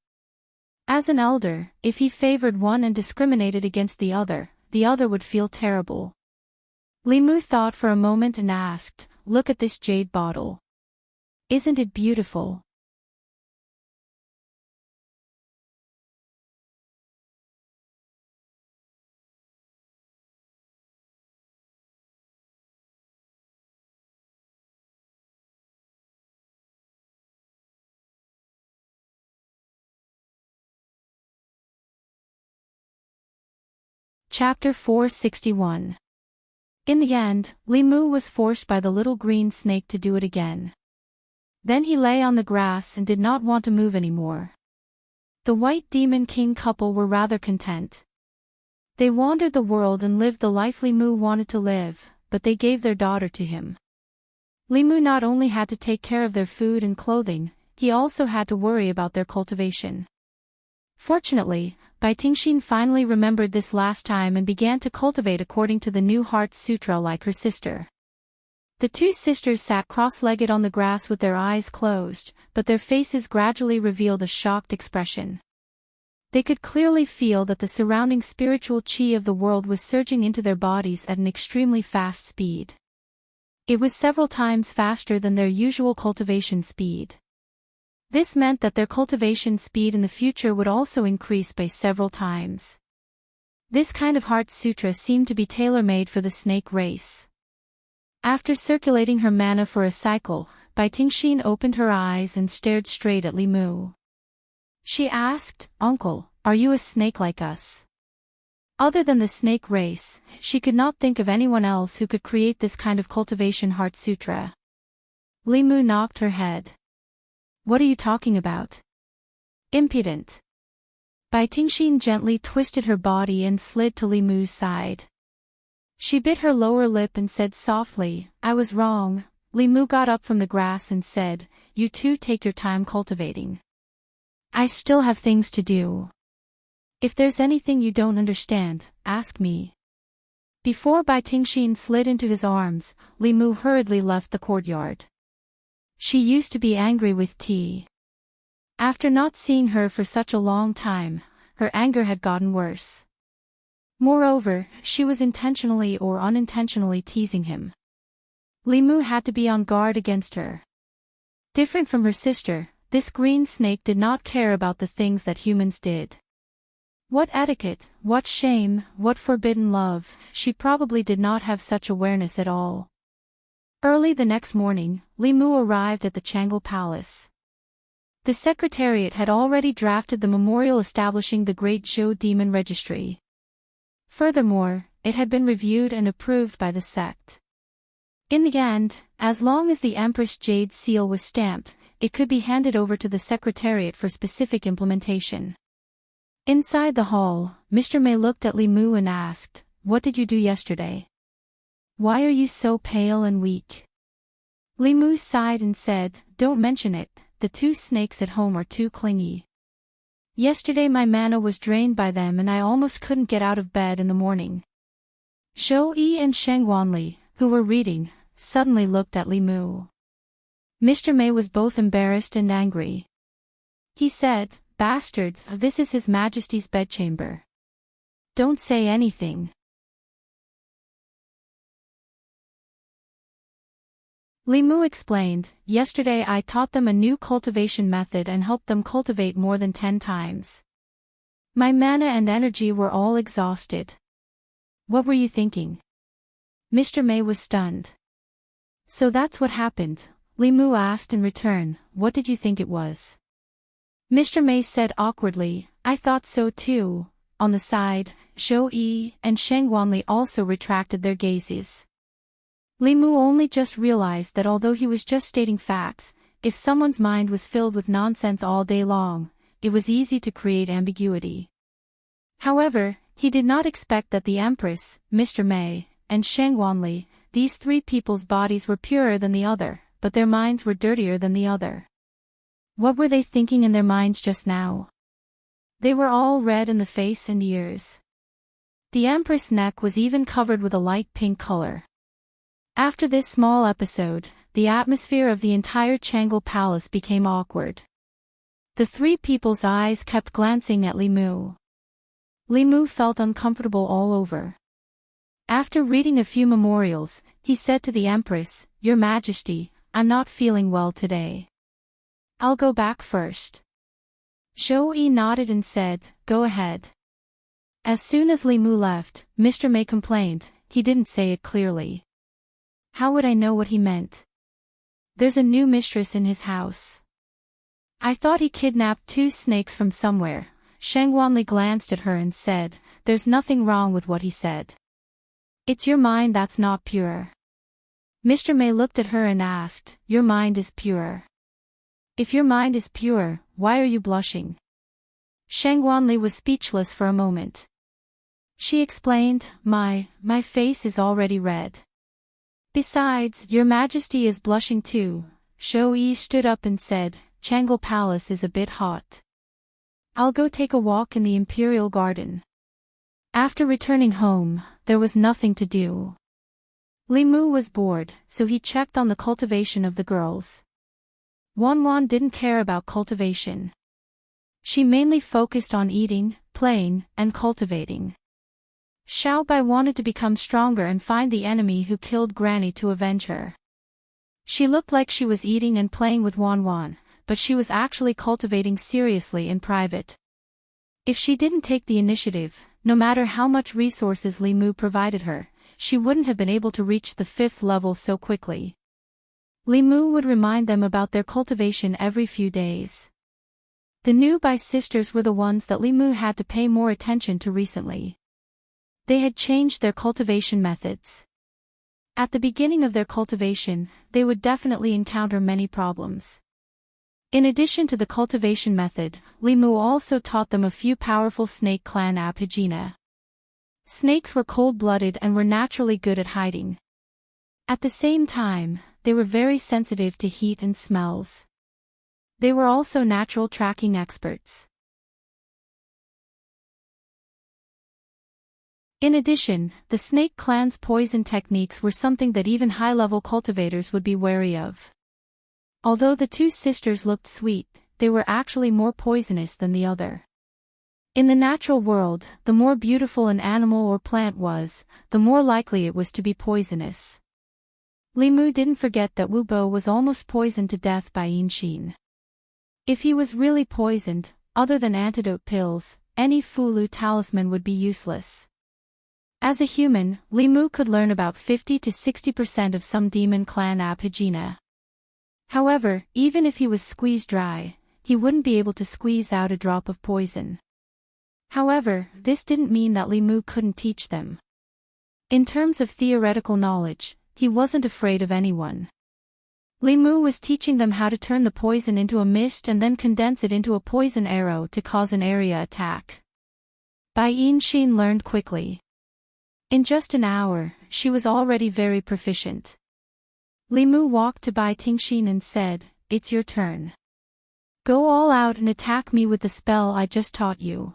As an elder, if he favored one and discriminated against the other would feel terrible. Li Mu thought for a moment and asked, "Look at this jade bottle. Isn't it beautiful?" Chapter 461. In the end, Li Mu was forced by the little green snake to do it again. Then he lay on the grass and did not want to move anymore. The White Demon King couple were rather content. They wandered the world and lived the life Li Mu wanted to live, but they gave their daughter to him. Li Mu not only had to take care of their food and clothing, he also had to worry about their cultivation. Fortunately, Bai Tingxin finally remembered this last time and began to cultivate according to the new Heart Sutra like her sister. The 2 sisters sat cross-legged on the grass with their eyes closed, but their faces gradually revealed a shocked expression. They could clearly feel that the surrounding spiritual chi of the world was surging into their bodies at an extremely fast speed. It was several times faster than their usual cultivation speed. This meant that their cultivation speed in the future would also increase by several times. This kind of Heart Sutra seemed to be tailor-made for the snake race. After circulating her mana for a cycle, Bai Tingxin opened her eyes and stared straight at Li Mu. She asked, "Uncle, are you a snake like us?" Other than the snake race, she could not think of anyone else who could create this kind of cultivation Heart Sutra. Li Mu knocked her head. "What are you talking about? Impudent." Bai Tingxin gently twisted her body and slid to Li Mu's side. She bit her lower lip and said softly, "I was wrong." Li Mu got up from the grass and said, "You two take your time cultivating. I still have things to do. If there's anything you don't understand, ask me. Before Bai Tingxin slid into his arms, Li Mu hurriedly left the courtyard. She used to be angry with T. After not seeing her for such a long time, her anger had gotten worse. Moreover, she was intentionally or unintentionally teasing him. Li Mu had to be on guard against her. Different from her sister, this green snake did not care about the things that humans did. What etiquette, what shame, what forbidden love, she probably did not have such awareness at all. Early the next morning, Li Mu arrived at the Changle Palace. The Secretariat had already drafted the memorial establishing the Great Zhou Demon Registry. Furthermore, it had been reviewed and approved by the sect. In the end, as long as the Empress Jade seal was stamped, it could be handed over to the Secretariat for specific implementation. Inside the hall, Mr. May looked at Li Mu and asked, "What did you do yesterday? Why are you so pale and weak?" Li Mu sighed and said, "Don't mention it, the two snakes at home are too clingy. Yesterday my mana was drained by them and I almost couldn't get out of bed in the morning." Zhou Yi and Sheng Wanli, who were reading, suddenly looked at Li Mu. Mr. May was both embarrassed and angry. He said, "Bastard, this is His Majesty's bedchamber. Don't say anything." Li Mu explained, "Yesterday I taught them a new cultivation method and helped them cultivate more than 10 times. My mana and energy were all exhausted." "What were you thinking?" Mr. May was stunned. "So that's what happened?" Li Mu asked in return, "What did you think it was?" Mr. May said awkwardly, "I thought so too." On the side, Zhou Yi and Sheng Wanli also retracted their gazes. Li Mu only just realized that although he was just stating facts, if someone's mind was filled with nonsense all day long, it was easy to create ambiguity. However, he did not expect that the Empress, Mr. May, and Sheng Wanli, these three people's bodies were purer than the other, but their minds were dirtier than the other. What were they thinking in their minds just now? They were all red in the face and ears. The Empress' neck was even covered with a light pink color. After this small episode, the atmosphere of the entire Changle Palace became awkward. The three people's eyes kept glancing at Li Mu. Li Mu felt uncomfortable all over. After reading a few memorials, he said to the Empress, "Your Majesty, I'm not feeling well today. I'll go back first." Zhou Yi nodded and said, "Go ahead." As soon as Li Mu left, Mr. May complained, "He didn't say it clearly. How would I know what he meant? There's a new mistress in his house. I thought he kidnapped 2 snakes from somewhere." Sheng Wanli glanced at her and said, "There's nothing wrong with what he said. It's your mind that's not pure." Mr. May looked at her and asked, "Your mind is pure? If your mind is pure, why are you blushing?" Sheng Wanli was speechless for a moment. She explained, My face is already red. Besides, Your Majesty is blushing too." Zhou Yi stood up and said, "Changle Palace is a bit hot. I'll go take a walk in the Imperial Garden." After returning home, there was nothing to do. Li Mu was bored, so he checked on the cultivation of the girls. Wanwan didn't care about cultivation. She mainly focused on eating, playing, and cultivating. Xiaobai wanted to become stronger and find the enemy who killed Granny to avenge her. She looked like she was eating and playing with Wanwan, but she was actually cultivating seriously in private. If she didn't take the initiative, no matter how much resources Li Mu provided her, she wouldn't have been able to reach the 5th level so quickly. Li Mu would remind them about their cultivation every few days. The new Bai sisters were the ones that Li Mu had to pay more attention to recently. They had changed their cultivation methods. At the beginning of their cultivation, they would definitely encounter many problems. In addition to the cultivation method, Li Mu also taught them a few powerful snake clan abhijna. Snakes were cold-blooded and were naturally good at hiding. At the same time, they were very sensitive to heat and smells. They were also natural tracking experts. In addition, the snake clan's poison techniques were something that even high-level cultivators would be wary of. Although the two sisters looked sweet, they were actually more poisonous than the other. In the natural world, the more beautiful an animal or plant was, the more likely it was to be poisonous. Limu didn't forget that Wu Bo was almost poisoned to death by Yin. If he was really poisoned, other than antidote pills, any Fulu talisman would be useless. As a human, Limu could learn about 50 to 60% of some demon clan abhijna. However, even if he was squeezed dry, he wouldn't be able to squeeze out a drop of poison. However, this didn't mean that Limu couldn't teach them. In terms of theoretical knowledge, he wasn't afraid of anyone. Limu was teaching them how to turn the poison into a mist and then condense it into a poison arrow to cause an area attack. Bai Yinshin learned quickly. In just an hour, she was already very proficient. Limu walked to Bai Tingshin and said, "It's your turn. Go all out and attack me with the spell I just taught you."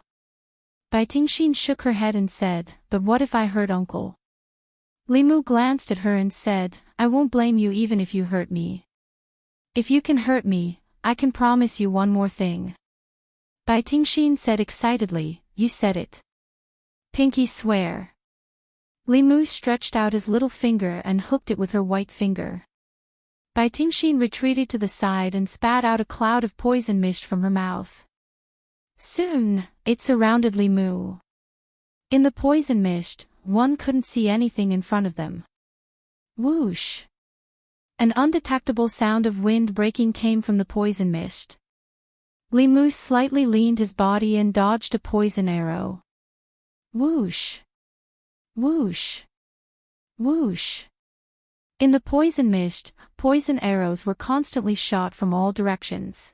Bai Tingshin shook her head and said, "But what if I hurt uncle?" Limu glanced at her and said, "I won't blame you even if you hurt me. If you can hurt me, I can promise you one more thing." Bai Tingshin said excitedly, "You said it. Pinky swear." Limu stretched out his little finger and hooked it with her white finger. Bai Tingshin retreated to the side and spat out a cloud of poison mist from her mouth. Soon, it surrounded Limu. In the poison mist, one couldn't see anything in front of them. Whoosh! An undetectable sound of wind breaking came from the poison mist. Limu slightly leaned his body and dodged a poison arrow. Whoosh! Whoosh! Whoosh! In the poison mist, poison arrows were constantly shot from all directions.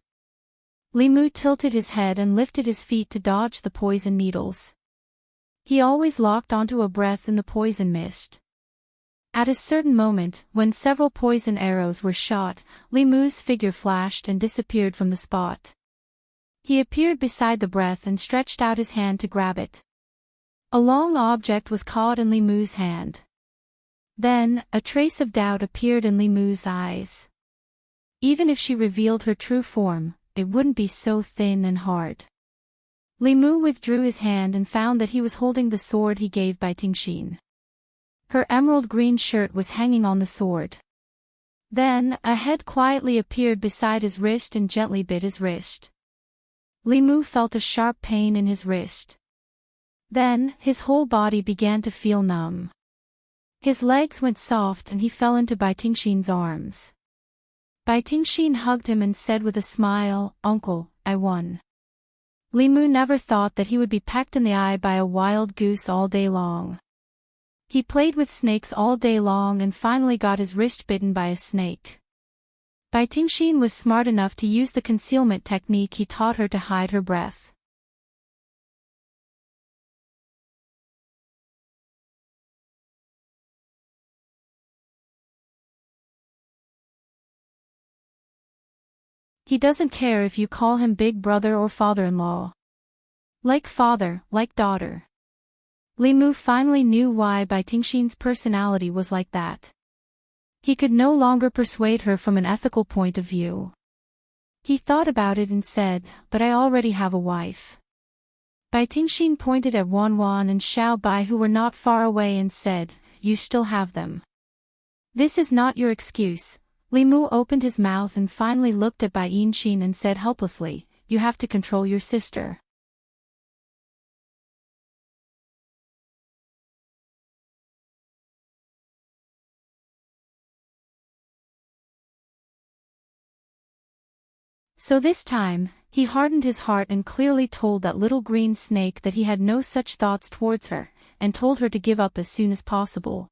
Limu tilted his head and lifted his feet to dodge the poison needles. He always locked onto a breath in the poison mist. At a certain moment, when several poison arrows were shot, Limu's figure flashed and disappeared from the spot. He appeared beside the breath and stretched out his hand to grab it. A long object was caught in Limu's hand. Then, a trace of doubt appeared in Limu's eyes. Even if she revealed her true form, it wouldn't be so thin and hard. Limu withdrew his hand and found that he was holding the sword he gave Bai Tingshin. Her emerald green shirt was hanging on the sword. Then, a head quietly appeared beside his wrist and gently bit his wrist. Limu felt a sharp pain in his wrist. Then, his whole body began to feel numb. His legs went soft and he fell into Bai Tingshin's arms. Bai Tingshin hugged him and said with a smile, "Uncle, I won." Limu never thought that he would be pecked in the eye by a wild goose all day long. He played with snakes all day long and finally got his wrist bitten by a snake. Bai Tingshin was smart enough to use the concealment technique he taught her to hide her breath. He doesn't care if you call him big brother or father-in-law. Like father, like daughter. Limu finally knew why Bai Tingshin's personality was like that. He could no longer persuade her from an ethical point of view. He thought about it and said, "But I already have a wife." Bai Tingshin pointed at Wanwan and Xiao Bai who were not far away and said, "You still have them. This is not your excuse." Limu opened his mouth and finally looked at Bai Yinshin and said helplessly, "You have to control your sister." So this time, he hardened his heart and clearly told that little green snake that he had no such thoughts towards her, and told her to give up as soon as possible.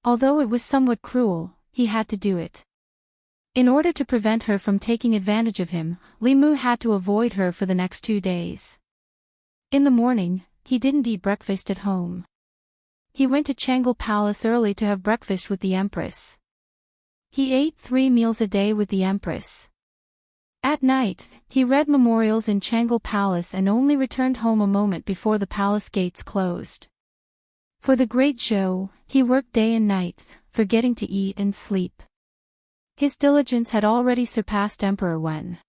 Although it was somewhat cruel, he had to do it. In order to prevent her from taking advantage of him, Limu had to avoid her for the next 2 days. In the morning, he didn't eat breakfast at home. He went to Changle Palace early to have breakfast with the Empress. He ate 3 meals a day with the Empress. At night, he read memorials in Changle Palace and only returned home a moment before the palace gates closed. For the great Zhou, he worked day and night, forgetting to eat and sleep. His diligence had already surpassed Emperor Wen.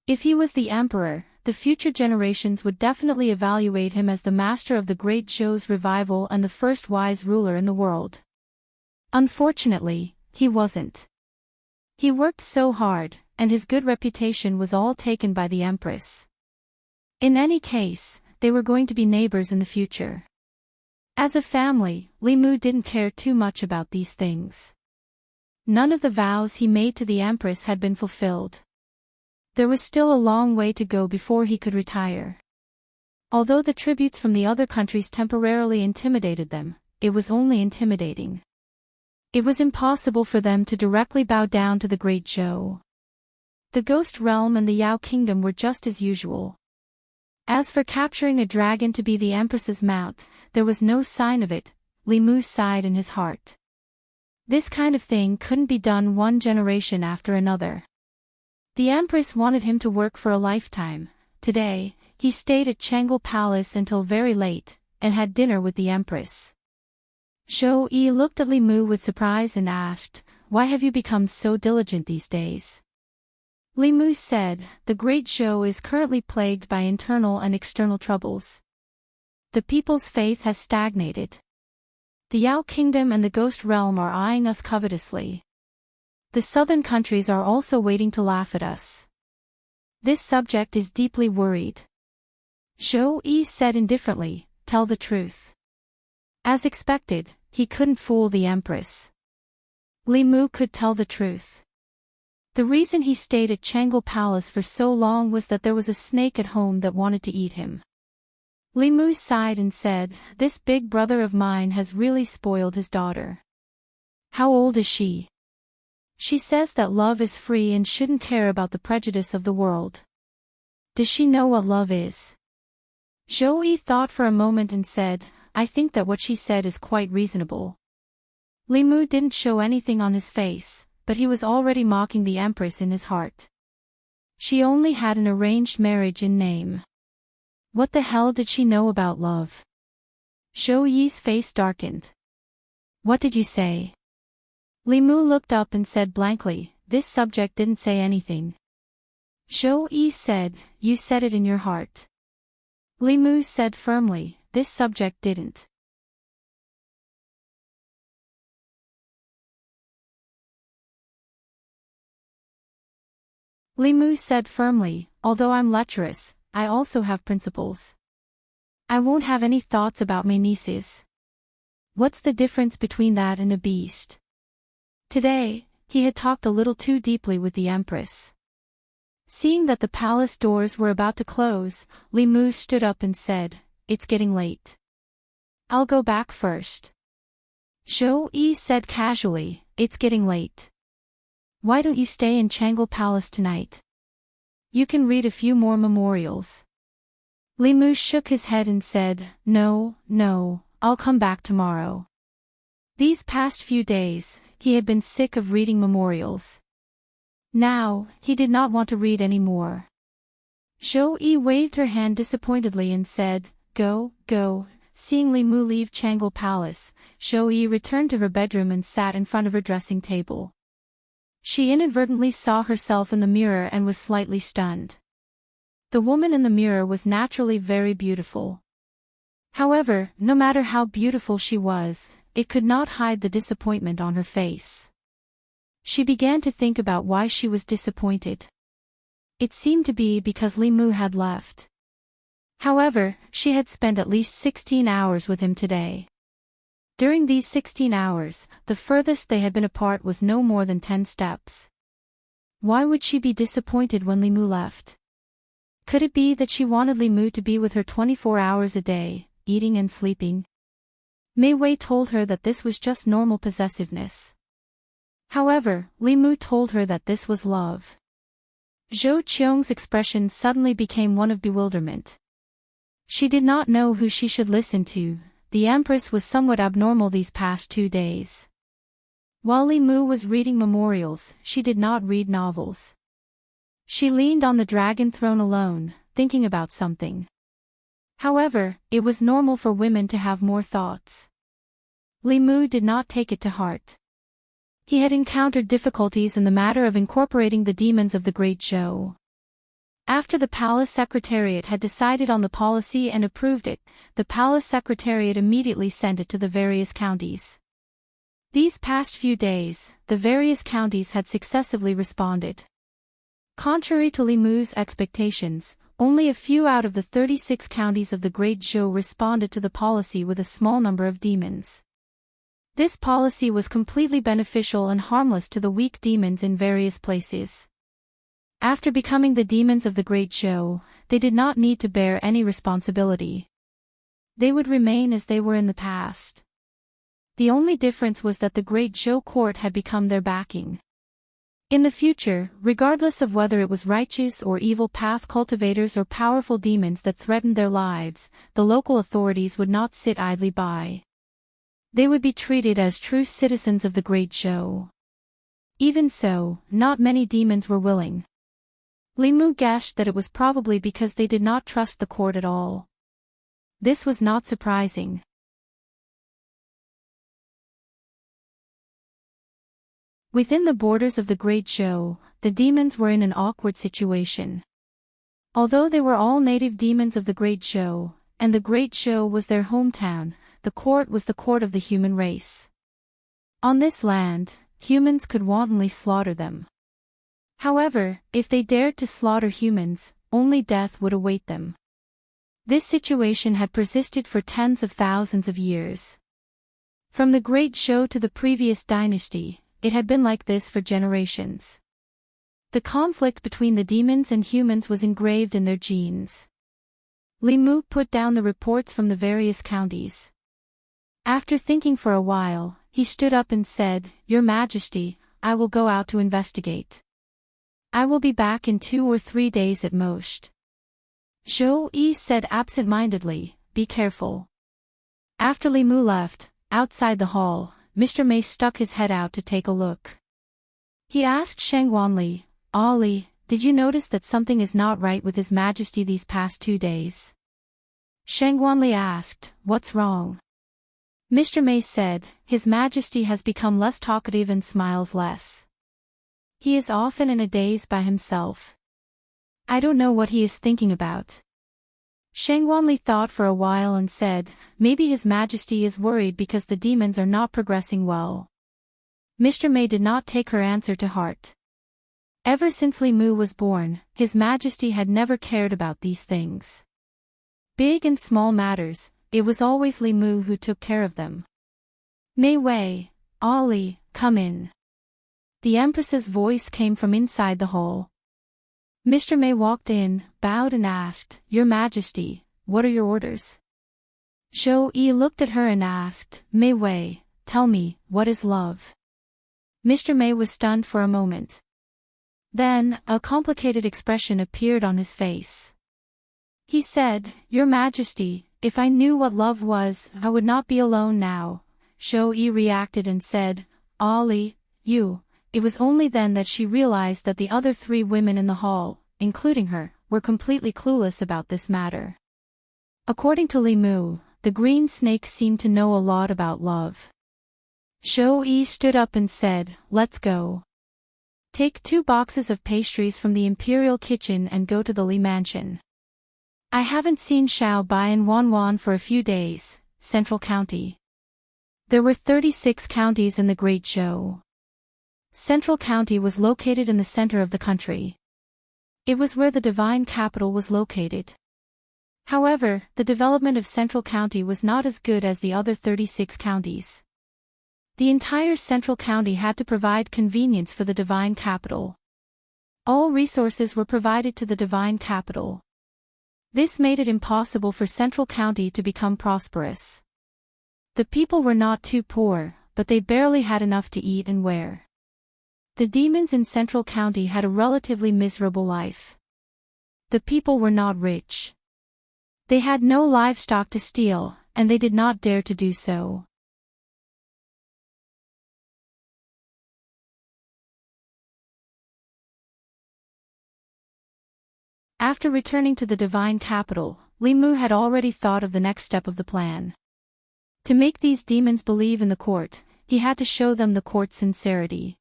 If he was the emperor, the future generations would definitely evaluate him as the master of the great Zhou's revival and the first wise ruler in the world. Unfortunately, he wasn't. He worked so hard, and his good reputation was all taken by the empress. In any case, they were going to be neighbors in the future. As a family, Li Mu didn't care too much about these things. None of the vows he made to the empress had been fulfilled. There was still a long way to go before he could retire. Although the tributes from the other countries temporarily intimidated them, it was only intimidating. It was impossible for them to directly bow down to the great Zhou. The Ghost Realm and the Yao Kingdom were just as usual. As for capturing a dragon to be the Empress's mount, there was no sign of it. Li Mu sighed in his heart. This kind of thing couldn't be done one generation after another. The Empress wanted him to work for a lifetime. Today, he stayed at Changle Palace until very late, and had dinner with the Empress. Zhou Yi looked at Li Mu with surprise and asked, "Why have you become so diligent these days?" Li Mu said, "The great Zhou is currently plagued by internal and external troubles. The people's faith has stagnated. The Yao Kingdom and the Ghost Realm are eyeing us covetously. The southern countries are also waiting to laugh at us. This subject is deeply worried." Zhou Yi said indifferently, "Tell the truth." As expected, he couldn't fool the Empress. Li Mu could tell the truth. The reason he stayed at Changle Palace for so long was that there was a snake at home that wanted to eat him. Li Mu sighed and said, "This big brother of mine has really spoiled his daughter." "How old is she?" "She says that love is free and shouldn't care about the prejudice of the world." "Does she know what love is?" Zhou Yi thought for a moment and said, "I think that what she said is quite reasonable." Li Mu didn't show anything on his face, but he was already mocking the Empress in his heart. She only had an arranged marriage in name. What the hell did she know about love? Zhou Yi's face darkened. "What did you say?" Li Mu looked up and said blankly, "This subject didn't say anything." Zhou Yi said, "You said it in your heart." Li Mu said firmly, "This subject didn't." Li Mu said firmly, "Although I'm lecherous, I also have principles. I won't have any thoughts about my nieces. What's the difference between that and a beast?" Today, he had talked a little too deeply with the Empress. Seeing that the palace doors were about to close, Li Mu stood up and said, "It's getting late. I'll go back first." Zhou Yi said casually, "It's getting late. Why don't you stay in Changle Palace tonight? You can read a few more memorials." Li Mu shook his head and said, No, I'll come back tomorrow." These past few days, he had been sick of reading memorials. Now, he did not want to read any more. Zhou Yi waved her hand disappointedly and said, Go. Seeing Li Mu leave Changle Palace, Zhou Yi returned to her bedroom and sat in front of her dressing table. She inadvertently saw herself in the mirror and was slightly stunned. The woman in the mirror was naturally very beautiful. However, no matter how beautiful she was, it could not hide the disappointment on her face. She began to think about why she was disappointed. It seemed to be because Li Mu had left. However, she had spent at least 16 hours with him today. During these 16 hours, the furthest they had been apart was no more than 10 steps. Why would she be disappointed when Li Mu left? Could it be that she wanted Li Mu to be with her 24 hours a day, eating and sleeping? Mei Wei told her that this was just normal possessiveness. However, Li Mu told her that this was love. Zhou Qiong's expression suddenly became one of bewilderment. She did not know who she should listen to. The Empress was somewhat abnormal these past 2 days. While Li Mu was reading memorials, she did not read novels. She leaned on the dragon throne alone, thinking about something. However, it was normal for women to have more thoughts. Li Mu did not take it to heart. He had encountered difficulties in the matter of incorporating the demons of the Great Show. After the Palace Secretariat had decided on the policy and approved it, the Palace Secretariat immediately sent it to the various counties. These past few days, the various counties had successively responded. Contrary to Li Mu's expectations, only a few out of the 36 counties of the Great Zhou responded to the policy with a small number of demons. This policy was completely beneficial and harmless to the weak demons in various places. After becoming the demons of the Great Zhou, they did not need to bear any responsibility. They would remain as they were in the past. The only difference was that the Great Zhou court had become their backing. In the future, regardless of whether it was righteous or evil path cultivators or powerful demons that threatened their lives, the local authorities would not sit idly by. They would be treated as true citizens of the Great Zhou. Even so, not many demons were willing. Li Mu guessed that it was probably because they did not trust the court at all. This was not surprising. Within the borders of the Great Zhou, the demons were in an awkward situation. Although they were all native demons of the Great Zhou, and the Great Zhou was their hometown, the court was the court of the human race. On this land, humans could wantonly slaughter them. However, if they dared to slaughter humans, only death would await them. This situation had persisted for tens of thousands of years. From the Great Zhou to the previous dynasty, it had been like this for generations. The conflict between the demons and humans was engraved in their genes. Li Mu put down the reports from the various counties. After thinking for a while, he stood up and said, "Your Majesty, I will go out to investigate. I will be back in 2 or 3 days at most." Zhou Yi said absent-mindedly, "Be careful." After Li Mu left, outside the hall, Mr. Mei stuck his head out to take a look. He asked Shangguanli, "Ali, did you notice that something is not right with His Majesty these past 2 days?" Shangguanli asked, "What's wrong?" Mr. Mei said, "His Majesty has become less talkative and smiles less. He is often in a daze by himself. I don't know what he is thinking about." Shangguanli thought for a while and said, "Maybe His Majesty is worried because the demons are not progressing well." Mr. Mei did not take her answer to heart. Ever since Li Mu was born, His Majesty had never cared about these things. Big and small matters, it was always Li Mu who took care of them. "Mei Wei, Ali, come in." The Empress's voice came from inside the hall. Mr. Mei walked in, bowed and asked, "Your Majesty, what are your orders?" Zhou Yi looked at her and asked, "Mei Wei, tell me, what is love?" Mr. Mei was stunned for a moment. Then, a complicated expression appeared on his face. He said, "Your Majesty, if I knew what love was, I would not be alone now." Zhou Yi reacted and said, "Ali, you." It was only then that she realized that the other 3 women in the hall, including her, were completely clueless about this matter. According to Li Mu, the green snake seemed to know a lot about love. Zhou Yi stood up and said, "Let's go. Take 2 boxes of pastries from the imperial kitchen and go to the Li mansion. I haven't seen Xiao Bai and Wan Wan for a few days." Central County. There were 36 counties in the Great Zhou. Central County was located in the center of the country. It was where the divine capital was located. However, the development of Central County was not as good as the other 36 counties. The entire Central County had to provide convenience for the divine capital. All resources were provided to the divine capital. This made it impossible for Central County to become prosperous. The people were not too poor, but they barely had enough to eat and wear. The demons in Central County had a relatively miserable life. The people were not rich. They had no livestock to steal, and they did not dare to do so. After returning to the divine capital, Li Mu had already thought of the next step of the plan. To make these demons believe in the court, he had to show them the court's sincerity.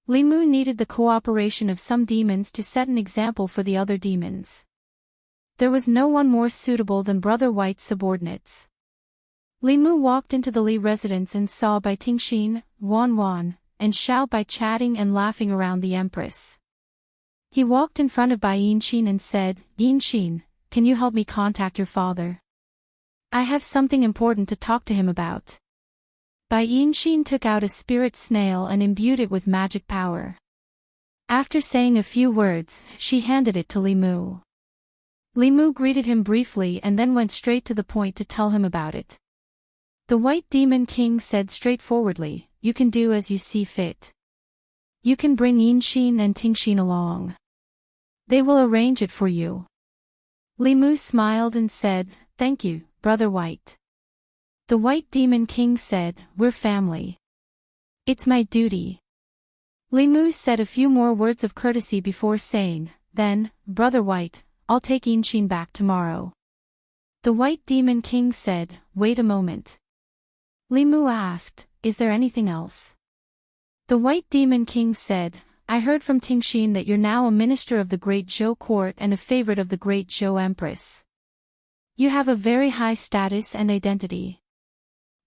Li Mu needed the cooperation of some demons to set an example for the other demons. There was no one more suitable than Brother White's subordinates. Li Mu walked into the Li residence and saw Bai Tingxin, Wan Wan, and Xiao Bai chatting and laughing around the Empress. He walked in front of Bai Yinxin and said, "Yinxin, can you help me contact your father? I have something important to talk to him about." Bai Yinxin took out a spirit snail and imbued it with magic power. After saying a few words, she handed it to Li Mu. Li Mu greeted him briefly and then went straight to the point to tell him about it. The White Demon King said straightforwardly, "You can do as you see fit. You can bring Yinxin and Tingxin along. They will arrange it for you." Li Mu smiled and said, "Thank you, Brother White." The White Demon King said, "We're family. It's my duty." Li Mu said a few more words of courtesy before saying, "Then, Brother White, I'll take Yinxin back tomorrow." The White Demon King said, "Wait a moment." Li Mu asked, "Is there anything else?" The White Demon King said, "I heard from Tingxin that you're now a minister of the Great Zhou court and a favorite of the Great Zhou Empress. You have a very high status and identity.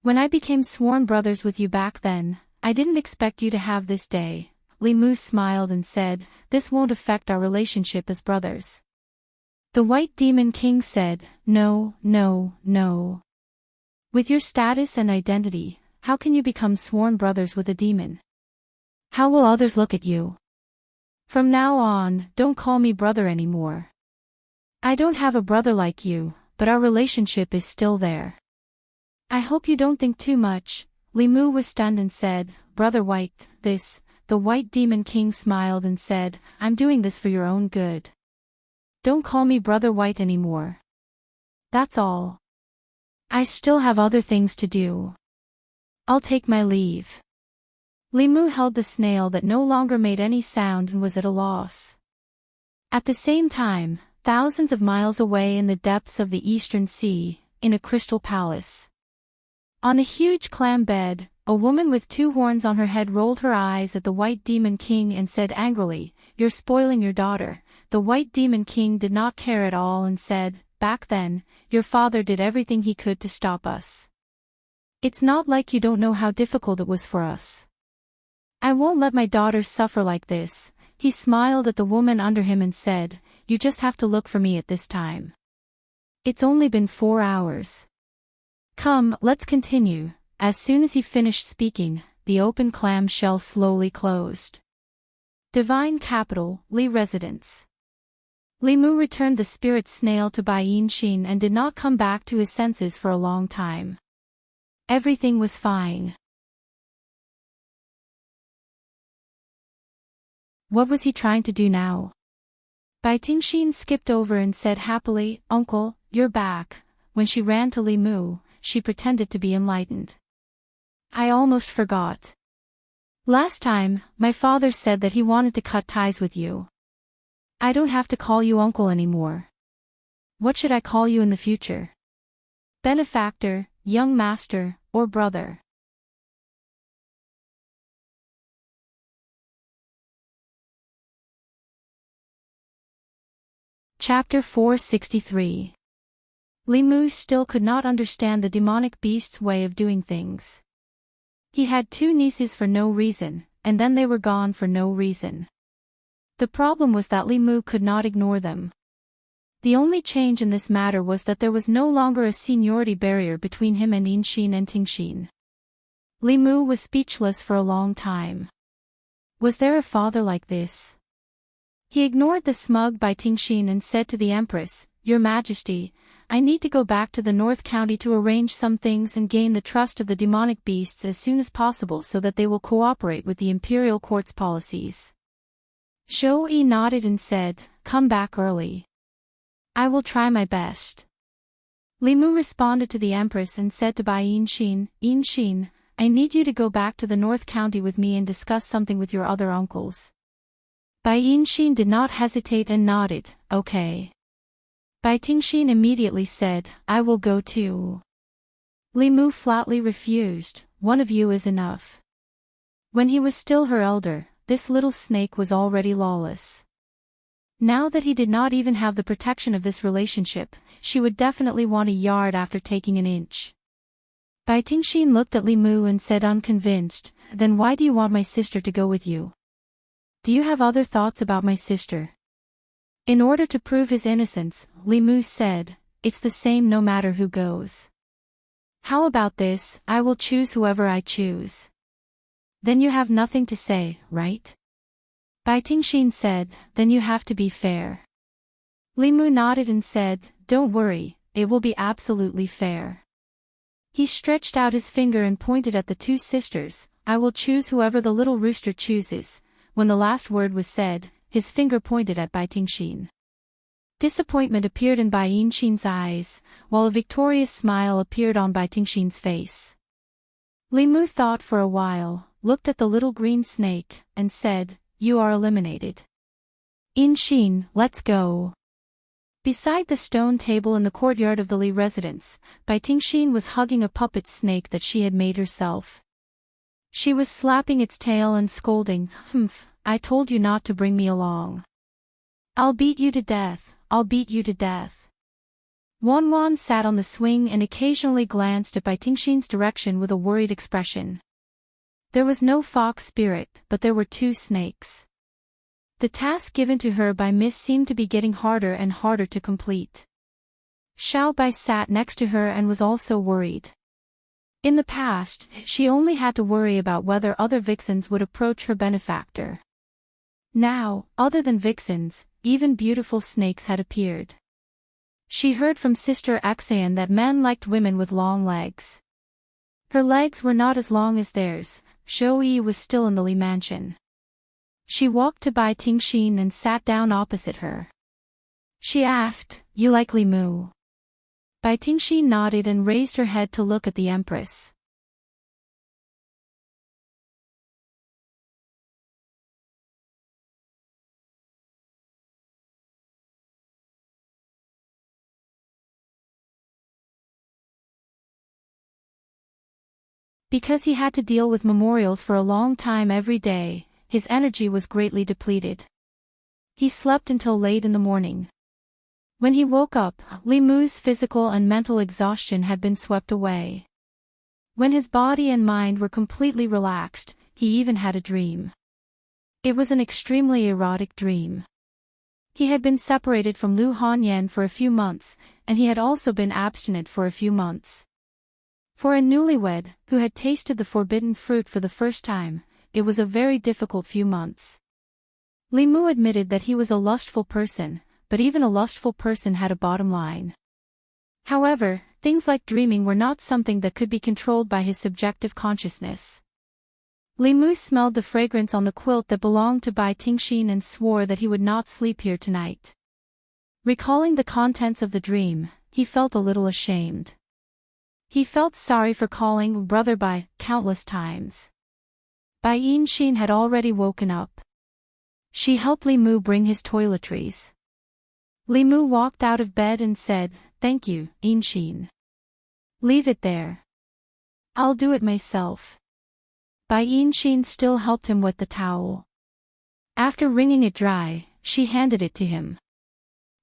When I became sworn brothers with you back then, I didn't expect you to have this day." Li Mu smiled and said, "This won't affect our relationship as brothers." The White Demon King said, "No, no, no. With your status and identity, how can you become sworn brothers with a demon? How will others look at you? From now on, don't call me brother anymore. I don't have a brother like you, but our relationship is still there. I hope you don't think too much." Li Mu was stunned and said, "Brother White, this..." The White Demon King smiled and said, "I'm doing this for your own good. Don't call me Brother White anymore. That's all. I still have other things to do. I'll take my leave." Li Mu held the snail that no longer made any sound and was at a loss. At the same time, thousands of miles away in the depths of the Eastern Sea, in a crystal palace. On a huge clam bed, a woman with 2 horns on her head rolled her eyes at the White Demon King and said angrily, "You're spoiling your daughter." The White Demon King did not care at all and said, "Back then, your father did everything he could to stop us. It's not like you don't know how difficult it was for us. I won't let my daughter suffer like this." He smiled at the woman under him and said, "You just have to look for me at this time. It's only been 4 hours. Come, let's continue." As soon as he finished speaking, the open clam shell slowly closed. Divine Capital, Li Residence. Li Mu returned the spirit snail to Bai Yinxin and did not come back to his senses for a long time. Everything was fine. What was he trying to do now? Bai Tingxin skipped over and said happily, "Uncle, you're back." When she ran to Li Mu, she pretended to be enlightened. "I almost forgot. Last time, my father said that he wanted to cut ties with you. I don't have to call you uncle anymore. What should I call you in the future? Benefactor, young master, or brother?" Chapter 463. Li Mu still could not understand the demonic beast's way of doing things. He had 2 nieces for no reason, and then they were gone for no reason. The problem was that Li Mu could not ignore them. The only change in this matter was that there was no longer a seniority barrier between him and Yinxin and Tingxin. Li Mu was speechless for a long time. Was there a father like this? He ignored the smug Bai Tingxin and said to the Empress, "Your Majesty, I need to go back to the North County to arrange some things and gain the trust of the demonic beasts as soon as possible so that they will cooperate with the Imperial Court's policies." Zhou Yi nodded and said, "Come back early. I will try my best." Li Mu responded to the Empress and said to Bai Yinxin, "Yinxin, I need you to go back to the North County with me and discuss something with your other uncles. Bai Yinxin did not hesitate and nodded, okay. Bai Tingxin immediately said, I will go too. Li Mu flatly refused, one of you is enough. When he was still her elder, this little snake was already lawless. Now that he did not even have the protection of this relationship, she would definitely want a yard after taking an inch. Bai Tingxin looked at Li Mu and said unconvinced, then why do you want my sister to go with you? Do you have other thoughts about my sister? In order to prove his innocence, Li Mu said, it's the same no matter who goes. How about this, I will choose whoever I choose. Then you have nothing to say, right? Bai Tingxin said, then you have to be fair. Li Mu nodded and said, don't worry, it will be absolutely fair. He stretched out his finger and pointed at the two sisters, I will choose whoever the little rooster chooses. When the last word was said, his finger pointed at Bai Tingxin. Disappointment appeared in Bai Yinxin's eyes, while a victorious smile appeared on Bai Tingxin's face. Li Mu thought for a while, looked at the little green snake, and said, you are eliminated. Yinxin, let's go. Beside the stone table in the courtyard of the Li residence, Bai Tingxin was hugging a puppet snake that she had made herself. She was slapping its tail and scolding, humph, I told you not to bring me along. I'll beat you to death, I'll beat you to death. Wanwan sat on the swing and occasionally glanced at Bai Tingxin's direction with a worried expression. There was no fox spirit, but there were two snakes. The task given to her by Miss seemed to be getting harder and harder to complete. Xiao Bai sat next to her and was also worried. In the past, she only had to worry about whether other vixens would approach her benefactor. Now, other than vixens, even beautiful snakes had appeared. She heard from Sister Axayan that men liked women with long legs. Her legs were not as long as theirs. Zhou Yi was still in the Li mansion. She walked to Bai Tingxin and sat down opposite her. She asked, you like Li Mu? Bai Tingxin nodded and raised her head to look at the Empress. Because he had to deal with memorials for a long time every day, his energy was greatly depleted. He slept until late in the morning. When he woke up, Li Mu's physical and mental exhaustion had been swept away. When his body and mind were completely relaxed, he even had a dream. It was an extremely erotic dream. He had been separated from Lu Hanyan for a few months, and he had also been abstinent for a few months. For a newlywed, who had tasted the forbidden fruit for the first time, it was a very difficult few months. Li Mu admitted that he was a lustful person, but even a lustful person had a bottom line. However, things like dreaming were not something that could be controlled by his subjective consciousness. Li Mu smelled the fragrance on the quilt that belonged to Bai Tingxin and swore that he would not sleep here tonight. Recalling the contents of the dream, he felt a little ashamed. He felt sorry for calling brother Bai countless times. Bai Yinxin had already woken up. She helped Li Mu bring his toiletries. Li Mu walked out of bed and said, thank you, Yinxin. Leave it there. I'll do it myself. Bai Yinxin still helped him wet the towel. After wringing it dry, she handed it to him.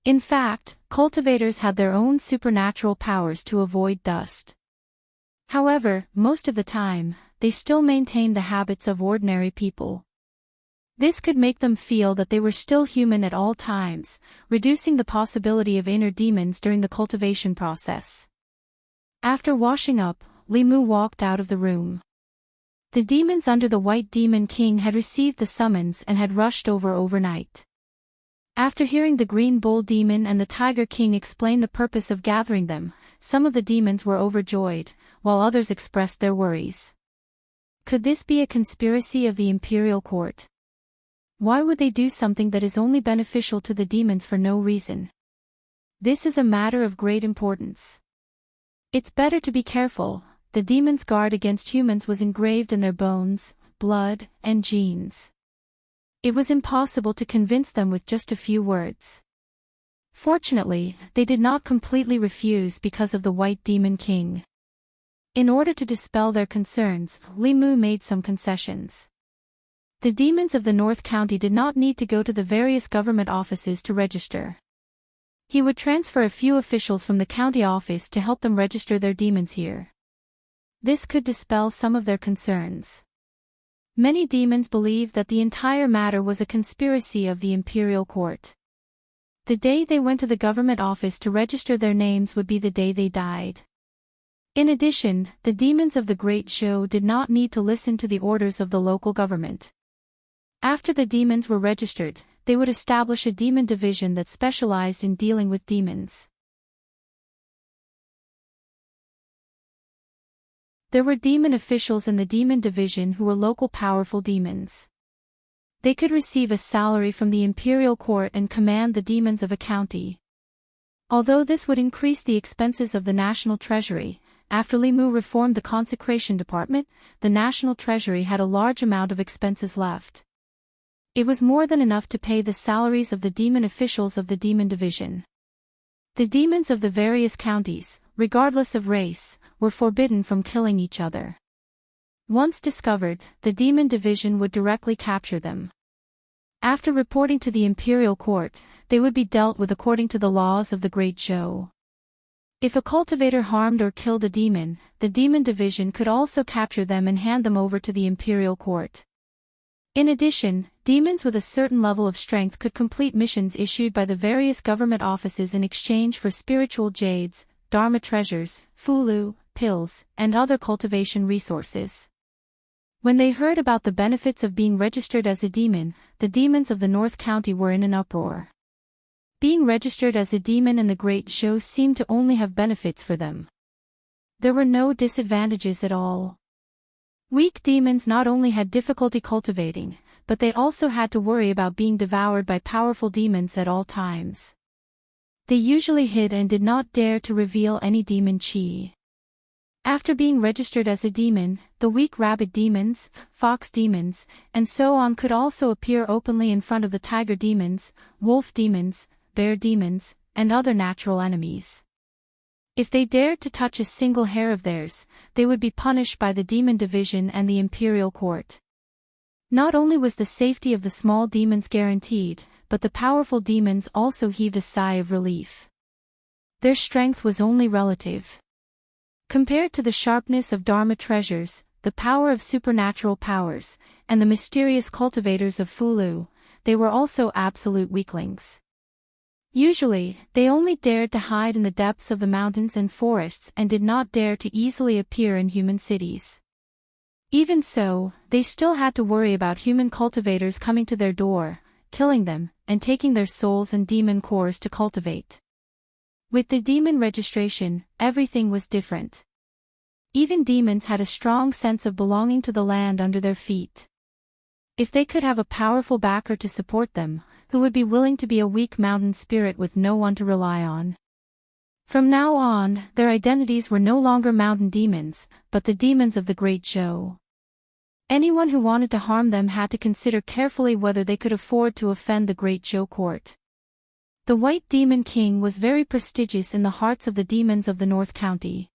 In fact, cultivators had their own supernatural powers to avoid dust. However, most of the time, they still maintained the habits of ordinary people. This could make them feel that they were still human at all times, reducing the possibility of inner demons during the cultivation process. After washing up, Li Mu walked out of the room. The demons under the White Demon King had received the summons and had rushed over overnight. After hearing the Green Bull Demon and the Tiger King explain the purpose of gathering them, some of the demons were overjoyed, while others expressed their worries. Could this be a conspiracy of the imperial court? Why would they do something that is only beneficial to the demons for no reason? This is a matter of great importance. It's better to be careful. The demons' guard against humans was engraved in their bones, blood, and genes. It was impossible to convince them with just a few words. Fortunately, they did not completely refuse because of the White Demon King. In order to dispel their concerns, Limu made some concessions. The demons of the North County did not need to go to the various government offices to register. He would transfer a few officials from the county office to help them register their demons here. This could dispel some of their concerns. Many demons believed that the entire matter was a conspiracy of the imperial court. The day they went to the government office to register their names would be the day they died. In addition, the demons of the Great Show did not need to listen to the orders of the local government. After the demons were registered, they would establish a demon division that specialized in dealing with demons. There were demon officials in the demon division who were local powerful demons. They could receive a salary from the imperial court and command the demons of a county. Although this would increase the expenses of the national treasury, after Limu reformed the consecration department, the national treasury had a large amount of expenses left. It was more than enough to pay the salaries of the demon officials of the demon division. The demons of the various counties, regardless of race, were forbidden from killing each other. Once discovered, the demon division would directly capture them. After reporting to the imperial court, they would be dealt with according to the laws of the Great Show. If a cultivator harmed or killed a demon, the demon division could also capture them and hand them over to the imperial court. In addition, demons with a certain level of strength could complete missions issued by the various government offices in exchange for spiritual jades, dharma treasures, fulu, pills, and other cultivation resources. When they heard about the benefits of being registered as a demon, the demons of the North County were in an uproar. Being registered as a demon in the Great Show seemed to only have benefits for them. There were no disadvantages at all. Weak demons not only had difficulty cultivating, but they also had to worry about being devoured by powerful demons at all times. They usually hid and did not dare to reveal any demon chi. After being registered as a demon, the weak rabbit demons, fox demons, and so on could also appear openly in front of the tiger demons, wolf demons, bear demons, and other natural enemies. If they dared to touch a single hair of theirs, they would be punished by the demon division and the imperial court. Not only was the safety of the small demons guaranteed, but the powerful demons also heaved a sigh of relief. Their strength was only relative. Compared to the sharpness of dharma treasures, the power of supernatural powers, and the mysterious cultivators of fulu, they were also absolute weaklings. Usually, they only dared to hide in the depths of the mountains and forests and did not dare to easily appear in human cities. Even so, they still had to worry about human cultivators coming to their door, killing them, and taking their souls and demon cores to cultivate. With the demon registration, everything was different. Even demons had a strong sense of belonging to the land under their feet. If they could have a powerful backer to support them, who would be willing to be a weak mountain spirit with no one to rely on? From now on, their identities were no longer mountain demons, but the demons of the Great Show. Anyone who wanted to harm them had to consider carefully whether they could afford to offend the Great Show court. The White Demon King was very prestigious in the hearts of the demons of the North County.